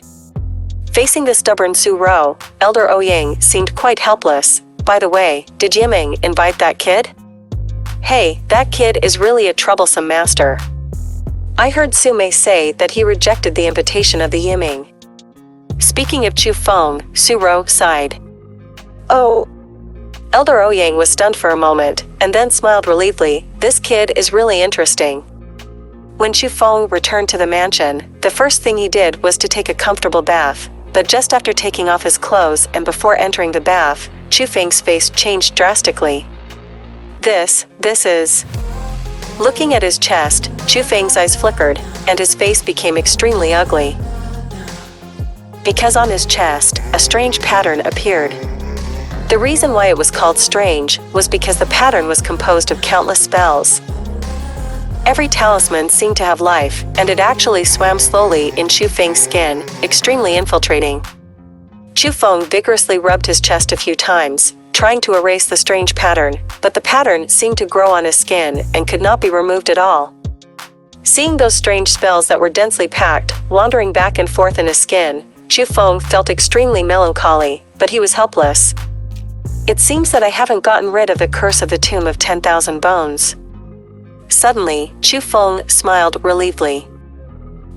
Facing the stubborn Su Rou, Elder Ouyang seemed quite helpless. By the way, did Yiming invite that kid? Hey, that kid is really a troublesome master. I heard Su Mei say that he rejected the invitation of the Yiming. Speaking of Chu Feng, Su Rou sighed. Oh. Elder Ouyang was stunned for a moment, and then smiled relievedly. This kid is really interesting. When Chu Feng returned to the mansion, the first thing he did was to take a comfortable bath, but just after taking off his clothes and before entering the bath, Chu Feng's face changed drastically. This is... Looking at his chest, Chu Feng's eyes flickered, and his face became extremely ugly. Because on his chest, a strange pattern appeared. The reason why it was called strange was because the pattern was composed of countless spells. Every talisman seemed to have life, and it actually swam slowly in Chu Feng's skin, extremely infiltrating. Chu Feng vigorously rubbed his chest a few times, trying to erase the strange pattern, but the pattern seemed to grow on his skin and could not be removed at all. Seeing those strange spells that were densely packed, wandering back and forth in his skin, Chu Feng felt extremely melancholy, but he was helpless. It seems that I haven't gotten rid of the curse of the tomb of 10,000 bones. Suddenly, Chu Feng smiled relievedly.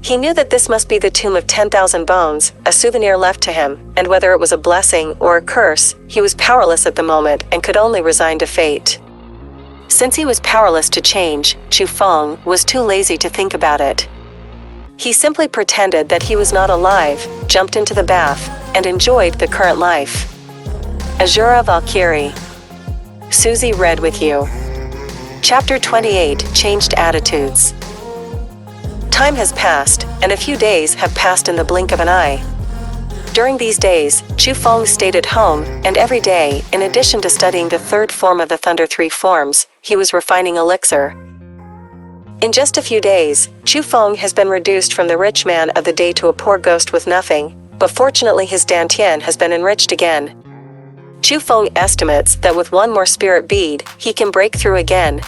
He knew that this must be the tomb of 10,000 bones, a souvenir left to him, and whether it was a blessing or a curse, he was powerless at the moment and could only resign to fate. Since he was powerless to change, Chu Feng was too lazy to think about it. He simply pretended that he was not alive, jumped into the bath, and enjoyed the current life. Asura Valkyrie. Susie read with you. Chapter 28, Changed Attitudes. Time has passed, and a few days have passed in the blink of an eye. During these days, Chu Feng stayed at home, and every day, in addition to studying the third form of the Thunder Three Forms, he was refining elixir. In just a few days, Chu Feng has been reduced from the rich man of the day to a poor ghost with nothing, but fortunately his dantian has been enriched again. Chu Feng estimates that with one more spirit bead, he can break through again.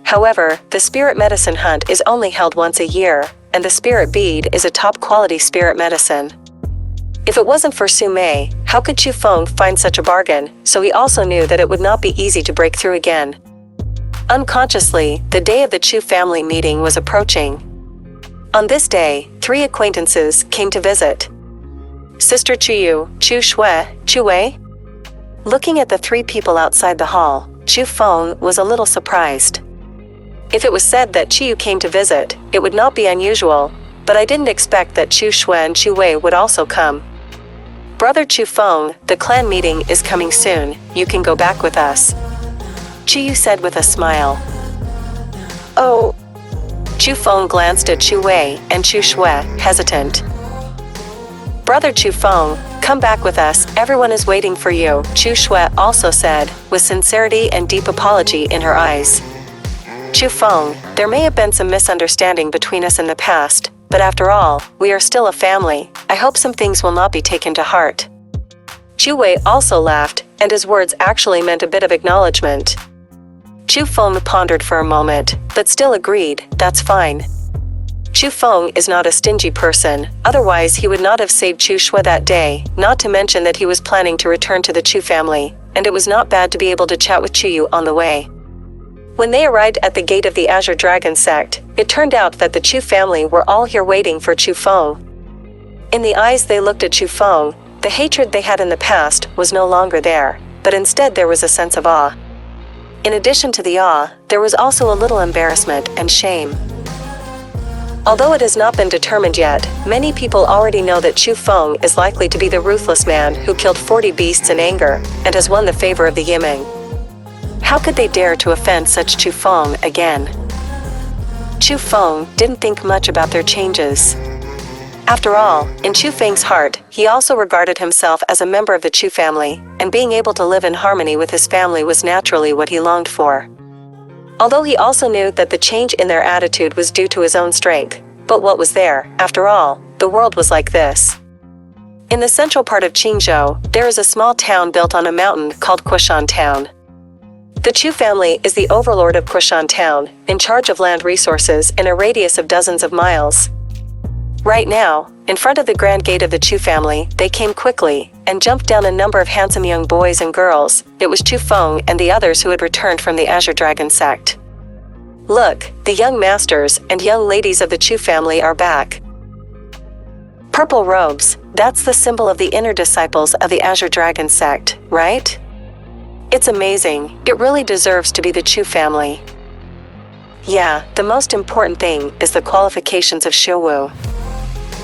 However, the spirit medicine hunt is only held once a year, and the spirit bead is a top-quality spirit medicine. If it wasn't for Su Mei, how could Chu Feng find such a bargain? So he also knew that it would not be easy to break through again. Unconsciously, the day of the Chu family meeting was approaching. On this day, 3 acquaintances came to visit. Sister Chuyu, Chu Shui, Chu Wei? Looking at the 3 people outside the hall, Chu Feng was a little surprised. If it was said that Chuyu came to visit, it would not be unusual, but I didn't expect that Chu Shui and Chu Wei would also come. Brother Chu Feng, the clan meeting is coming soon, you can go back with us. Chuyu said with a smile. Oh. Chu Feng glanced at Chu Wei and Chu Shui, hesitant. Brother Chu Feng, come back with us, everyone is waiting for you, Chu Shui also said, with sincerity and deep apology in her eyes. Chu Feng, there may have been some misunderstanding between us in the past, but after all, we are still a family, I hope some things will not be taken to heart. Chu Wei also laughed, and his words actually meant a bit of acknowledgement. Chu Feng pondered for a moment, but still agreed, that's fine. Chu Feng is not a stingy person, otherwise he would not have saved Chu Shui that day, not to mention that he was planning to return to the Chu family, and it was not bad to be able to chat with Chuyu on the way. When they arrived at the gate of the Azure Dragon sect, it turned out that the Chu family were all here waiting for Chu Feng. In the eyes they looked at Chu Feng, the hatred they had in the past was no longer there, but instead there was a sense of awe. In addition to the awe, there was also a little embarrassment and shame. Although it has not been determined yet, many people already know that Chu Feng is likely to be the ruthless man who killed 40 beasts in anger, and has won the favor of the Yiming. How could they dare to offend such Chu Feng again? Chu Feng didn't think much about their changes. After all, in Chu Feng's heart, he also regarded himself as a member of the Chu family, and being able to live in harmony with his family was naturally what he longed for. Although he also knew that the change in their attitude was due to his own strength, but what was there, after all, the world was like this. In the central part of Qingzhou, there is a small town built on a mountain called Qishan Town. The Chu family is the overlord of Qishan Town, in charge of land resources in a radius of dozens of miles. Right now, in front of the grand gate of the Chu family, they came quickly, and jumped down a number of handsome young boys and girls. It was Chu Feng and the others who had returned from the Azure Dragon sect. Look, the young masters and young ladies of the Chu family are back. Purple robes, that's the symbol of the inner disciples of the Azure Dragon sect, right? It's amazing, it really deserves to be the Chu family. Yeah, the most important thing is the qualifications of Xuanwu.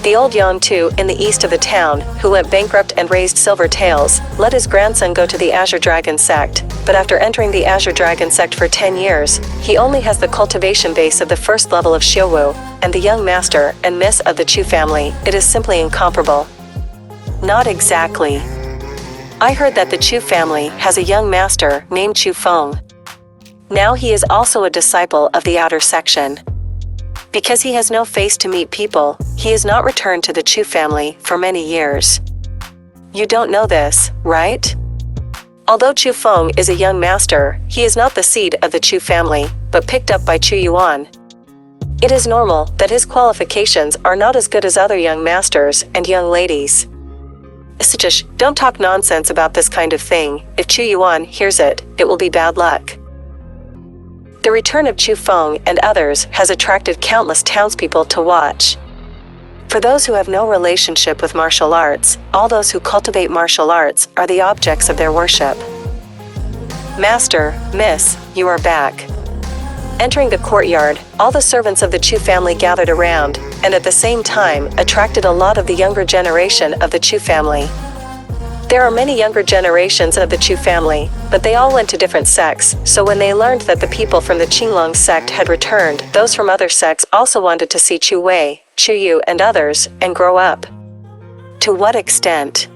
The old Yuanwu in the east of the town, who went bankrupt and raised silver tails, let his grandson go to the Azure Dragon sect, but after entering the Azure Dragon sect for 10 years, he only has the cultivation base of the first level of Xuanwu, and the young master and miss of the Chu family, it is simply incomparable. Not exactly. I heard that the Chu family has a young master named Chu Feng. Now he is also a disciple of the outer section. Because he has no face to meet people, he has not returned to the Chu family for many years. You don't know this, right? Although Chu Feng is a young master, he is not the seed of the Chu family, but picked up by Chu Yuan. It is normal that his qualifications are not as good as other young masters and young ladies. Just don't talk nonsense about this kind of thing. If Chu Yuan hears it, it will be bad luck. The return of Chu Feng and others has attracted countless townspeople to watch. For those who have no relationship with martial arts, all those who cultivate martial arts are the objects of their worship. Master, Miss, you are back. Entering the courtyard, all the servants of the Chu family gathered around, and at the same time attracted a lot of the younger generation of the Chu family. There are many younger generations of the Chu family, but they all went to different sects, so when they learned that the people from the Qinglong sect had returned, those from other sects also wanted to see Chu Wei, Chu Yu and others, and grow up. To what extent?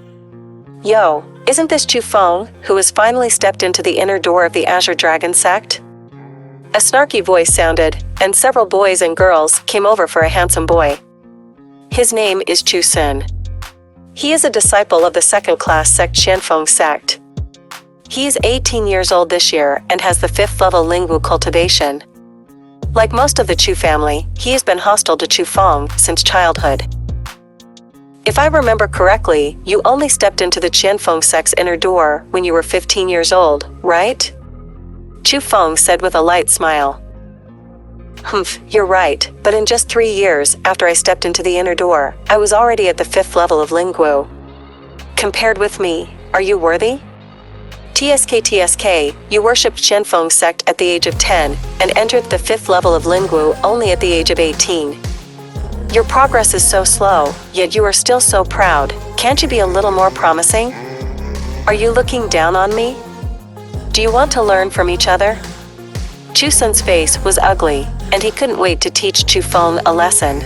Yo, isn't this Chu Feng, who has finally stepped into the inner door of the Azure Dragon sect? A snarky voice sounded, and several boys and girls came over for a handsome boy. His name is Chu Sun. He is a disciple of the second-class sect Qianfeng sect. He is 18 years old this year and has the 5th level Lingwu cultivation. Like most of the Chu family, he has been hostile to Chu Feng since childhood. If I remember correctly, you only stepped into the Qianfeng sect's inner door when you were 15 years old, right? Chu Feng said with a light smile. You're right, but in just 3 years after I stepped into the inner door, I was already at the 5th level of Lingwu. Compared with me, are you worthy? TSK, you worshipped Qianfeng sect at the age of 10, and entered the 5th level of Lingwu only at the age of 18. Your progress is so slow, yet you are still so proud. Can't you be a little more promising? Are you looking down on me? Do you want to learn from each other? Chu Sun's face was ugly, and he couldn't wait to teach Chu Feng a lesson.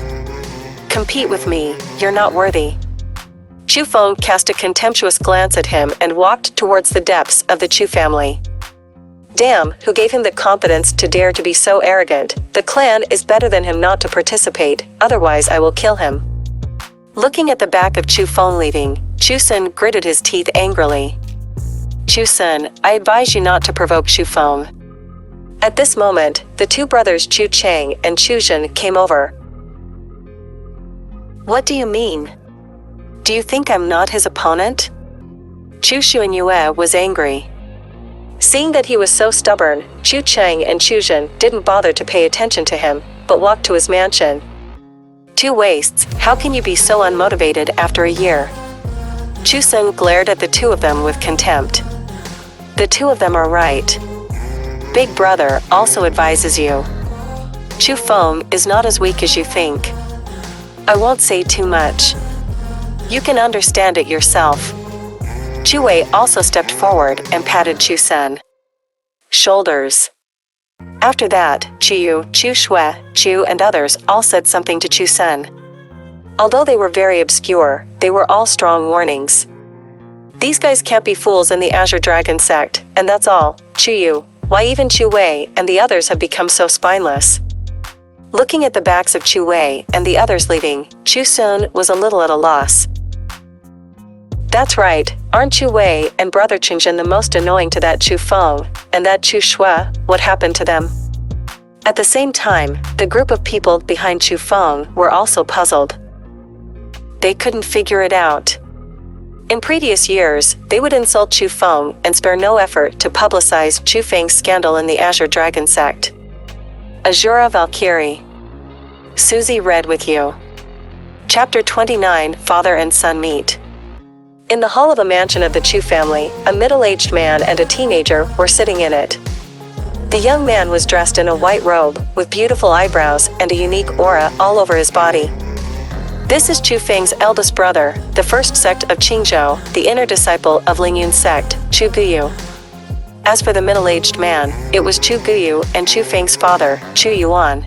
Compete with me, you're not worthy. Chu Feng cast a contemptuous glance at him and walked towards the depths of the Chu family. Damn, who gave him the confidence to dare to be so arrogant? The clan is better than him not to participate, otherwise I will kill him. Looking at the back of Chu Feng leaving, Chu Sun gritted his teeth angrily. Chu Sun, I advise you not to provoke Chu Feng. At this moment, the two brothers Chu Chang and Chu Jun came over. What do you mean? Do you think I'm not his opponent? Chu Xuanyue was angry. Seeing that he was so stubborn, Chu Chang and Chu Jun didn't bother to pay attention to him, but walked to his mansion. Two wastes, how can you be so unmotivated after a year? Chu Sun glared at the two of them with contempt. The two of them are right. Big brother also advises you. Chu Feng is not as weak as you think. I won't say too much. You can understand it yourself. Chu Wei also stepped forward and patted Chu Sun. Shoulders. After that, Chu Yu, Chu Shui, Chu and others all said something to Chu Sun. Although they were very obscure, they were all strong warnings. These guys can't be fools in the Azure Dragon sect, and that's all. Chu Yu, why even Chu Wei and the others have become so spineless? Looking at the backs of Chu Wei and the others leaving, Chu Sun was a little at a loss. That's right, aren't Chu Wei and brother Qianjin the most annoying to that Chu Feng, and that Chu Shui, what happened to them? At the same time, the group of people behind Chu Feng were also puzzled. They couldn't figure it out. In previous years, they would insult Chu Feng and spare no effort to publicize Chu Feng's scandal in the Azure Dragon sect. Asura Valkyrie. Susie read with you. Chapter 29, Father and Son Meet. In the hall of a mansion of the Chu family, a middle-aged man and a teenager were sitting in it. The young man was dressed in a white robe, with beautiful eyebrows and a unique aura all over his body. This is Chu Feng's eldest brother, the first sect of Qingzhou, the inner disciple of Lingyun sect, Chu Guyu. As for the middle-aged man, it was Chu Guyu and Chu Feng's father, Chu Yuan.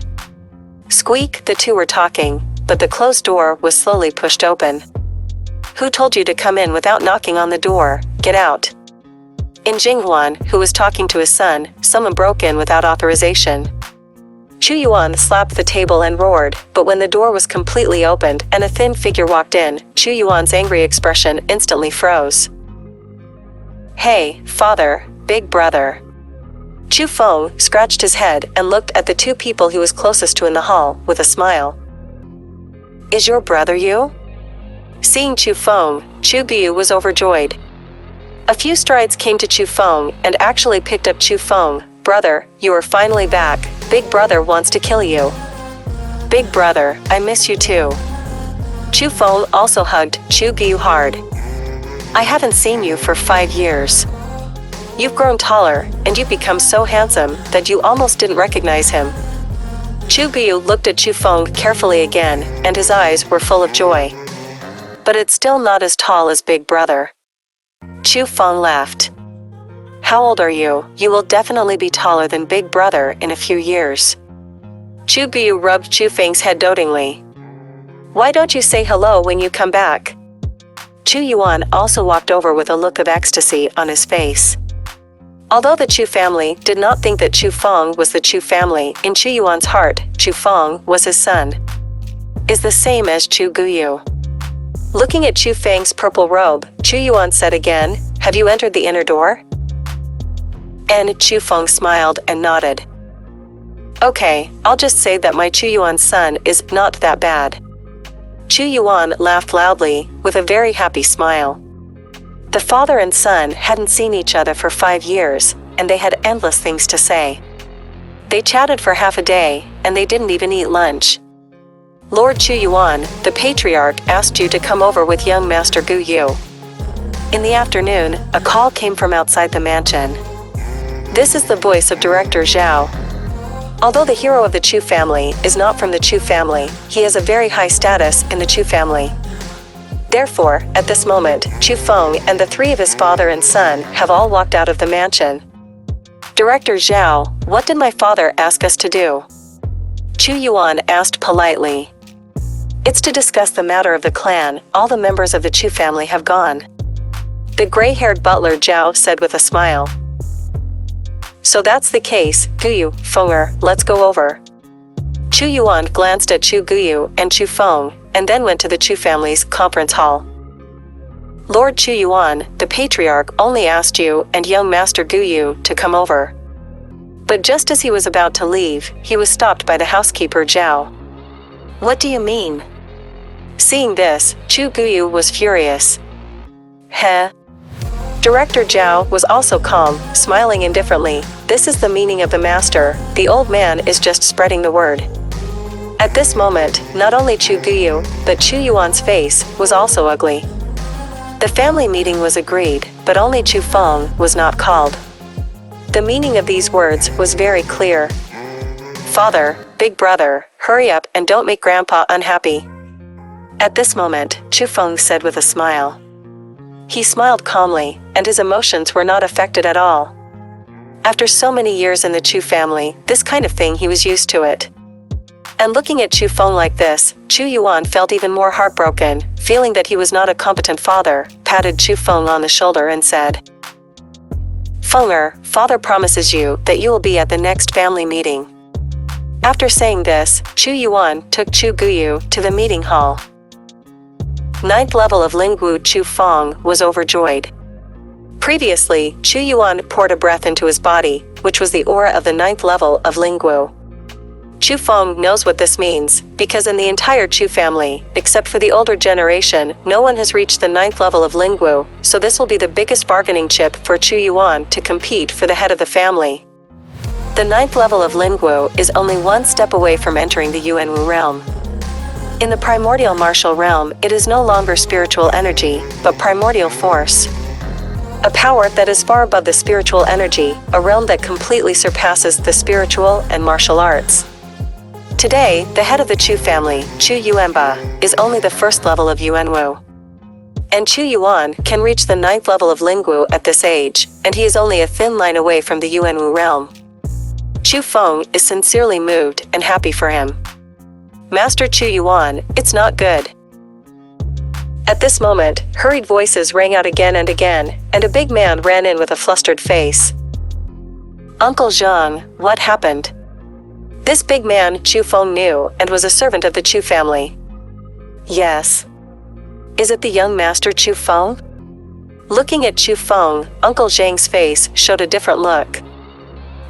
Squeak, the two were talking, but the closed door was slowly pushed open. Who told you to come in without knocking on the door? Get out. In Jinghuan, who was talking to his son, someone broke in without authorization. Chu Yuan slapped the table and roared, but when the door was completely opened and a thin figure walked in, Chu Yuan's angry expression instantly froze. Hey, father, big brother. Chu Feng scratched his head and looked at the two people he was closest to in the hall, with a smile. Is your brother you? Seeing Chu Feng, Chu Guyu was overjoyed. A few strides came to Chu Feng and actually picked up Chu Feng. Brother, you are finally back. Big brother wants to kill you. Big brother, I miss you too. Chu Feng also hugged Chu Guyu hard. I haven't seen you for 5 years. You've grown taller, and you've become so handsome that you almost didn't recognize him. Chu Guyu looked at Chu Feng carefully again, and his eyes were full of joy. But it's still not as tall as big brother. Chu Feng laughed. How old are you? You will definitely be taller than Big Brother in a few years. Chu Guyu rubbed Chu Feng's head dotingly. Why don't you say hello when you come back? Chu Yuan also walked over with a look of ecstasy on his face. Although the Chu family did not think that Chu Feng was the Chu family, in Chu Yuan's heart, Chu Feng was his son. Is the same as Chu Guyu. Looking at Chu Feng's purple robe, Chu Yuan said again, have you entered the inner door? And Chu Feng smiled and nodded. Okay, I'll just say that my Chu Yuan's son is not that bad. Chu Yuan laughed loudly, with a very happy smile. The father and son hadn't seen each other for 5 years, and they had endless things to say. They chatted for half a day, and they didn't even eat lunch. Lord Chu Yuan, the patriarch, asked you to come over with young Master Gu Yu. In the afternoon, a call came from outside the mansion. This is the voice of Director Zhao. Although the hero of the Chu family is not from the Chu family, he has a very high status in the Chu family. Therefore, at this moment, Chu Feng and the 3 of his father and son have all walked out of the mansion. Director Zhao, what did my father ask us to do? Chu Yuan asked politely. It's to discuss the matter of the clan. All the members of the Chu family have gone. The gray-haired butler Zhao said with a smile. So that's the case, Guyu, Fenger, let's go over. Chu Yuan glanced at Chu Guyu and Chu Feng, and then went to the Chu family's conference hall. Lord Chu Yuan, the patriarch, only asked you and young Master Guyu to come over. But just as he was about to leave, he was stopped by the housekeeper Zhao. What do you mean? Seeing this, Chu Guyu was furious. Heh. Director Zhao was also calm, smiling indifferently. This is the meaning of the master, the old man is just spreading the word. At this moment, not only Chu Guyu, but Chu Yuan's face was also ugly. The family meeting was agreed, but only Chu Feng was not called. The meaning of these words was very clear. Father, big brother, hurry up and don't make Grandpa unhappy. At this moment, Chu Feng said with a smile. He smiled calmly, and his emotions were not affected at all. After so many years in the Chu family, this kind of thing he was used to it. And looking at Chu Feng like this, Chu Yuan felt even more heartbroken, feeling that he was not a competent father, patted Chu Feng on the shoulder and said, Fenger, father promises you that you will be at the next family meeting. After saying this, Chu Yuan took Chu Guyu to the meeting hall. 9th level of Lingwu Chu Feng was overjoyed. Previously, Chu Yuan poured a breath into his body, which was the aura of the 9th level of Lingwu. Chu Feng knows what this means, because in the entire Chu family, except for the older generation, no one has reached the 9th level of Lingwu, so this will be the biggest bargaining chip for Chu Yuan to compete for the head of the family. The 9th level of Lingwu is only one step away from entering the Yuanwu realm. In the primordial martial realm, it is no longer spiritual energy, but primordial force. A power that is far above the spiritual energy, a realm that completely surpasses the spiritual and martial arts. Today, the head of the Chu family, Chu Yuanba, is only the 1st level of Yuanwu. And Chu Yuan can reach the 9th level of Lingwu at this age, and he is only a thin line away from the Yuanwu realm. Chu Feng is sincerely moved and happy for him. Master Chu Yuan, it's not good. At this moment, hurried voices rang out again, and a big man ran in with a flustered face. Uncle Zhang, what happened? This big man Chu Feng knew and was a servant of the Chu family. Yes. Is it the young master Chu Feng? Looking at Chu Feng, Uncle Zhang's face showed a different look.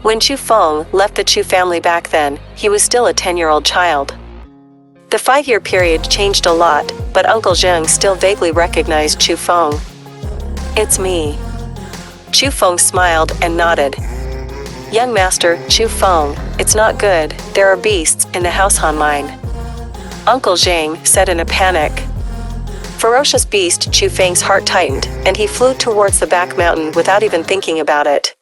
When Chu Feng left the Chu family back then, he was still a 10-year-old child. The 5-year period changed a lot, but Uncle Zhang still vaguely recognized Chu Feng. It's me. Chu Feng smiled and nodded. Young master, Chu Feng, it's not good, there are beasts in the house on mine. Uncle Zhang said in a panic. Ferocious beast, Chu Feng's heart tightened, and he flew towards the back mountain without even thinking about it.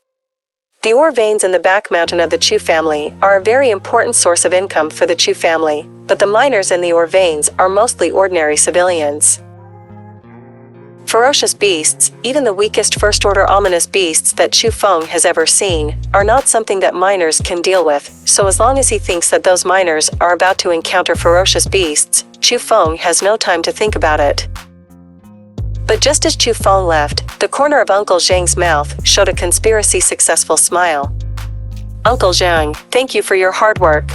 The ore veins in the back mountain of the Chu family are a very important source of income for the Chu family, but the miners in the ore veins are mostly ordinary civilians. Ferocious beasts, even the weakest first-order ominous beasts that Chu Feng has ever seen, are not something that miners can deal with, so as long as he thinks that those miners are about to encounter ferocious beasts, Chu Feng has no time to think about it. But just as Chu Feng left, the corner of Uncle Zhang's mouth showed a conspiracy-successful smile. "Uncle Zhang, thank you for your hard work."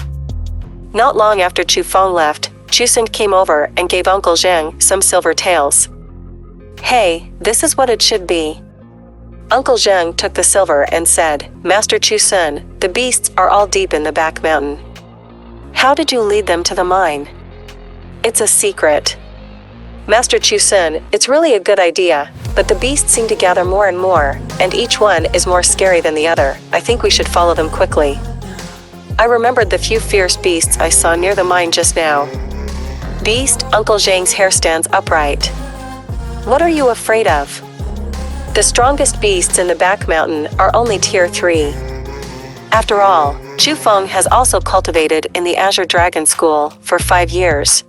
Not long after Chu Feng left, Chu Sun came over and gave Uncle Zhang some silver taels. "Hey, this is what it should be." Uncle Zhang took the silver and said, "Master Chu Sun, the beasts are all deep in the back mountain. How did you lead them to the mine?" "It's a secret." "Master Chu Sun, it's really a good idea, but the beasts seem to gather more and more, and each one is more scary than the other. I think we should follow them quickly." I remembered the few fierce beasts I saw near the mine just now. "Beast," Uncle Zhang's hair stands upright. "What are you afraid of?" "The strongest beasts in the back mountain are only tier 3. After all, Chu Feng has also cultivated in the Azure Dragon School for 5 years.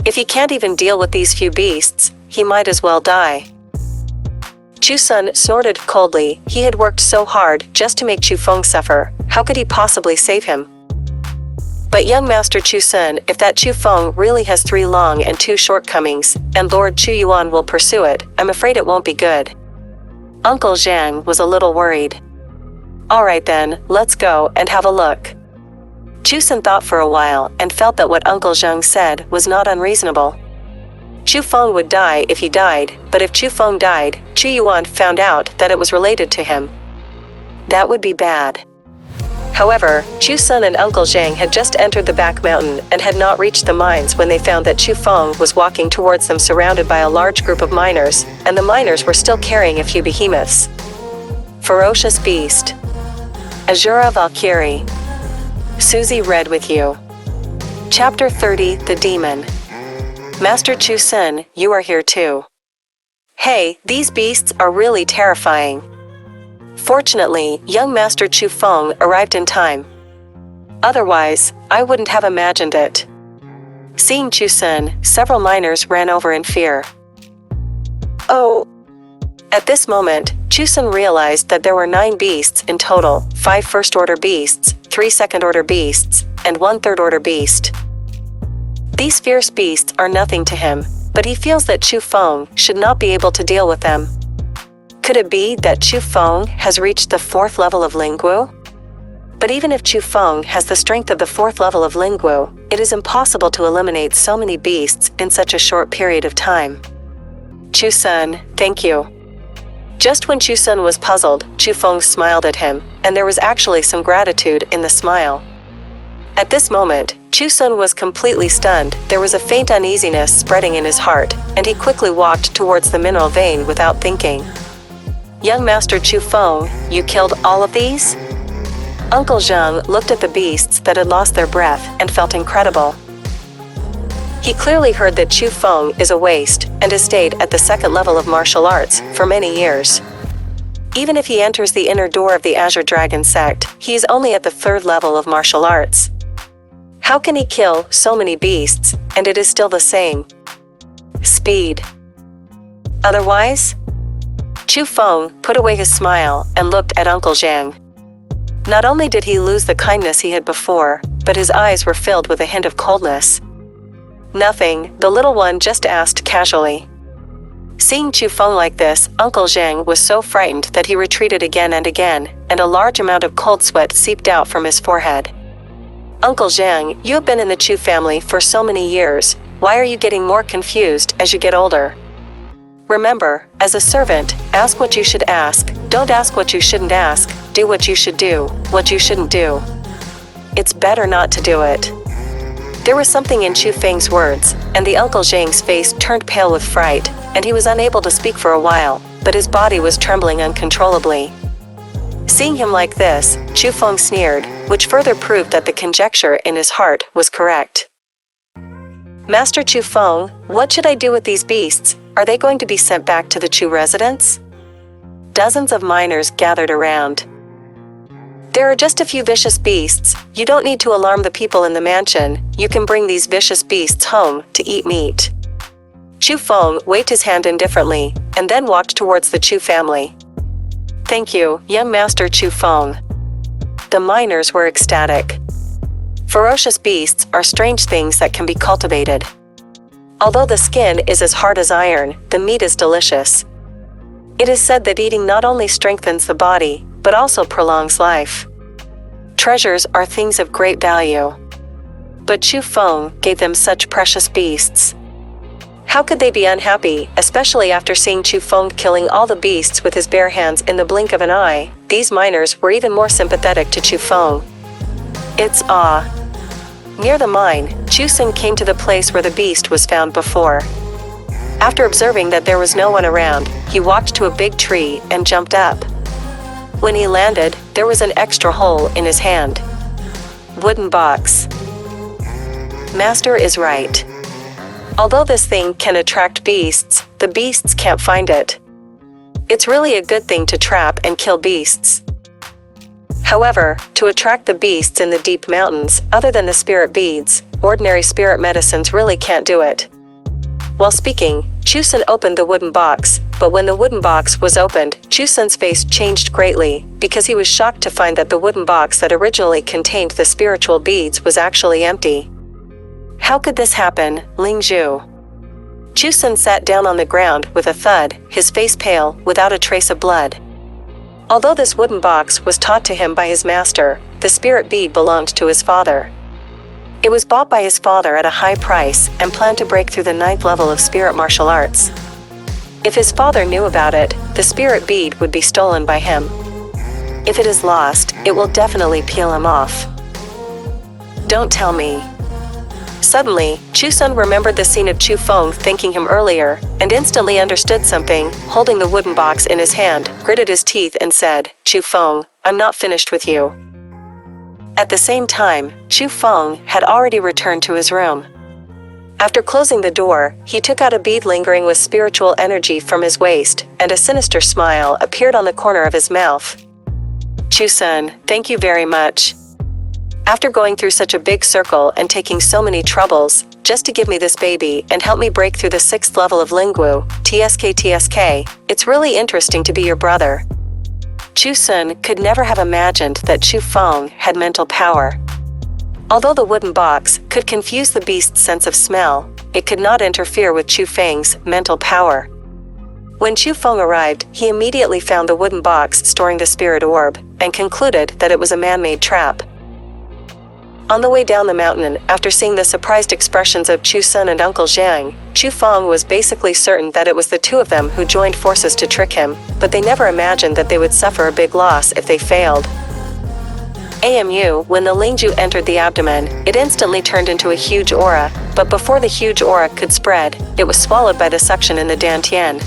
If he can't even deal with these few beasts, he might as well die." Chu Sun snorted coldly. He had worked so hard just to make Chu Feng suffer. How could he possibly save him? "But young Master Chu Sun, if that Chu Feng really has 3 long and 2 shortcomings, and Lord Chu Yuan will pursue it, I'm afraid it won't be good." Uncle Zhang was a little worried. "Alright then, let's go and have a look." Chu Sun thought for a while and felt that what Uncle Zhang said was not unreasonable. Chu Feng would die if he died, but if Chu Feng died, Chu Yuan found out that it was related to him. That would be bad. However, Chu Sun and Uncle Zhang had just entered the back mountain and had not reached the mines when they found that Chu Feng was walking towards them surrounded by a large group of miners, and the miners were still carrying a few behemoths. Ferocious beast. Asura Valkyrie. Susie read with you. Chapter 30, The Demon. Master Chu Sun, you are here too. Hey, these beasts are really terrifying. Fortunately, young Master Chu Feng arrived in time. Otherwise, I wouldn't have imagined it. Seeing Chu Sun, several miners ran over in fear. Oh! At this moment, Chu Sun realized that there were 9 beasts in total, 5 first-order beasts, 3 second-order beasts, and 1 third-order beast. These fierce beasts are nothing to him, but he feels that Chu Feng should not be able to deal with them. Could it be that Chu Feng has reached the 4th level of Lingwu? But even if Chu Feng has the strength of the 4th level of Lingwu, it is impossible to eliminate so many beasts in such a short period of time. Chu Sun, thank you. Just when Chu Sun was puzzled, Chu Feng smiled at him, and there was actually some gratitude in the smile. At this moment, Chu Sun was completely stunned. There was a faint uneasiness spreading in his heart, and he quickly walked towards the mineral vein without thinking. Young Master Chu Feng, you killed all of these? Uncle Zhang looked at the beasts that had lost their breath and felt incredible. He clearly heard that Chu Feng is a waste and has stayed at the 2nd level of martial arts for many years. Even if he enters the inner door of the Azure Dragon sect, he is only at the 3rd level of martial arts. How can he kill so many beasts, and it is still the same? Speed. Otherwise? Chu Feng put away his smile and looked at Uncle Zhang. Not only did he lose the kindness he had before, but his eyes were filled with a hint of coldness. Nothing, the little one just asked casually. Seeing Chu Feng like this, Uncle Zhang was so frightened that he retreated again and again, and a large amount of cold sweat seeped out from his forehead. Uncle Zhang, you have been in the Chu family for so many years. Why are you getting more confused as you get older? Remember, as a servant, ask what you should ask, don't ask what you shouldn't ask, do what you should do, what you shouldn't do. It's better not to do it. There was something in Chu Feng's words, and the Uncle Zhang's face turned pale with fright, and he was unable to speak for a while, but his body was trembling uncontrollably. Seeing him like this, Chu Feng sneered, which further proved that the conjecture in his heart was correct. Master Chu Feng, what should I do with these beasts? Are they going to be sent back to the Chu residence? Dozens of miners gathered around. There are just a few vicious beasts. You don't need to alarm the people in the mansion. You can bring these vicious beasts home to eat meat. Chu Feng waved his hand indifferently, and then walked towards the Chu family. "Thank you, young Master Chu Feng." The miners were ecstatic. Ferocious beasts are strange things that can be cultivated. Although the skin is as hard as iron, the meat is delicious. It is said that eating not only strengthens the body, but also prolongs life. Treasures are things of great value. But Chu Feng gave them such precious beasts. How could they be unhappy, especially after seeing Chu Feng killing all the beasts with his bare hands in the blink of an eye? These miners were even more sympathetic to Chu Feng. It's awe. Near the mine, Chu Sun came to the place where the beast was found before. After observing that there was no one around, he walked to a big tree and jumped up. When he landed, there was an extra hole in his hand. Wooden box. Master is right. Although this thing can attract beasts, the beasts can't find it. It's really a good thing to trap and kill beasts. However, to attract the beasts in the deep mountains, other than the spirit beads, ordinary spirit medicines really can't do it. While speaking, Chu Sun opened the wooden box, but when the wooden box was opened, Chu Sun's face changed greatly, because he was shocked to find that the wooden box that originally contained the spiritual beads was actually empty. How could this happen, Lingwu? Chu Sun sat down on the ground with a thud, his face pale, without a trace of blood. Although this wooden box was taught to him by his master, the spirit bead belonged to his father. It was bought by his father at a high price and planned to break through the 9th level of spirit martial arts. If his father knew about it, the spirit bead would be stolen by him. If it is lost, it will definitely peel him off. Don't tell me. Suddenly, Chu Sun remembered the scene of Chu Feng thanking him earlier, and instantly understood something. Holding the wooden box in his hand, gritted his teeth and said, "Chu Feng, I'm not finished with you." At the same time, Chu Feng had already returned to his room. After closing the door, he took out a bead lingering with spiritual energy from his waist, and a sinister smile appeared on the corner of his mouth. "Chu Sun, thank you very much. After going through such a big circle and taking so many troubles, just to give me this baby and help me break through the 6th level of Lingwu, TSK, it's really interesting to be your brother." Chu Sun could never have imagined that Chu Feng had mental power. Although the wooden box could confuse the beast's sense of smell, it could not interfere with Chu Feng's mental power. When Chu Feng arrived, he immediately found the wooden box storing the spirit orb, and concluded that it was a man-made trap. On the way down the mountain, after seeing the surprised expressions of Chu Sun and Uncle Zhang, Chu Feng was basically certain that it was the two of them who joined forces to trick him, but they never imagined that they would suffer a big loss if they failed. When the Lingwu entered the abdomen, it instantly turned into a huge aura, but before the huge aura could spread, it was swallowed by the suction in the dantian.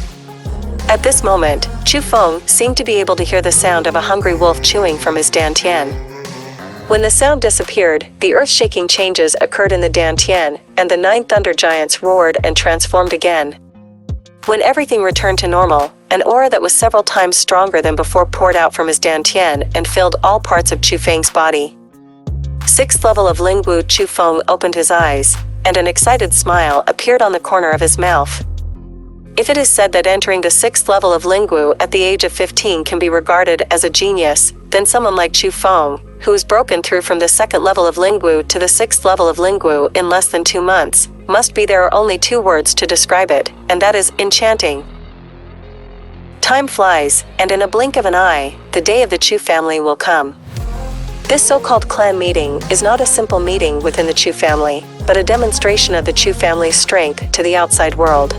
At this moment, Chu Feng seemed to be able to hear the sound of a hungry wolf chewing from his dantian. When the sound disappeared, the earth-shaking changes occurred in the dantian, and the 9 thunder giants roared and transformed again. When everything returned to normal, an aura that was several times stronger than before poured out from his dantian and filled all parts of Chu Feng's body. 6th level of Lingwu. Chu Feng opened his eyes, and an excited smile appeared on the corner of his mouth. If it is said that entering the 6th level of Lingwu at the age of 15 can be regarded as a genius, then someone like Chu Feng, who has broken through from the 2nd level of Lingwu to the 6th level of Lingwu in less than 2 months, must be there are only 2 words to describe it, and that is enchanting. Time flies, and in a blink of an eye, the day of the Chu family will come. This so-called clan meeting is not a simple meeting within the Chu family, but a demonstration of the Chu family's strength to the outside world.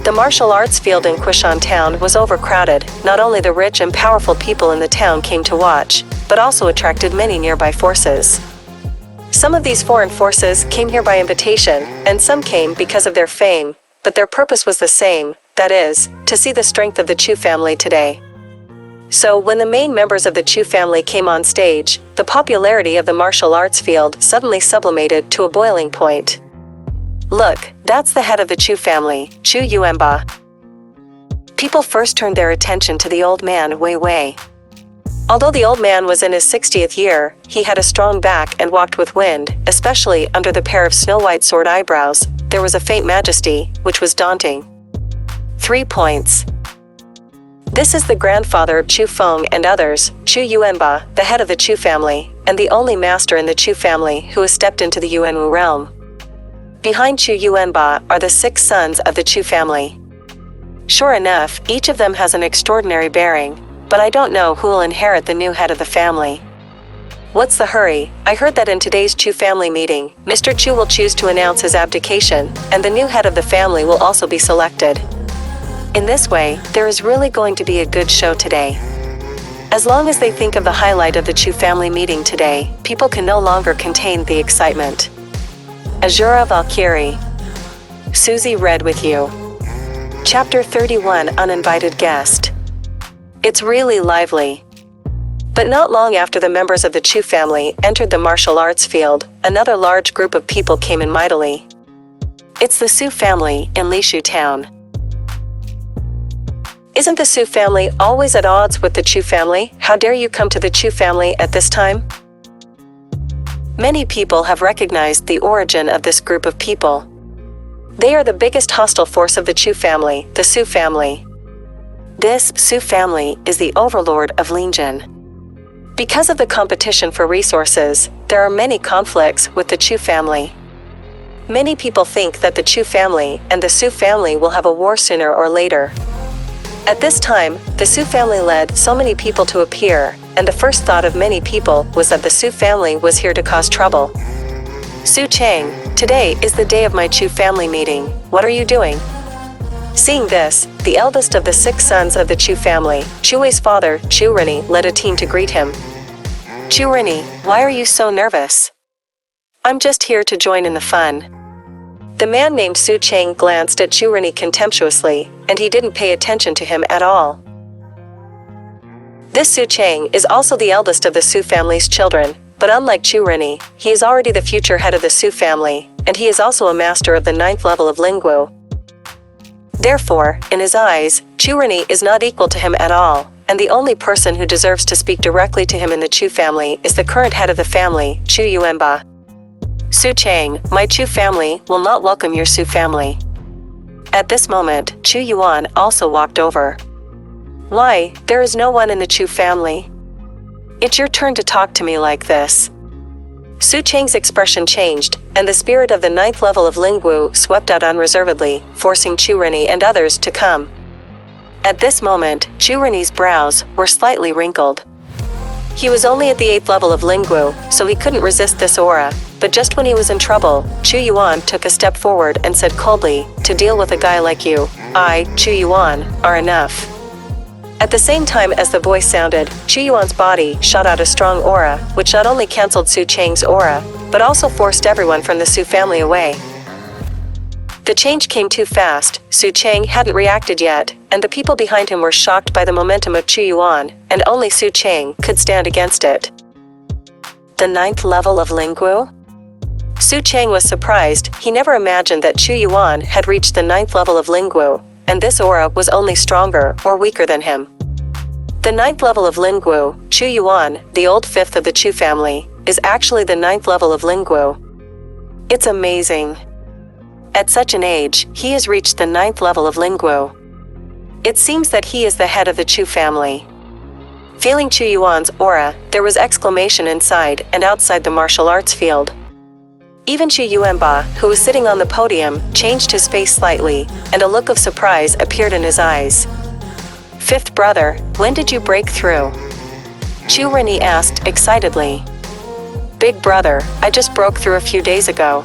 The martial arts field in Qishan town was overcrowded. Not only the rich and powerful people in the town came to watch, but also attracted many nearby forces. Some of these foreign forces came here by invitation, and some came because of their fame, but their purpose was the same, that is, to see the strength of the Chu family today. So when the main members of the Chu family came on stage, the popularity of the martial arts field suddenly sublimated to a boiling point. Look, that's the head of the Chu family, Chu Yuanba. People first turned their attention to the old man Wei Wei. Although the old man was in his 60th year, he had a strong back and walked with wind, especially under the pair of snow-white sword eyebrows, there was a faint majesty, which was daunting. 3 points. This is the grandfather of Chu Feng and others, Chu Yuanba, the head of the Chu family, and the only master in the Chu family who has stepped into the Yuanwu realm. Behind Chu Yuanba are the 6 sons of the Chu family. Sure enough, each of them has an extraordinary bearing, but I don't know who will inherit the new head of the family. What's the hurry? I heard that in today's Chu family meeting, Mr. Chu will choose to announce his abdication, and the new head of the family will also be selected. In this way, there is really going to be a good show today. As long as they think of the highlight of the Chu family meeting today, people can no longer contain the excitement. Asura Valkyrie. Susie read with you. Chapter 31, Uninvited Guest. It's really lively. But not long after the members of the Chu family entered the martial arts field, another large group of people came in mightily. It's the Su family in Lishu town. Isn't the Su family always at odds with the Chu family? How dare you come to the Chu family at this time? Many people have recognized the origin of this group of people. They are the biggest hostile force of the Chu family, the Su family. This Su family is the overlord of Lingjin. Because of the competition for resources, there are many conflicts with the Chu family. Many people think that the Chu family and the Su family will have a war sooner or later. At this time, the Su family led so many people to appear, and the first thought of many people was that the Su family was here to cause trouble. Su Chang, today is the day of my Chu family meeting. What are you doing? Seeing this, the eldest of the 6 sons of the Chu family, Chu Wei's father, Chu Rini, led a team to greet him. Chu Rini, why are you so nervous? I'm just here to join in the fun. The man named Su Chang glanced at Chu Rini contemptuously, and he didn't pay attention to him at all. This Su Chang is also the eldest of the Su family's children, but unlike Chu Rini, he is already the future head of the Su family, and he is also a master of the 9th level of Lingwu. Therefore, in his eyes, Chu Rini is not equal to him at all, and the only person who deserves to speak directly to him in the Chu family is the current head of the family, Chu Yuanba. Su Chang, my Chu family will not welcome your Su family. At this moment, Chu Yuan also walked over. Why, there is no one in the Chu family? It's your turn to talk to me like this. Su Chang's expression changed, and the spirit of the 9th level of Lingwu swept out unreservedly, forcing Chu Rini and others to come. At this moment, Chu Rini's brows were slightly wrinkled. He was only at the 8th level of Lingwu, so he couldn't resist this aura, but just when he was in trouble, Chu Yuan took a step forward and said coldly, to deal with a guy like you, I, Chu Yuan, are enough. At the same time as the voice sounded, Chu Yuan's body shot out a strong aura, which not only cancelled Su Chang's aura, but also forced everyone from the Su family away. The change came too fast, Su Chang hadn't reacted yet, and the people behind him were shocked by the momentum of Chu Yuan, and only Su Chang could stand against it. The 9th level of Lingwu? Su Chang was surprised. He never imagined that Chu Yuan had reached the 9th level of Lingwu, and this aura was only stronger or weaker than him. The 9th level of Lingwu, Chu Yuan, the old 5th of the Chu family, is actually the 9th level of Lingwu. It's amazing. At such an age, he has reached the 9th level of Lingwu. It seems that he is the head of the Chu family. Feeling Chu Yuan's aura, there was exclamation inside and outside the martial arts field. Even Chu Yuanba, who was sitting on the podium, changed his face slightly, and a look of surprise appeared in his eyes. 5th brother, when did you break through? Chu Rini asked excitedly. Big brother, I just broke through a few days ago.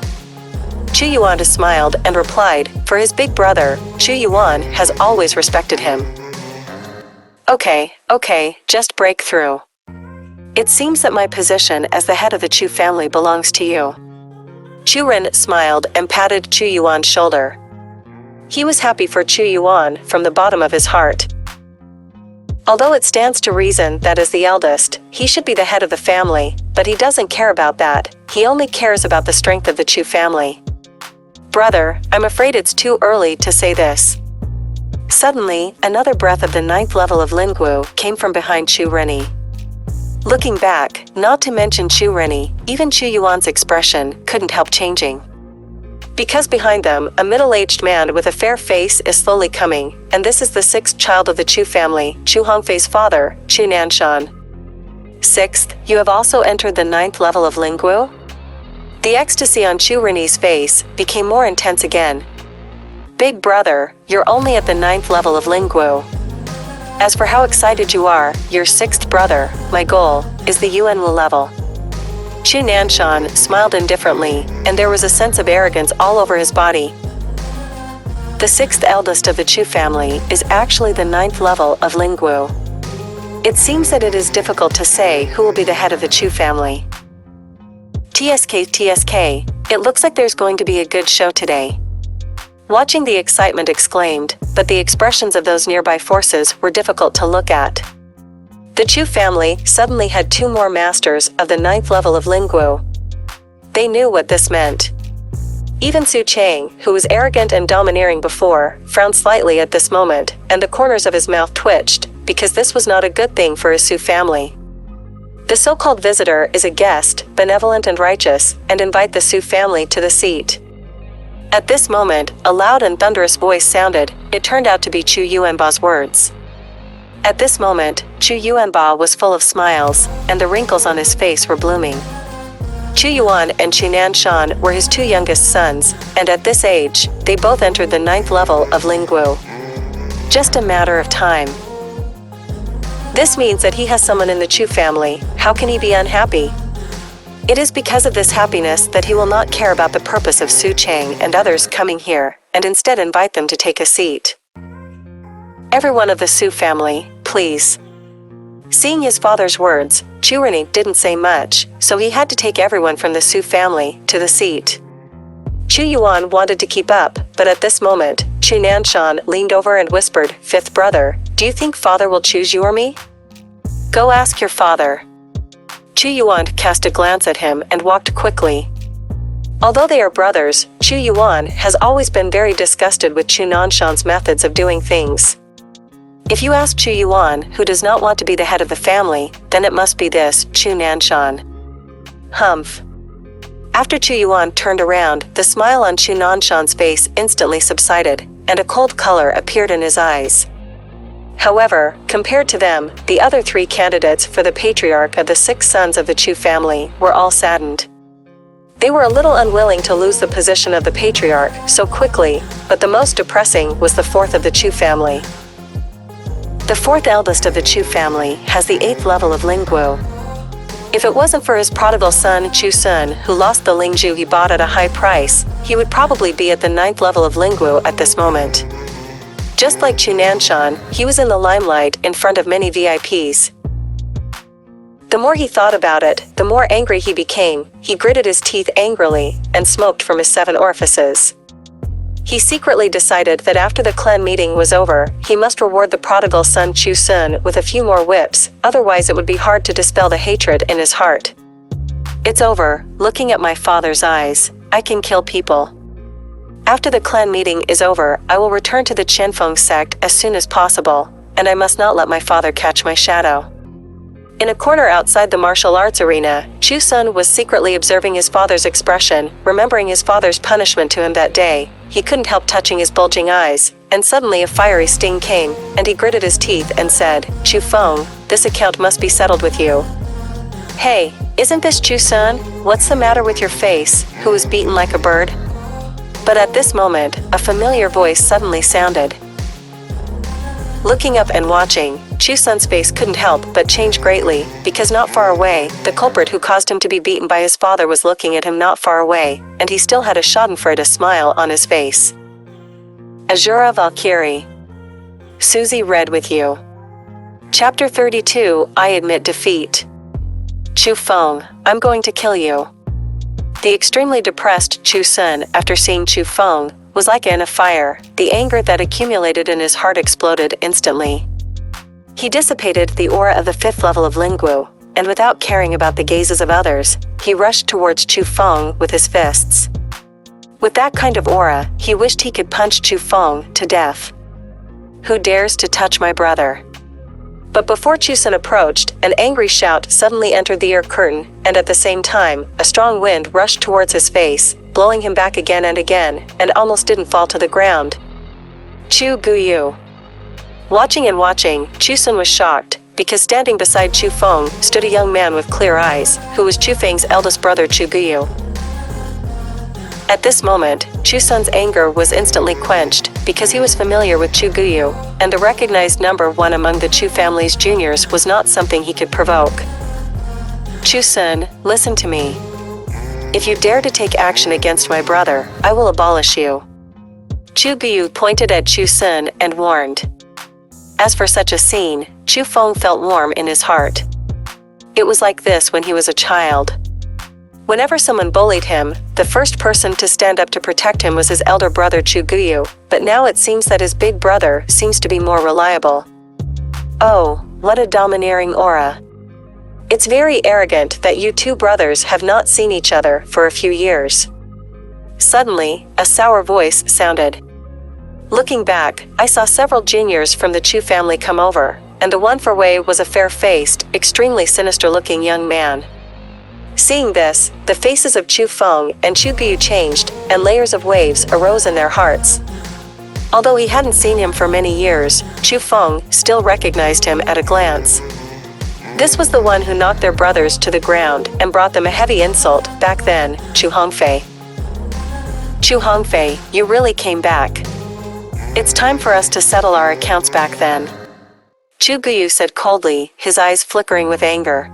Chu Yuan smiled and replied, for his big brother, Chu Yuan has always respected him. Okay, just break through. It seems that my position as the head of the Chu family belongs to you. Chu Rin smiled and patted Chu Yuan's shoulder. He was happy for Chu Yuan from the bottom of his heart. Although it stands to reason that as the eldest, he should be the head of the family, but he doesn't care about that, he only cares about the strength of the Chu family. Brother, I'm afraid it's too early to say this. Suddenly, another breath of the 9th level of Lingwu came from behind Chu Rini. Looking back, not to mention Chu Rini, even Chu Yuan's expression couldn't help changing. Because behind them, a middle-aged man with a fair face is slowly coming, and this is the sixth child of the Chu family, Chu Hongfei's father, Chu Nanshan. Sixth, you have also entered the 9th level of Lingwu? The ecstasy on Chu Reni's face became more intense again. Big brother, you're only at the 9th level of Lingwu. As for how excited you are, your 6th brother, my goal, is the Yuanwu level. Chu Nanshan smiled indifferently, and there was a sense of arrogance all over his body. The 6th eldest of the Chu family is actually the 9th level of Lingwu. It seems that it is difficult to say who will be the head of the Chu family. TSK, it looks like there's going to be a good show today. Watching the excitement exclaimed, but the expressions of those nearby forces were difficult to look at. The Chu family suddenly had 2 more masters of the 9th level of Lingwu. They knew what this meant. Even Su Chang, who was arrogant and domineering before, frowned slightly at this moment, and the corners of his mouth twitched, because this was not a good thing for his Su family. The so-called visitor is a guest, benevolent and righteous, and invite the Su family to the seat. At this moment, a loud and thunderous voice sounded. It turned out to be Chu Yuanba's words. At this moment, Chu Yuanba was full of smiles, and the wrinkles on his face were blooming. Chu Yuan and Chu Nanshan were his 2 youngest sons, and at this age, they both entered the 9th level of Lingwu. Just a matter of time. This means that he has someone in the Chu family. How can he be unhappy? It is because of this happiness that he will not care about the purpose of Su Chang and others coming here, and instead invite them to take a seat. Everyone of the Su family, please. Seeing his father's words, Chu Reni didn't say much, so he had to take everyone from the Su family to the seat. Chu Yuan wanted to keep up, but at this moment, Chu Nanshan leaned over and whispered, "5th brother, do you think father will choose you or me? Go ask your father." Chu Yuan cast a glance at him and walked quickly. Although they are brothers, Chu Yuan has always been very disgusted with Chu Nanshan's methods of doing things. If you ask Chu Yuan, who does not want to be the head of the family, then it must be this, Chu Nanshan. Humph. After Chu Yuan turned around, the smile on Chu Nanshan's face instantly subsided, and a cold color appeared in his eyes. However, compared to them, the other 3 candidates for the patriarch of the 6 sons of the Chu family were all saddened. They were a little unwilling to lose the position of the patriarch so quickly, but the most depressing was the 4th of the Chu family. The 4th eldest of the Chu family has the 8th level of Lingwu. If it wasn't for his prodigal son Chu Sun, who lost the Lingzhu he bought at a high price, he would probably be at the 9th level of Lingwu at this moment. Just like Chu Nanshan, he was in the limelight in front of many VIPs. The more he thought about it, the more angry he became. He gritted his teeth angrily and smoked from his 7 orifices. He secretly decided that after the clan meeting was over, he must reward the prodigal son Chu Sun with a few more whips, otherwise it would be hard to dispel the hatred in his heart. It's over. Looking at my father's eyes, I can kill people. After the clan meeting is over, I will return to the Qianfeng sect as soon as possible, and I must not let my father catch my shadow. In a corner outside the martial arts arena, Chu Sun was secretly observing his father's expression, remembering his father's punishment to him that day. He couldn't help touching his bulging eyes, and suddenly a fiery sting came, and he gritted his teeth and said, "Chu Feng, this account must be settled with you." "Hey, isn't this Chu Sun? What's the matter with your face, who was beaten like a bird?" But at this moment, a familiar voice suddenly sounded. Looking up and watching, Chu Sun's face couldn't help but change greatly, because not far away, the culprit who caused him to be beaten by his father was looking at him not far away, and he still had a schadenfreude smile on his face. Asura Valkyrie. Susie read with you. Chapter 32, I admit defeat. Chu Feng, I'm going to kill you. The extremely depressed Chu Sun, after seeing Chu Feng, was like in a fire. The anger that accumulated in his heart exploded instantly. He dissipated the aura of the 5th level of Lingwu, and without caring about the gazes of others, he rushed towards Chu Feng with his fists. With that kind of aura, he wished he could punch Chu Feng to death. Who dares to touch my brother? But before Chu Sun approached, an angry shout suddenly entered the ear curtain, and at the same time, a strong wind rushed towards his face, blowing him back again and almost didn't fall to the ground. Chu Guyu. Watching and watching, Chu Sun was shocked, because standing beside Chu Feng stood a young man with clear eyes, who was Chu Feng's eldest brother Chu Guyu. At this moment, Chu Sun's anger was instantly quenched, because he was familiar with Chu Guyu, and the recognized number one among the Chu family's juniors was not something he could provoke. Chu Sun, listen to me. If you dare to take action against my brother, I will abolish you. Chu Guyu pointed at Chu Sun and warned. As for such a scene, Chu Feng felt warm in his heart. It was like this when he was a child. Whenever someone bullied him, the first person to stand up to protect him was his elder brother Chu Guyu, but now it seems that his big brother seems to be more reliable. Oh, what a domineering aura. It's very arrogant that you two brothers have not seen each other for a few years. Suddenly, a sour voice sounded. Looking back, I saw several juniors from the Chu family come over, and the one for Wei was a fair-faced, extremely sinister-looking young man. Seeing this, the faces of Chu Feng and Chu Guyu changed, and layers of waves arose in their hearts. Although he hadn't seen him for many years, Chu Feng still recognized him at a glance. This was the one who knocked their brothers to the ground and brought them a heavy insult back then, Chu Hongfei. Chu Hongfei, you really came back. It's time for us to settle our accounts back then. Chu Guyu said coldly, his eyes flickering with anger.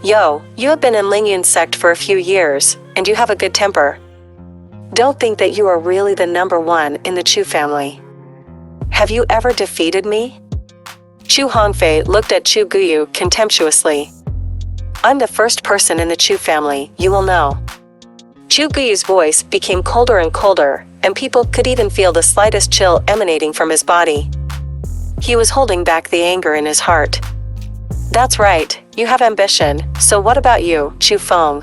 Yo, you have been in Lingyun's sect for a few years, and you have a good temper. Don't think that you are really the number one in the Chu family. Have you ever defeated me? Chu Hongfei looked at Chu Guyu contemptuously. I'm the first person in the Chu family, you will know. Chu Guyu's voice became colder and colder, and people could even feel the slightest chill emanating from his body. He was holding back the anger in his heart. That's right, you have ambition, so what about you, Chu Feng?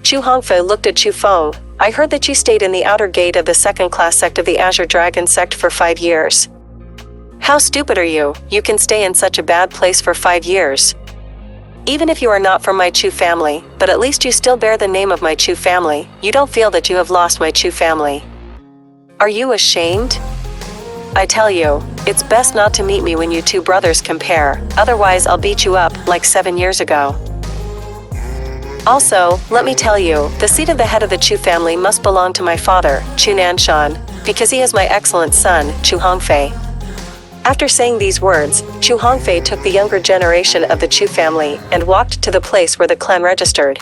Chu Hongfei looked at Chu Feng. I heard that you stayed in the outer gate of the second-class sect of the Azure Dragon sect for 5 years. How stupid are you? You can stay in such a bad place for 5 years. Even if you are not from my Chu family, but at least you still bear the name of my Chu family, you don't feel that you have lost my Chu family. Are you ashamed? I tell you, it's best not to meet me when you two brothers compare, otherwise I'll beat you up like 7 years ago. Also, let me tell you, the seat of the head of the Chu family must belong to my father, Chu Nanshan, because he is my excellent son, Chu Hongfei. After saying these words, Chu Hongfei took the younger generation of the Chu family and walked to the place where the clan registered.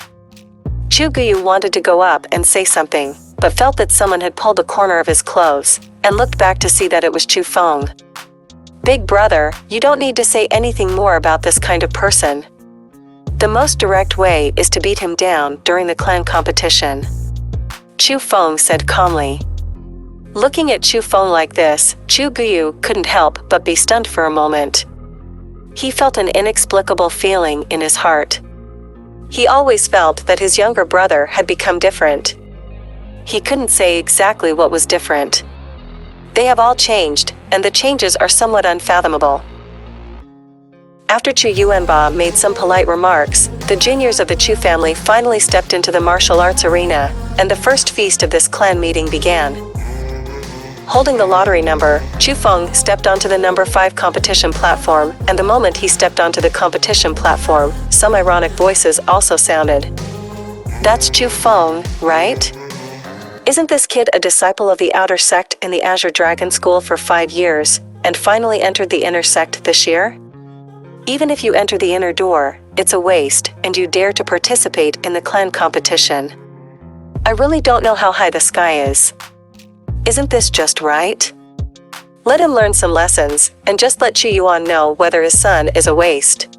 Chu Guyu wanted to go up and say something, but felt that someone had pulled a corner of his clothes, and looked back to see that it was Chu Feng. Big brother, you don't need to say anything more about this kind of person. The most direct way is to beat him down during the clan competition. Chu Feng said calmly. Looking at Chu Feng like this, Chu Guyu couldn't help but be stunned for a moment. He felt an inexplicable feeling in his heart. He always felt that his younger brother had become different. He couldn't say exactly what was different. They have all changed, and the changes are somewhat unfathomable. After Chu Yuanba made some polite remarks, the juniors of the Chu family finally stepped into the martial arts arena, and the first feast of this clan meeting began. Holding the lottery number, Chu Feng stepped onto the number 5 competition platform, and the moment he stepped onto the competition platform, some ironic voices also sounded. That's Chu Feng, right? Isn't this kid a disciple of the outer sect in the Azure Dragon School for 5 years, and finally entered the inner sect this year? Even if you enter the inner door, it's a waste, and you dare to participate in the clan competition. I really don't know how high the sky is. Isn't this just right? Let him learn some lessons, and just let Chu Yuan know whether his son is a waste.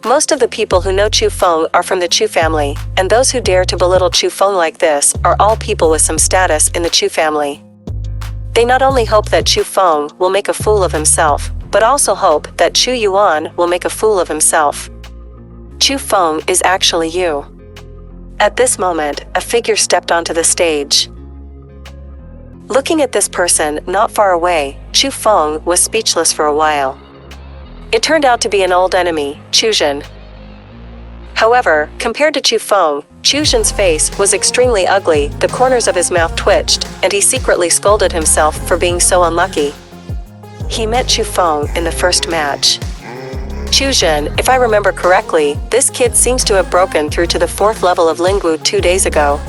Most of the people who know Chu Feng are from the Chu family, and those who dare to belittle Chu Feng like this are all people with some status in the Chu family. They not only hope that Chu Feng will make a fool of himself, but also hope that Chu Yuan will make a fool of himself. Chu Feng is actually you. At this moment, a figure stepped onto the stage. Looking at this person not far away, Chu Feng was speechless for a while. It turned out to be an old enemy, Qianjin. However, compared to Chu Feng, Qianjin's face was extremely ugly, the corners of his mouth twitched, and he secretly scolded himself for being so unlucky. He met Chu Feng in the first match. Qianjin, if I remember correctly, this kid seems to have broken through to the 4th level of Lingwu 2 days ago.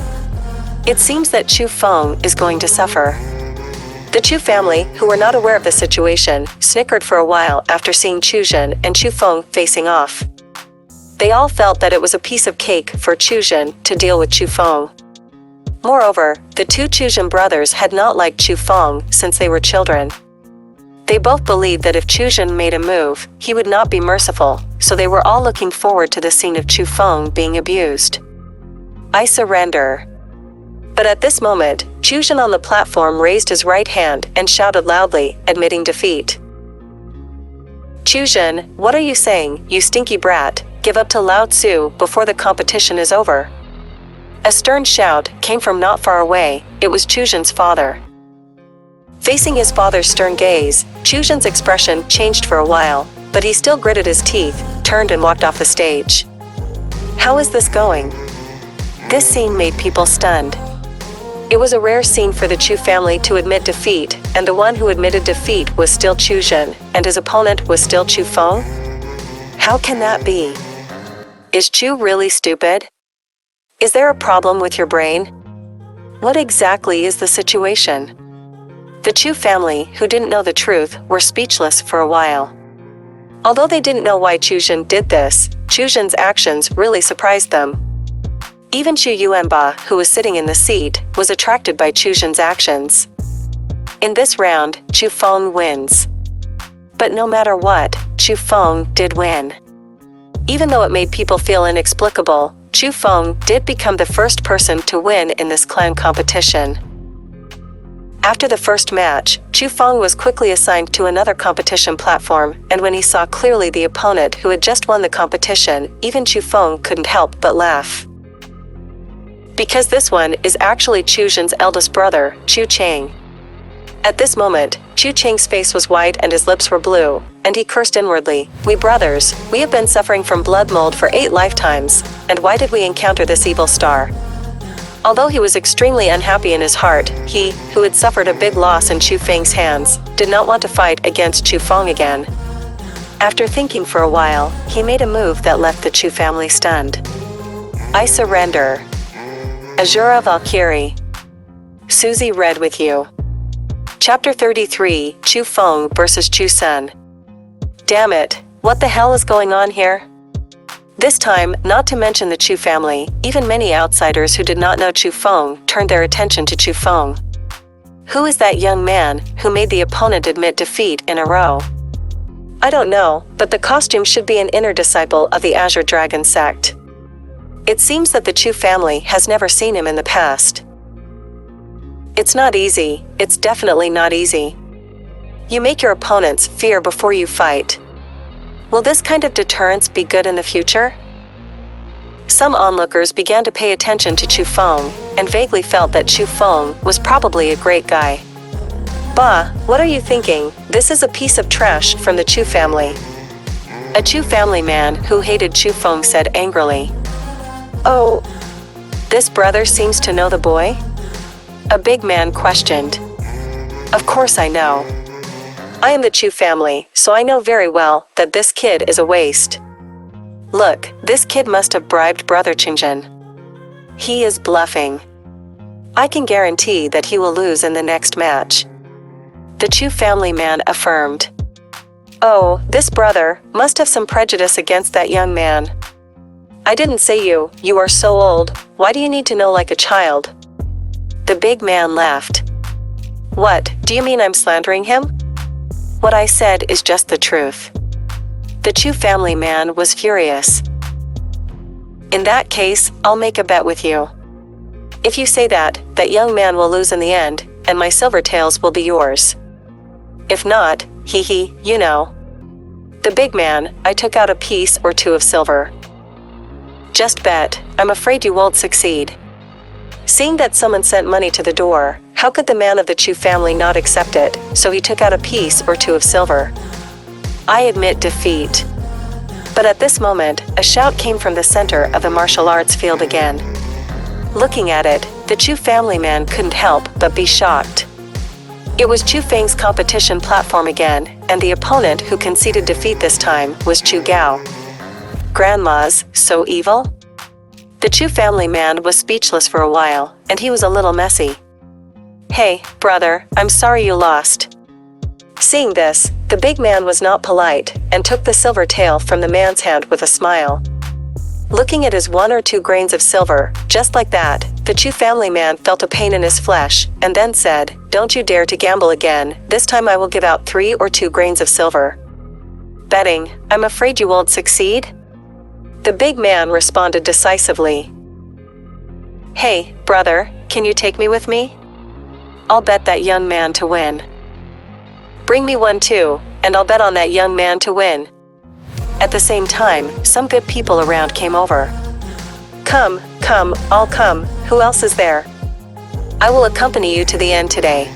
It seems that Chu Feng is going to suffer. The Chu family, who were not aware of the situation, snickered for a while after seeing Qianjin and Chu Feng facing off. They all felt that it was a piece of cake for Qianjin to deal with Chu Feng. Moreover, the two Qianjin brothers had not liked Chu Feng since they were children. They both believed that if Qianjin made a move, he would not be merciful, so they were all looking forward to the scene of Chu Feng being abused. I surrender. But at this moment, Qianjin on the platform raised his right hand and shouted loudly, admitting defeat. Qianjin, what are you saying, you stinky brat? Give up to Lao Tzu before the competition is over. A stern shout came from not far away. It was Qianjin's father. Facing his father's stern gaze, Qianjin's expression changed for a while, but he still gritted his teeth, turned and walked off the stage. How is this going? This scene made people stunned. It was a rare scene for the Chu family to admit defeat, and the one who admitted defeat was still Qianjin, and his opponent was still Chu Feng? How can that be? Is Chu really stupid? Is there a problem with your brain? What exactly is the situation? The Chu family, who didn't know the truth, were speechless for a while. Although they didn't know why Qianjin did this, Qianjin's actions really surprised them. Even Chu Yuanba, who was sitting in the seat, was attracted by Qianjin's actions. In this round, Chu Feng wins. But no matter what, Chu Feng did win. Even though it made people feel inexplicable, Chu Feng did become the first person to win in this clan competition. After the first match, Chu Feng was quickly assigned to another competition platform, and when he saw clearly the opponent who had just won the competition, even Chu Feng couldn't help but laugh. Because this one is actually Qianjin's eldest brother, Chu Chang. At this moment, Chu Chang's face was white and his lips were blue, and he cursed inwardly, "We brothers, we have been suffering from blood mold for 8 lifetimes, and why did we encounter this evil star?" Although he was extremely unhappy in his heart, he, who had suffered a big loss in Chu Feng's hands, did not want to fight against Chu Feng again. After thinking for a while, he made a move that left the Chu family stunned. I surrender. Asura Valkyrie. Susie read with you. Chapter 33, Chu Feng versus Chu Sun. Damn it, what the hell is going on here? This time, not to mention the Chu family, even many outsiders who did not know Chu Feng turned their attention to Chu Feng. Who is that young man who made the opponent admit defeat in a row? I don't know, but the costume should be an inner disciple of the Azure Dragon sect. It seems that the Chu family has never seen him in the past. It's not easy, it's definitely not easy. You make your opponents fear before you fight. Will this kind of deterrence be good in the future? Some onlookers began to pay attention to Chu Feng, and vaguely felt that Chu Feng was probably a great guy. Bah, what are you thinking? This is a piece of trash from the Chu family. A Chu family man who hated Chu Feng said angrily. Oh, this brother seems to know the boy? A big man questioned. Of course I know. I am the Chu family, so I know very well that this kid is a waste. Look, this kid must have bribed Brother Qianjin. He is bluffing. I can guarantee that he will lose in the next match. The Chu family man affirmed. Oh, this brother must have some prejudice against that young man. I didn't say you are so old, why do you need to know like a child? The big man laughed. What, do you mean I'm slandering him? What I said is just the truth. The Chu family man was furious. In that case, I'll make a bet with you. If you say that young man will lose in the end, and my silver tails will be yours. If not, you know. The big man, I took out a piece or two of silver. Just bet, I'm afraid you won't succeed. Seeing that someone sent money to the door, how could the man of the Chu family not accept it, so he took out a piece or two of silver. I admit defeat. But at this moment, a shout came from the center of the martial arts field again. Looking at it, the Chu family man couldn't help but be shocked. It was Chu Feng's competition platform again, and the opponent who conceded defeat this time was Chu Gao. Grandmas, so evil? The Chu family man was speechless for a while, and he was a little messy. Hey, brother, I'm sorry you lost. Seeing this, the big man was not polite, and took the silver tael from the man's hand with a smile. Looking at his 1 or 2 grains of silver, just like that, the Chu family man felt a pain in his flesh, and then said, "Don't you dare to gamble again, this time I will give out 3 or 2 grains of silver." "Betting, I'm afraid you won't succeed?" The big man responded decisively. "Hey, brother, can you take me with me? I'll bet that young man to win." "Bring me one too, and I'll bet on that young man to win." At the same time, some good people around came over. Come, I'll come, who else is there? I will accompany you to the end today."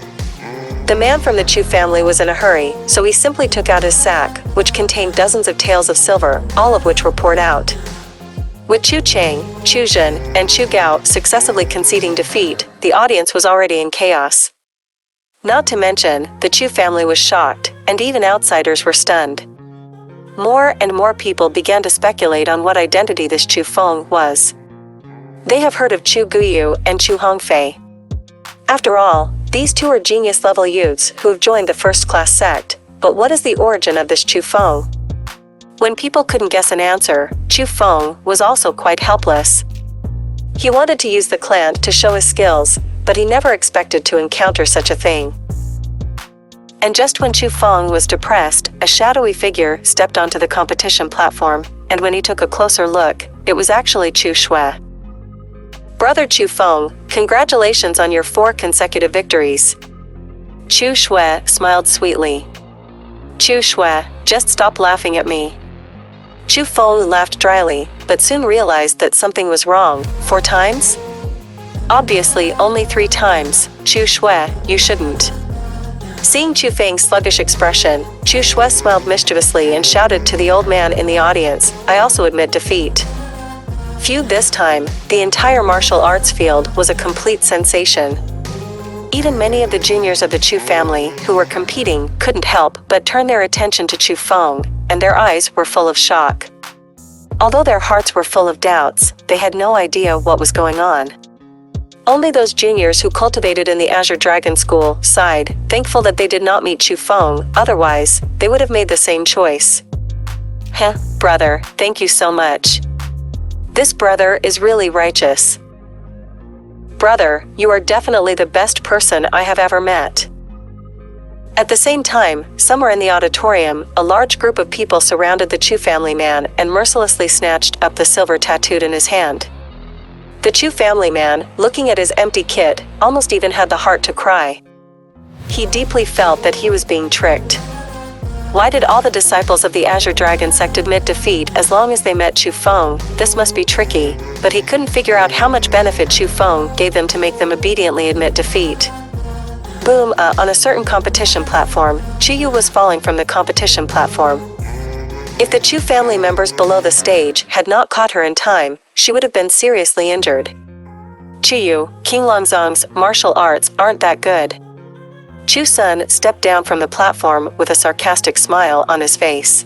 The man from the Chu family was in a hurry, so he simply took out his sack, which contained dozens of taels of silver, all of which were poured out. With Chu Cheng, Chu Jin, and Chu Gao successively conceding defeat, the audience was already in chaos. Not to mention, the Chu family was shocked, and even outsiders were stunned. More and more people began to speculate on what identity this Chu Feng was. They have heard of Chu Guyu and Chu Hongfei. After all, these two are genius-level youths who have joined the first-class sect, but what is the origin of this Chu Feng? When people couldn't guess an answer, Chu Feng was also quite helpless. He wanted to use the clan to show his skills, but he never expected to encounter such a thing. And just when Chu Feng was depressed, a shadowy figure stepped onto the competition platform, and when he took a closer look, it was actually Chu Shui. "Brother Chu Feng, congratulations on your 4 consecutive victories." Chu Shui smiled sweetly. "Chu Shui, just stop laughing at me." Chu Feng laughed dryly, but soon realized that something was wrong. 4 times? Obviously only 3 times. Chu Shui, you shouldn't. Seeing Chu Feng's sluggish expression, Chu Shui smiled mischievously and shouted to the old man in the audience, "I also admit defeat." Phew, this time, the entire martial arts field was a complete sensation. Even many of the juniors of the Chu family who were competing couldn't help but turn their attention to Chu Feng, and their eyes were full of shock. Although their hearts were full of doubts, they had no idea what was going on. Only those juniors who cultivated in the Azure Dragon School sighed, thankful that they did not meet Chu Feng, otherwise, they would have made the same choice. "Heh, brother, thank you so much. This brother is really righteous. Brother, you are definitely the best person I have ever met." At the same time, somewhere in the auditorium, a large group of people surrounded the Chu family man and mercilessly snatched up the silver tattooed in his hand. The Chu family man, looking at his empty kit, almost even had the heart to cry. He deeply felt that he was being tricked. Why did all the disciples of the Azure Dragon sect admit defeat as long as they met Chu Feng? This must be tricky, but he couldn't figure out how much benefit Chu Feng gave them to make them obediently admit defeat. Boom, on a certain competition platform, Chu Yu was falling from the competition platform. If the Chu family members below the stage had not caught her in time, she would have been seriously injured. Chu Yu, Qinglong Zong's martial arts aren't that good. Chu Sun stepped down from the platform with a sarcastic smile on his face.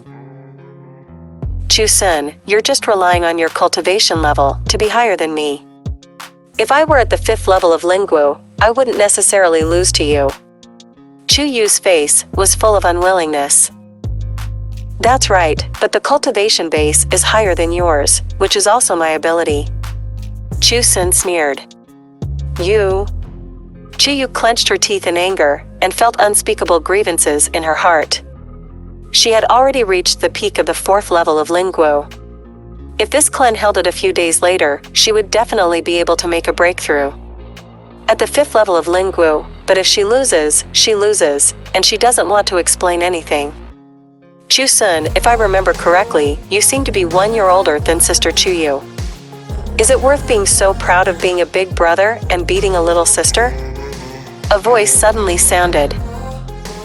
"Chu Sun, you're just relying on your cultivation level to be higher than me. If I were at the 5th level of Lingwu, I wouldn't necessarily lose to you." Chu Yu's face was full of unwillingness. "That's right, but the cultivation base is higher than yours, which is also my ability." Chu Sun sneered. "You?" Chu Yu clenched her teeth in anger, and felt unspeakable grievances in her heart. She had already reached the peak of the 4th level of Lingwu. If this clan held it a few days later, she would definitely be able to make a breakthrough. At the 5th level of Lingwu, but if she loses, and she doesn't want to explain anything. "Chu Sun, if I remember correctly, you seem to be 1 year older than Sister Chu Yu. Is it worth being so proud of being a big brother and beating a little sister?" A voice suddenly sounded.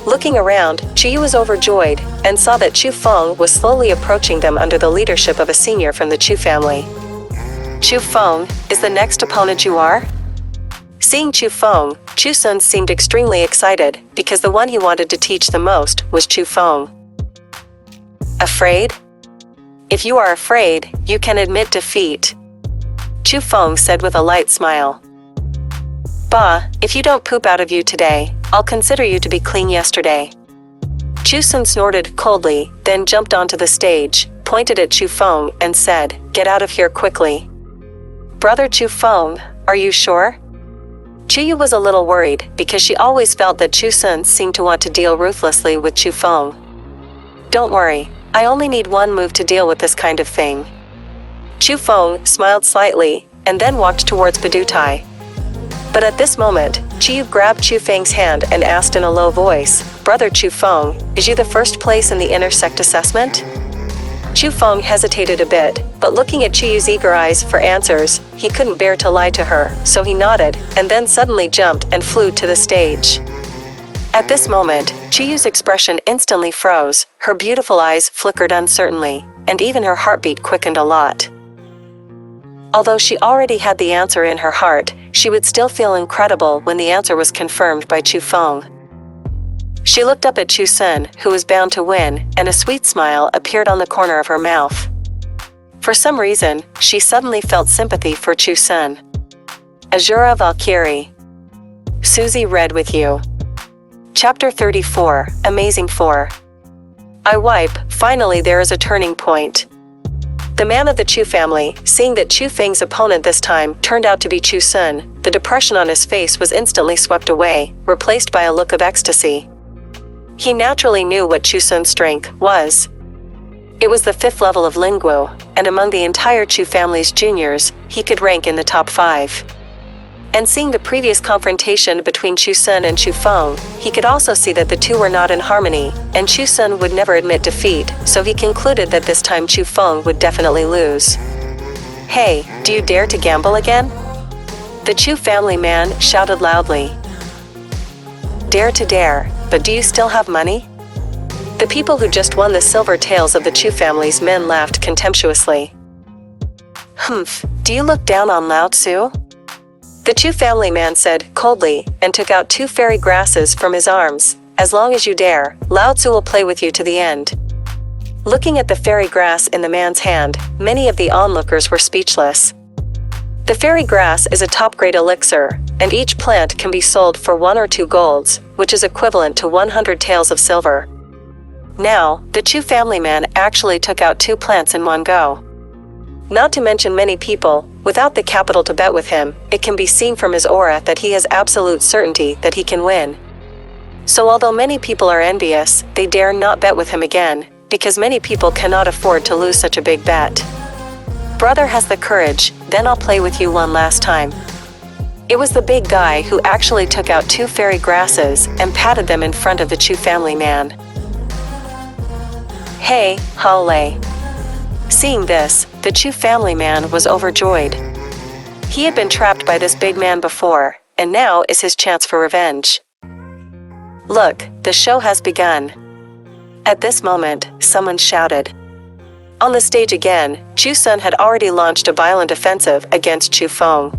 Looking around, Chu was overjoyed, and saw that Chu Feng was slowly approaching them under the leadership of a senior from the Chu family. Chu Feng, is the next opponent you are? Seeing Chu Feng, Chu Sun seemed extremely excited, because the one he wanted to teach the most was Chu Feng. Afraid? If you are afraid, you can admit defeat. Chu Feng said with a light smile. Bah, if you don't poop out of you today, I'll consider you to be clean yesterday. Chu Sun snorted coldly, then jumped onto the stage, pointed at Chu Feng, and said, "Get out of here quickly." Brother Chu Feng, are you sure? Chu Yu was a little worried, because she always felt that Chu Sun seemed to want to deal ruthlessly with Chu Feng. Don't worry, I only need one move to deal with this kind of thing. Chu Feng smiled slightly, and then walked towards Badutai. But at this moment, Chu Yu grabbed Chu Feng's hand and asked in a low voice, "Brother Chu Feng, is you the first place in the inner sect assessment?" Chu Feng hesitated a bit, but looking at Chu Yu's eager eyes for answers, he couldn't bear to lie to her, so he nodded, and then suddenly jumped and flew to the stage. At this moment, Chu Yu's expression instantly froze, her beautiful eyes flickered uncertainly, and even her heartbeat quickened a lot. Although she already had the answer in her heart, she would still feel incredible when the answer was confirmed by Chu Feng. She looked up at Chu Sun, who was bound to win, and a sweet smile appeared on the corner of her mouth. For some reason, she suddenly felt sympathy for Chu Sun. Asura Valkyrie. Susie read with you. Chapter 34, Amazing 4. I wipe, finally there is a turning point. The man of the Chu family, seeing that Chu Feng's opponent this time turned out to be Chu Sun, the depression on his face was instantly swept away, replaced by a look of ecstasy. He naturally knew what Chu Sun's strength was. It was the 5th level of Lingwu, and among the entire Chu family's juniors, he could rank in the top 5. And seeing the previous confrontation between Chu Sun and Chu Feng, he could also see that the two were not in harmony, and Chu Sun would never admit defeat, so he concluded that this time Chu Feng would definitely lose. Hey, do you dare to gamble again? The Chu family man shouted loudly. Dare to dare, but do you still have money? The people who just won the silver tails of the Chu family's men laughed contemptuously. Humph, do you look down on Lao Tzu? The Chu family man said coldly, and took out 2 fairy grasses from his arms. As long as you dare, Lao Tzu will play with you to the end. Looking at the fairy grass in the man's hand, many of the onlookers were speechless. The fairy grass is a top-grade elixir, and each plant can be sold for 1 or 2 golds, which is equivalent to 100 taels of silver. Now, the Chu family man actually took out 2 plants in one go. Not to mention many people, without the capital to bet with him, it can be seen from his aura that he has absolute certainty that he can win. So although many people are envious, they dare not bet with him again, because many people cannot afford to lose such a big bet. Brother has the courage, then I'll play with you one last time. It was the big guy who actually took out 2 fairy grasses and patted them in front of the Chu family man. Hey, Haole. Seeing this, the Chu family man was overjoyed. He had been trapped by this big man before, and now is his chance for revenge. Look, the show has begun. At this moment, someone shouted. On the stage again, Chu Sun had already launched a violent offensive against Chu Feng.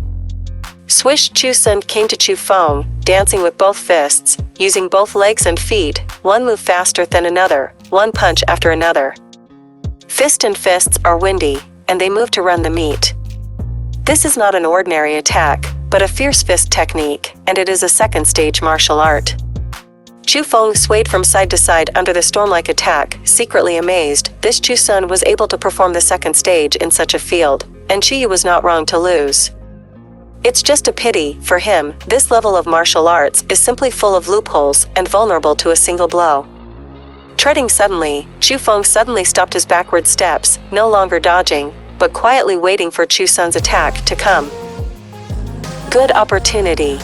Swish! Chu Sun came to Chu Feng, dancing with both fists, using both legs and feet, one move faster than another, one punch after another. Fist and fists are windy, and they move to run the meat. This is not an ordinary attack, but a fierce fist technique, and it is a second-stage martial art. Chu Feng swayed from side to side under the storm-like attack, secretly amazed. This Chu Sun was able to perform the second stage in such a field, and Chu Yu was not wrong to lose. It's just a pity, for him, this level of martial arts is simply full of loopholes and vulnerable to a single blow. Treading suddenly, Chu Feng suddenly stopped his backward steps, no longer dodging, but quietly waiting for Chu Sun's attack to come. Good opportunity.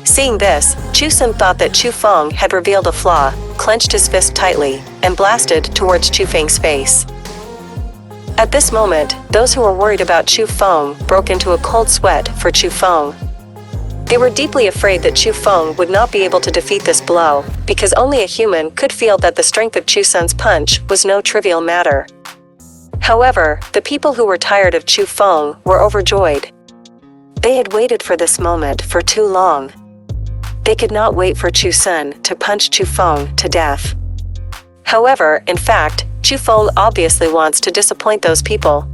Seeing this, Chu Sun thought that Chu Feng had revealed a flaw, clenched his fist tightly, and blasted towards Chu Feng's face. At this moment, those who were worried about Chu Feng broke into a cold sweat for Chu Feng. They were deeply afraid that Chu Feng would not be able to defeat this blow, because only a human could feel that the strength of Chu Sun's punch was no trivial matter. However, the people who were tired of Chu Feng were overjoyed. They had waited for this moment for too long. They could not wait for Chu Sun to punch Chu Feng to death. However, in fact, Chu Feng obviously wants to disappoint those people.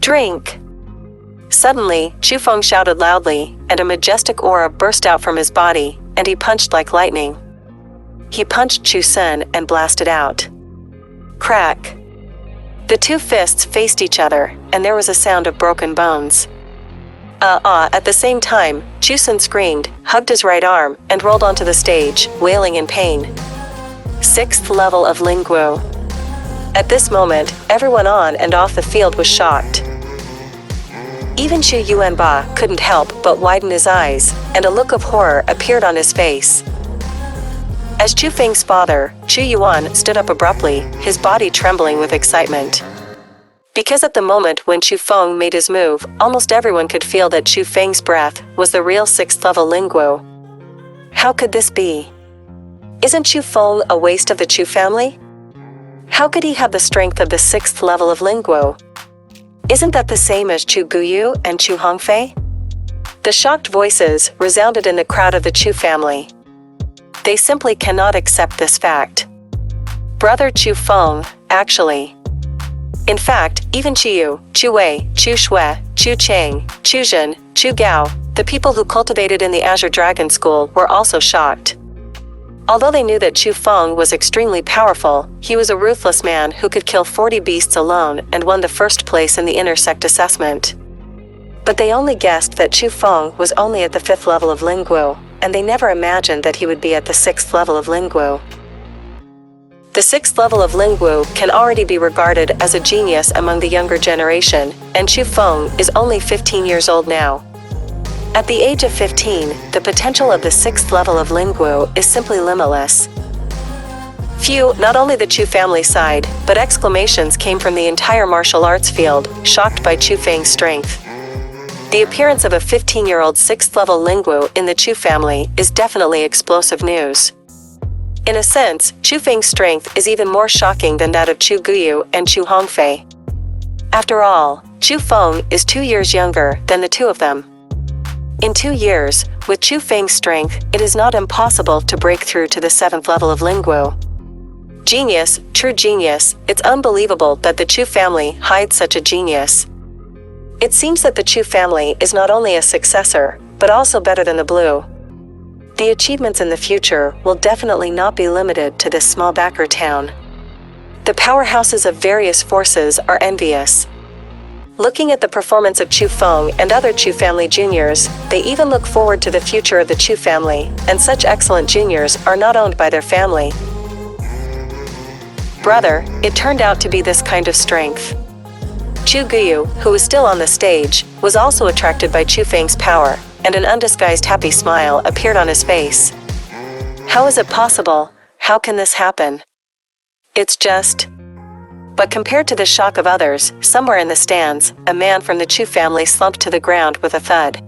Drink! Suddenly, Chu Feng shouted loudly, and a majestic aura burst out from his body, and he punched like lightning. He punched Chu Sun and blasted out. Crack! The two fists faced each other, and there was a sound of broken bones. At the same time, Chu Sun screamed, hugged his right arm, and rolled onto the stage, wailing in pain. 6th level of Lingwu. At this moment, everyone on and off the field was shocked. Even Chu Yuanba couldn't help but widen his eyes, and a look of horror appeared on his face. As Chu Feng's father, Chu Yuan, stood up abruptly, his body trembling with excitement. Because at the moment when Chu Feng made his move, almost everyone could feel that Chu Feng's breath was the real 6th level Lingwu. How could this be? Isn't Chu Feng a waste of the Chu family? How could he have the strength of the 6th level of Lingwu? Isn't that the same as Chu Guyu and Chu Hongfei? The shocked voices resounded in the crowd of the Chu family. They simply cannot accept this fact. Brother Chu Feng, actually. In fact, even Qiyu, Chu Wei, Chu Shui, Chu Cheng, Chu Jin, Chu Gao, the people who cultivated in the Azure Dragon School were also shocked. Although they knew that Chu Feng was extremely powerful, he was a ruthless man who could kill 40 beasts alone and won the first place in the inner sect assessment. But they only guessed that Chu Feng was only at the 5th level of Lingwu, and they never imagined that he would be at the 6th level of Lingwu. The 6th level of Lingwu can already be regarded as a genius among the younger generation, and Chu Feng is only 15 years old now. At the age of 15, the potential of the 6th level of Lingwu is simply limitless. Few, not only the Chu family side, but exclamations came from the entire martial arts field, shocked by Chu Feng's strength. The appearance of a 15-year-old 6th level Lingwu in the Chu family is definitely explosive news. In a sense, Chu Feng's strength is even more shocking than that of Chu Guyu and Chu Hongfei. After all, Chu Feng is 2 years younger than the two of them. In 2 years, with Chu Feng's strength, it is not impossible to break through to the 7th level of Lingwu. Genius, true genius, it's unbelievable that the Chu family hides such a genius. It seems that the Chu family is not only a successor, but also better than the Blue. The achievements in the future will definitely not be limited to this small backer town. The powerhouses of various forces are envious. Looking at the performance of Chu Feng and other Chu family juniors, they even look forward to the future of the Chu family, and such excellent juniors are not owned by their family. Brother, it turned out to be this kind of strength. Chu Guyu, who was still on the stage, was also attracted by Chu Feng's power, and an undisguised happy smile appeared on his face. How is it possible? How can this happen? It's just... But compared to the shock of others, somewhere in the stands, a man from the Chu family slumped to the ground with a thud.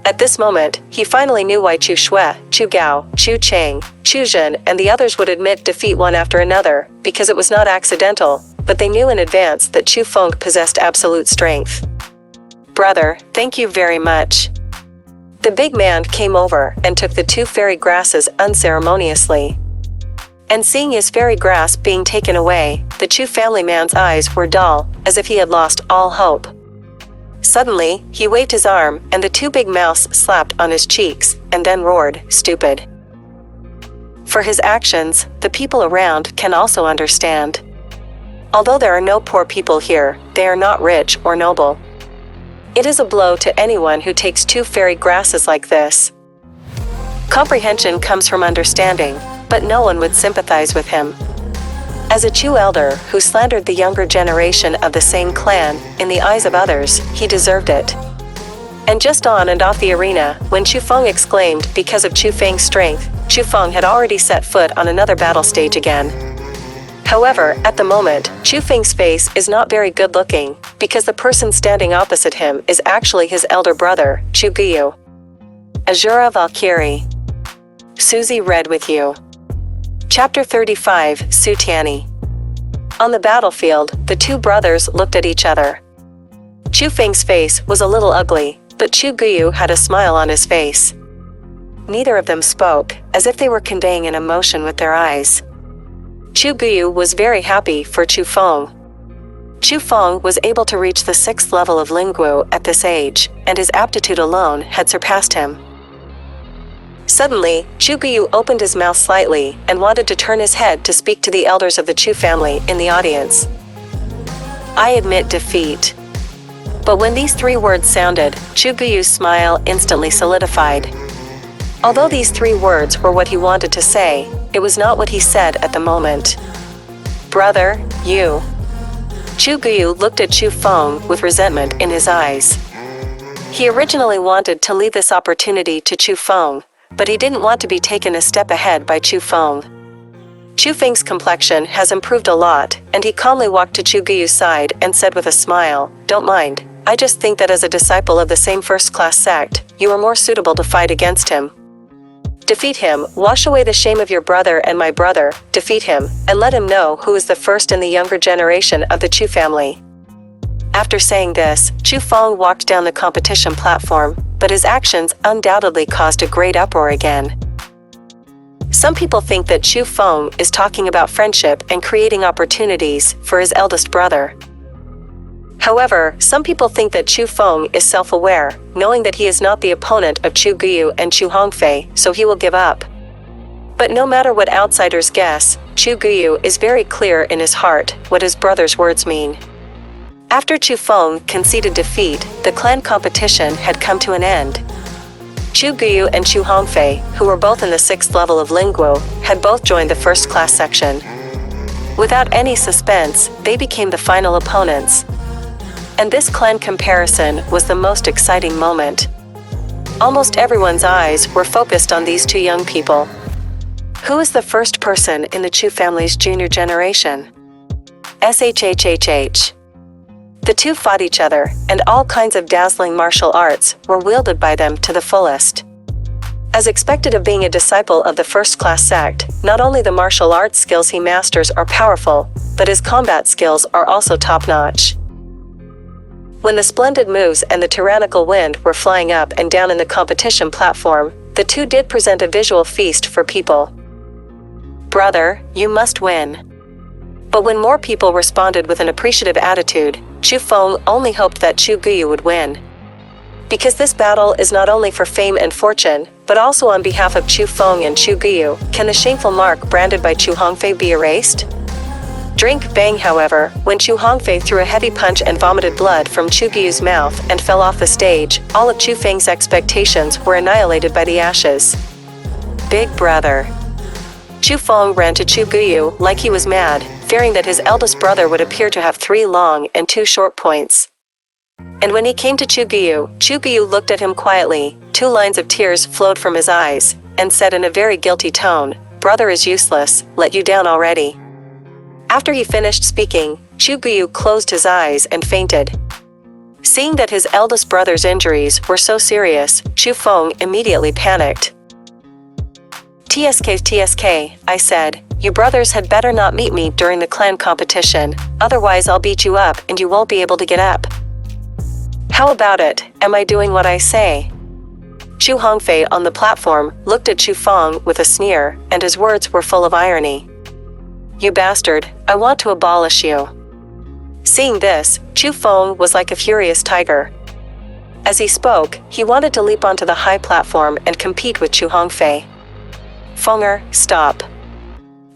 At this moment, he finally knew why Chu Shui, Chu Gao, Chu Cheng, Chu Jin, and the others would admit defeat one after another, because it was not accidental, but they knew in advance that Chu Feng possessed absolute strength. Brother, thank you very much. The big man came over and took the 2 fairy grasses unceremoniously. And seeing his fairy grass being taken away, the Chu family man's eyes were dull, as if he had lost all hope. Suddenly, he waved his arm, and the 2 big mouths slapped on his cheeks, and then roared, "Stupid." For his actions, the people around can also understand. Although there are no poor people here, they are not rich or noble. It is a blow to anyone who takes 2 fairy grasses like this. Comprehension comes from understanding, but no one would sympathize with him. As a Chu elder who slandered the younger generation of the same clan, in the eyes of others, he deserved it. And just on and off the arena, when Chu Feng exclaimed because of Chu Feng's strength, Chu Feng had already set foot on another battle stage again. However, at the moment, Chu Feng's face is not very good looking, because the person standing opposite him is actually his elder brother, Chu Guyu. Asura Valkyrie. Susie read with you. Chapter 35, Su Tianyi. On the battlefield, the two brothers looked at each other. Chu Feng's face was a little ugly, but Chu Guyu had a smile on his face. Neither of them spoke, as if they were conveying an emotion with their eyes. Chu Guyu was very happy for Chu Feng. Chu Feng was able to reach the 6th level of Lingwu at this age, and his aptitude alone had surpassed him. Suddenly, Chu Guyu opened his mouth slightly and wanted to turn his head to speak to the elders of the Chu family in the audience. I admit defeat. But when these 3 words sounded, Chu Guyu's smile instantly solidified. Although these 3 words were what he wanted to say, it was not what he said at the moment. Brother, you. Chu Guyu looked at Chu Feng with resentment in his eyes. He originally wanted to leave this opportunity to Chu Feng, but he didn't want to be taken a step ahead by Chu Feng. Chu Feng's complexion has improved a lot, and he calmly walked to Chu Guyu's side and said with a smile, "Don't mind, I just think that as a disciple of the same first-class sect, you are more suitable to fight against him. Defeat him, wash away the shame of your brother and my brother, defeat him, and let him know who is the first in the younger generation of the Chu family." After saying this, Chu Feng walked down the competition platform, but his actions undoubtedly caused a great uproar again. Some people think that Chu Feng is talking about friendship and creating opportunities for his eldest brother. However, some people think that Chu Feng is self-aware, knowing that he is not the opponent of Chu Guyu and Chu Hongfei, so he will give up. But no matter what outsiders guess, Chu Guyu is very clear in his heart what his brother's words mean. After Chu Feng conceded defeat, the clan competition had come to an end. Chu Guyu and Chu Hongfei, who were both in the 6th level of Lingwu, had both joined the first-class section. Without any suspense, they became the final opponents. And this clan comparison was the most exciting moment. Almost everyone's eyes were focused on these 2 young people. Who is the first person in the Chu family's junior generation? SHHHH. The 2 fought each other, and all kinds of dazzling martial arts were wielded by them to the fullest. As expected of being a disciple of the first-class sect, not only the martial arts skills he masters are powerful, but his combat skills are also top-notch. When the splendid moves and the tyrannical wind were flying up and down in the competition platform, the 2 did present a visual feast for people. Brother, you must win. But when more people responded with an appreciative attitude, Chu Feng only hoped that Chu Guyu would win. Because this battle is not only for fame and fortune, but also on behalf of Chu Feng and Chu Guyu, can the shameful mark branded by Chu Hongfei be erased? Drink bang. However, when Chu Hongfei threw a heavy punch and vomited blood from Chu Guyu's mouth and fell off the stage, all of Chu Feng's expectations were annihilated by the ashes. Big brother. Chu Feng ran to Chu Guyu like he was mad, fearing that his eldest brother would appear to have 3 long and 2 short points. And when he came to Chu Guyu looked at him quietly, 2 lines of tears flowed from his eyes, and said in a very guilty tone, "Brother is useless, let you down already." After he finished speaking, Chu Guyu closed his eyes and fainted. Seeing that his eldest brother's injuries were so serious, Chu Feng immediately panicked. TSK, I said, "You brothers had better not meet me during the clan competition, otherwise I'll beat you up and you won't be able to get up." How about it, am I doing what I say? Chu Hongfei on the platform looked at Chu Feng with a sneer, and his words were full of irony. "You bastard, I want to abolish you." Seeing this, Chu Feng was like a furious tiger. As he spoke, he wanted to leap onto the high platform and compete with Chu Hongfei. "Fenger, stop."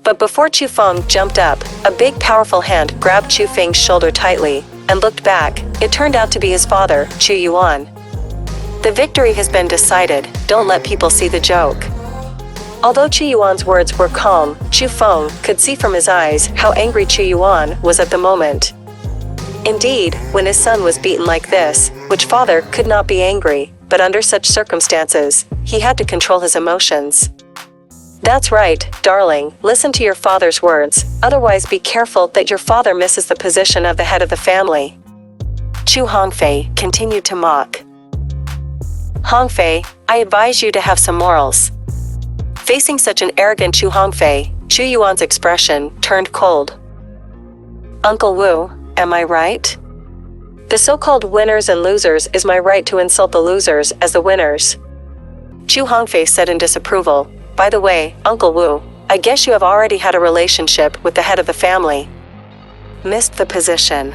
But before Chu Feng jumped up, a big powerful hand grabbed Chu Feng's shoulder tightly, and looked back. It turned out to be his father, Chu Yuan. "The victory has been decided, don't let people see the joke." Although Chu Yuan's words were calm, Chu Feng could see from his eyes how angry Chu Yuan was at the moment. Indeed, when his son was beaten like this, which father could not be angry, but under such circumstances, he had to control his emotions. "That's right, darling, listen to your father's words, otherwise be careful that your father misses the position of the head of the family." Chu Hongfei continued to mock. Hongfei, I advise you to have some morals. Facing such an arrogant Chu Hongfei, Chu Yuan's expression turned cold. Uncle Wu, am I right? The so-called winners and losers is my right to insult the losers as the winners. Chu Hongfei said in disapproval, by the way, Uncle Wu, I guess you have already had a relationship with the head of the family. Missed the position.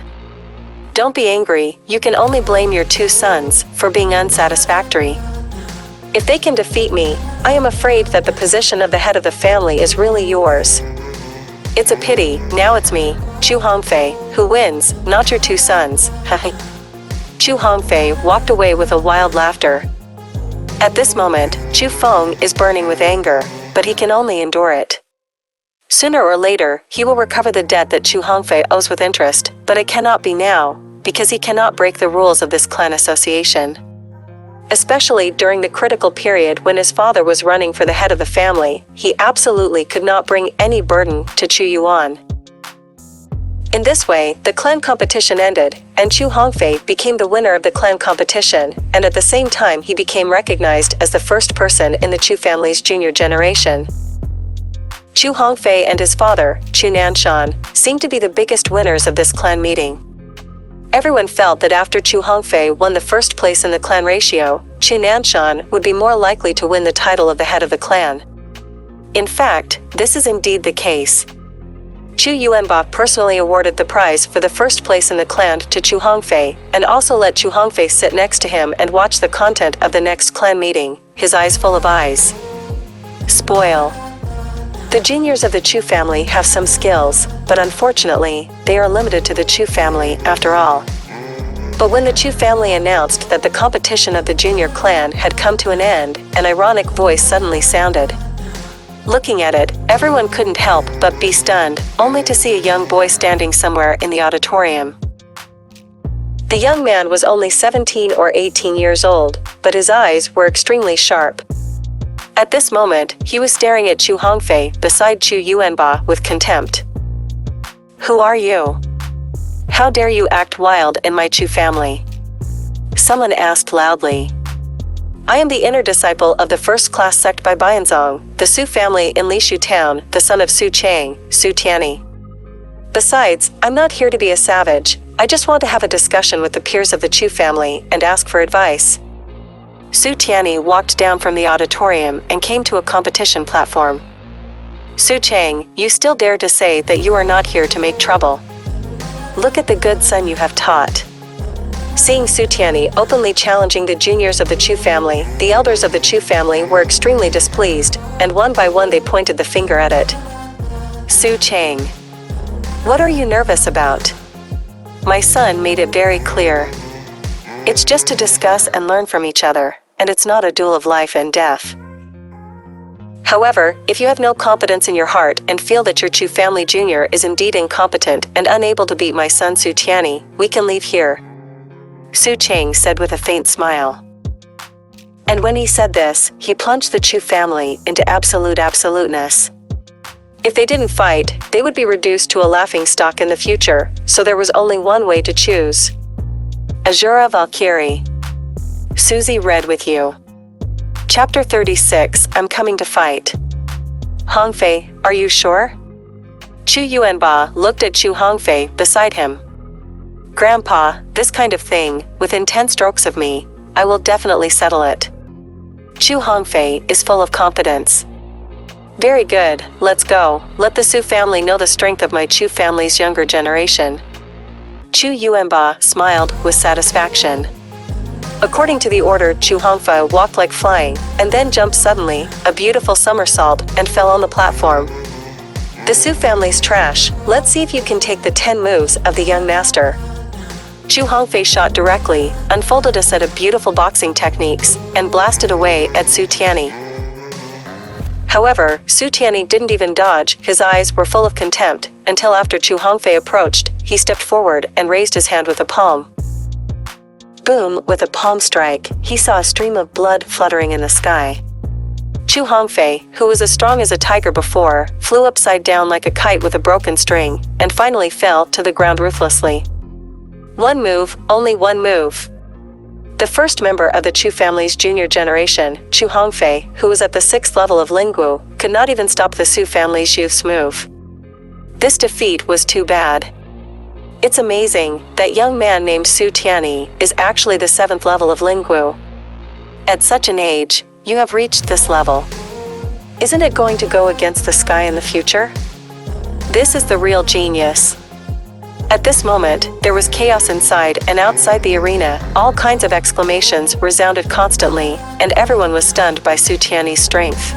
Don't be angry, you can only blame your two sons for being unsatisfactory. If they can defeat me, I am afraid that the position of the head of the family is really yours. It's a pity, now it's me, Chu Hongfei, who wins, not your two sons. Chu Hongfei walked away with a wild laughter. At this moment, Chu Feng is burning with anger, but he can only endure it. Sooner or later, he will recover the debt that Chu Hongfei owes with interest, but it cannot be now, because he cannot break the rules of this clan association. Especially during the critical period when his father was running for the head of the family, he absolutely could not bring any burden to Chu Yuan. In this way, the clan competition ended, and Chu Hongfei became the winner of the clan competition, and at the same time he became recognized as the first person in the Chu family's junior generation. Chu Hongfei and his father, Chu Nanshan, seemed to be the biggest winners of this clan meeting. Everyone felt that after Chu Hongfei won the first place in the clan ratio, Chu Nanshan would be more likely to win the title of the head of the clan. In fact, this is indeed the case. Chu Yuanba personally awarded the prize for the first place in the clan to Chu Hongfei, and also let Chu Hongfei sit next to him and watch the content of the next clan meeting, his eyes full of eyes. Spoil. The juniors of the Chu family have some skills, but unfortunately, they are limited to the Chu family after all. But when the Chu family announced that the competition of the junior clan had come to an end, an ironic voice suddenly sounded. Looking at it, everyone couldn't help but be stunned, only to see a young boy standing somewhere in the auditorium. The young man was only 17 or 18 years old, but his eyes were extremely sharp. At this moment, he was staring at Chu Hongfei beside Chu Yuanba with contempt. Who are you? How dare you act wild in my Chu family? Someone asked loudly. I am the inner disciple of the first-class sect by Bianzong, the Su family in Lishu town, the son of Su Chang, Su Tianyi. Besides, I'm not here to be a savage, I just want to have a discussion with the peers of the Chu family and ask for advice. Su Tianyi walked down from the auditorium and came to a competition platform. Su Chang, you still dare to say that you are not here to make trouble. Look at the good son you have taught. Seeing Su Tianyi openly challenging the juniors of the Chu family, the elders of the Chu family were extremely displeased, and one by one they pointed the finger at it. Su Chang. What are you nervous about? My son made it very clear. It's just to discuss and learn from each other, and it's not a duel of life and death. However, if you have no confidence in your heart and feel that your Chu family junior is indeed incompetent and unable to beat my son Su Tianyi, we can leave here. Su Chang said with a faint smile. And when he said this, he plunged the Chu family into absoluteness. If they didn't fight, they would be reduced to a laughingstock in the future, so there was only one way to choose. Asura Valkyrie. Susie read with you. Chapter 36, I'm coming to fight. Hongfei, are you sure? Chu Yuanba looked at Chu Hongfei beside him. Grandpa, this kind of thing, within 10 strokes of me, I will definitely settle it. Chu Hongfei is full of confidence. Very good, let's go, let the Su family know the strength of my Chu family's younger generation. Chu Yuanba smiled with satisfaction. According to the order, Chu Hongfei walked like flying, and then jumped suddenly, a beautiful somersault, and fell on the platform. The Su family's trash, let's see if you can take the 10 moves of the young master. Chu Hongfei shot directly, unfolded a set of beautiful boxing techniques, and blasted away at Su Tianyi. However, Su Tianyi didn't even dodge, his eyes were full of contempt, until after Chu Hongfei approached, he stepped forward and raised his hand with a palm. Boom, with a palm strike, he saw a stream of blood fluttering in the sky. Chu Hongfei, who was as strong as a tiger before, flew upside down like a kite with a broken string, and finally fell to the ground ruthlessly. One move, only one move. The first member of the Chu family's junior generation, Chu Hongfei, who was at the 6th level of Lingwu, could not even stop the Su family's youth's move. This defeat was too bad. It's amazing that young man named Zhang Tianyi is actually the 7th level of Lingwu. At such an age, you have reached this level. Isn't it going to go against the sky in the future? This is the real genius. At this moment, there was chaos inside and outside the arena. All kinds of exclamations resounded constantly, and everyone was stunned by Zhang Tianyi's strength.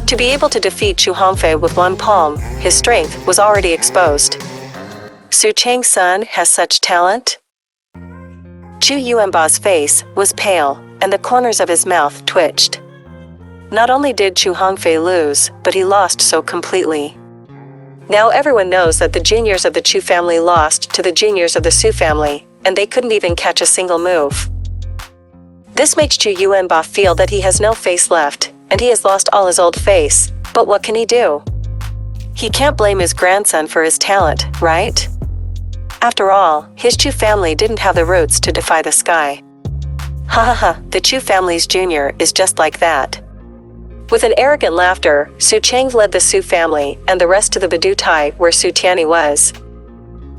To be able to defeat Chu Hongfei with one palm, his strength was already exposed. Su Chang's son has such talent? Chu Yuanba's face was pale, and the corners of his mouth twitched. Not only did Chu Hongfei lose, but he lost so completely. Now everyone knows that the juniors of the Chu family lost to the juniors of the Su family, and they couldn't even catch a single move. This makes Chu Yuanba feel that he has no face left, and he has lost all his old face, but what can he do? He can't blame his grandson for his talent, right? After all, his Chu family didn't have the roots to defy the sky. Ha ha ha, the Chu family's junior is just like that. With an arrogant laughter, Su Chang led the Su family and the rest to the Badu Tai where Zhang Tianyi was.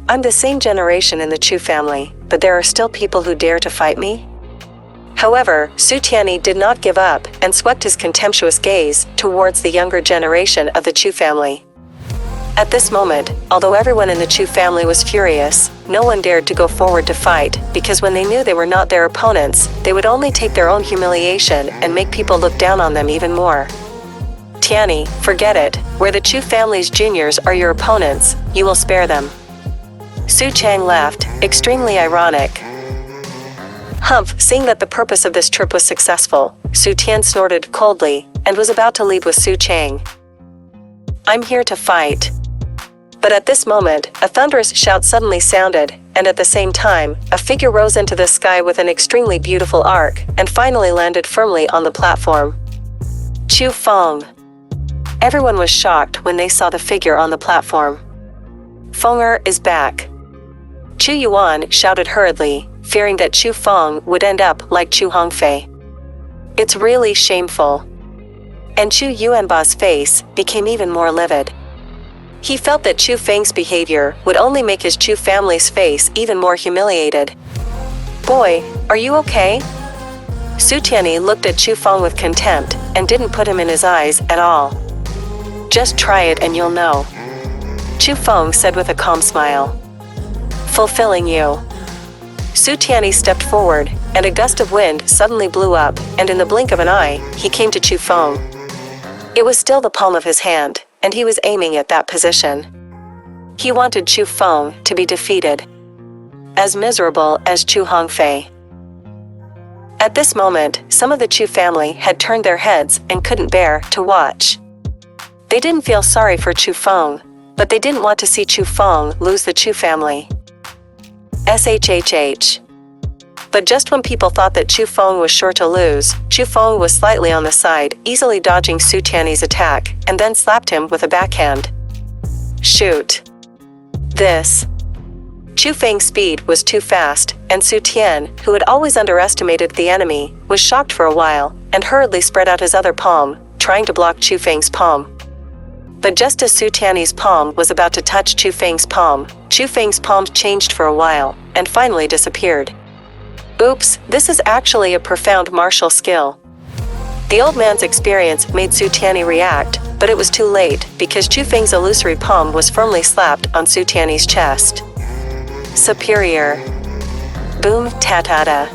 I'm the same generation in the Chu family, but there are still people who dare to fight me? However, Zhang Tianyi did not give up and swept his contemptuous gaze towards the younger generation of the Chu family. At this moment, although everyone in the Chu family was furious, no one dared to go forward to fight, because when they knew they were not their opponents, they would only take their own humiliation and make people look down on them even more. Tianyi, forget it, where the Chu family's juniors are your opponents, you will spare them. Su Chang laughed, extremely ironic. Humph, seeing that the purpose of this trip was successful, Su Tian snorted coldly, and was about to leave with Su Chang. I'm here to fight. But at this moment, a thunderous shout suddenly sounded, and at the same time, a figure rose into the sky with an extremely beautiful arc, and finally landed firmly on the platform. Chu Feng. Everyone was shocked when they saw the figure on the platform. Fenger is back. Chu Yuan shouted hurriedly, fearing that Chu Feng would end up like Chu Hongfei. It's really shameful. And Chu Yuanba's face became even more livid. He felt that Chu Feng's behavior would only make his Chu family's face even more humiliated. Boy, are you okay? Su Tianyi looked at Chu Feng with contempt and didn't put him in his eyes at all. Just try it and you'll know. Chu Feng said with a calm smile. Fulfilling you. Su Tianyi stepped forward, and a gust of wind suddenly blew up, and in the blink of an eye, he came to Chu Feng. It was still the palm of his hand, and he was aiming at that position. He wanted Chu Feng to be defeated. As miserable as Chu Hongfei. At this moment, some of the Chu family had turned their heads and couldn't bear to watch. They didn't feel sorry for Chu Feng, but they didn't want to see Chu Feng lose the Chu family. SHHH. But just when people thought that Chu Feng was sure to lose, Chu Feng was slightly on the side, easily dodging Su Tianyi's attack, and then slapped him with a backhand. Shoot. This. Chu Feng's speed was too fast, and Su Tian, who had always underestimated the enemy, was shocked for a while, and hurriedly spread out his other palm, trying to block Chu Feng's palm. But just as Su Tianyi's palm was about to touch Chu Feng's palm changed for a while, and finally disappeared. Oops, this is actually a profound martial skill. The old man's experience made Su Tianyi react, but it was too late, because Chu Feng's illusory palm was firmly slapped on Su Tianyi's chest. Superior. Boom, ta-ta-da.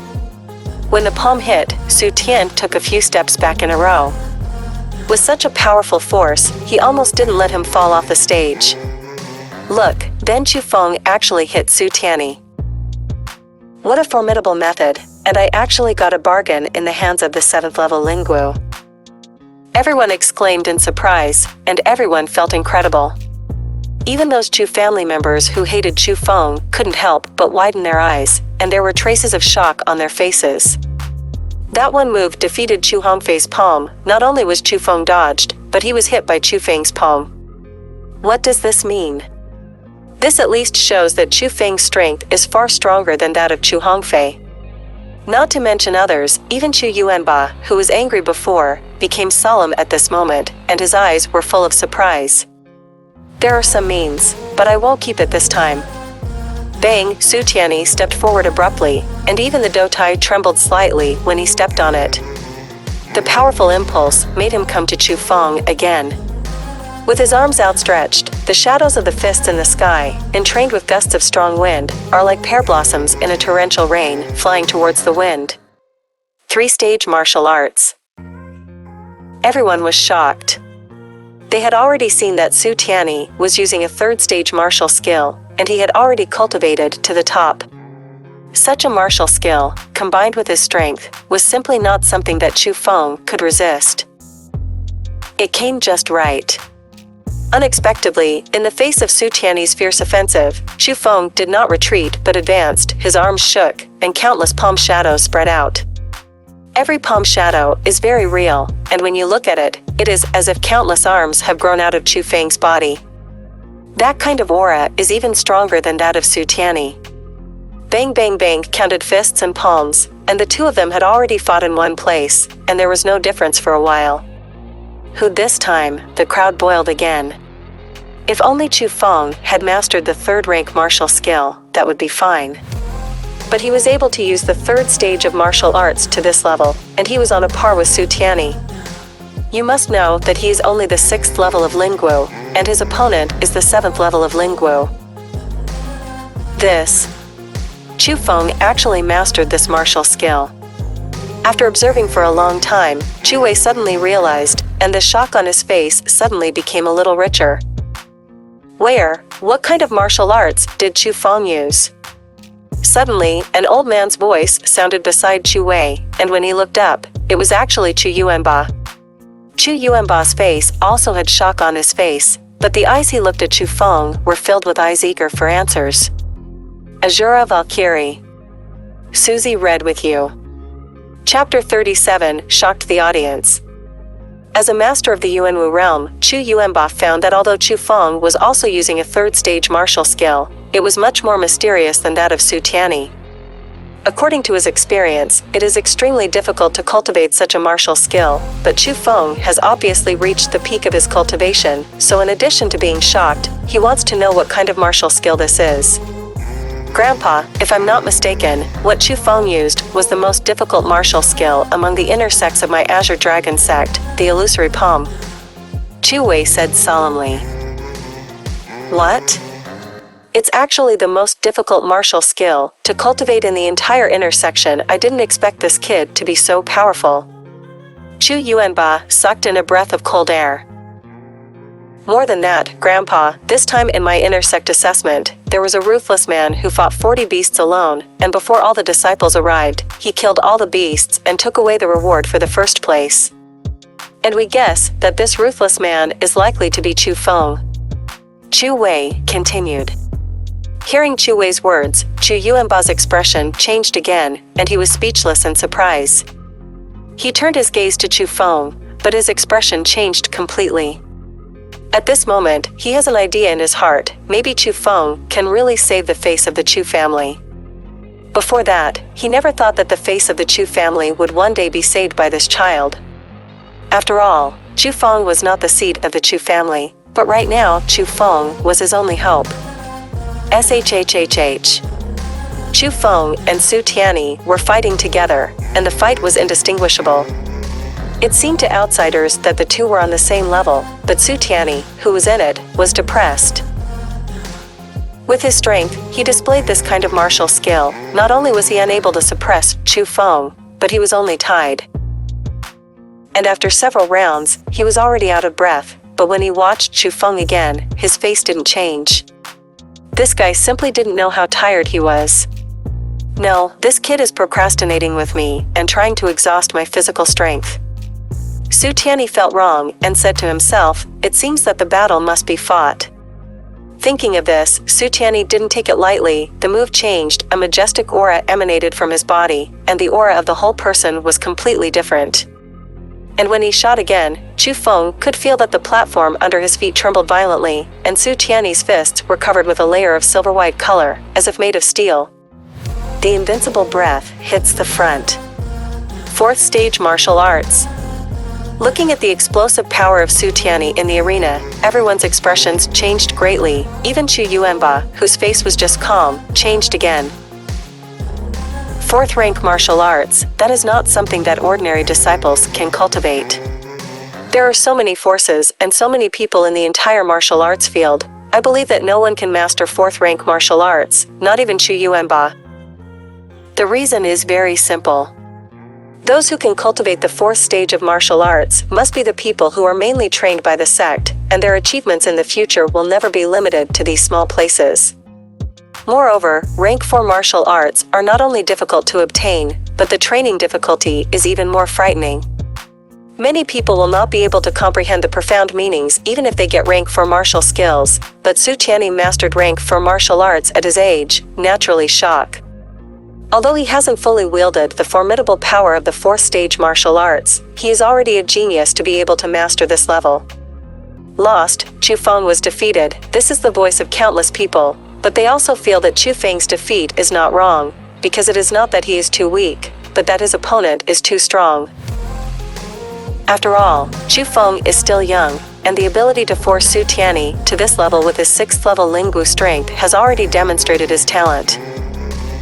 When the palm hit, Su Tian took a few steps back in a row. With such a powerful force, he almost didn't let him fall off the stage. Look, then Chu Feng actually hit Su Tianyi. What a formidable method, and I actually got a bargain in the hands of the 7th level Lingwu. Everyone exclaimed in surprise, and everyone felt incredible. Even those Chu family members who hated Chu Feng couldn't help but widen their eyes, and there were traces of shock on their faces. That one move defeated Chu Hongfei's palm. Not only was Chu Feng dodged, but he was hit by Chu Feng's palm. What does this mean? This at least shows that Chu Feng's strength is far stronger than that of Chu Hongfei. Not to mention others, even Chu Yuanba, who was angry before, became solemn at this moment, and his eyes were full of surprise. There are some means, but I won't keep it this time. Bang! Su Tianyi stepped forward abruptly, and even the doutai trembled slightly when he stepped on it. The powerful impulse made him come to Chu Feng again. With his arms outstretched, the shadows of the fists in the sky, entrained with gusts of strong wind, are like pear blossoms in a torrential rain, flying towards the wind. 3-stage martial arts. Everyone was shocked. They had already seen that Su Tianyi was using a 3rd-stage martial skill, and he had already cultivated to the top. Such a martial skill, combined with his strength, was simply not something that Chu Feng could resist. It came just right. Unexpectedly, in the face of Su Tianyi's fierce offensive, Chu Feng did not retreat but advanced, his arms shook, and countless palm shadows spread out. Every palm shadow is very real, and when you look at it, it is as if countless arms have grown out of Chu Feng's body. That kind of aura is even stronger than that of Su Tianyi. Bang bang bang counted fists and palms, and the two of them had already fought in one place, and there was no difference for a while. Who this time, the crowd boiled again. If only Chu Feng had mastered the 3rd-rank martial skill, that would be fine. But he was able to use the 3rd stage of martial arts to this level, and he was on a par with Su Tianyi. You must know that he is only the 6th level of Lingwu, and his opponent is the 7th level of Lingwu. Chu Feng actually mastered this martial skill. After observing for a long time, Chu Wei suddenly realized, and the shock on his face suddenly became a little richer. What kind of martial arts did Chu Feng use? Suddenly, an old man's voice sounded beside Chu Wei, and when he looked up, it was actually Chu Yuanba. Chu Yuanba's face also had shock on his face, but the eyes he looked at Chu Feng were filled with eyes eager for answers. Asura Valkyrie. Susie read with you. Chapter 37 shocked the audience. As a master of the Yuanwu realm, Chu Yuanba found that although Chu Feng was also using a 3rd-stage martial skill, it was much more mysterious than that of Su Tianyi. According to his experience, it is extremely difficult to cultivate such a martial skill, but Chu Feng has obviously reached the peak of his cultivation, so in addition to being shocked, he wants to know what kind of martial skill this is. Grandpa, if I'm not mistaken, what Chu Feng used was the most difficult martial skill among the inner sects of my Azure Dragon sect, the Illusory Palm. Chu Wei said solemnly. What? It's actually the most difficult martial skill to cultivate in the entire inner section. I didn't expect this kid to be so powerful. Chu Yuanba sucked in a breath of cold air. More than that, Grandpa, this time in my intersect assessment, there was a ruthless man who fought 40 beasts alone, and before all the disciples arrived, he killed all the beasts and took away the reward for the 1st place. And we guess that this ruthless man is likely to be Chu Feng. Chu Wei continued. Hearing Chu Wei's words, Chu Yuanba's expression changed again, and he was speechless in surprise. He turned his gaze to Chu Feng, but his expression changed completely. At this moment, he has an idea in his heart, maybe Chu Feng can really save the face of the Chu family. Before that, he never thought that the face of the Chu family would one day be saved by this child. After all, Chu Feng was not the seed of the Chu family, but right now Chu Feng was his only hope. SHHHH. Chu Feng and Su Tianyi were fighting together, and the fight was indistinguishable. It seemed to outsiders that the two were on the same level, but Su Tianyi, who was in it, was depressed. With his strength, he displayed this kind of martial skill. Not only was he unable to suppress Chu Feng, but he was only tied. And after several rounds, he was already out of breath, but when he watched Chu Feng again, his face didn't change. This guy simply didn't know how tired he was. No, this kid is procrastinating with me and trying to exhaust my physical strength. Su Tianyi felt wrong and said to himself, it seems that the battle must be fought. Thinking of this, Su Tianyi didn't take it lightly. The move changed, a majestic aura emanated from his body, and the aura of the whole person was completely different. And when he shot again, Chu Feng could feel that the platform under his feet trembled violently, and Su Tianyi's fists were covered with a layer of silver-white color, as if made of steel. the invincible breath hits the front. 4th stage martial arts. Looking at the explosive power of Su Tianyi in the arena, everyone's expressions changed greatly. Even Chu Yuanba, whose face was just calm, changed again. 4th rank martial arts, that is not something that ordinary disciples can cultivate. There are so many forces and so many people in the entire martial arts field. I believe that no one can master 4th rank martial arts, not even Chu Yuanba. The reason is very simple. Those who can cultivate the 4th stage of martial arts must be the people who are mainly trained by the sect, and their achievements in the future will never be limited to these small places. Moreover, rank 4 martial arts are not only difficult to obtain, but the training difficulty is even more frightening. Many people will not be able to comprehend the profound meanings even if they get rank 4 martial skills, but Su Tianyi mastered rank 4 martial arts at his age, naturally shock. Although he hasn't fully wielded the formidable power of the 4th stage martial arts, he is already a genius to be able to master this level. Lost, Chu Feng was defeated. This is the voice of countless people, but they also feel that Chu Feng's defeat is not wrong, because it is not that he is too weak, but that his opponent is too strong. After all, Chu Feng is still young, and the ability to force Su Tianyi to this level with his 6th level Lingwu strength has already demonstrated his talent.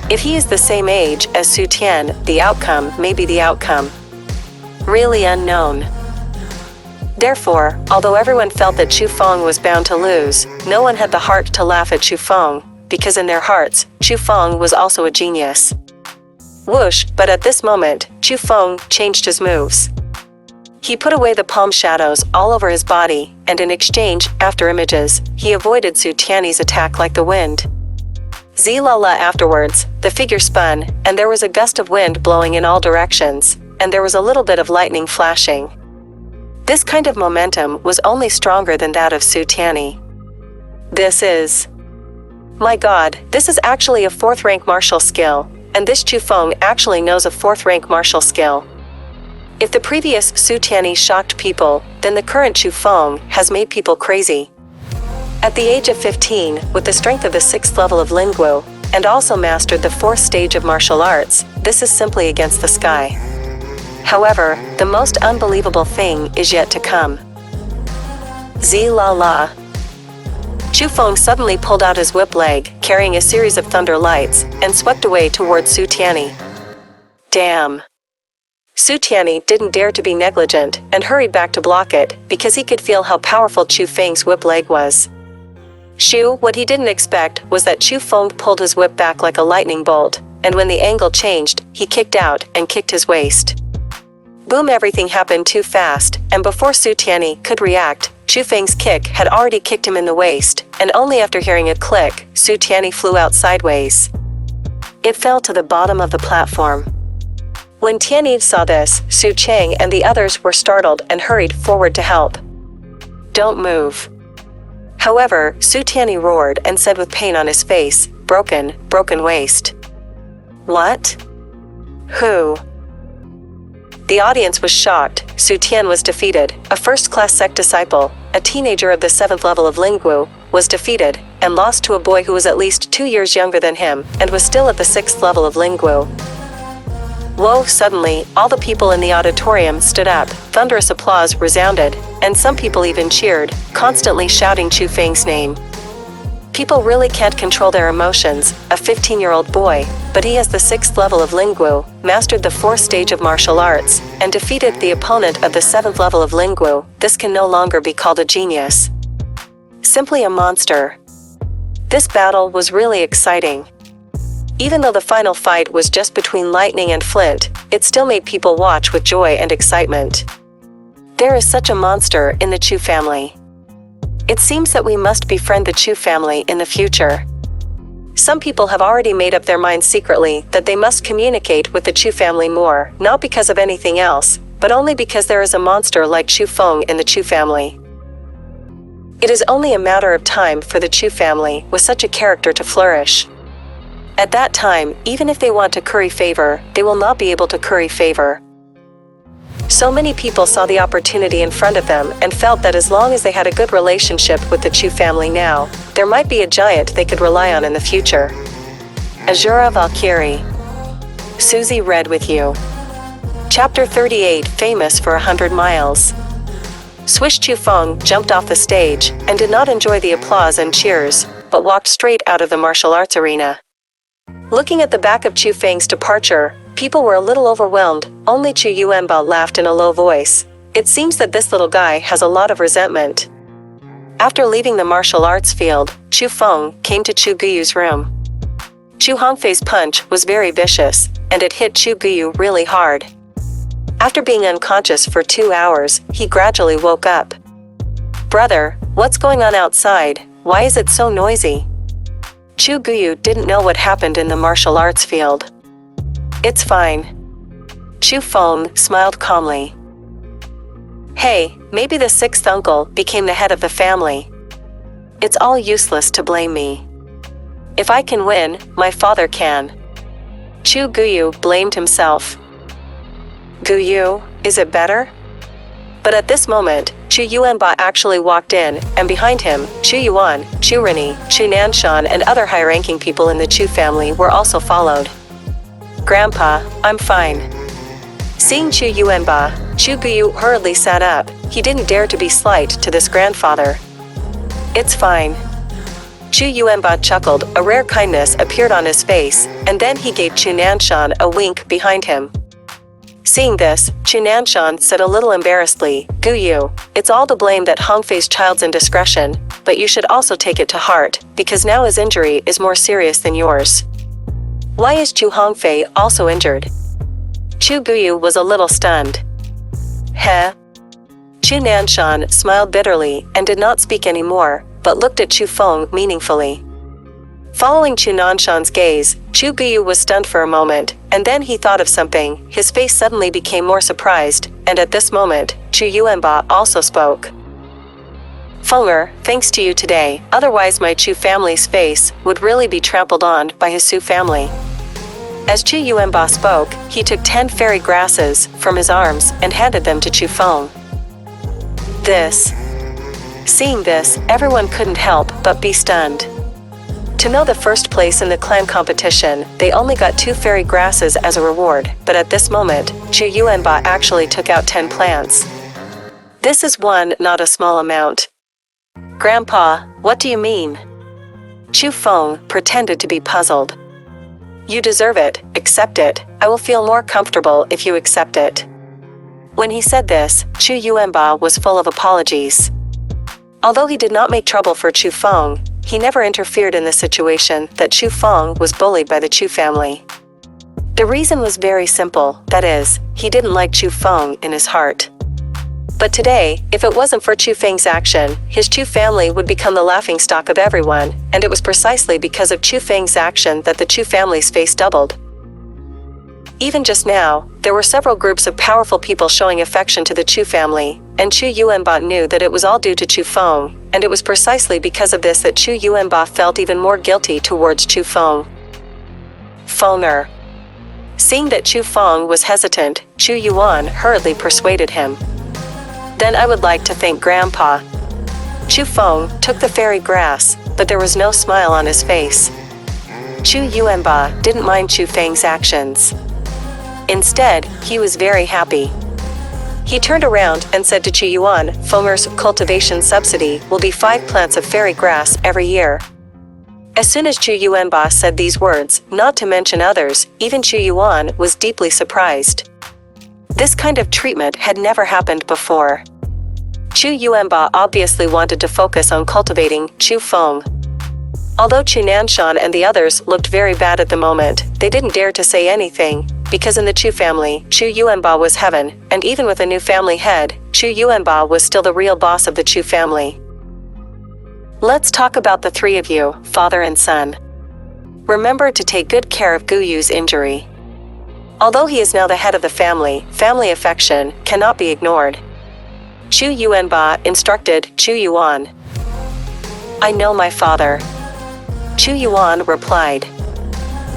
If he is the same age as Su Tian, the outcome may be the outcome. Really unknown. Therefore, although everyone felt that Chu Feng was bound to lose, no one had the heart to laugh at Chu Feng, because in their hearts, Chu Feng was also a genius. Whoosh, but at this moment, Chu Feng changed his moves. He put away the palm shadows all over his body, and in exchange, after images, he avoided Su Tianyi's attack like the wind. Zilala afterwards, the figure spun, and there was a gust of wind blowing in all directions, and there was a little bit of lightning flashing. This kind of momentum was only stronger than that of Su Tianyi. This is... My God, this is actually a 4th rank martial skill, and this Chu Feng actually knows a 4th rank martial skill. If the previous Su Tianyi shocked people, then the current Chu Feng has made people crazy. At the age of 15, with the strength of the 6th level of Lingwu, and also mastered the 4th stage of martial arts, this is simply against the sky. However, the most unbelievable thing is yet to come. Zi-la-la. Chu Feng suddenly pulled out his whip leg, carrying a series of thunder lights, and swept away towards Su Tianyi. Damn. Su Tianyi didn't dare to be negligent, and hurried back to block it, because he could feel how powerful Chu Feng's whip leg was. What he didn't expect was that Chu Feng pulled his whip back like a lightning bolt, and when the angle changed, he kicked out and kicked his waist. Boom, everything happened too fast, and before Su Tianyi could react, Chu Feng's kick had already kicked him in the waist, and only after hearing a click, Su Tianyi flew out sideways. It fell to the bottom of the platform. When Tianyi saw this, Su Cheng and the others were startled and hurried forward to help. Don't move. However, Su Tianyi roared and said with pain on his face, broken waist. What? Who? The audience was shocked. Su Tian was defeated. A first-class sect disciple, a teenager of the 7th level of Lingwu, was defeated, and lost to a boy who was at least 2 years younger than him, and was still at the 6th level of Lingwu. Whoa, suddenly, all the people in the auditorium stood up, thunderous applause resounded, and some people even cheered, constantly shouting Chu Feng's name. People really can't control their emotions, a 15-year-old boy, but he has the 6th level of Lingwu, mastered the 4th stage of martial arts, and defeated the opponent of the 7th level of Lingwu. This can no longer be called a genius. Simply a monster. This battle was really exciting. Even though the final fight was just between lightning and flint, it still made people watch with joy and excitement. There is such a monster in the Chu family. It seems that we must befriend the Chu family in the future. Some people have already made up their minds secretly that they must communicate with the Chu family more, not because of anything else, but only because there is a monster like Chu Feng in the Chu family. It is only a matter of time for the Chu family with such a character to flourish. At that time, even if they want to curry favor, they will not be able to curry favor. So many people saw the opportunity in front of them and felt that as long as they had a good relationship with the Chu family now, there might be a giant they could rely on in the future. Asura Valkyrie. Susie read with you. Chapter 38, Famous for 100 Miles. Swish Qufeng jumped off the stage and did not enjoy the applause and cheers, but walked straight out of the martial arts arena. Looking at the back of Qufeng's departure, people were a little overwhelmed. Only Chu Yuanba laughed in a low voice. It seems that this little guy has a lot of resentment. After leaving the martial arts field, Qufeng came to Chu Guyu's room. Chu Hongfei's punch was very vicious, and it hit Chu Guyu really hard. After being unconscious for 2 hours, he gradually woke up. "Brother, what's going on outside? Why is it so noisy?" Chu Guyu didn't know what happened in the martial arts field. "It's fine." Chu Feng smiled calmly. "Hey, maybe the sixth uncle became the head of the family. It's all useless to blame me. If I can win, my father can." Chu Guyu blamed himself. "Guyu, is it better?" But at this moment, Chu Yuanba actually walked in, and behind him, Chu Yuan, Chu Rini, Chu Nanshan and other high-ranking people in the Chu family were also followed. "Grandpa, I'm fine." Seeing Chu Yuanba, Chu Guyu hurriedly sat up. He didn't dare to be slight to this grandfather. "It's fine." Chu Yuanba chuckled, a rare kindness appeared on his face, and then he gave Chu Nanshan a wink behind him. Seeing this, Chu Nanshan said a little embarrassedly, "Guyu, it's all to blame that Hongfei's child's indiscretion, but you should also take it to heart, because now his injury is more serious than yours." "Why is Chu Hongfei also injured?" Chu Guyu was a little stunned. "Heh?" Chu Nanshan smiled bitterly and did not speak anymore, but looked at Chu Feng meaningfully. Following Chu Nanshan's gaze, Chu Guyu was stunned for a moment, and then he thought of something. His face suddenly became more surprised, and at this moment, Chu Yuanba also spoke. "Fenger, thanks to you today, otherwise my Chu family's face would really be trampled on by his Su family." As Chu Yuanba spoke, he took 10 fairy grasses from his arms and handed them to Chu Feng. Seeing this, everyone couldn't help but be stunned. To know the first place in the clan competition, they only got 2 fairy grasses as a reward, but at this moment, Chu Yuanba actually took out 10 plants. This is not a small amount. "Grandpa, what do you mean?" Chu Feng pretended to be puzzled. "You deserve it, accept it. I will feel more comfortable if you accept it." When he said this, Chu Yuanba was full of apologies. Although he did not make trouble for Chu Feng, he never interfered in the situation that Chu Feng was bullied by the Chu family. The reason was very simple, that is, he didn't like Chu Feng in his heart. But today, if it wasn't for Chu Feng's action, his Chu family would become the laughingstock of everyone, and it was precisely because of Chu Feng's action that the Chu family's face doubled. Even just now, there were several groups of powerful people showing affection to the Chu family, and Chu Yuanba knew that it was all due to Chu Feng, and it was precisely because of this that Chu Yuanba felt even more guilty towards Chu Feng. Fenger. Seeing that Chu Feng was hesitant, Chu Yuan hurriedly persuaded him. "Then I would like to thank Grandpa." Chu Feng took the fairy grass, but there was no smile on his face. Chu Yuanba didn't mind Chu Feng's actions. Instead, he was very happy. He turned around and said to Chu Yuan, "Fenger's cultivation subsidy will be 5 plants of fairy grass every year." As soon as Chu Yuanba said these words, not to mention others, even Chu Yuan was deeply surprised. This kind of treatment had never happened before. Chu Yuanba obviously wanted to focus on cultivating Chu Feng. Although Chu Nanshan and the others looked very bad at the moment, they didn't dare to say anything, because in the Chu family, Chu Yuanba was heaven, and even with a new family head, Chu Yuanba was still the real boss of the Chu family. "Let's talk about the 3 of you, father and son. Remember to take good care of Guyu's injury. Although he is now the head of the family, family affection cannot be ignored." Chu Yuanba instructed Chu Yuan. "I know my father." Chu Yuan replied.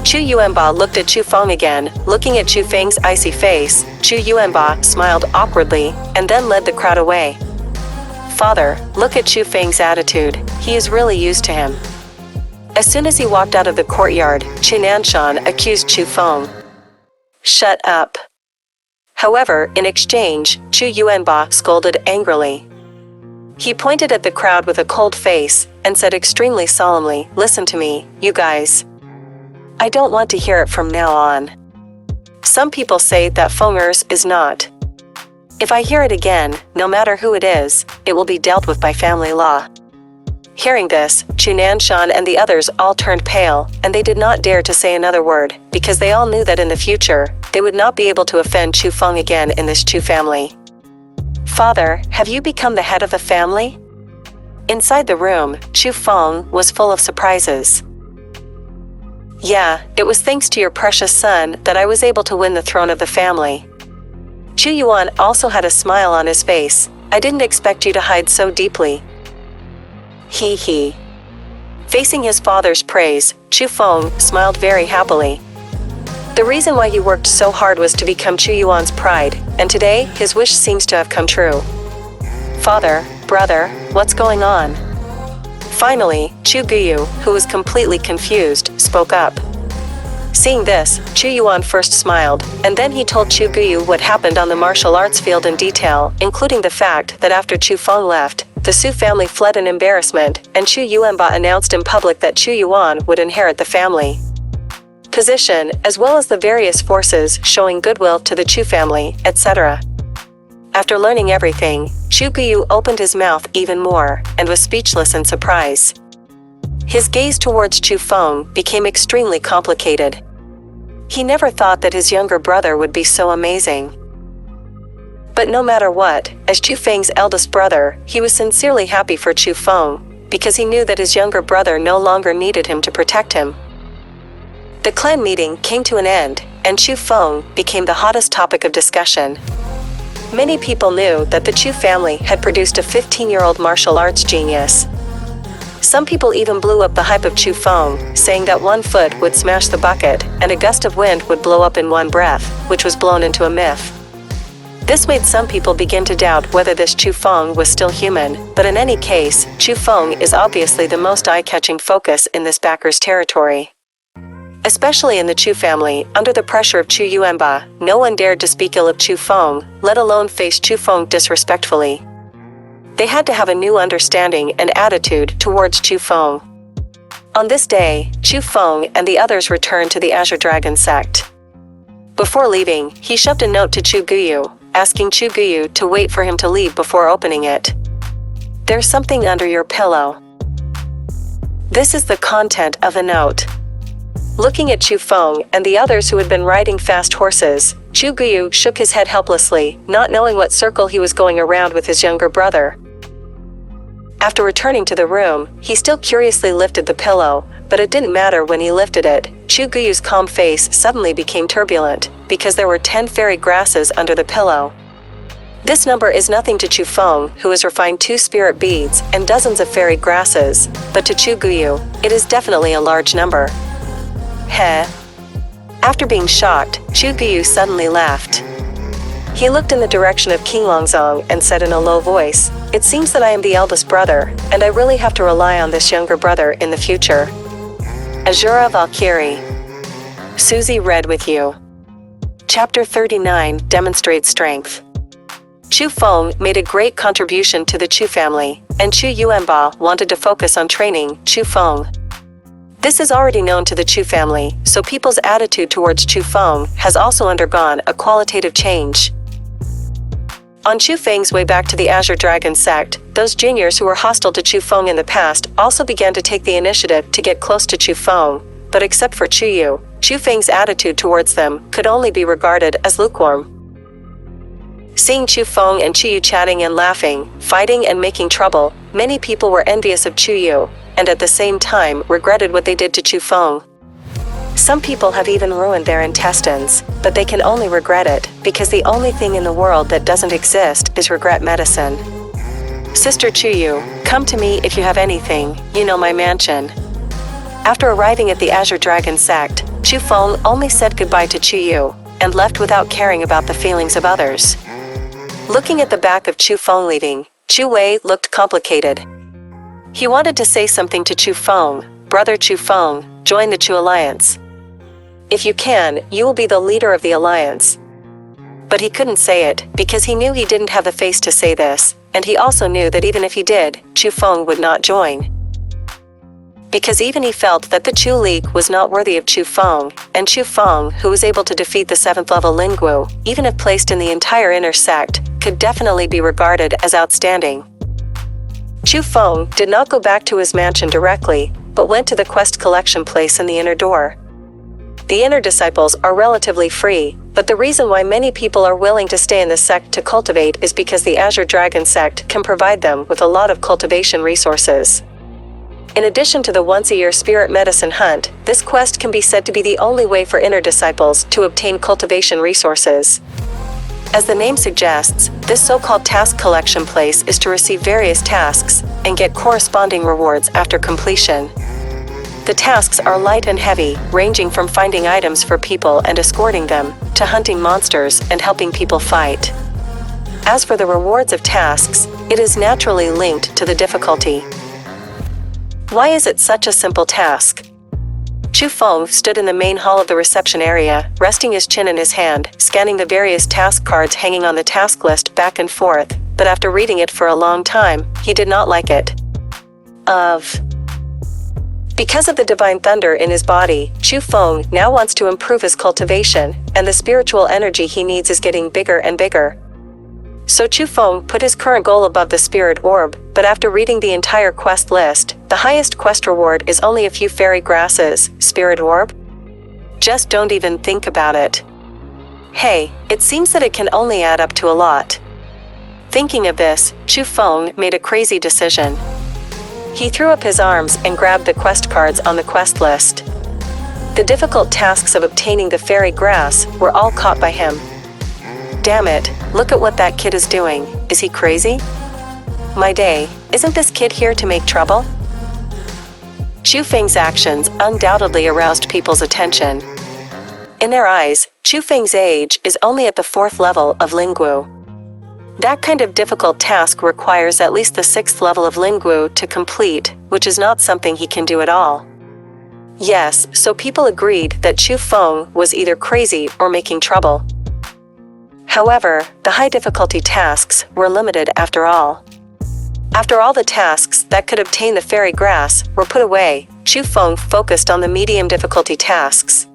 Chu Yuanba looked at Chu Feng again, looking at Chu Feng's icy face. Chu Yuanba smiled awkwardly, and then led the crowd away. "Father, look at Chu Feng's attitude, he is really used to him." As soon as he walked out of the courtyard, Chu Nanshan accused Chu Feng. Shut up. However, in exchange, Chu Yuanba scolded angrily. He pointed at the crowd with a cold face and said extremely solemnly, "Listen to me, you guys. I don't want to hear it from now on. Some people say that Fengers is not. If I hear it again, no matter who it is, it will be dealt with by family law." Hearing this, Chu Nanshan and the others all turned pale, and they did not dare to say another word, because they all knew that in the future, they would not be able to offend Chu Feng again in this Chu family. "Father, have you become the head of the family?" Inside the room, Chu Feng was full of surprises. "Yeah, it was thanks to your precious son that I was able to win the throne of the family." Chu Yuan also had a smile on his face. "I didn't expect you to hide so deeply." He. Facing his father's praise, Chu Feng smiled very happily. The reason why he worked so hard was to become Chu Yuan's pride, and today, his wish seems to have come true. "Father, brother, what's going on?" Finally, Chu Guyu, who was completely confused, spoke up. Seeing this, Chu Yuan first smiled, and then he told Chu Guyu what happened on the martial arts field in detail, including the fact that after Chu Feng left, the Su family fled in embarrassment, and Chu Yuanba announced in public that Chu Yuan would inherit the family position, as well as the various forces showing goodwill to the Chu family, etc. After learning everything, Chu Guyu opened his mouth even more, and was speechless in surprise. His gaze towards Chu Feng became extremely complicated. He never thought that his younger brother would be so amazing. But no matter what, as Chu Feng's eldest brother, he was sincerely happy for Chu Feng, because he knew that his younger brother no longer needed him to protect him. The clan meeting came to an end, and Chu Feng became the hottest topic of discussion. Many people knew that the Chu family had produced a 15-year-old martial arts genius. Some people even blew up the hype of Chu Feng, saying that 1 foot would smash the bucket, and a gust of wind would blow up in one breath, which was blown into a myth. This made some people begin to doubt whether this Chu Feng was still human, but in any case, Chu Feng is obviously the most eye-catching focus in this backer's territory. Especially in the Chu family, under the pressure of Chu Yuanba, no one dared to speak ill of Chu Feng, let alone face Chu Feng disrespectfully. They had to have a new understanding and attitude towards Chu Feng. On this day, Chu Feng and the others returned to the Azure Dragon sect. Before leaving, he shoved a note to Chu Guyu, asking Chu Guyu to wait for him to leave before opening it. "There's something under your pillow." This is the content of the note. Looking at Chu Feng and the others who had been riding fast horses, Chu Guyu shook his head helplessly, not knowing what circle he was going around with his younger brother. After returning to the room, he still curiously lifted the pillow, but it didn't matter when he lifted it. Chu Guyu's calm face suddenly became turbulent, because there were 10 fairy grasses under the pillow. This number is nothing to Chu Feng, who has refined 2 spirit beads and dozens of fairy grasses, but to Chu Guyu, it is definitely a large number. Heh. After being shocked, Chu Guyu suddenly laughed. He looked in the direction of Qinglong and said in a low voice, "It seems that I am the eldest brother, and I really have to rely on this younger brother in the future." Asura Valkyrie. Susie read with you. Chapter 39 demonstrates strength. Chu Feng made a great contribution to the Chu family, and Chu Yuanba wanted to focus on training Chu Feng. This is already known to the Chu family, so people's attitude towards Chu Feng has also undergone a qualitative change. On Chu Feng's way back to the Azure Dragon sect, those juniors who were hostile to Chu Feng in the past also began to take the initiative to get close to Chu Feng, but except for Chu Yu, Chu Feng's attitude towards them could only be regarded as lukewarm. Seeing Chu Feng and Chu Yu chatting and laughing, fighting and making trouble, many people were envious of Chu Yu, and at the same time regretted what they did to Chu Feng. Some people have even ruined their intestines, but they can only regret it, because the only thing in the world that doesn't exist is regret medicine. Sister Chu Yu, come to me if you have anything, you know my mansion. After arriving at the Azure Dragon sect, Chu Feng only said goodbye to Chu Yu, and left without caring about the feelings of others. Looking at the back of Chu Feng leaving, Chu Wei looked complicated. He wanted to say something to Chu Feng, "Brother Chu Feng, join the Chu Alliance." If you can, you will be the leader of the alliance." But he couldn't say it, because he knew he didn't have the face to say this, and he also knew that even if he did, Chu Feng would not join. Because even he felt that the Chu League was not worthy of Chu Feng, and Chu Feng, who was able to defeat the 7th level Lingwu, even if placed in the entire inner sect, could definitely be regarded as outstanding. Chu Feng did not go back to his mansion directly, but went to the quest collection place in the inner door. The inner disciples are relatively free, but the reason why many people are willing to stay in the sect to cultivate is because the Azure Dragon sect can provide them with a lot of cultivation resources. In addition to the once-a-year spirit medicine hunt, this quest can be said to be the only way for inner disciples to obtain cultivation resources. As the name suggests, this so-called task collection place is to receive various tasks and get corresponding rewards after completion. The tasks are light and heavy, ranging from finding items for people and escorting them, to hunting monsters and helping people fight. As for the rewards of tasks, it is naturally linked to the difficulty. Why is it such a simple task? Chu Feng stood in the main hall of the reception area, resting his chin in his hand, scanning the various task cards hanging on the task list back and forth, but after reading it for a long time, he did not like it. Because of the divine thunder in his body, Chu Feng now wants to improve his cultivation, and the spiritual energy he needs is getting bigger and bigger. So Chu Feng put his current goal above the spirit orb, but after reading the entire quest list, the highest quest reward is only a few fairy grasses. Spirit orb? Just don't even think about it. Hey, it seems that it can only add up to a lot. Thinking of this, Chu Feng made a crazy decision. He threw up his arms and grabbed the quest cards on the quest list. The difficult tasks of obtaining the fairy grass were all caught by him. Damn it, look at what that kid is doing. Is he crazy? My day, isn't this kid here to make trouble? Chu Feng's actions undoubtedly aroused people's attention. In their eyes, Chu Feng's age is only at the 4th level of Lingwu. That kind of difficult task requires at least the 6th level of Lingwu to complete, which is not something he can do at all. Yes, so people agreed that Chu Feng was either crazy or making trouble. However, the high difficulty tasks were limited after all. After all the tasks that could obtain the fairy grass were put away, Chu Feng focused on the medium difficulty tasks.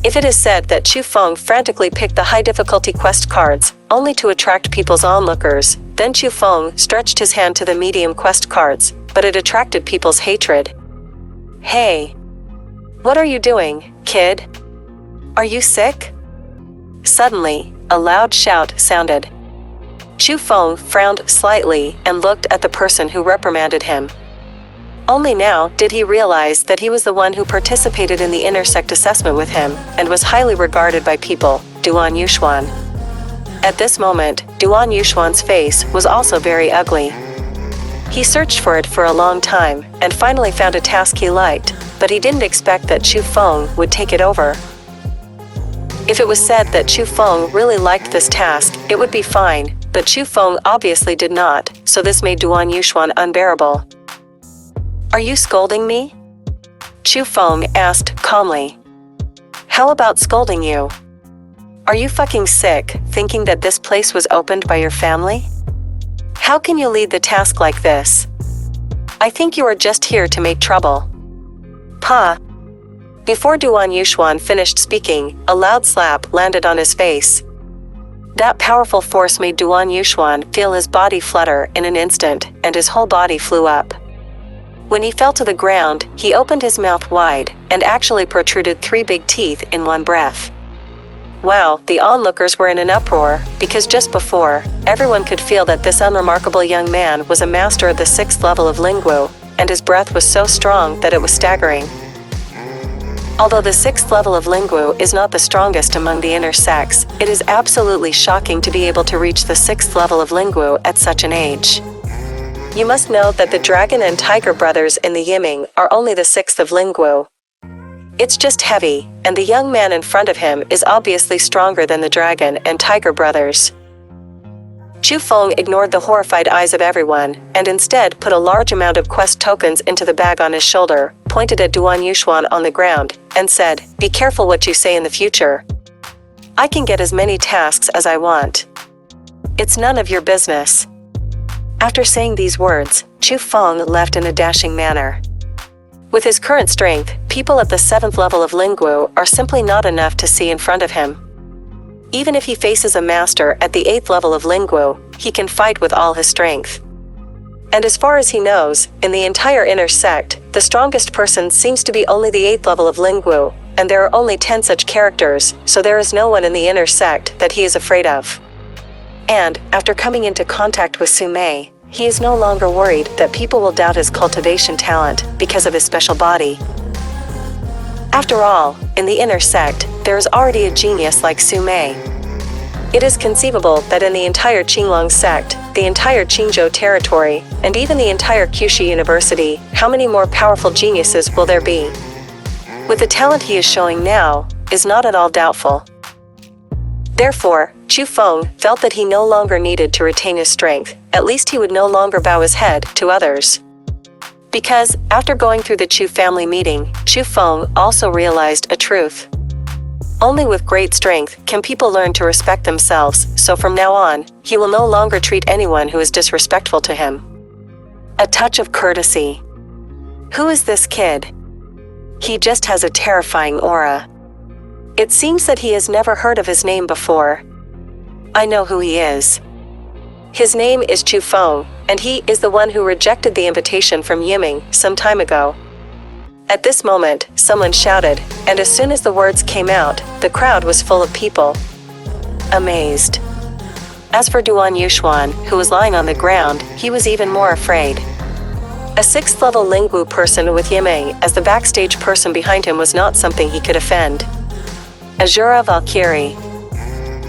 If it is said that Chu Feng frantically picked the high difficulty quest cards, only to attract people's onlookers, then Chu Feng stretched his hand to the medium quest cards, but it attracted people's hatred. Hey! What are you doing, kid? Are you sick? Suddenly, a loud shout sounded. Chu Feng frowned slightly and looked at the person who reprimanded him. Only now did he realize that he was the one who participated in the inner sect assessment with him, and was highly regarded by people, Duan Yuxuan. At this moment, Duan Yuxuan's face was also very ugly. He searched for it for a long time, and finally found a task he liked, but he didn't expect that Chu Feng would take it over. If it was said that Chu Feng really liked this task, it would be fine, but Chu Feng obviously did not, so this made Duan Yuxuan unbearable. Are you scolding me? Chu Feng asked calmly. How about scolding you? Are you fucking sick, thinking that this place was opened by your family? How can you lead the task like this? I think you are just here to make trouble. Pa! Before Duan Yuxuan finished speaking, a loud slap landed on his face. That powerful force made Duan Yuxuan feel his body flutter in an instant, and his whole body flew up. When he fell to the ground, he opened his mouth wide, and actually protruded 3 big teeth in one breath. Wow, the onlookers were in an uproar, because just before, everyone could feel that this unremarkable young man was a master of the 6th level of Lingwu, and his breath was so strong that it was staggering. Although the 6th level of Lingwu is not the strongest among the inner sects, it is absolutely shocking to be able to reach the 6th level of Lingwu at such an age. You must know that the dragon and tiger brothers in the Yiming are only the 6th of Lingwu. It's just heavy, and the young man in front of him is obviously stronger than the dragon and tiger brothers. Chu Feng ignored the horrified eyes of everyone, and instead put a large amount of quest tokens into the bag on his shoulder, pointed at Duan Yuxuan on the ground, and said, "Be careful what you say in the future. I can get as many tasks as I want. It's none of your business." After saying these words, Chu Feng left in a dashing manner. With his current strength, people at the 7th level of Lingwu are simply not enough to see in front of him. Even if he faces a master at the 8th level of Lingwu, he can fight with all his strength. And as far as he knows, in the entire inner sect, the strongest person seems to be only the 8th level of Lingwu, and there are only 10 such characters, so there is no one in the inner sect that he is afraid of. And, after coming into contact with Su Mei, he is no longer worried that people will doubt his cultivation talent because of his special body. After all, in the inner sect, there is already a genius like Su Mei. It is conceivable that in the entire Qinglong sect, the entire Qingzhou territory, and even the entire Kyushu University, how many more powerful geniuses will there be? With the talent he is showing now, is not at all doubtful. Therefore, Chu Feng felt that he no longer needed to retain his strength, at least he would no longer bow his head to others. Because, after going through the Chu family meeting, Chu Feng also realized a truth. Only with great strength can people learn to respect themselves, so from now on, he will no longer treat anyone who is disrespectful to him. A touch of courtesy. Who is this kid? He just has a terrifying aura. It seems that he has never heard of his name before. I know who he is. His name is Chu Feng, and he is the one who rejected the invitation from Yiming some time ago. At this moment, someone shouted, and as soon as the words came out, the crowd was full of people. Amazed. As for Duan Yuxuan, who was lying on the ground, he was even more afraid. A 6th level Lingwu person with Yiming as the backstage person behind him was not something he could offend. Asura Valkyrie.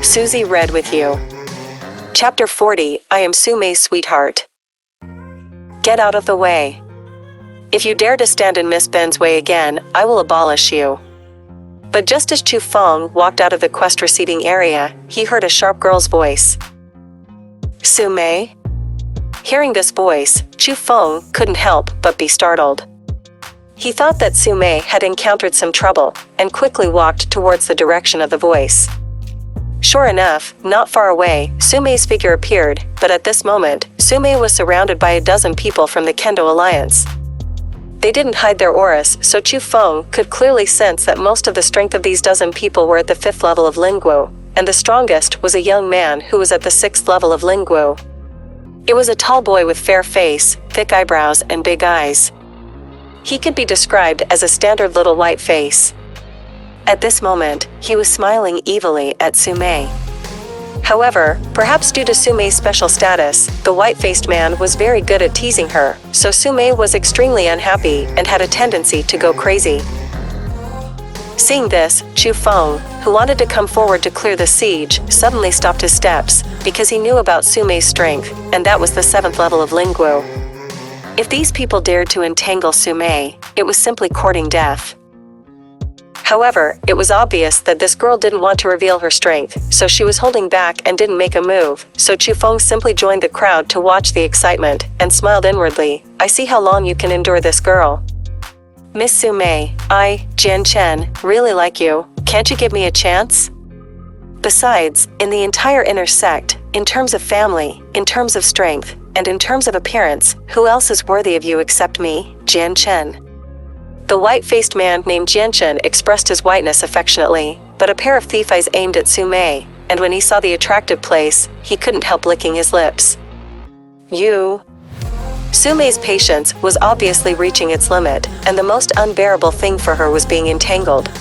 Susie read with you. Chapter 40, I am Su Mei's sweetheart. Get out of the way. If you dare to stand in Miss Ben's way again, I will abolish you. But just as Chu Feng walked out of the quest receiving area, he heard a sharp girl's voice. Su Mei? Hearing this voice, Chu Feng couldn't help but be startled. He thought that Su Mei had encountered some trouble, and quickly walked towards the direction of the voice. Sure enough, not far away, Su Mei's figure appeared, but at this moment, Su Mei was surrounded by a dozen people from the Kendo Alliance. They didn't hide their auras, so Chu Feng could clearly sense that most of the strength of these dozen people were at the 5th level of Lingwu, and the strongest was a young man who was at the 6th level of Lingwu. It was a tall boy with fair face, thick eyebrows, and big eyes. He could be described as a standard little white face. At this moment, he was smiling evilly at Su Mei. However, perhaps due to Su Mei's special status, the white-faced man was very good at teasing her, so Su Mei was extremely unhappy and had a tendency to go crazy. Seeing this, Chu Feng, who wanted to come forward to clear the siege, suddenly stopped his steps, because he knew about Su Mei's strength, and that was the 7th level of Lingwu. If these people dared to entangle Su Mei, it was simply courting death. However, it was obvious that this girl didn't want to reveal her strength, so she was holding back and didn't make a move, so Chu Feng simply joined the crowd to watch the excitement, and smiled inwardly. I see how long you can endure this girl. Miss Su Mei, I, Qianjin, really like you, can't you give me a chance? Besides, in the entire inner sect, in terms of family, in terms of strength, and in terms of appearance, who else is worthy of you except me, Qianjin? The white-faced man named Qianjin expressed his whiteness affectionately, but a pair of thief eyes aimed at Su Mei, and when he saw the attractive place, he couldn't help licking his lips. You? Su Mei's patience was obviously reaching its limit, and the most unbearable thing for her was being entangled.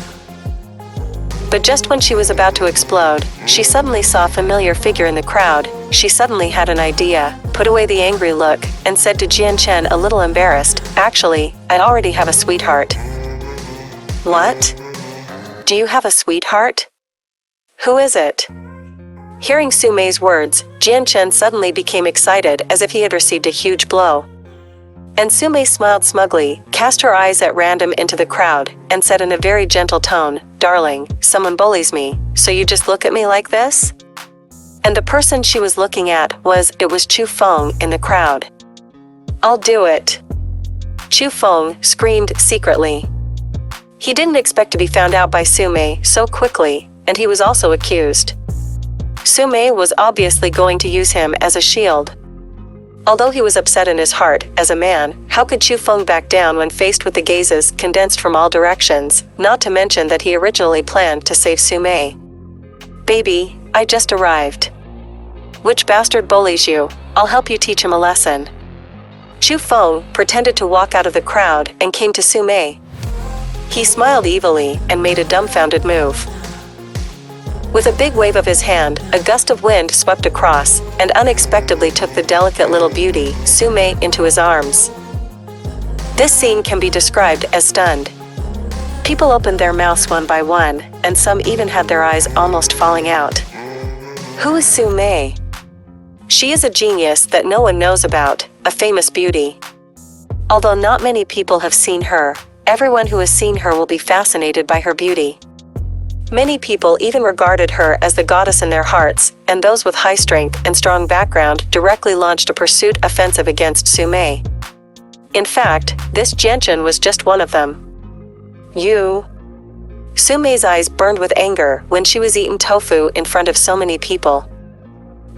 But just when she was about to explode, she suddenly saw a familiar figure in the crowd. She suddenly had an idea, put away the angry look, and said to Qianjin a little embarrassed, actually, I already have a sweetheart. What? Do you have a sweetheart? Who is it? Hearing Su Mei's words, Qianjin suddenly became excited as if he had received a huge blow. And Su Mei smiled smugly, cast her eyes at random into the crowd, and said in a very gentle tone, Darling, someone bullies me, so you just look at me like this? And the person she was looking at was Chu Feng in the crowd. "I'll do it." Chu Feng screamed secretly. He didn't expect to be found out by Su Mei so quickly, and he was also accused. Su Mei was obviously going to use him as a shield. Although he was upset in his heart, as a man, how could Chu Feng back down when faced with the gazes condensed from all directions, not to mention that he originally planned to save Su Mei? "Baby, I just arrived." "Which bastard bullies you? I'll help you teach him a lesson." Chu Feng pretended to walk out of the crowd and came to Su Mei. He smiled evilly and made a dumbfounded move. With a big wave of his hand, a gust of wind swept across, and unexpectedly took the delicate little beauty, Su Mei, into his arms. This scene can be described as stunned. People opened their mouths one by one, and some even had their eyes almost falling out. Who is Su Mei? She is a genius that no one knows about, a famous beauty. Although not many people have seen her, everyone who has seen her will be fascinated by her beauty. Many people even regarded her as the goddess in their hearts, and those with high strength and strong background directly launched a pursuit offensive against Su Mei. In fact, this Qianjin was just one of them. "You?" Su Mei's eyes burned with anger when she was eaten tofu in front of so many people.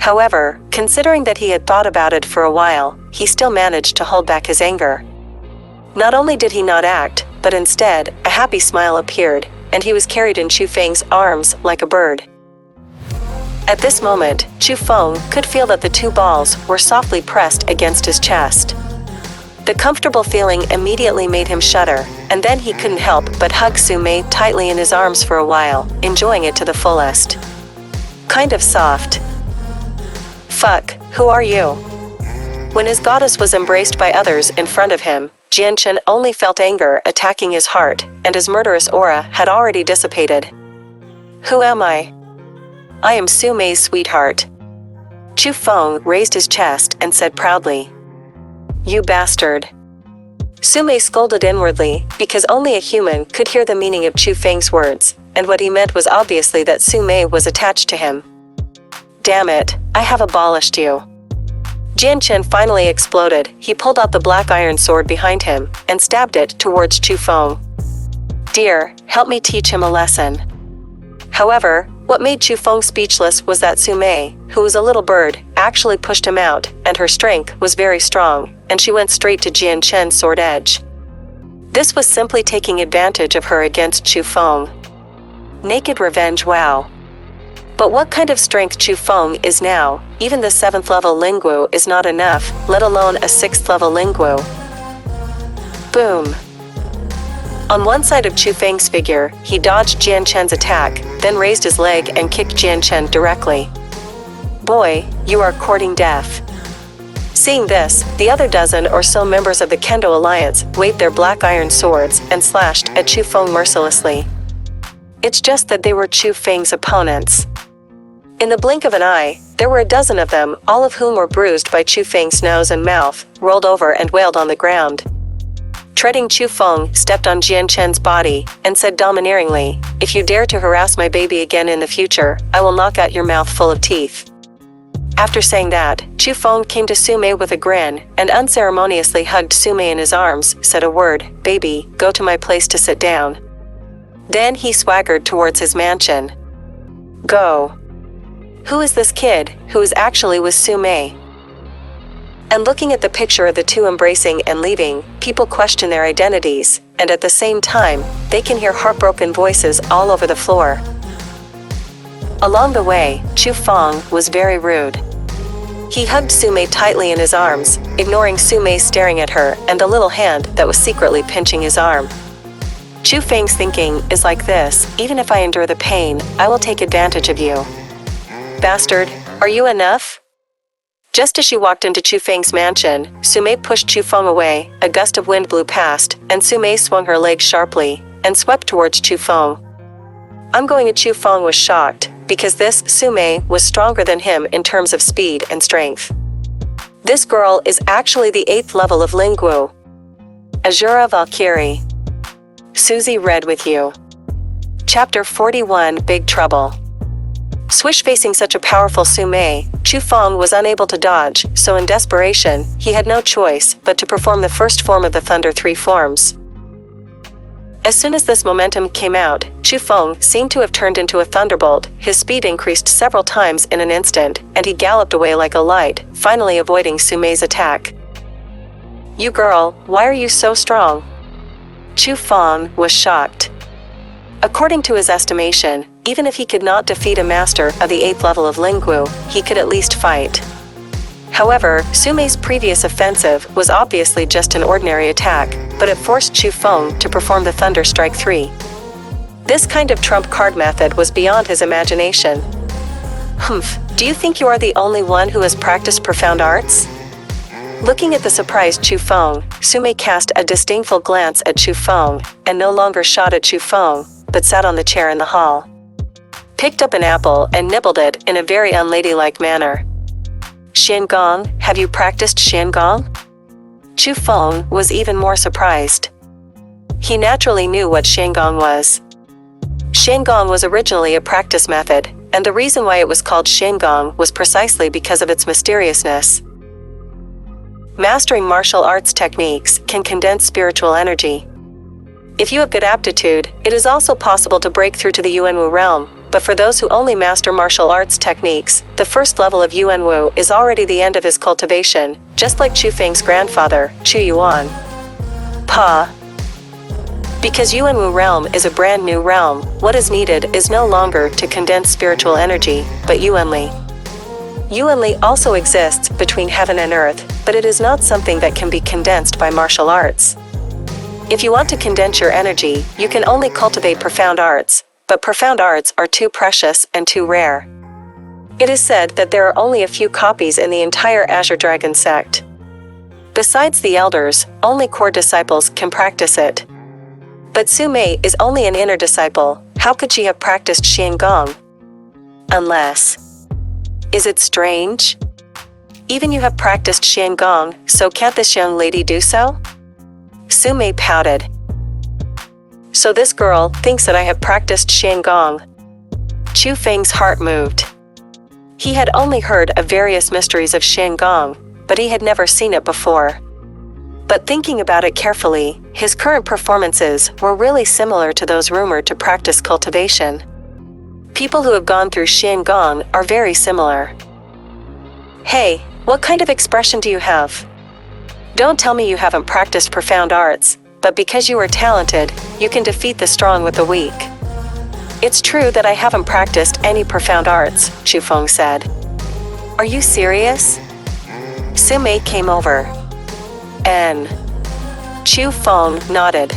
However, considering that he had thought about it for a while, he still managed to hold back his anger. Not only did he not act, but instead, a happy smile appeared, and he was carried in Chu Feng's arms like a bird. At this moment, Chu Feng could feel that the two balls were softly pressed against his chest. The comfortable feeling immediately made him shudder, and then he couldn't help but hug Su Mei tightly in his arms for a while, enjoying it to the fullest. Kind of soft. "Fuck, who are you?" When his goddess was embraced by others in front of him, Qianjin only felt anger attacking his heart, and his murderous aura had already dissipated. "Who am I?" "I am Su Mei's sweetheart." Chu Feng raised his chest and said proudly. "You bastard." Su Mei scolded inwardly, because only a human could hear the meaning of Chu Feng's words, and what he meant was obviously that Su Mei was attached to him. "Damn it, I have abolished you." Qianjin finally exploded. He pulled out the black iron sword behind him, and stabbed it towards Chu Feng. "Dear, help me teach him a lesson." However, what made Chu Feng speechless was that Su Mei, who was a little bird, actually pushed him out, and her strength was very strong, and she went straight to Qianjin's sword edge. This was simply taking advantage of her against Chu Feng. Naked revenge, wow. But what kind of strength Chu Feng is now, even the 7th level Lingwu is not enough, let alone a 6th level Lingwu. Boom. On one side of Chu Feng's figure, he dodged Qianjin's attack, then raised his leg and kicked Qianjin directly. "Boy, you are courting death." Seeing this, the other dozen or so members of the Kendo Alliance waved their black iron swords and slashed at Chu Feng mercilessly. It's just that they were Chu Feng's opponents. In the blink of an eye, there were a dozen of them, all of whom were bruised by Chu Feng's nose and mouth, rolled over and wailed on the ground. Treading, Chu Feng stepped on Qianjin's body and said domineeringly, "If you dare to harass my baby again in the future, I will knock out your mouth full of teeth." After saying that, Chu Feng came to Su Mei with a grin, and unceremoniously hugged Su Mei in his arms, said a word, "Baby, go to my place to sit down." Then he swaggered towards his mansion. Go. Who is this kid, who is actually with Su Mei? And looking at the picture of the two embracing and leaving, people question their identities, and at the same time, they can hear heartbroken voices all over the floor. Along the way, Chu Feng was very rude. He hugged Su Mei tightly in his arms, ignoring Su Mei staring at her and the little hand that was secretly pinching his arm. Chu Feng's thinking is like this: even if I endure the pain, I will take advantage of you. Bastard, are you enough? Just as she walked into Chu Feng's mansion, Su Mei pushed Chu Feng away, a gust of wind blew past, and Su Mei swung her legs sharply, and swept towards Chu Feng. Chu Feng was shocked, because this Su Mei was stronger than him in terms of speed and strength. This girl is actually the 8th level of Lingwu. Asura Valkyrie. Susie read with you. Chapter 41, Big Trouble. Swish facing such a powerful Su Mei, Chu Feng was unable to dodge, so in desperation, he had no choice but to perform the first form of the Thunder Three Forms. As soon as this momentum came out, Chu Feng seemed to have turned into a thunderbolt. His speed increased several times in an instant, and he galloped away like a light, finally avoiding Su Mei's attack. "You girl, why are you so strong?" Chu Feng was shocked. According to his estimation, even if he could not defeat a master of the 8th level of Lingwu, he could at least fight. However, Su Mei's previous offensive was obviously just an ordinary attack, but it forced Chu Feng to perform the Thunder Strike 3. This kind of trump card method was beyond his imagination. "Humph, do you think you are the only one who has practiced profound arts?" Looking at the surprised Chu Feng, Su Mei cast a disdainful glance at Chu Feng, and no longer shot at Chu Feng, but sat on the chair in the hall. Picked up an apple and nibbled it in a very unladylike manner. "Xuangong, have you practiced Xuangong?" Chu Feng was even more surprised. He naturally knew what Xuangong was. Xuangong was originally a practice method, and the reason why it was called Xuangong was precisely because of its mysteriousness. Mastering martial arts techniques can condense spiritual energy. If you have good aptitude, it is also possible to break through to the Yuanwu realm, but for those who only master martial arts techniques, the first level of Yuanwu is already the end of his cultivation, just like Chu Feng's grandfather, Chu Yuan. Because Yuanwu realm is a brand new realm, what is needed is no longer to condense spiritual energy, but Yuanli. Yuanli also exists between heaven and earth, but it is not something that can be condensed by martial arts. If you want to condense your energy, you can only cultivate profound arts, but profound arts are too precious and too rare. It is said that there are only a few copies in the entire Azure Dragon sect. Besides the elders, only core disciples can practice it. But Su Mei is only an inner disciple. How could she have practiced Xuangong? Unless... Is it strange? Even you have practiced Xuangong, so can't this young lady do so? Su Mei pouted. So this girl thinks that I have practiced Xuangong. Chu Feng's heart moved. He had only heard of various mysteries of Xuangong, but he had never seen it before. But thinking about it carefully, his current performances were really similar to those rumored to practice cultivation. People who have gone through Xuangong are very similar. Hey, what kind of expression do you have? Don't tell me you haven't practiced profound arts, but because you are talented, you can defeat the strong with the weak. It's true that I haven't practiced any profound arts, Chu Feng said. Are you serious? Su Mei came over. Chu Feng nodded.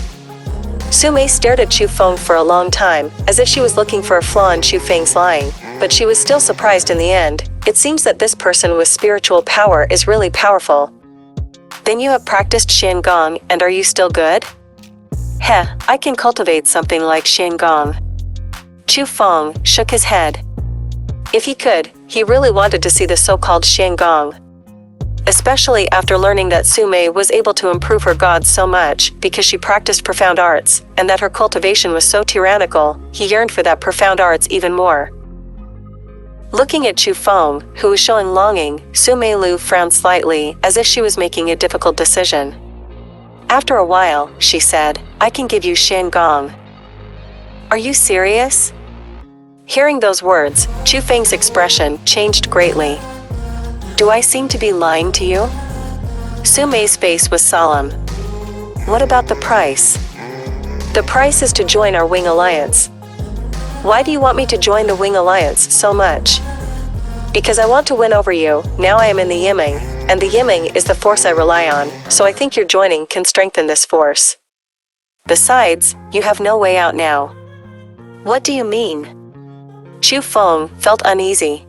Su Mei stared at Chu Feng for a long time, as if she was looking for a flaw in Chu Feng's lying, but she was still surprised in the end. It seems that this person with spiritual power is really powerful. Then you have practiced Xuangong, and are you still good? Heh, I can cultivate something like Xuangong. Chu Feng shook his head. If he could, he really wanted to see the so-called Xuangong. Especially after learning that Su Mei was able to improve her gods so much because she practiced profound arts, and that her cultivation was so tyrannical, he yearned for that profound arts even more. Looking at Chu Feng, who was showing longing, Su Mei Lu frowned slightly, as if she was making a difficult decision. After a while, she said, I can give you Xuangong. Are you serious? Hearing those words, Chu Feng's expression changed greatly. Do I seem to be lying to you? Su Mei's face was solemn. What about the price? The price is to join our Wing Alliance. Why do you want me to join the Wing Alliance so much? Because I want to win over you. Now I am in the Yiming, and the Yiming is the force I rely on, so I think your joining can strengthen this force. Besides, you have no way out now. What do you mean? Chu Feng felt uneasy.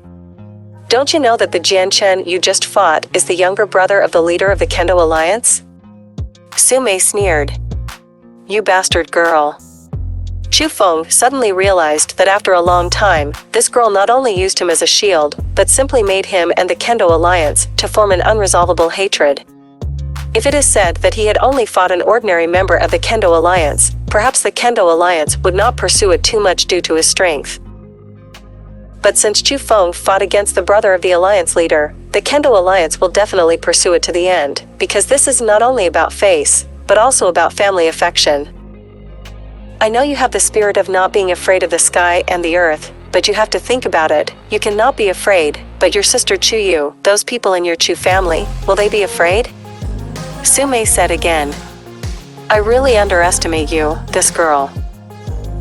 Don't you know that the Jianchen you just fought is the younger brother of the leader of the Kendo Alliance? Su Mei sneered. You bastard girl. Chu Feng suddenly realized that after a long time, this girl not only used him as a shield, but simply made him and the Kendo Alliance to form an unresolvable hatred. If it is said that he had only fought an ordinary member of the Kendo Alliance, perhaps the Kendo Alliance would not pursue it too much due to his strength. but since Chu Feng fought against the brother of the alliance leader, the Kendo alliance will definitely pursue it to the end, because this is not only about face, but also about family affection. I know you have the spirit of not being afraid of the sky and the earth, but you have to think about it. You cannot be afraid, but your sister Chu Yu, those people in your Chu family, will they be afraid? Su Mei said again. I really underestimate you, this girl.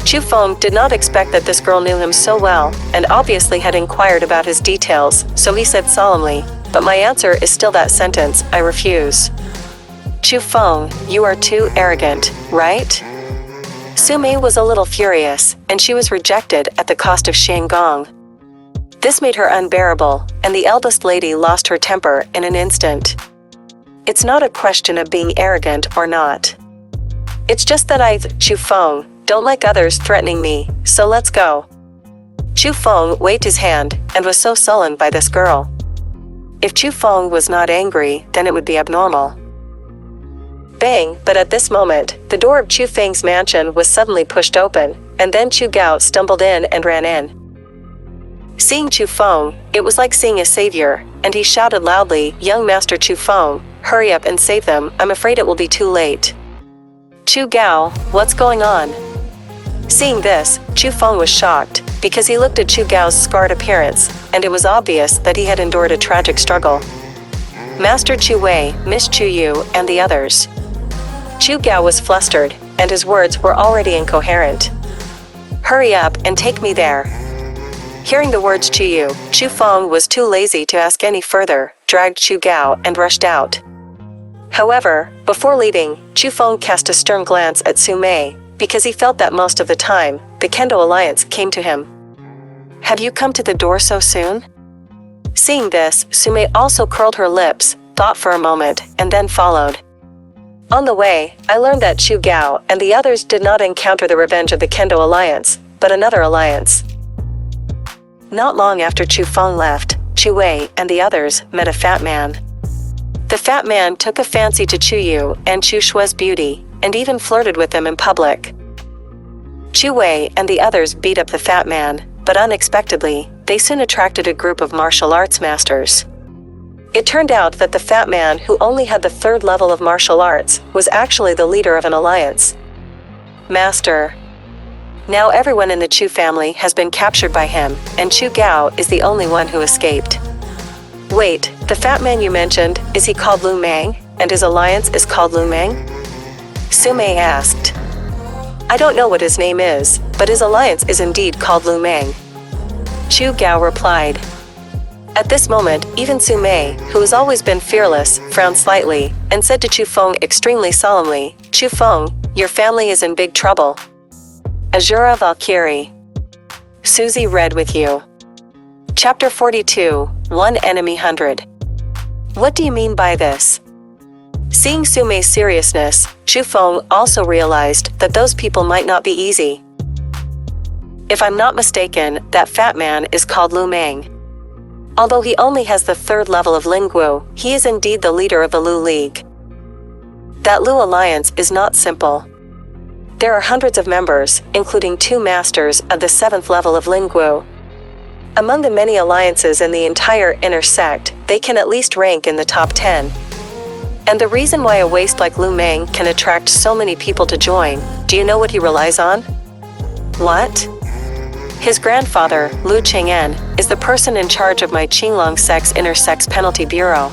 Chu Feng did not expect that this girl knew him so well, and obviously had inquired about his details, so he said solemnly, but my answer is still that sentence, I refuse. Chu Feng, you are too arrogant, right? Su Mei was a little furious, and she was rejected at the cost of Xuangong. This made her unbearable, and the eldest lady lost her temper in an instant. It's not a question of being arrogant or not. It's just that Chu Feng, don't like others threatening me, so let's go. Chu Feng waved his hand, and was so sullen by this girl. If Chu Feng was not angry, then it would be abnormal. Bang, but at this moment, the door of Chu Feng's mansion was suddenly pushed open, and then Chu Gao stumbled in and ran in. Seeing Chu Feng, it was like seeing a savior, and he shouted loudly, Young Master Chu Feng, hurry up and save them, I'm afraid it will be too late. Chu Gao, what's going on? Seeing this, Chu Feng was shocked, because he looked at Chu Gao's scarred appearance, and it was obvious that he had endured a tragic struggle. Master Chu Wei, Miss Chu Yu, and the others. Chu Gao was flustered, and his words were already incoherent. Hurry up and take me there. Hearing the words Chu Yu, Chu Feng was too lazy to ask any further, dragged Chu Gao and rushed out. However, before leaving, Chu Feng cast a stern glance at Su Mei, because he felt that most of the time, the Kendo alliance came to him. Have you come to the door so soon? Seeing this, Su Mei also curled her lips, thought for a moment, and then followed. On the way, I learned that Chu Gao and the others did not encounter the revenge of the Kendo alliance, but another alliance. Not long after Chu Feng left, Chu Wei and the others met a fat man. The fat man took a fancy to Chu Yu and Chu Shua's beauty, and even flirted with them in public. Chu Wei and the others beat up the fat man, but unexpectedly, they soon attracted a group of martial arts masters. It turned out that the fat man, who only had the 3rd level of martial arts, was actually the leader of an alliance. Master. Now everyone in the Chu family has been captured by him, and Chu Gao is the only one who escaped. Wait, the fat man you mentioned, is he called Lu Meng, and his alliance is called Lu Meng? Su Mei asked. I don't know what his name is, but his alliance is indeed called Lu Meng. Chu Gao replied. At this moment, even Su Mei, who has always been fearless, frowned slightly, and said to Chu Feng extremely solemnly, Chu Feng, your family is in big trouble. Asura Valkyrie. Susie read with you. Chapter 42, One Enemy 100. What do you mean by this? Seeing Su Mei's seriousness, Chu Feng also realized that those people might not be easy. If I'm not mistaken, that fat man is called Lu Meng. Although he only has the 3rd level of Lingwu, he is indeed the leader of the Lu League. That Lu alliance is not simple. There are hundreds of members, including 2 masters of the 7th level of Lingwu. Among the many alliances in the entire inner sect, they can at least rank in the top 10. And the reason why a waste like Lu Meng can attract so many people to join, do you know what he relies on? What? His grandfather, Lu Cheng'en, is the person in charge of my Qinglong sect's inner sect's penalty bureau.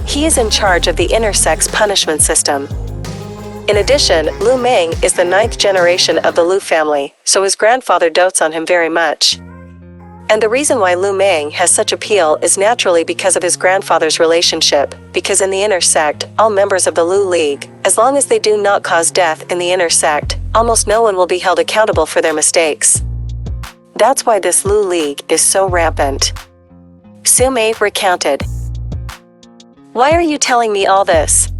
He is in charge of the inner sect's punishment system. In addition, Lu Meng is the 9th generation of the Lu family, so his grandfather dotes on him very much. And the reason why Lu Meng has such appeal is naturally because of his grandfather's relationship, because in the inner sect, all members of the Lu League, as long as they do not cause death in the inner sect, almost no one will be held accountable for their mistakes. That's why this Lu League is so rampant. Su Mei recounted. Why are you telling me all this?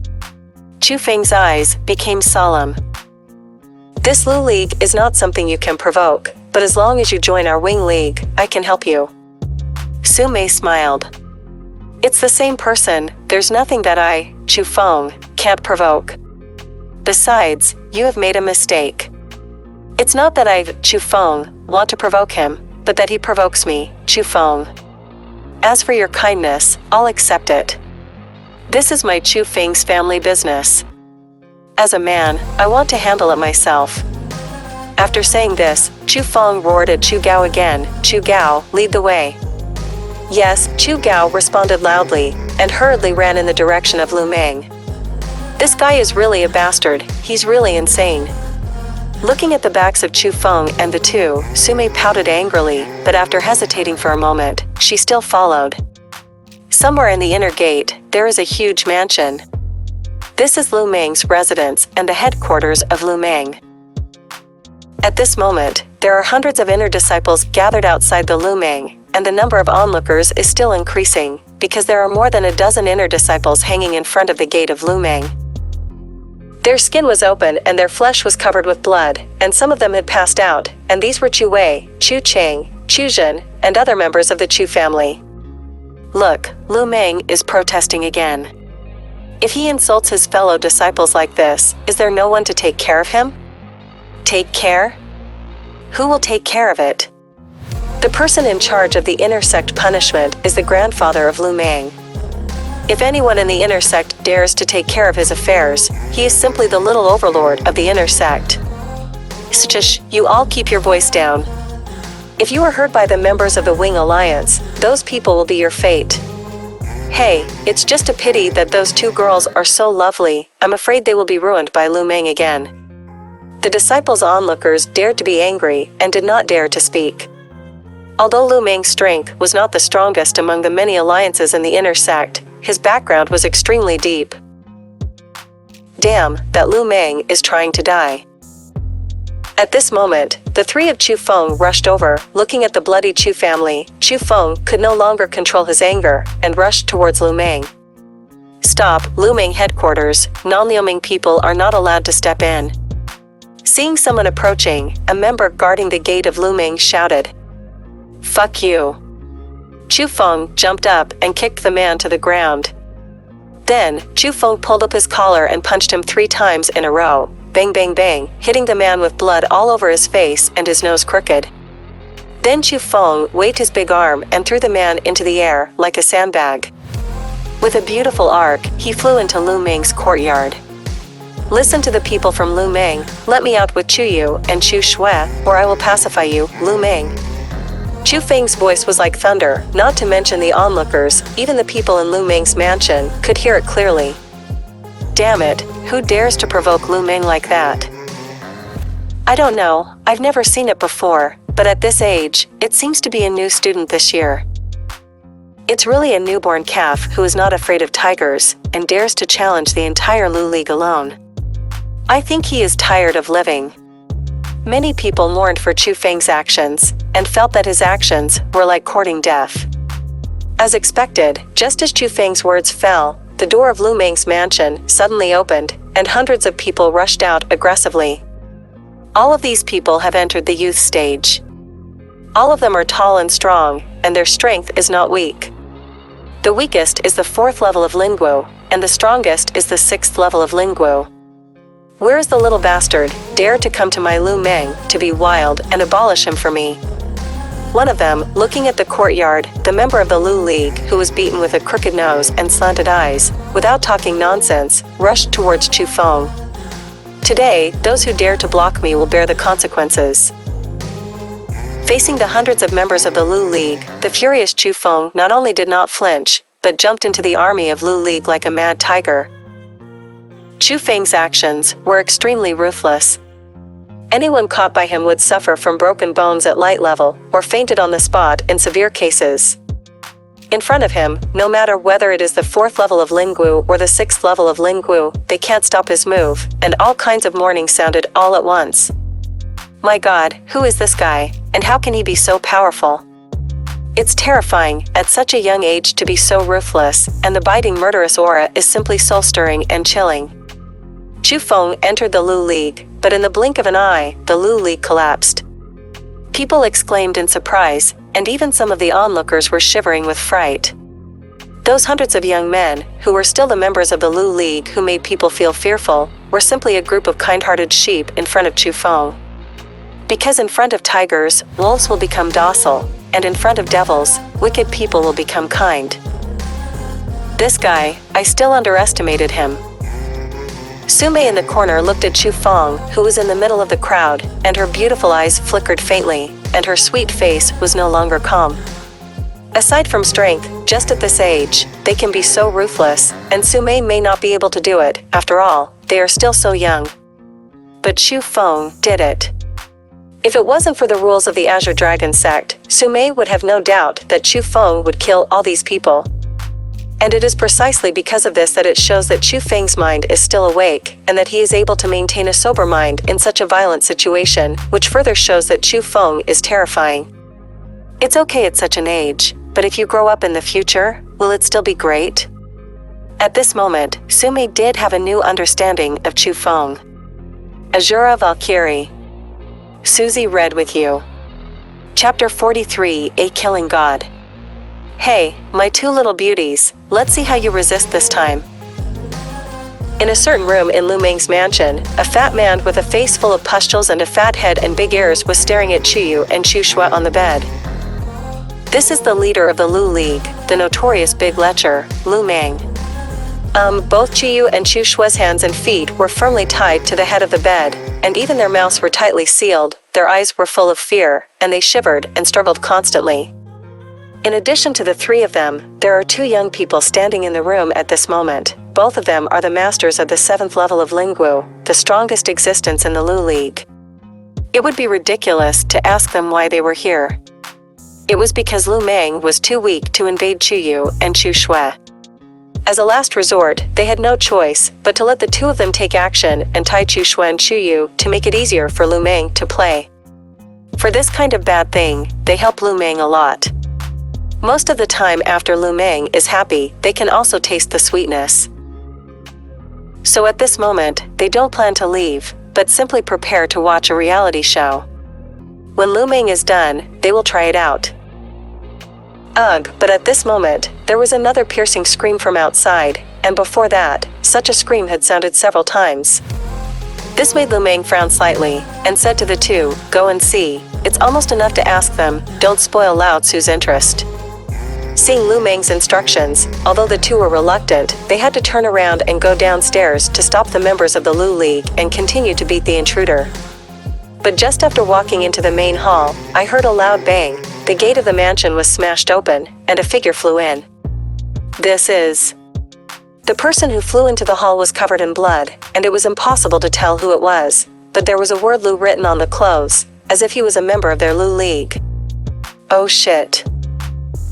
Chu Feng's eyes became solemn. This Lu League is not something you can provoke, but as long as you join our Wing League, I can help you. Su Mei smiled. It's the same person, there's nothing that I, Chu Feng, can't provoke. Besides, you have made a mistake. It's not that I, Chu Feng, want to provoke him, but that he provokes me, Chu Feng. As for your kindness, I'll accept it. This is my Chu Feng's family business. As a man, I want to handle it myself. After saying this, Chu Feng roared at Chu Gao again, Chu Gao, lead the way. Yes, Chu Gao responded loudly, and hurriedly ran in the direction of Lu Meng. This guy is really a bastard, he's really insane. Looking at the backs of Chu Feng and the two, Su Mei pouted angrily, but after hesitating for a moment, she still followed. Somewhere in the inner gate, there is a huge mansion. This is Lu Meng's residence and the headquarters of Lu Meng. At this moment, there are hundreds of inner disciples gathered outside the Lu Meng, and the number of onlookers is still increasing, because there are more than a dozen inner disciples hanging in front of the gate of Lu Meng. Their skin was open and their flesh was covered with blood, and some of them had passed out, and these were Chu Wei, Chu Qing, Chu Zhen, and other members of the Chu family. Look, Lu Meng is protesting again. If he insults his fellow disciples like this, is there no one to take care of him? Take care? Who will take care of it? The person in charge of the inner sect punishment is the grandfather of Lu Meng. If anyone in the inner sect dares to take care of his affairs, he is simply the little overlord of the inner sect. Shh, you all keep your voice down. If you are heard by the members of the Wing Alliance, those people will be your fate. Hey, it's just a pity that those two girls are so lovely, I'm afraid they will be ruined by Lu Meng again. The disciples' onlookers dared to be angry and did not dare to speak. Although Lu Meng's strength was not the strongest among the many alliances in the inner sect, his background was extremely deep. Damn, that Lu Meng is trying to die. At this moment, the three of Chu Feng rushed over, looking at the bloody Chu family. Chu Feng could no longer control his anger, and rushed towards Lu Meng. Stop, Lu Meng headquarters, non-Liuming people are not allowed to step in. Seeing someone approaching, a member guarding the gate of Lu Meng shouted, "Fuck you." Chu Feng jumped up and kicked the man to the ground. Then, Chu Feng pulled up his collar and punched him 3 times in a row, bang bang bang, hitting the man with blood all over his face and his nose crooked. Then Chu Feng waved his big arm and threw the man into the air like a sandbag. With a beautiful arc, he flew into Lu Meng's courtyard. Listen to the people from Lu Meng, let me out with Chu Yu and Chu Shui, or I will pacify you, Lu Meng. Chu Feng's voice was like thunder, not to mention the onlookers, even the people in Lu Meng's mansion, could hear it clearly. Damn it, who dares to provoke Lu Meng like that? I don't know, I've never seen it before, but at this age, it seems to be a new student this year. It's really a newborn calf who is not afraid of tigers, and dares to challenge the entire Lu League alone. I think he is tired of living. Many people mourned for Chu Feng's actions, and felt that his actions were like courting death. As expected, just as Chu Feng's words fell, the door of Lu Meng's mansion suddenly opened, and hundreds of people rushed out aggressively. All of these people have entered the youth stage. All of them are tall and strong, and their strength is not weak. The weakest is the 4th level of Lingwu, and the strongest is the 6th level of Lingwu. Where is the little bastard, dare to come to my Lu Meng, to be wild and abolish him for me? One of them, looking at the courtyard, the member of the Lu League, who was beaten with a crooked nose and slanted eyes, without talking nonsense, rushed towards Chu Feng. Today, those who dare to block me will bear the consequences. Facing the hundreds of members of the Lu League, the furious Chu Feng not only did not flinch, but jumped into the army of Lu League like a mad tiger. Chu Feng's actions were extremely ruthless. Anyone caught by him would suffer from broken bones at light level, or fainted on the spot in severe cases. In front of him, no matter whether it is the 4th level of Lingwu or the 6th level of Lingwu, they can't stop his move, and all kinds of mourning sounded all at once. My God, who is this guy, and how can he be so powerful? It's terrifying, at such a young age to be so ruthless, and the biting murderous aura is simply soul-stirring and chilling. Chu Feng entered the Lu League, but in the blink of an eye, the Lu League collapsed. People exclaimed in surprise, and even some of the onlookers were shivering with fright. Those hundreds of young men, who were still the members of the Lu League who made people feel fearful, were simply a group of kind-hearted sheep in front of Chu Feng. Because in front of tigers, wolves will become docile, and in front of devils, wicked people will become kind. This guy, I still underestimated him. Su Mei in the corner looked at Chu Feng, who was in the middle of the crowd, and her beautiful eyes flickered faintly, and her sweet face was no longer calm. Aside from strength, just at this age, they can be so ruthless, and Su Mei may not be able to do it. After all, they are still so young. But Chu Feng did it. If it wasn't for the rules of the Azure Dragon sect, Su Mei would have no doubt that Chu Feng would kill all these people. And it is precisely because of this that it shows that Chu Feng's mind is still awake, and that he is able to maintain a sober mind in such a violent situation, which further shows that Chu Feng is terrifying. It's okay at such an age, but if you grow up in the future, will it still be great? At this moment, Su Mei did have a new understanding of Chu Feng. Asura Valkyrie. Susie read with you. Chapter 43, A Killing God. Hey, my two little beauties, let's see how you resist this time. In a certain room in Lu Meng's mansion, a fat man with a face full of pustules and a fat head and big ears was staring at Chuyu and Chu Shua on the bed. This is the leader of the Lu League, the notorious Big Lecher, Lu Meng. Both Chuyu and Chu Shua's hands and feet were firmly tied to the head of the bed, and even their mouths were tightly sealed, their eyes were full of fear, and they shivered and struggled constantly. In addition to the three of them, there are two young people standing in the room at this moment. Both of them are the masters of the 7th level of Lingwu, the strongest existence in the Lu League. It would be ridiculous to ask them why they were here. It was because Lu Meng was too weak to invade Chuyu and Chu Shua. As a last resort, they had no choice but to let the two of them take action and tie Chu Shua and Chuyu to make it easier for Lu Meng to play. For this kind of bad thing, they help Lu Meng a lot. Most of the time after Lu Meng is happy, they can also taste the sweetness. So at this moment, they don't plan to leave, but simply prepare to watch a reality show. When Lu Meng is done, they will try it out. Ugh, but at this moment, there was another piercing scream from outside, and before that, such a scream had sounded several times. This made Lu Meng frown slightly, and said to the two, "Go and see. It's almost enough to ask them, don't spoil Lao Tzu's interest." Seeing Lu Meng's instructions, although the two were reluctant, they had to turn around and go downstairs to stop the members of the Lu League and continue to beat the intruder. But just after walking into the main hall, I heard a loud bang, the gate of the mansion was smashed open, and a figure flew in. This is... The person who flew into the hall was covered in blood, and it was impossible to tell who it was, but there was a word Lu written on the clothes, as if he was a member of their Lu League. Oh shit.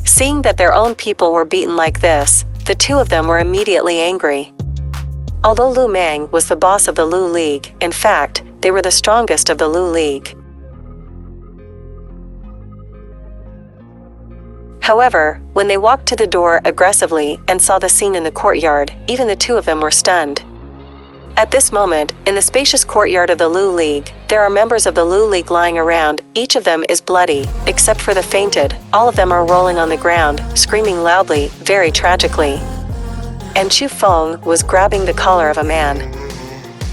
Seeing that their own people were beaten like this, the two of them were immediately angry. Although Lu Meng was the boss of the Lu League, in fact, they were the strongest of the Lu League. However, when they walked to the door aggressively and saw the scene in the courtyard, even the two of them were stunned. At this moment, in the spacious courtyard of the Lu League, there are members of the Lu League lying around. Each of them is bloody, except for the fainted. All of them are rolling on the ground, screaming loudly, very tragically. And Chu Feng was grabbing the collar of a man.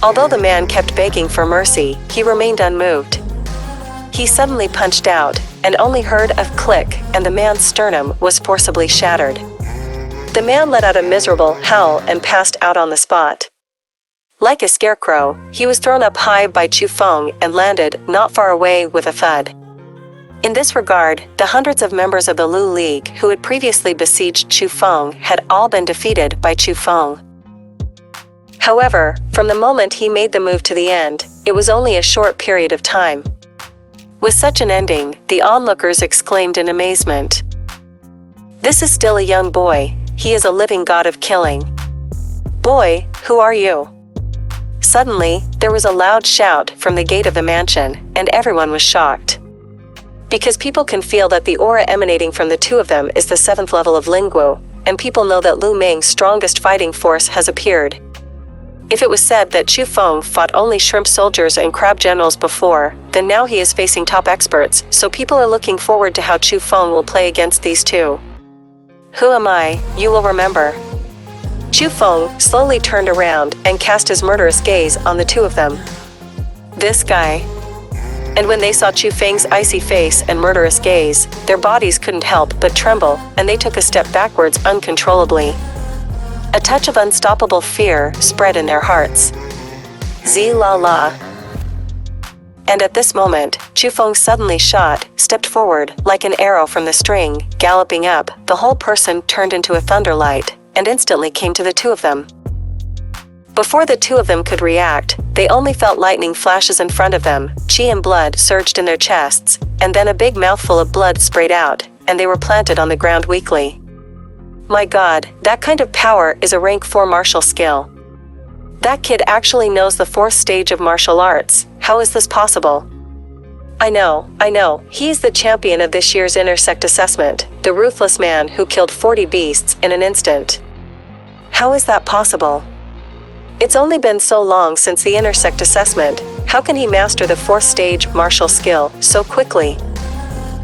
Although the man kept begging for mercy, he remained unmoved. He suddenly punched out, and only heard a click, and the man's sternum was forcibly shattered. The man let out a miserable howl and passed out on the spot. Like a scarecrow, he was thrown up high by Chu Feng and landed not far away with a thud. In this regard, the hundreds of members of the Lu League who had previously besieged Chu Feng had all been defeated by Chu Feng. However, from the moment he made the move to the end, it was only a short period of time. With such an ending, the onlookers exclaimed in amazement. This is still a young boy, he is a living god of killing. Boy, who are you? Suddenly, there was a loud shout from the gate of the mansion, and everyone was shocked. Because people can feel that the aura emanating from the two of them is the 7th level of Lingwu, and people know that Lu Meng's strongest fighting force has appeared. If it was said that Chu Feng fought only shrimp soldiers and crab generals before, then now he is facing top experts, so people are looking forward to how Chu Feng will play against these two. Who am I, you will remember. Chu Feng slowly turned around and cast his murderous gaze on the two of them. This guy. And when they saw Chu Feng's icy face and murderous gaze, their bodies couldn't help but tremble, and they took a step backwards uncontrollably. A touch of unstoppable fear spread in their hearts. La. And at this moment, Chu Feng suddenly stepped forward, like an arrow from the string, galloping up. The whole person turned into a thunderlight, and instantly came to the two of them. Before the two of them could react, they only felt lightning flashes in front of them, chi and blood surged in their chests, and then a big mouthful of blood sprayed out, and they were planted on the ground weakly. My god, that kind of power is a rank 4 martial skill. That kid actually knows the 4th stage of martial arts. How is this possible? I know, he's the champion of this year's intersect assessment, the ruthless man who killed 40 beasts in an instant. How is that possible? It's only been so long since the intersect assessment. How can he master the 4th stage martial skill so quickly?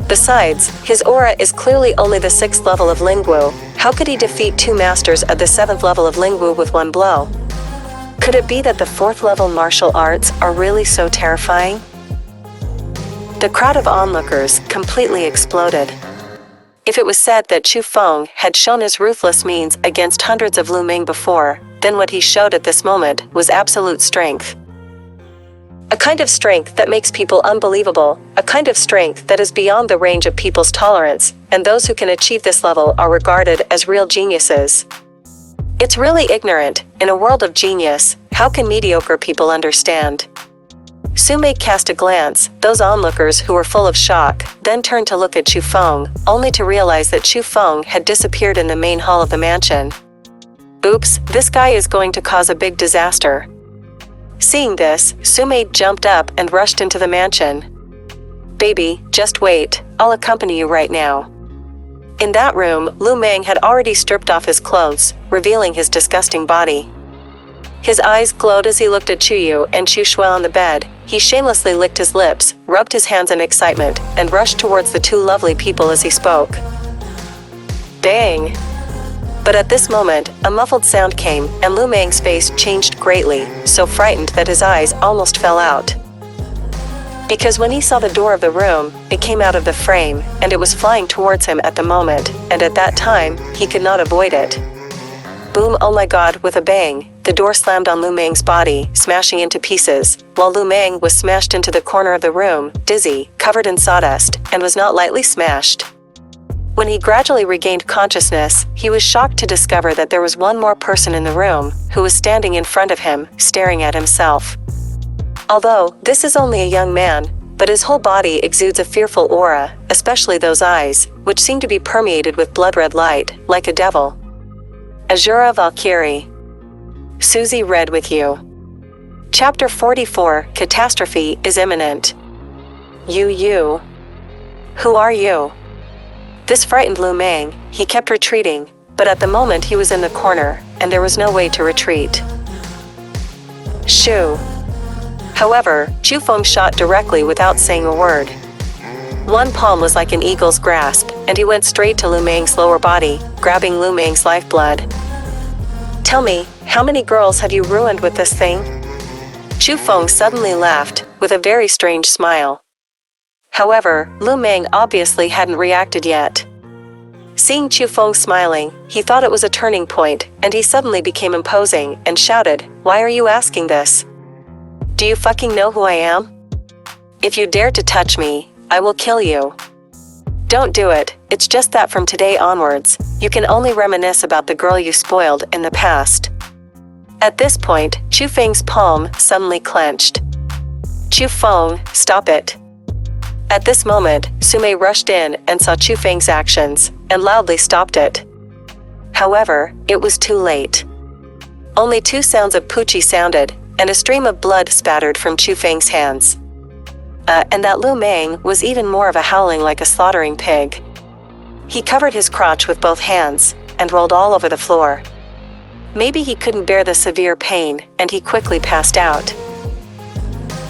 Besides, his aura is clearly only the 6th level of Lingwu. How could he defeat 2 masters at the 7th level of Lingwu with one blow? Could it be that the 4th level martial arts are really so terrifying? The crowd of onlookers completely exploded. If it was said that Chu Feng had shown his ruthless means against hundreds of Lu Ming before, then what he showed at this moment was absolute strength. A kind of strength that makes people unbelievable, a kind of strength that is beyond the range of people's tolerance, and those who can achieve this level are regarded as real geniuses. It's really ignorant. In a world of genius, how can mediocre people understand? Su Mei cast a glance, those onlookers who were full of shock, then turned to look at Chu Feng, only to realize that Chu Feng had disappeared in the main hall of the mansion. Oops, this guy is going to cause a big disaster. Seeing this, Su Mei jumped up and rushed into the mansion. Baby, just wait, I'll accompany you right now. In that room, Lu Meng had already stripped off his clothes, revealing his disgusting body. His eyes glowed as he looked at Chu Yu and Chu Shui on the bed. He shamelessly licked his lips, rubbed his hands in excitement, and rushed towards the two lovely people as he spoke. Dang! But at this moment, a muffled sound came, and Lu Meng's face changed greatly, so frightened that his eyes almost fell out. Because when he saw the door of the room, it came out of the frame, and it was flying towards him at the moment, and at that time, he could not avoid it. Boom! Oh my god, with a bang, the door slammed on Lu Meng's body, smashing into pieces, while Lu Meng was smashed into the corner of the room, dizzy, covered in sawdust, and was not lightly smashed. When he gradually regained consciousness, he was shocked to discover that there was one more person in the room, who was standing in front of him, staring at himself. Although, this is only a young man, but his whole body exudes a fearful aura, especially those eyes, which seem to be permeated with blood-red light, like a devil. Asura Valkyrie. Susie read with you. Chapter 44, Catastrophe is imminent. You. Who are you? This frightened Lu Meng. He kept retreating, but at the moment he was in the corner, and there was no way to retreat. Shoo. However, Chu Feng shot directly without saying a word. One palm was like an eagle's grasp, and he went straight to Lu Meng's lower body, grabbing Lu Meng's lifeblood. Tell me, how many girls have you ruined with this thing? Chu Feng suddenly laughed, with a very strange smile. However, Lu Meng obviously hadn't reacted yet. Seeing Chu Feng smiling, he thought it was a turning point, and he suddenly became imposing, and shouted, "Why are you asking this? Do you fucking know who I am? If you dare to touch me, I will kill you. Don't do it, it's just that from today onwards, you can only reminisce about the girl you spoiled in the past." At this point, Chu Feng's palm suddenly clenched. Chu Feng, stop it. At this moment, Su Mei rushed in and saw Chu Feng's actions, and loudly stopped it. However, it was too late. Only 2 sounds of poochie sounded, and a stream of blood spattered from Chu Feng's hands. And that Lu Meng was even more of a howling like a slaughtering pig. He covered his crotch with both hands, and rolled all over the floor. Maybe he couldn't bear the severe pain, and he quickly passed out.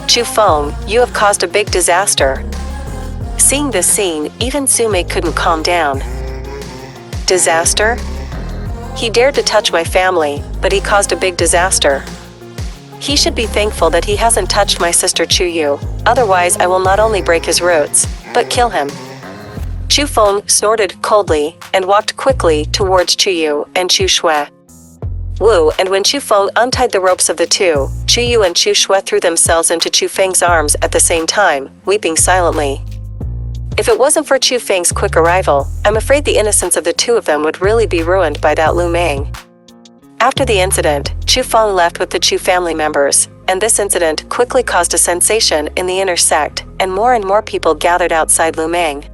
Chu Feng, you have caused a big disaster. Seeing this scene, even Su Mei couldn't calm down. Disaster? He dared to touch my family, but he caused a big disaster. He should be thankful that he hasn't touched my sister Chu Yu, otherwise I will not only break his roots, but kill him. Chu Feng snorted coldly and walked quickly towards Chu Yu and Chu Shui. Wu, and when Chu Feng untied the ropes of the two, Chu Yu and Chu Shui threw themselves into Chu Feng's arms at the same time, weeping silently. If it wasn't for Chu Feng's quick arrival, I'm afraid the innocence of the two of them would really be ruined by that Lu Meng. After the incident, Chu Feng left with the Chu family members, and this incident quickly caused a sensation in the inner sect, and more people gathered outside Lu Meng.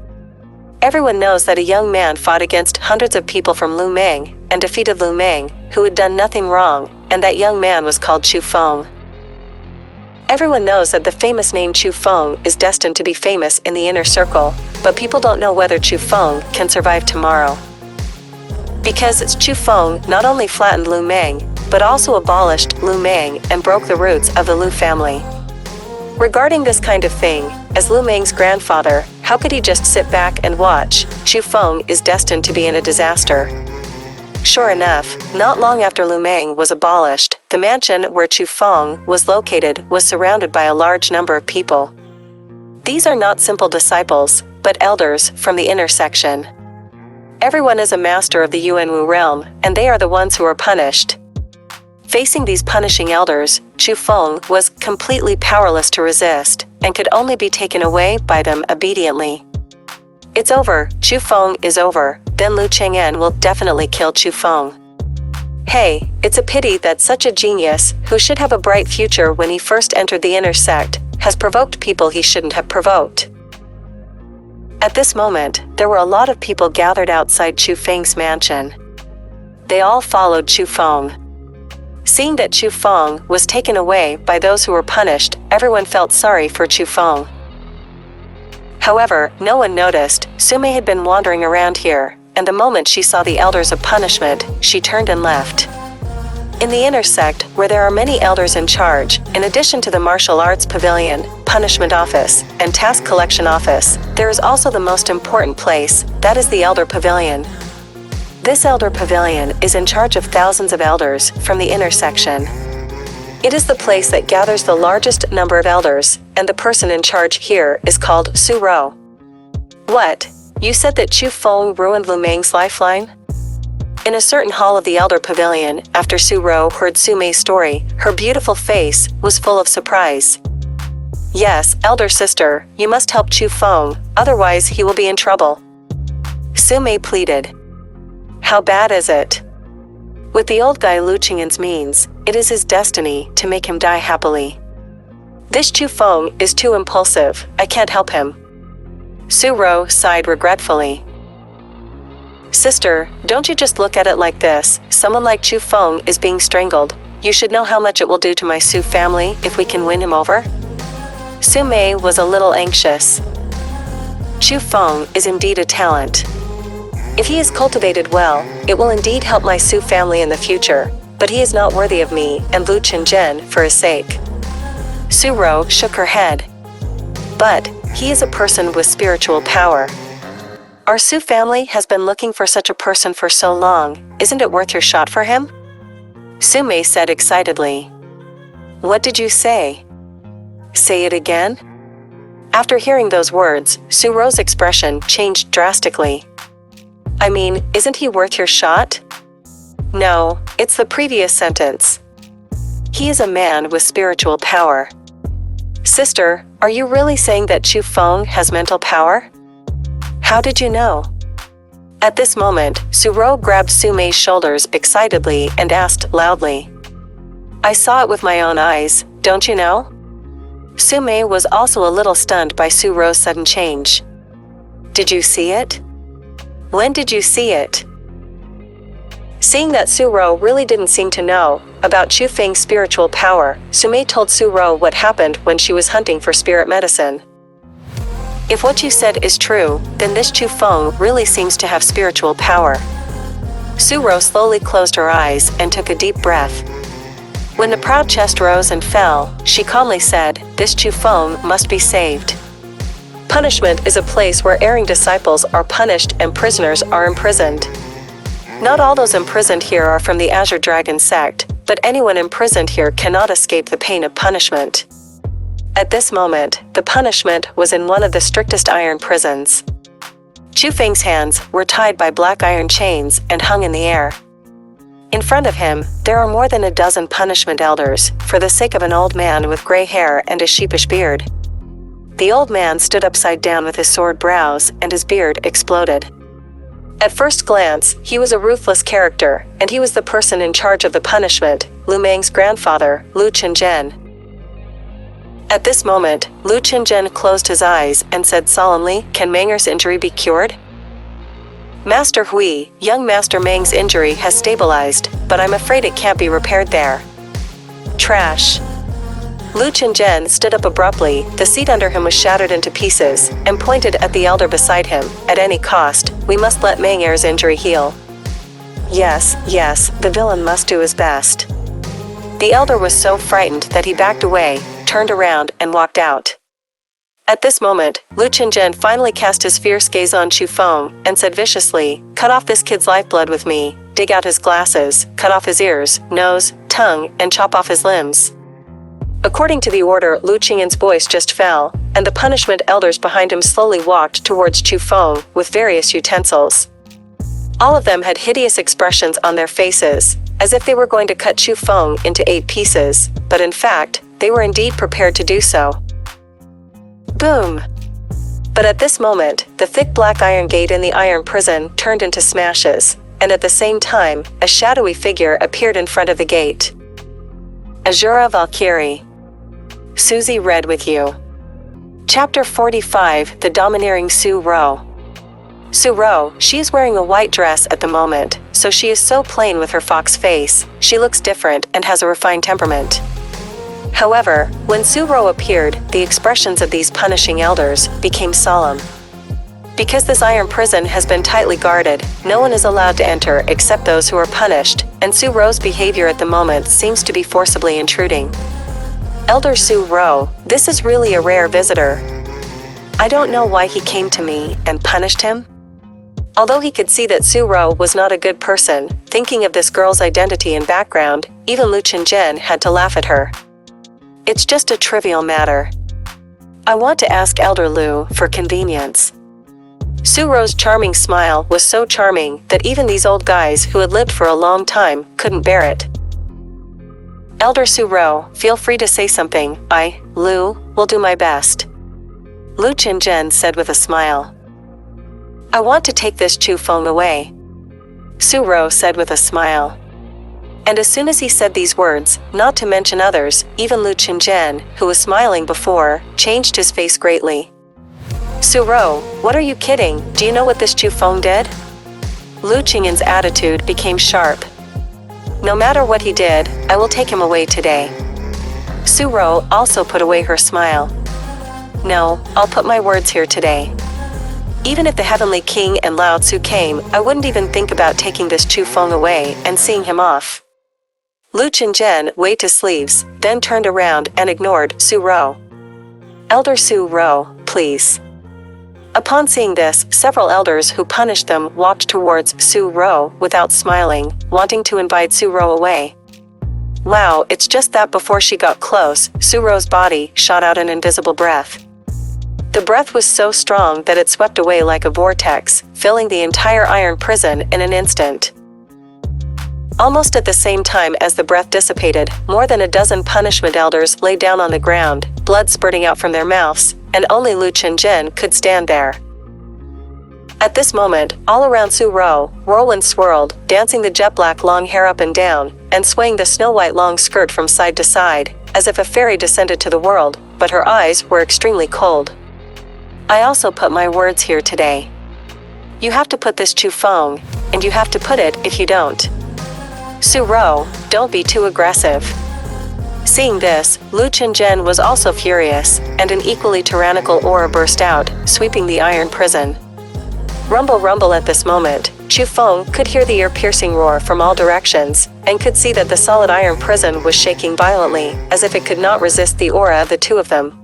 Everyone knows that a young man fought against hundreds of people from Lu Meng, and defeated Lu Meng, who had done nothing wrong, and that young man was called Chu Feng. Everyone knows that the famous name Chu Feng is destined to be famous in the inner circle, but people don't know whether Chu Feng can survive tomorrow. Because Chu Feng not only flattened Lu Meng, but also abolished Lu Meng and broke the roots of the Lu family. Regarding this kind of thing, as Lu Meng's grandfather, how could he just sit back and watch? Chu Feng is destined to be in a disaster. Sure enough, not long after Lu Meng was abolished, the mansion where Chu Feng was located was surrounded by a large number of people. These are not simple disciples, but elders from the inner section. Everyone is a master of the Yuanwu realm, and they are the ones who are punished. Facing these punishing elders, Chu Feng was completely powerless to resist, and could only be taken away by them obediently. It's over, Chu Feng is over, then Lu Chang'an will definitely kill Chu Feng. Hey, it's a pity that such a genius, who should have a bright future when he first entered the inner sect, has provoked people he shouldn't have provoked. At this moment, there were a lot of people gathered outside Chu Feng's mansion. They all followed Chu Feng. Seeing that Chu Feng was taken away by those who were punished, everyone felt sorry for Chu Feng. However, no one noticed, Su Mei had been wandering around here, and the moment she saw the elders of punishment, she turned and left. In the inner sect, where there are many elders in charge, in addition to the martial arts pavilion, punishment office, and task collection office, there is also the most important place, that is the elder pavilion. This elder pavilion is in charge of thousands of elders from the inner section. It is the place that gathers the largest number of elders, and the person in charge here is called Su Rou. What? You said that Chu Feng ruined Lu Meng's lifeline? In a certain hall of the elder pavilion, after Su Rou heard Su Mei's story, her beautiful face was full of surprise. Yes, elder sister, you must help Chu Feng, otherwise he will be in trouble. Su Mei pleaded. How bad is it? With the old guy Lu Chang'an's means, it is his destiny to make him die happily. This Chu Feng is too impulsive, I can't help him. Su Rou sighed regretfully. Sister, don't you just look at it like this, someone like Chu Feng is being strangled. You should know how much it will do to my Su family if we can win him over. Su Mei was a little anxious. Chu Feng is indeed a talent. If he is cultivated well, it will indeed help my Su family in the future, but he is not worthy of me and Lu Qianjin for his sake. Su Rou shook her head. But he is a person with spiritual power. Our Su family has been looking for such a person for so long, isn't it worth your shot for him? Su Mei said excitedly. What did you say? Say it again? After hearing those words, Su Rou's expression changed drastically. I mean, isn't he worth your shot? No, it's the previous sentence. He is a man with spiritual power. Sister, are you really saying that Chu Feng has mental power? How did you know? At this moment, Su Rou grabbed Su Mei's shoulders excitedly and asked loudly. I saw it with my own eyes, don't you know? Su Mei was also a little stunned by Su Rou's sudden change. Did you see it? When did you see it? Seeing that Su Rou really didn't seem to know about Chu Feng's spiritual power, Su Mei told Su Rou what happened when she was hunting for spirit medicine. If what you said is true, then this Chu Feng really seems to have spiritual power. Su Rou slowly closed her eyes and took a deep breath. When the proud chest rose and fell, she calmly said, this Chu Feng must be saved. Punishment is a place where erring disciples are punished and prisoners are imprisoned. Not all those imprisoned here are from the Azure Dragon sect, but anyone imprisoned here cannot escape the pain of punishment. At this moment, the punishment was in one of the strictest iron prisons. Chu Feng's hands were tied by black iron chains and hung in the air. In front of him, there are more than a dozen punishment elders, for the sake of an old man with gray hair and a sheepish beard. The old man stood upside down with his soared brows, and his beard exploded. At first glance, he was a ruthless character, and he was the person in charge of the punishment, Lu Meng's grandfather, Lu Qianjin. At this moment, Lu Qianjin closed his eyes and said solemnly, "Can Menger's injury be cured?" "Master Hui, young Master Meng's injury has stabilized, but I'm afraid it can't be repaired there." Trash. Lu Qianjin stood up abruptly, the seat under him was shattered into pieces, and pointed at the elder beside him. "At any cost, we must let Menger's injury heal." Yes, the villain must do his best." The elder was so frightened that he backed away, turned around, and walked out. At this moment, Lu Qianjin finally cast his fierce gaze on Chu Feng, and said viciously, "Cut off this kid's lifeblood with me, dig out his glasses, cut off his ears, nose, tongue, and chop off his limbs." According to the order, Lu Qianjin's voice just fell, and the punishment elders behind him slowly walked towards Chu Feng with various utensils. All of them had hideous expressions on their faces, as if they were going to cut Chu Feng into 8 pieces, but in fact, they were indeed prepared to do so. Boom! But at this moment, the thick black iron gate in the iron prison turned into smashes, and at the same time, a shadowy figure appeared in front of the gate. Asura Valkyrie. Susie read with you. Chapter 45, The Domineering Su Rou. Su Rou, she is wearing a white dress at the moment, so she is so plain with her fox face, she looks different and has a refined temperament. However, when Su Rou appeared, the expressions of these punishing elders became solemn. Because this iron prison has been tightly guarded, no one is allowed to enter except those who are punished, and Su Rou's behavior at the moment seems to be forcibly intruding. Elder Su Rou, this is really a rare visitor. I don't know why he came to me and punished him. Although he could see that Su Rou was not a good person, thinking of this girl's identity and background, even Lu Qianjin had to laugh at her. It's just a trivial matter. I want to ask Elder Lu for convenience. Su Rou's charming smile was so charming that even these old guys who had lived for a long time couldn't bear it. Elder Su Rou, feel free to say something. I, Lu, will do my best. Lu Qianjin said with a smile. I want to take this Chu Feng away. Su Rou said with a smile. And as soon as he said these words, not to mention others, even Lu Qianjin, who was smiling before, changed his face greatly. Su Rou, what are you kidding? Do you know what this Chu Feng did? Lu Qianjin's attitude became sharp. No matter what he did, I will take him away today. Su Rou also put away her smile. No, I'll put my words here today. Even if the Heavenly King and Lao Tzu came, I wouldn't even think about taking this Chu Feng away and seeing him off. Lu Qianjin waved his sleeves, then turned around and ignored Su Rou. Elder Su Rou, please. Upon seeing this, several elders who punished them walked towards Su Rou without smiling, wanting to invite Su Rou away. Wow, it's just that before she got close, Su Rou's body shot out an invisible breath. The breath was so strong that it swept away like a vortex, filling the entire iron prison in an instant. Almost at the same time as the breath dissipated, more than a dozen punishment elders lay down on the ground, blood spurting out from their mouths, and only Lu Qianjin could stand there. At this moment, all around Su Rou, Roland swirled, dancing the jet-black long hair up and down, and swaying the snow-white long skirt from side to side, as if a fairy descended to the world, but her eyes were extremely cold. I also put my words here today. You have to put this Chu Feng, and you have to put it if you don't. Su Rou, don't be too aggressive. Seeing this, Lu Qianjin was also furious, and an equally tyrannical aura burst out, sweeping the iron prison. Rumble rumble at this moment, Chu Feng could hear the ear-piercing roar from all directions, and could see that the solid iron prison was shaking violently, as if it could not resist the aura of the two of them.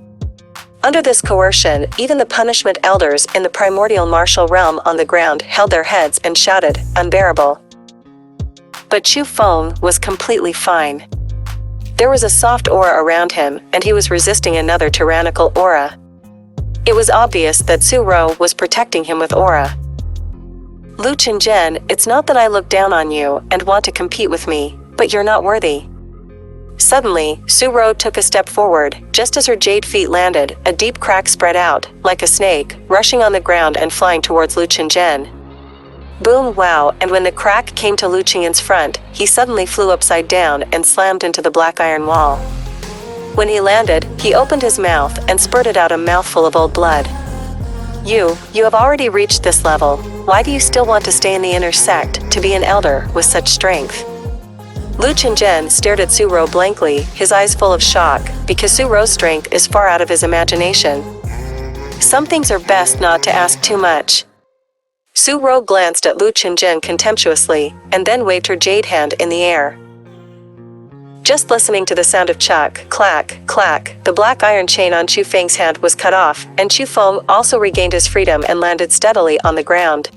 Under this coercion, even the punishment elders in the primordial martial realm on the ground held their heads and shouted, "Unbearable." But Chu Feng was completely fine. There was a soft aura around him, and he was resisting another tyrannical aura. It was obvious that Su Rou was protecting him with aura. Lu Qianjin, it's not that I look down on you and want to compete with me, but you're not worthy. Suddenly, Su Rou took a step forward. Just as her jade feet landed, a deep crack spread out, like a snake, rushing on the ground and flying towards Lu Qianjin. Boom, wow, and when the crack came to Lu Qianjin's front, he suddenly flew upside down and slammed into the black iron wall. When he landed, he opened his mouth and spurted out a mouthful of old blood. You have already reached this level. Why do you still want to stay in the inner sect, to be an elder, with such strength? Lu Qianjin stared at Su Rou blankly, his eyes full of shock, because Su Rou's strength is far out of his imagination. Some things are best not to ask too much. Su Rou glanced at Lu Qianjin contemptuously, and then waved her jade hand in the air. Just listening to the sound of chuck, clack, clack, the black iron chain on Chu Feng's hand was cut off, and Chu Feng also regained his freedom and landed steadily on the ground.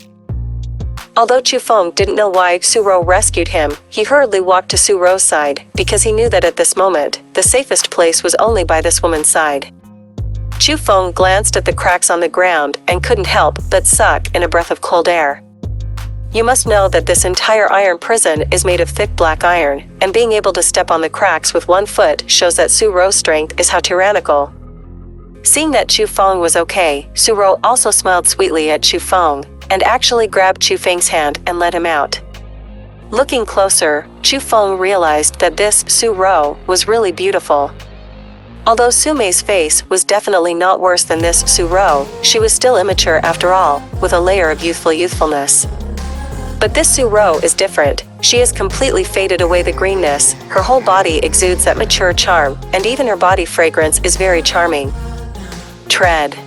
Although Chu Feng didn't know why Su Rou rescued him, he hurriedly walked to Su Rou's side, because he knew that at this moment, the safest place was only by this woman's side. Chu Feng glanced at the cracks on the ground and couldn't help but suck in a breath of cold air. You must know that this entire iron prison is made of thick black iron, and being able to step on the cracks with 1 foot shows that Su Rou's strength is how tyrannical. Seeing that Chu Feng was okay, Su Rou also smiled sweetly at Chu Feng, and actually grabbed Chu Feng's hand and led him out. Looking closer, Chu Feng realized that this Su Rou was really beautiful. Although Su Mei's face was definitely not worse than this Su Rou, she was still immature after all, with a layer of youthfulness. But this Su Rou is different. She has completely faded away the greenness, her whole body exudes that mature charm, and even her body fragrance is very charming. Tread.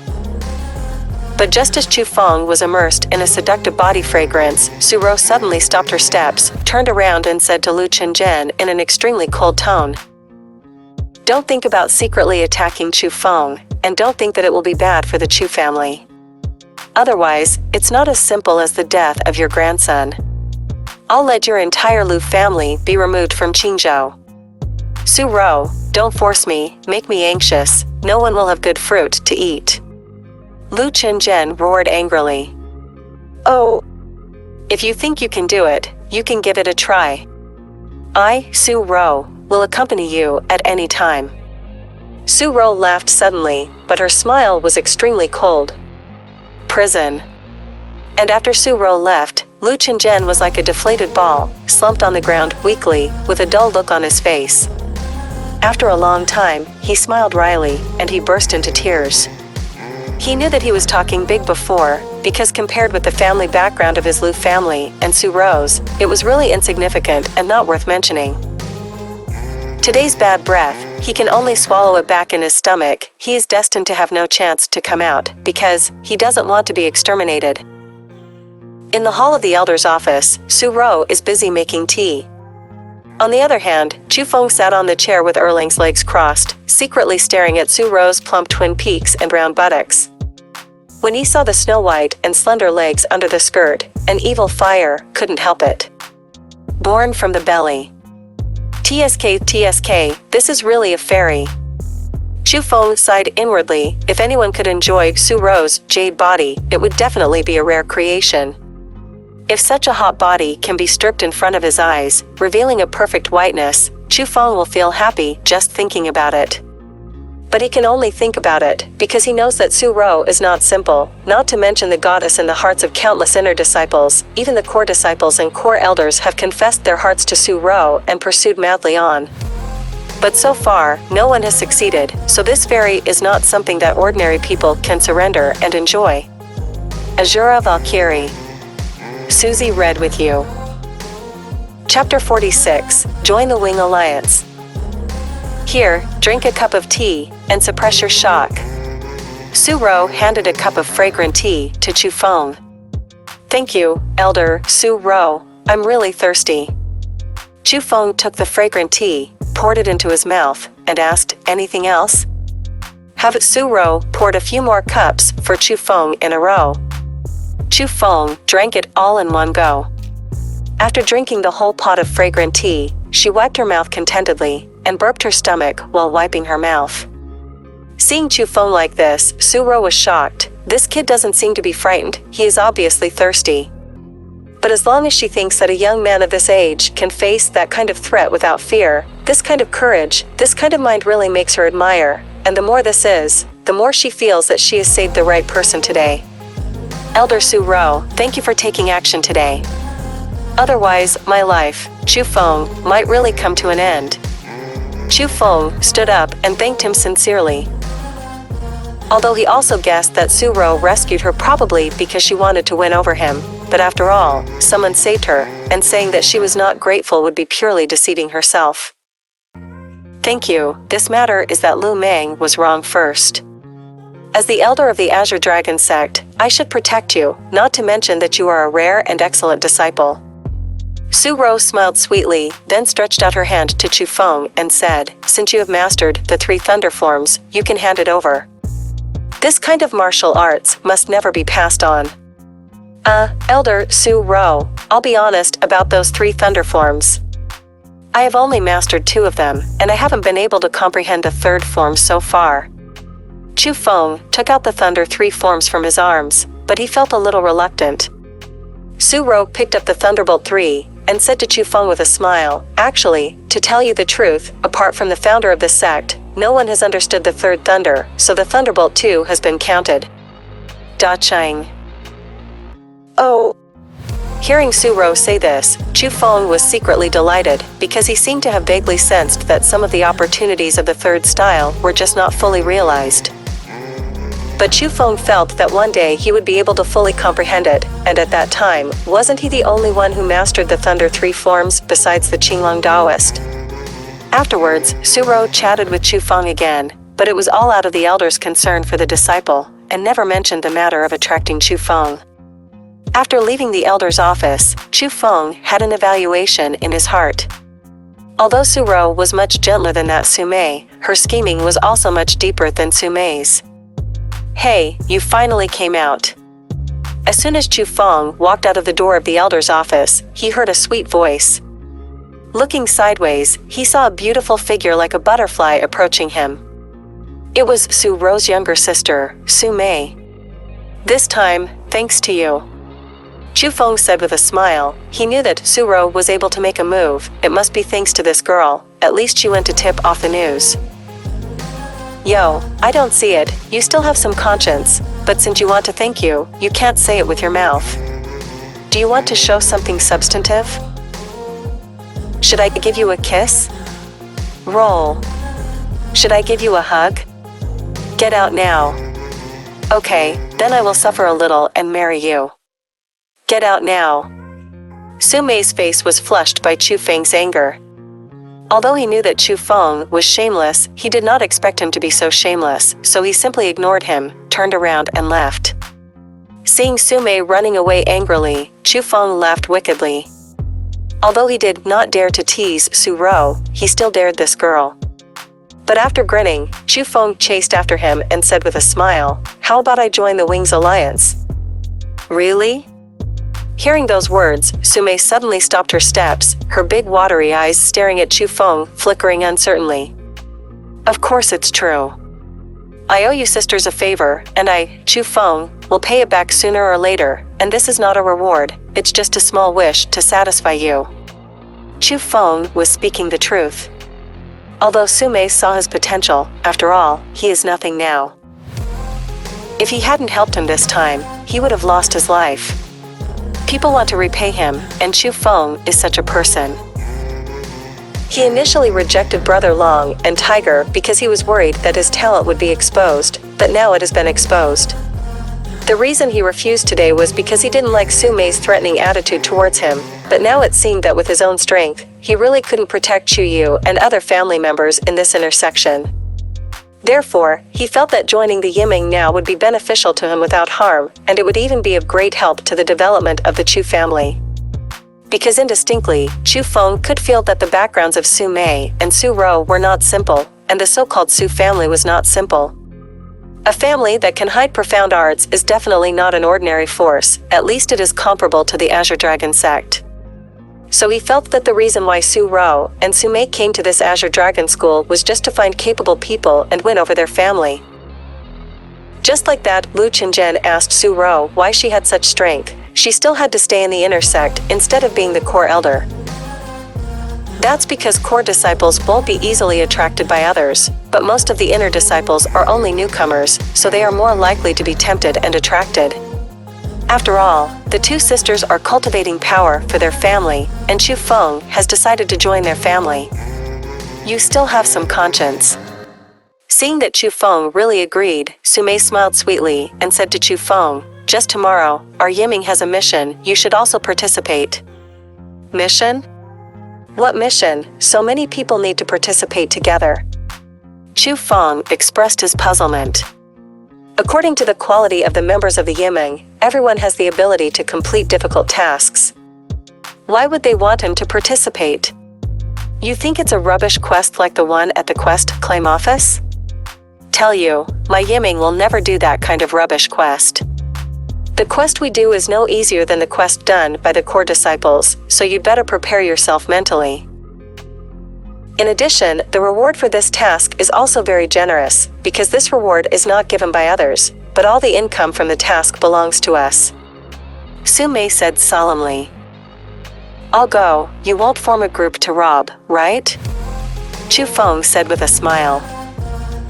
But just as Chu Feng was immersed in a seductive body fragrance, Su Rou suddenly stopped her steps, turned around and said to Lu Qianjin in an extremely cold tone, "Don't think about secretly attacking Chu Feng, and don't think that it will be bad for the Chu family. Otherwise, it's not as simple as the death of your grandson. I'll let your entire Lu family be removed from Qingzhou. Su Rou, don't force me, make me anxious, no one will have good fruit to eat." Lu Qianjin roared angrily. "Oh, if you think you can do it, you can give it a try. I, Su Rou, will accompany you at any time." Su Rou laughed suddenly, but her smile was extremely cold. Prison. And after Su Rou left, Lu Qianjin was like a deflated ball, slumped on the ground weakly, with a dull look on his face. After a long time, he smiled wryly, and he burst into tears. He knew that he was talking big before, because compared with the family background of his Lu family and Su Rou's, it was really insignificant and not worth mentioning. Today's bad breath, he can only swallow it back in his stomach. He is destined to have no chance to come out, because he doesn't want to be exterminated. In the hall of the elder's office, Su Rou is busy making tea. On the other hand, Chu Feng sat on the chair with Erling's legs crossed, secretly staring at Su Rou's plump twin peaks and brown buttocks. When he saw the snow-white and slender legs under the skirt, an evil fire couldn't help it. Born from the belly. TSK, this is really a fairy. Chu Feng sighed inwardly. If anyone could enjoy Su Rou's jade body, it would definitely be a rare creation. If such a hot body can be stripped in front of his eyes, revealing a perfect whiteness, Chu Feng will feel happy just thinking about it. But he can only think about it, because he knows that Su Rou is not simple, not to mention the goddess in the hearts of countless inner disciples. Even the core disciples and core elders have confessed their hearts to Su Rou and pursued madly on. But so far, no one has succeeded, so this fairy is not something that ordinary people can surrender and enjoy. Asura Valkyrie. Susie read with you. Chapter 46, Join the Wing Alliance. Here, drink a cup of tea, and suppress your shock. Su Rou handed a cup of fragrant tea to Chu Feng. "Thank you, Elder Su Rou, I'm really thirsty." Chu Feng took the fragrant tea, poured it into his mouth, and asked, "Anything else?" Su Rou poured a few more cups for Chu Feng in a row. Chu Feng drank it all in one go. After drinking the whole pot of fragrant tea, she wiped her mouth contentedly, and burped her stomach while wiping her mouth. Seeing Chu Feng like this, Su Rou was shocked. This kid doesn't seem to be frightened, he is obviously thirsty. But as long as she thinks that a young man of this age can face that kind of threat without fear, this kind of courage, this kind of mind really makes her admire, and the more this is, the more she feels that she has saved the right person today. Elder Su Rou, thank you for taking action today. Otherwise, my life, Chu Feng, might really come to an end. Chu Feng stood up and thanked him sincerely. Although he also guessed that Su Rou rescued her probably because she wanted to win over him, but after all, someone saved her, and saying that she was not grateful would be purely deceiving herself. Thank you, this matter is that Lu Meng was wrong first. As the elder of the Azure Dragon sect, I should protect you, not to mention that you are a rare and excellent disciple. Su Rou smiled sweetly, then stretched out her hand to Chu Feng and said, since you have mastered the 3 thunder forms, you can hand it over. This kind of martial arts must never be passed on. Elder Su Rou, I'll be honest about those 3 thunder forms. I have only mastered 2 of them, and I haven't been able to comprehend the 3rd form so far. Chu Feng took out the thunder 3 forms from his arms, but he felt a little reluctant. Su Rou picked up the Thunderbolt 3, and said to Chu Feng with a smile, actually, to tell you the truth, apart from the founder of the sect, no one has understood the 3rd thunder, so the Thunderbolt 2 has been counted. Da Chang. Oh. Hearing Su Rou say this, Chu Feng was secretly delighted, because he seemed to have vaguely sensed that some of the opportunities of the 3rd style were just not fully realized. But Chu Feng felt that one day he would be able to fully comprehend it, and at that time, wasn't he the only one who mastered the Thunder 3 forms besides the Qinglong Taoist? Afterwards, Su Rou chatted with Chu Feng again, but it was all out of the elder's concern for the disciple, and never mentioned the matter of attracting Chu Feng. After leaving the elder's office, Chu Feng had an evaluation in his heart. Although Su Rou was much gentler than that Su Mei, her scheming was also much deeper than Su Mei's. Hey, you finally came out. As soon as Chu Feng walked out of the door of the elder's office, he heard a sweet voice. Looking sideways, he saw a beautiful figure like a butterfly approaching him. It was Su Rou's younger sister, Su Mei. This time, thanks to you. Chu Feng said with a smile. He knew that Su Rou was able to make a move. It must be thanks to this girl. At least she went to tip off the news. Yo, I don't see it, you still have some conscience, but since you want to thank you, you can't say it with your mouth. Do you want to show something substantive? Should I give you a kiss? Roll. Should I give you a hug? Get out now. Okay, then I will suffer a little and marry you. Get out now. Su Mei's face was flushed by Chu Feng's anger. Although he knew that Chu Feng was shameless, he did not expect him to be so shameless, so he simply ignored him, turned around and left. Seeing Su Mei running away angrily, Chu Feng laughed wickedly. Although he did not dare to tease Su Rou, he still dared this girl. But after grinning, Chu Feng chased after him and said with a smile, how about I join the Wings Alliance? Really? Hearing those words, Su Mei suddenly stopped her steps, her big watery eyes staring at Chu Feng, flickering uncertainly. Of course it's true. I owe you sisters a favor, and I, Chu Feng, will pay it back sooner or later, and this is not a reward, it's just a small wish to satisfy you. Chu Feng was speaking the truth. Although Su Mei saw his potential, after all, he is nothing now. If he hadn't helped him this time, he would have lost his life. People want to repay him, and Chu Feng is such a person. He initially rejected Brother Long and Tiger because he was worried that his talent would be exposed, but now it has been exposed. The reason he refused today was because he didn't like Su Mei's threatening attitude towards him, but now it seemed that with his own strength, he really couldn't protect Chu Yu and other family members in this intersection. Therefore, he felt that joining the Yiming now would be beneficial to him without harm, and it would even be of great help to the development of the Chu family. Because indistinctly, Chu Feng could feel that the backgrounds of Su Mei and Su Rou were not simple, and the so-called Su family was not simple. A family that can hide profound arts is definitely not an ordinary force, at least it is comparable to the Azure Dragon sect. so he felt that the reason why Su Rou and Su Mei came to this Azure Dragon School was just to find capable people and win over their family. Just like that, Lu Qianjin asked Su Rou why she had such strength. She still had to stay in the inner sect instead of being the core elder. That's because core disciples won't be easily attracted by others, but most of the inner disciples are only newcomers, so they are more likely to be tempted and attracted. After all, the two sisters are cultivating power for their family, and Chu Feng has decided to join their family. You still have some conscience. Seeing that Chu Feng really agreed, Su Mei smiled sweetly and said to Chu Feng, "Just tomorrow, our Yiming has a mission, you should also participate." Mission? What mission? So many people need to participate together. Chu Feng expressed his puzzlement. According to the quality of the members of the Yiming, everyone has the ability to complete difficult tasks. Why would they want him to participate? You think it's a rubbish quest like the one at the quest claim office? Tell you, my Yiming will never do that kind of rubbish quest. The quest we do is no easier than the quest done by the core disciples, so you'd better prepare yourself mentally. In addition, the reward for this task is also very generous, because this reward is not given by others, but all the income from the task belongs to us. Su Mei said solemnly. I'll go, you won't form a group to rob, right? Chu Feng said with a smile.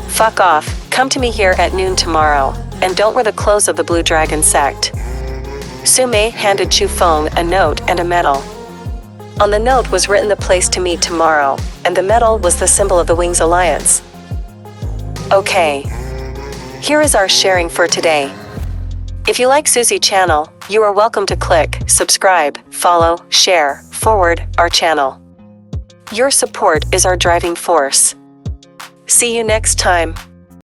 Fuck off, come to me here at noon tomorrow, and don't wear the clothes of the Blue Dragon sect. Su Mei handed Chu Feng a note and a medal. On the note was written the place to meet tomorrow, and the medal was the symbol of the Wings Alliance. Okay. Here is our sharing for today. If you like Susie channel, you are welcome to click, subscribe, follow, share, forward our channel. Your support is our driving force. See you next time.